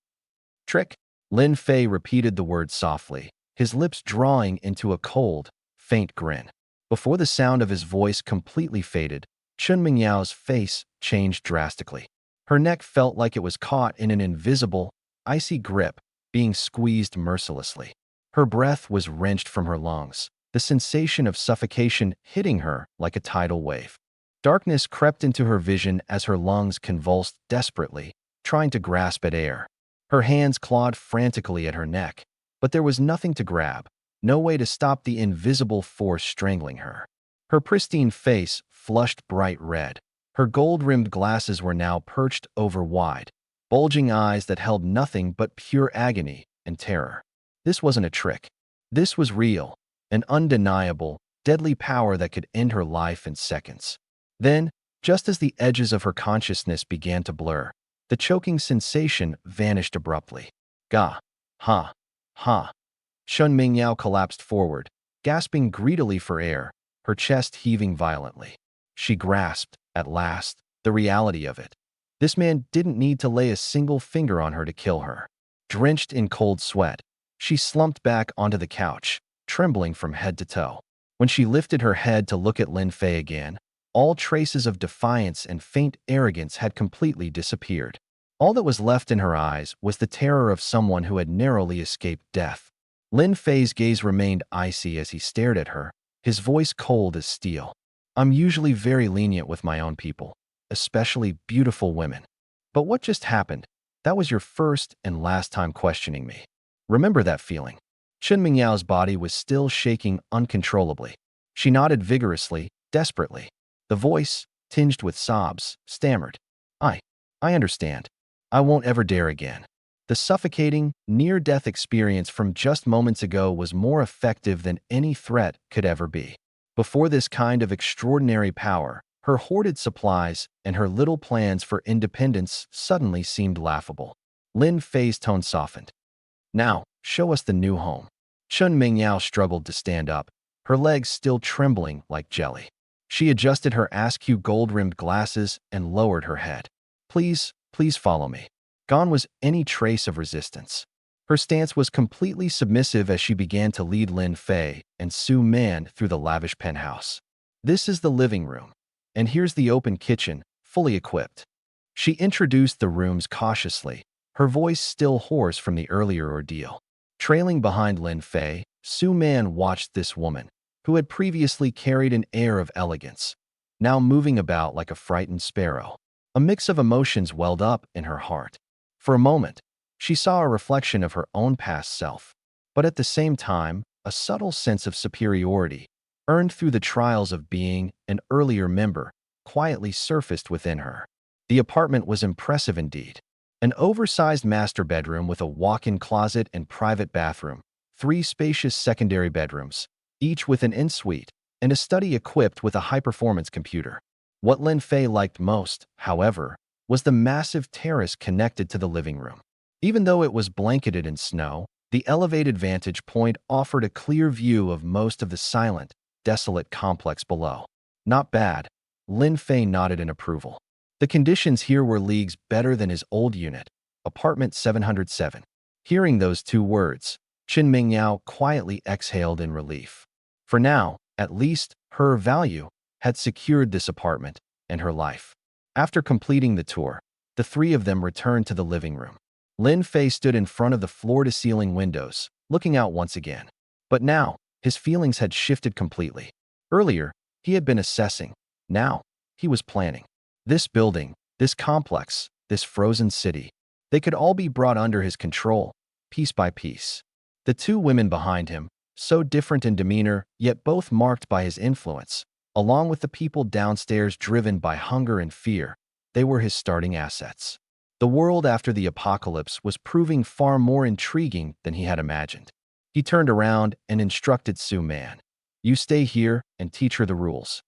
[SPEAKER 1] "Trick?" Lin Fei repeated the word softly, his lips drawing into a cold, faint grin. Before the sound of his voice completely faded, Chen Mingyao's face changed drastically. Her neck felt like it was caught in an invisible, icy grip, being squeezed mercilessly. Her breath was wrenched from her lungs, the sensation of suffocation hitting her like a tidal wave. Darkness crept into her vision as her lungs convulsed desperately, trying to grasp at air. Her hands clawed frantically at her neck, but there was nothing to grab, no way to stop the invisible force strangling her. Her pristine face flushed bright red. Her gold-rimmed glasses were now perched over wide, bulging eyes that held nothing but pure agony and terror. This wasn't a trick. This was real, an undeniable, deadly power that could end her life in seconds. Then, just as the edges of her consciousness began to blur, the choking sensation vanished abruptly. "Gah! Ha! Ha!" Shun Mingyao collapsed forward, gasping greedily for air, her chest heaving violently. She grasped, at last, the reality of it. This man didn't need to lay a single finger on her to kill her. Drenched in cold sweat, she slumped back onto the couch, trembling from head to toe. When she lifted her head to look at Lin Fei again, all traces of defiance and faint arrogance had completely disappeared. All that was left in her eyes was the terror of someone who had narrowly escaped death. Lin Fei's gaze remained icy as he stared at her, his voice cold as steel. "I'm usually very lenient with my own people, especially beautiful women. But what just happened? That was your first and last time questioning me. Remember that feeling?" Chen Mingyao's body was still shaking uncontrollably. She nodded vigorously, desperately. The voice, tinged with sobs, stammered. I understand. I won't ever dare again." The suffocating, near-death experience from just moments ago was more effective than any threat could ever be. Before this kind of extraordinary power, her hoarded supplies and her little plans for independence suddenly seemed laughable. Lin Fei's tone softened. "Now, show us the new home." Chen Mingyao struggled to stand up, her legs still trembling like jelly. She adjusted her askew gold-rimmed glasses and lowered her head. Please follow me." Gone was any trace of resistance. Her stance was completely submissive as she began to lead Lin Fei and Su Man through the lavish penthouse. "This is the living room, and here's the open kitchen, fully equipped." She introduced the rooms cautiously, her voice still hoarse from the earlier ordeal. Trailing behind Lin Fei, Su Man watched this woman, who had previously carried an air of elegance, now moving about like a frightened sparrow. A mix of emotions welled up in her heart. For a moment, she saw a reflection of her own past self, but at the same time, a subtle sense of superiority, earned through the trials of being an earlier member, quietly surfaced within her. The apartment was impressive indeed. An oversized master bedroom with a walk-in closet and private bathroom, 3 spacious secondary bedrooms, each with an ensuite, and a study equipped with a high-performance computer. What Lin Fei liked most, however, was the massive terrace connected to the living room. Even though it was blanketed in snow, the elevated vantage point offered a clear view of most of the silent, desolate complex below. "Not bad," Lin Fei nodded in approval. The conditions here were leagues better than his old unit, apartment 707. Hearing those two words, Qin Mingyao quietly exhaled in relief. For now, at least, her value had secured this apartment and her life. After completing the tour, the three of them returned to the living room. Lin Fei stood in front of the floor-to-ceiling windows, looking out once again. But now, his feelings had shifted completely. Earlier, he had been assessing. Now, he was planning. This building, this complex, this frozen city, they could all be brought under his control, piece by piece. The two women behind him, so different in demeanor, yet both marked by his influence, along with the people downstairs driven by hunger and fear, they were his starting assets. The world after the apocalypse was proving far more intriguing than he had imagined. He turned around and instructed Su Man. You stay here and teach her the rules.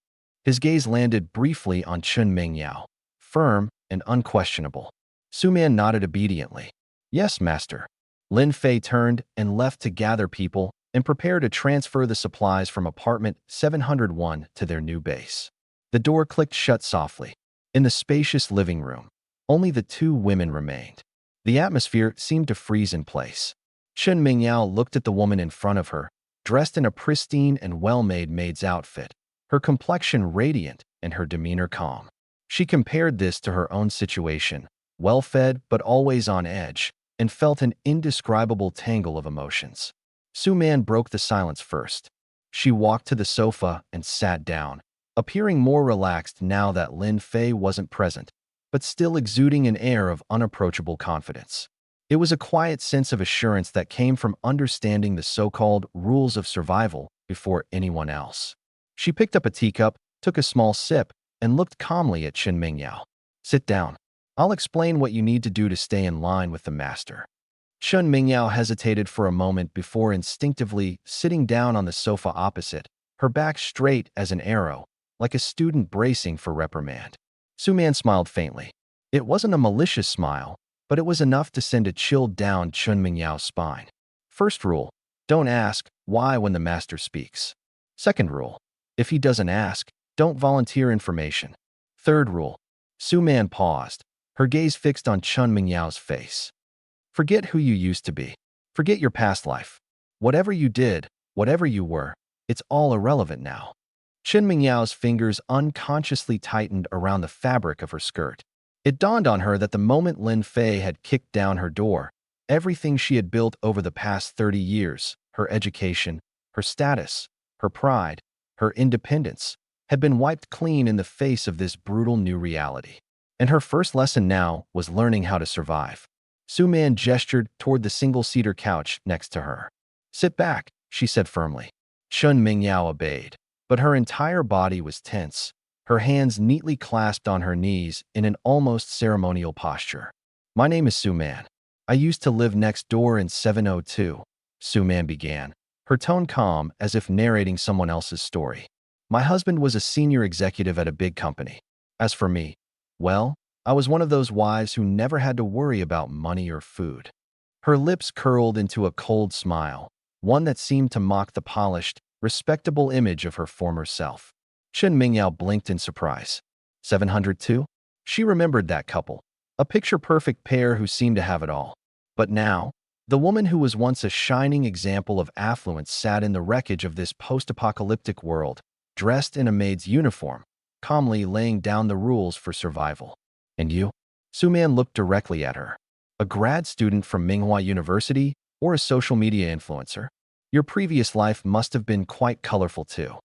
[SPEAKER 1] His gaze landed briefly on Qin Mingyao, firm and unquestionable. Su Man nodded obediently. Yes, master. Lin Fei turned and left to gather people and prepare to transfer the supplies from apartment 701 to their new base. The door clicked shut softly. In the spacious living room, only the two women remained. The atmosphere seemed to freeze in place. Qin Mingyao looked at the woman in front of her, dressed in a pristine and well-made maid's outfit, her complexion radiant and her demeanor calm. She compared this to her own situation, well-fed but always on edge, and felt an indescribable tangle of emotions. Su Man broke the silence first. She walked to the sofa and sat down, appearing more relaxed now that Lin Fei wasn't present, but still exuding an air of unapproachable confidence. It was a quiet sense of assurance that came from understanding the so-called rules of survival before anyone else. She picked up a teacup, took a small sip, and looked calmly at Qin Mingyao. Sit down. I'll explain what you need to do to stay in line with the master. Qin Mingyao hesitated for a moment before instinctively sitting down on the sofa opposite, her back straight as an arrow, like a student bracing for reprimand. Su Man smiled faintly. It wasn't a malicious smile, but it was enough to send a chill down Qin Mingyao's spine. First rule, don't ask why when the master speaks. Second rule, if he doesn't ask, don't volunteer information. Third rule, Su Man paused, her gaze fixed on Qin Mingyao's face. Forget who you used to be. Forget your past life. Whatever you did, whatever you were, it's all irrelevant now. Qin Mingyao's fingers unconsciously tightened around the fabric of her skirt. It dawned on her that the moment Lin Fei had kicked down her door, everything she had built over the past 30 years, her education, her status, her pride, her independence, had been wiped clean in the face of this brutal new reality. And her first lesson now was learning how to survive. Su Man gestured toward the single-seater couch next to her. Sit back, she said firmly. Qin Mingyao obeyed, but her entire body was tense, her hands neatly clasped on her knees in an almost ceremonial posture. My name is Su Man. I used to live next door in 702, Su Man began, her tone calm as if narrating someone else's story. My husband was a senior executive at a big company. As for me, well, I was one of those wives who never had to worry about money or food. Her lips curled into a cold smile, one that seemed to mock the polished, respectable image of her former self. Qin Mingyao blinked in surprise. 702? She remembered that couple, a picture-perfect pair who seemed to have it all. But now, the woman who was once a shining example of affluence sat in the wreckage of this post-apocalyptic world, dressed in a maid's uniform, calmly laying down the rules for survival. And you? Su Man looked directly at her. A grad student from Minhwa University or a social media influencer? Your previous life must have been quite colorful too.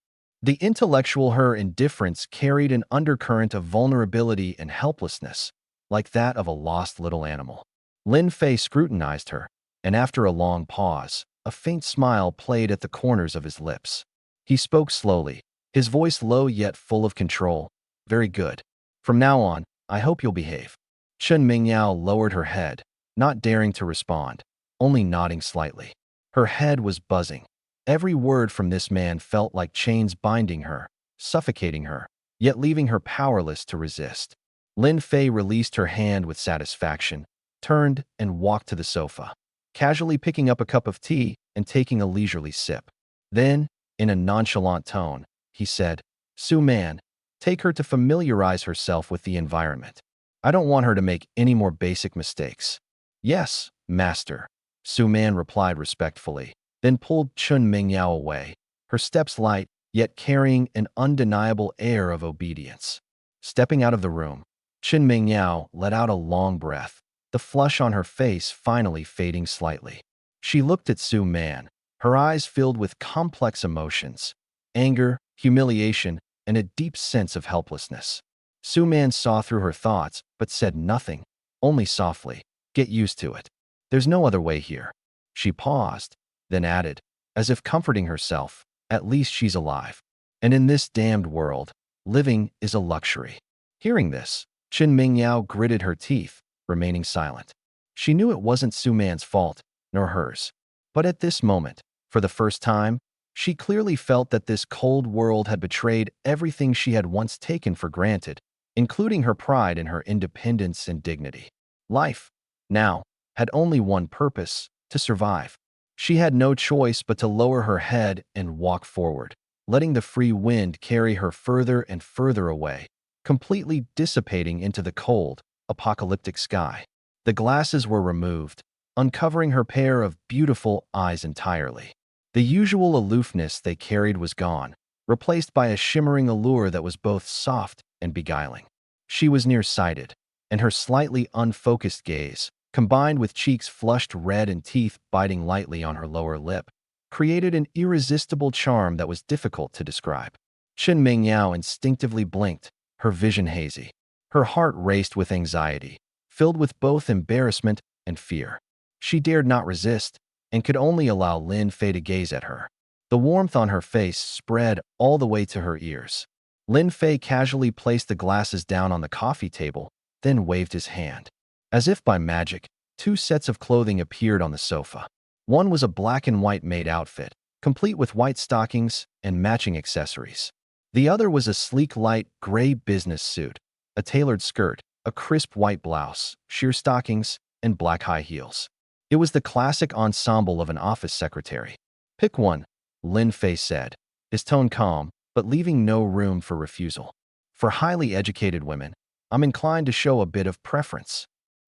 [SPEAKER 1] The intellectual her indifference carried an undercurrent of vulnerability and helplessness, like that of a lost little animal. Lin Fei scrutinized her, and after a long pause, a faint smile played at the corners of his lips. He spoke slowly, his voice low yet full of control. Very good. From now on, I hope you'll behave. Qin Mingyao lowered her head, not daring to respond, only nodding slightly. Her head was buzzing. Every word from this man felt like chains binding her, suffocating her, yet leaving her powerless to resist. Lin Fei released her hand with satisfaction, turned and walked to the sofa, casually picking up a cup of tea and taking a leisurely sip. Then, in a nonchalant tone, he said, Su Man, take her to familiarize herself with the environment. I don't want her to make any more basic mistakes. Yes, master, Su Man replied respectfully, then pulled Chun Mingyao away, her steps light, yet carrying an undeniable air of obedience. Stepping out of the room, Chun Mingyao let out a long breath, the flush on her face finally fading slightly. She looked at Su Man, her eyes filled with complex emotions, anger, humiliation, and a deep sense of helplessness. Su Man saw through her thoughts, but said nothing, only softly, "Get used to it. There's no other way here." She paused, then added, as if comforting herself, "At least she's alive. And in this damned world, living is a luxury." Hearing this, Qin Mingyao gritted her teeth, remaining silent. She knew it wasn't Su Man's fault, nor hers. But at this moment, for the first time, she clearly felt that this cold world had betrayed everything she had once taken for granted, including her pride in her independence and dignity. Life, now, had only one purpose: to survive. She had no choice but to lower her head and walk forward, letting the free wind carry her further and further away, completely dissipating into the cold, apocalyptic sky. The glasses were removed, uncovering her pair of beautiful eyes entirely. The usual aloofness they carried was gone, replaced by a shimmering allure that was both soft and beguiling. She was nearsighted, and her slightly unfocused gaze, combined with cheeks flushed red and teeth biting lightly on her lower lip, created an irresistible charm that was difficult to describe. Qin Mingyao instinctively blinked, her vision hazy. Her heart raced with anxiety, filled with both embarrassment and fear. She dared not resist, and could only allow Lin Fei to gaze at her. The warmth on her face spread all the way to her ears. Lin Fei casually placed the glasses down on the coffee table, then waved his hand. As if by magic, two sets of clothing appeared on the sofa. One was a black and white maid outfit, complete with white stockings and matching accessories. The other was a sleek light gray business suit, a tailored skirt, a crisp white blouse, sheer stockings, and black high heels. It was the classic ensemble of an office secretary. "Pick one," Lin Fei said, his tone calm, but leaving no room for refusal. "For highly educated women, I'm inclined to show a bit of preference."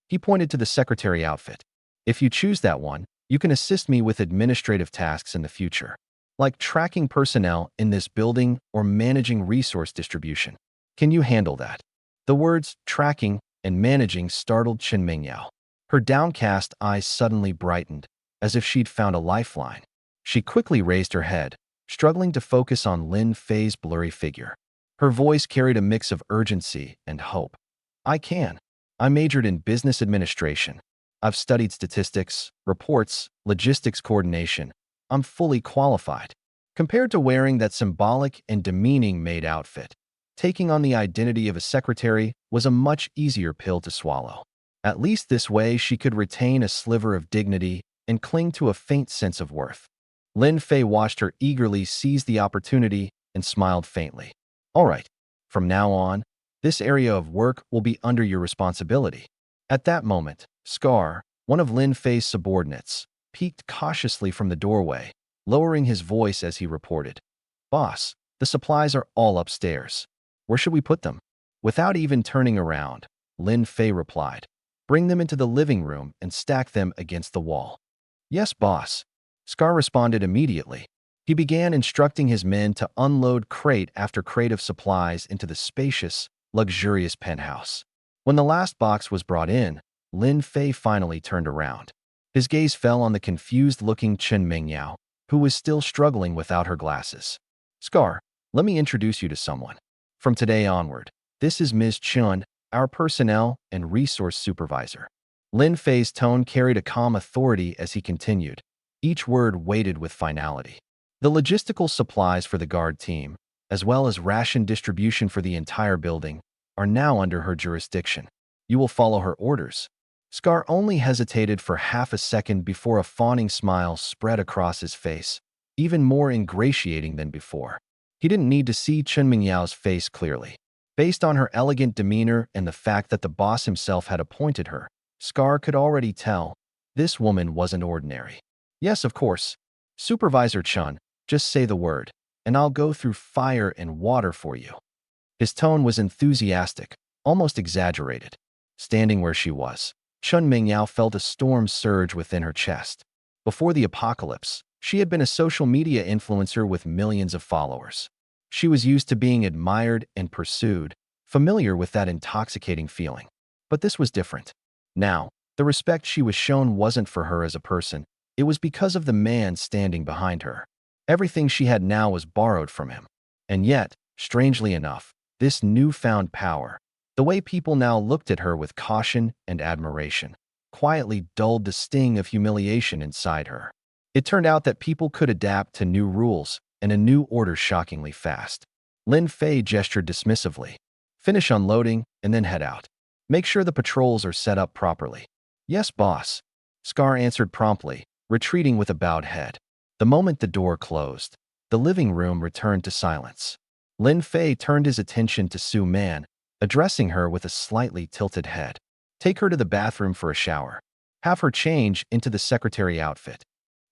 [SPEAKER 1] He pointed to the secretary outfit. "If you choose that one, you can assist me with administrative tasks in the future, like tracking personnel in this building or managing resource distribution. Can you handle that?" The words tracking and managing startled Qin Mingyao. Her downcast eyes suddenly brightened, as if she'd found a lifeline. She quickly raised her head, struggling to focus on Lin Fei's blurry figure. Her voice carried a mix of urgency and hope. "I can. I majored in business administration. I've studied statistics, reports, logistics coordination. I'm fully qualified." Compared to wearing that symbolic and demeaning maid outfit, taking on the identity of a secretary was a much easier pill to swallow. At least this way she could retain a sliver of dignity and cling to a faint sense of worth. Lin Fei watched her eagerly seize the opportunity and smiled faintly. "All right, from now on, this area of work will be under your responsibility." At that moment, Scar, one of Lin Fei's subordinates, peeked cautiously from the doorway, lowering his voice as he reported, "Boss, the supplies are all upstairs. Where should we put them?" Without even turning around, Lin Fei replied, "Bring them into the living room and stack them against the wall." "Yes, boss." Scar responded immediately. He began instructing his men to unload crate after crate of supplies into the spacious, luxurious penthouse. When the last box was brought in, Lin Fei finally turned around. His gaze fell on the confused-looking Chen Mingyao, who was still struggling without her glasses. "Scar, let me introduce you to someone. From today onward, this is Ms. Chun, our personnel and resource supervisor." Lin Fei's tone carried a calm authority as he continued, each word weighted with finality. "The logistical supplies for the guard team, as well as ration distribution for the entire building, are now under her jurisdiction. You will follow her orders." Scar only hesitated for half a second before a fawning smile spread across his face, even more ingratiating than before. He didn't need to see Chen Mingyao's face clearly. Based on her elegant demeanor and the fact that the boss himself had appointed her, Scar could already tell this woman wasn't ordinary. "Yes, of course. Supervisor Chun, just say the word, and I'll go through fire and water for you." His tone was enthusiastic, almost exaggerated. Standing where she was, Chun Mingyao felt a storm surge within her chest. Before the apocalypse, she had been a social media influencer with millions of followers. She was used to being admired and pursued, familiar with that intoxicating feeling. But this was different. Now, the respect she was shown wasn't for her as a person, it was because of the man standing behind her. Everything she had now was borrowed from him. And yet, strangely enough, this newfound power, the way people now looked at her with caution and admiration, quietly dulled the sting of humiliation inside her. It turned out that people could adapt to new rules and a new order shockingly fast. Lin Fei gestured dismissively. Finish unloading and then head out. Make sure the patrols are set up properly. Yes, boss. Scar answered promptly, retreating with a bowed head. The moment the door closed, the living room returned to silence. Lin Fei turned his attention to Su Man, addressing her with a slightly tilted head. Take her to the bathroom for a shower. Have her change into the secretary outfit.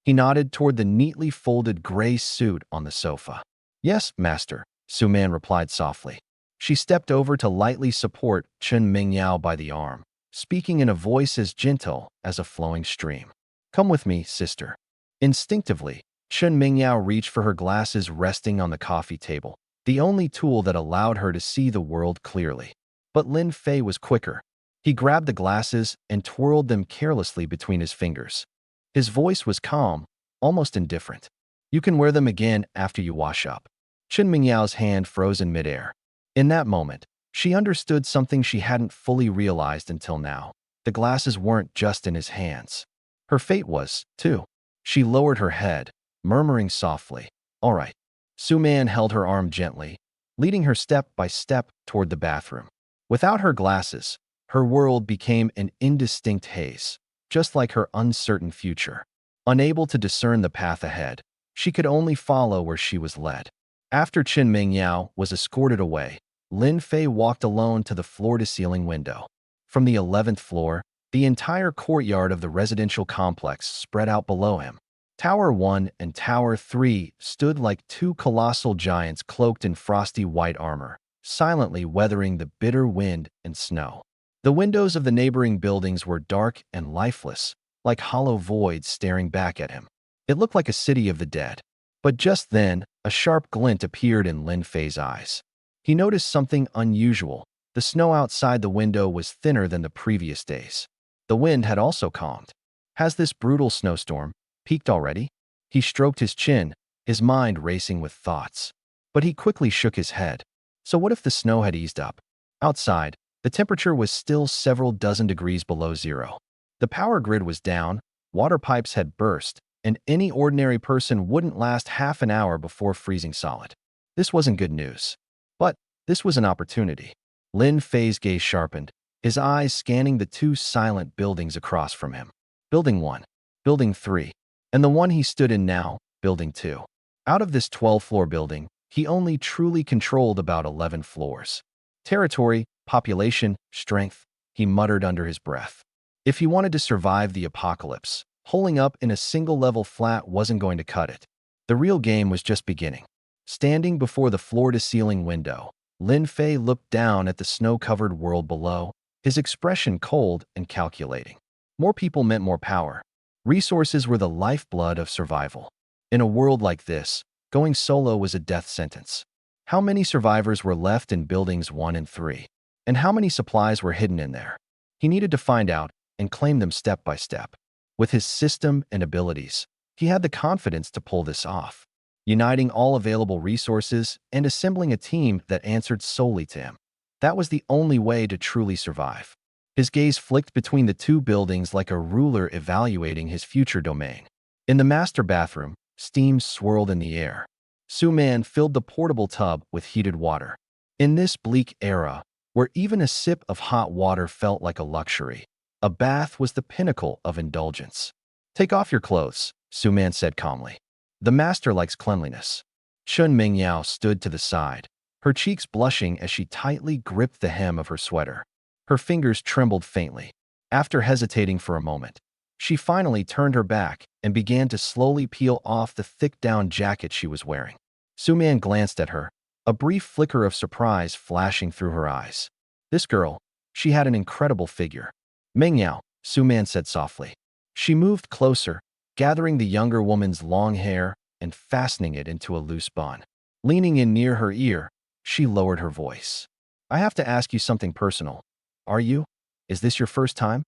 [SPEAKER 1] He nodded toward the neatly folded gray suit on the sofa. Yes, master, Su Man replied softly. She stepped over to lightly support Chun Mingyao by the arm, speaking in a voice as gentle as a flowing stream. Come with me, sister. Instinctively, Chun Mingyao reached for her glasses resting on the coffee table, the only tool that allowed her to see the world clearly. But Lin Fei was quicker. He grabbed the glasses and twirled them carelessly between his fingers. His voice was calm, almost indifferent. You can wear them again after you wash up. Chun Mingyao's hand froze in midair. In that moment, she understood something she hadn't fully realized until now. The glasses weren't just in his hands. Her fate was, too. She lowered her head, murmuring softly, All right. Su Man held her arm gently, leading her step by step toward the bathroom. Without her glasses, her world became an indistinct haze, just like her uncertain future. Unable to discern the path ahead, she could only follow where she was led. After Qin Mingyao was escorted away, Lin Fei walked alone to the floor-to-ceiling window. From the 11th floor, the entire courtyard of the residential complex spread out below him. Tower 1 and Tower 3 stood like two colossal giants cloaked in frosty white armor, silently weathering the bitter wind and snow. The windows of the neighboring buildings were dark and lifeless, like hollow voids staring back at him. It looked like a city of the dead. But just then, a sharp glint appeared in Lin Fei's eyes. He noticed something unusual. The snow outside the window was thinner than the previous days. The wind had also calmed. Has this brutal snowstorm peaked already? He stroked his chin, his mind racing with thoughts. But he quickly shook his head. So what if the snow had eased up? Outside, the temperature was still several dozen degrees below zero. The power grid was down, water pipes had burst, and any ordinary person wouldn't last half an hour before freezing solid. This wasn't good news. But this was an opportunity. Lin Fei's gaze sharpened, his eyes scanning the two silent buildings across from him. Building 1, Building 3, and the one he stood in now, Building 2. Out of this 12-floor building, he only truly controlled about 11 floors. Territory, population, strength, he muttered under his breath. If he wanted to survive the apocalypse, holing up in a single-level flat wasn't going to cut it. The real game was just beginning. Standing before the floor-to-ceiling window, Lin Fei looked down at the snow-covered world below, his expression cold and calculating. More people meant more power. Resources were the lifeblood of survival. In a world like this, going solo was a death sentence. How many survivors were left in buildings 1 and 3? And how many supplies were hidden in there? He needed to find out and claim them step by step. With his system and abilities, he had the confidence to pull this off, uniting all available resources and assembling a team that answered solely to him. That was the only way to truly survive. His gaze flicked between the two buildings like a ruler evaluating his future domain. In the master bathroom, steam swirled in the air. Su Man filled the portable tub with heated water. In this bleak era, where even a sip of hot water felt like a luxury, a bath was the pinnacle of indulgence. Take off your clothes, Su Man said calmly. The master likes cleanliness. Chun Mingyao stood to the side, her cheeks blushing as she tightly gripped the hem of her sweater. Her fingers trembled faintly. After hesitating for a moment, she finally turned her back and began to slowly peel off the thick down jacket she was wearing. Su Man glanced at her, a brief flicker of surprise flashing through her eyes. This girl, she had an incredible figure. Mingyao, Su Man said softly. She moved closer, gathering the younger woman's long hair and fastening it into a loose bun. Leaning in near her ear, she lowered her voice. I have to ask you something personal. Are you? Is this your first time?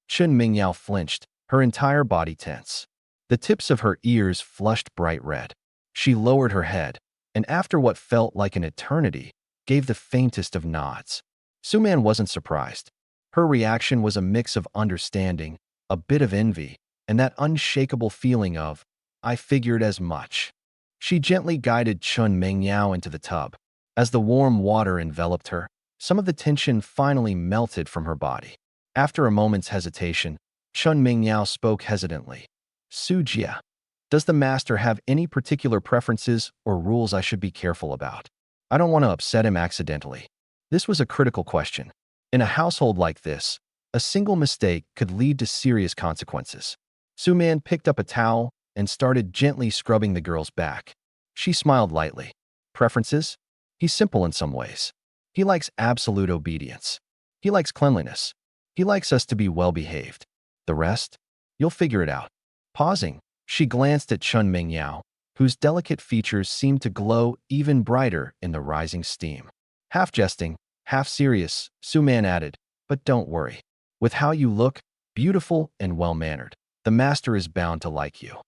[SPEAKER 1] Chun Mingyao flinched, her entire body tense. The tips of her ears flushed bright red. She lowered her head, and after what felt like an eternity, gave the faintest of nods. Su Man wasn't surprised. Her reaction was a mix of understanding, a bit of envy, and that unshakable feeling of, I figured as much. She gently guided Chun Mingyao into the tub. As the warm water enveloped her, some of the tension finally melted from her body. After a moment's hesitation, Chun Mingyao spoke hesitantly. Su Jia, does the master have any particular preferences or rules I should be careful about? I don't want to upset him accidentally. This was a critical question. In a household like this, a single mistake could lead to serious consequences. Su Man picked up a towel and started gently scrubbing the girl's back. She smiled lightly. Preferences? He's simple in some ways. He likes absolute obedience. He likes cleanliness. He likes us to be well-behaved. The rest? You'll figure it out. Pausing, she glanced at Chun Mingyao, whose delicate features seemed to glow even brighter in the rising steam. Half jesting, half serious, Su Man added, but don't worry. With how you look, beautiful and well-mannered, the master is bound to like you.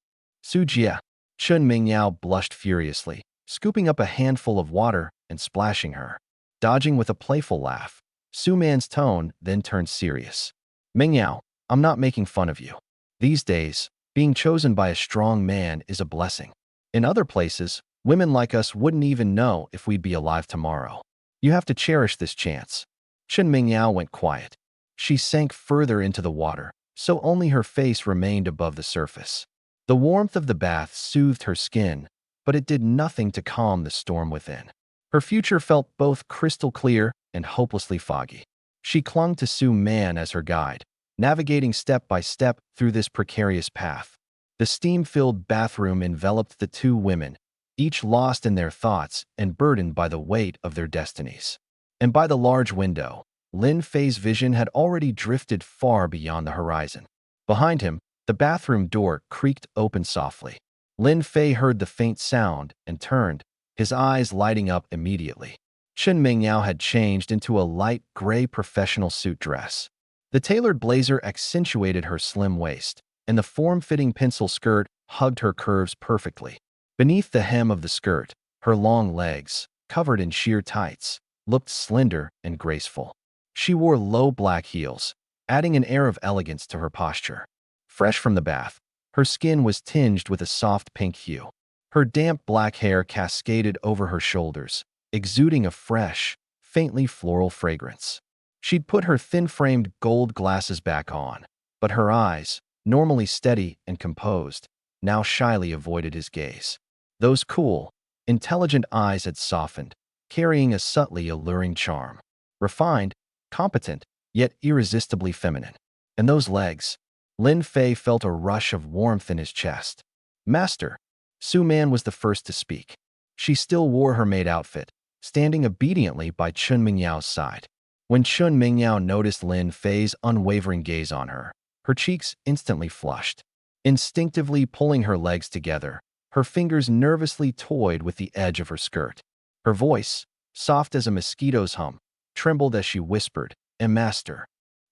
[SPEAKER 1] Su Jia. Chun Mingyao blushed furiously, scooping up a handful of water and splashing her. Dodging with a playful laugh, Su Man's tone then turned serious. Mingyao, I'm not making fun of you. These days, being chosen by a strong man is a blessing. In other places, women like us wouldn't even know if we'd be alive tomorrow. You have to cherish this chance. Chun Mingyao went quiet. She sank further into the water, so only her face remained above the surface. The warmth of the bath soothed her skin, but it did nothing to calm the storm within. Her future felt both crystal clear and hopelessly foggy. She clung to Su Man as her guide, navigating step by step through this precarious path. The steam-filled bathroom enveloped the two women, each lost in their thoughts and burdened by the weight of their destinies. And by the large window, Lin Fei's vision had already drifted far beyond the horizon. Behind him, the bathroom door creaked open softly. Lin Fei heard the faint sound and turned, his eyes lighting up immediately. Chun Mingyao had changed into a light gray professional suit dress. The tailored blazer accentuated her slim waist, and the form-fitting pencil skirt hugged her curves perfectly. Beneath the hem of the skirt, her long legs, covered in sheer tights, looked slender and graceful. She wore low black heels, adding an air of elegance to her posture. Fresh from the bath, her skin was tinged with a soft pink hue. Her damp black hair cascaded over her shoulders, exuding a fresh, faintly floral fragrance. She'd put her thin-framed gold glasses back on, but her eyes, normally steady and composed, now shyly avoided his gaze. Those cool, intelligent eyes had softened, carrying a subtly alluring charm. Refined, competent, yet irresistibly feminine. And those legs. Lin Fei felt a rush of warmth in his chest. Master. Su Man was the first to speak. She still wore her maid outfit, standing obediently by Chun Mingyao's side. When Chun Mingyao noticed Lin Fei's unwavering gaze on her, her cheeks instantly flushed. Instinctively pulling her legs together, her fingers nervously toyed with the edge of her skirt. Her voice, soft as a mosquito's hum, trembled as she whispered, Master.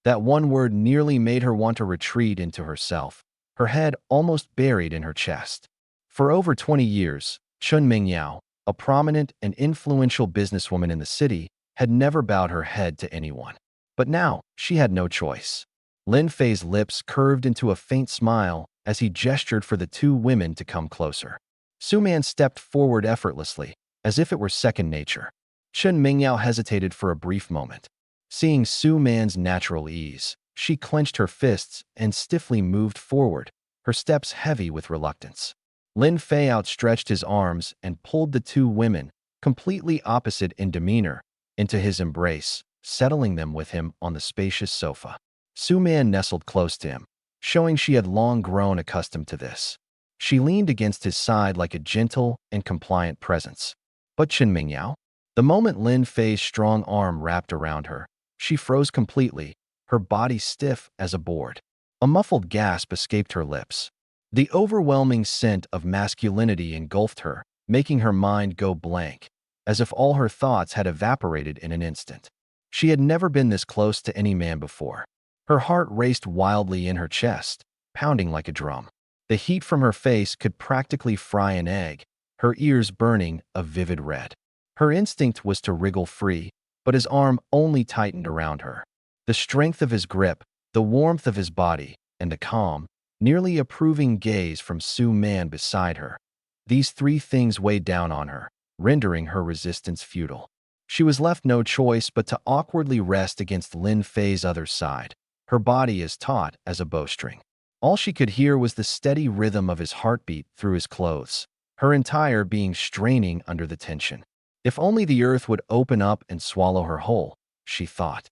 [SPEAKER 1] That one word nearly made her want to retreat into herself, her head almost buried in her chest. For over 20 years, Chun Mingyao, a prominent and influential businesswoman in the city, had never bowed her head to anyone. But now, she had no choice. Lin Fei's lips curved into a faint smile as he gestured for the two women to come closer. Su Man stepped forward effortlessly, as if it were second nature. Chun Mingyao hesitated for a brief moment. Seeing Su Man's natural ease, she clenched her fists and stiffly moved forward, her steps heavy with reluctance. Lin Fei outstretched his arms and pulled the two women, completely opposite in demeanor, into his embrace, settling them with him on the spacious sofa. Su Man nestled close to him, showing she had long grown accustomed to this. She leaned against his side like a gentle and compliant presence. But Chun Mingyao? The moment Lin Fei's strong arm wrapped around her, she froze completely, her body stiff as a board. A muffled gasp escaped her lips. The overwhelming scent of masculinity engulfed her, making her mind go blank, as if all her thoughts had evaporated in an instant. She had never been this close to any man before. Her heart raced wildly in her chest, pounding like a drum. The heat from her face could practically fry an egg, her ears burning a vivid red. Her instinct was to wriggle free, but his arm only tightened around her. The strength of his grip, the warmth of his body, and the calm, nearly approving gaze from Sue Man beside her. These three things weighed down on her, rendering her resistance futile. She was left no choice but to awkwardly rest against Lin Fei's other side, her body as taut as a bowstring. All she could hear was the steady rhythm of his heartbeat through his clothes, her entire being straining under the tension. If only the earth would open up and swallow her whole, she thought.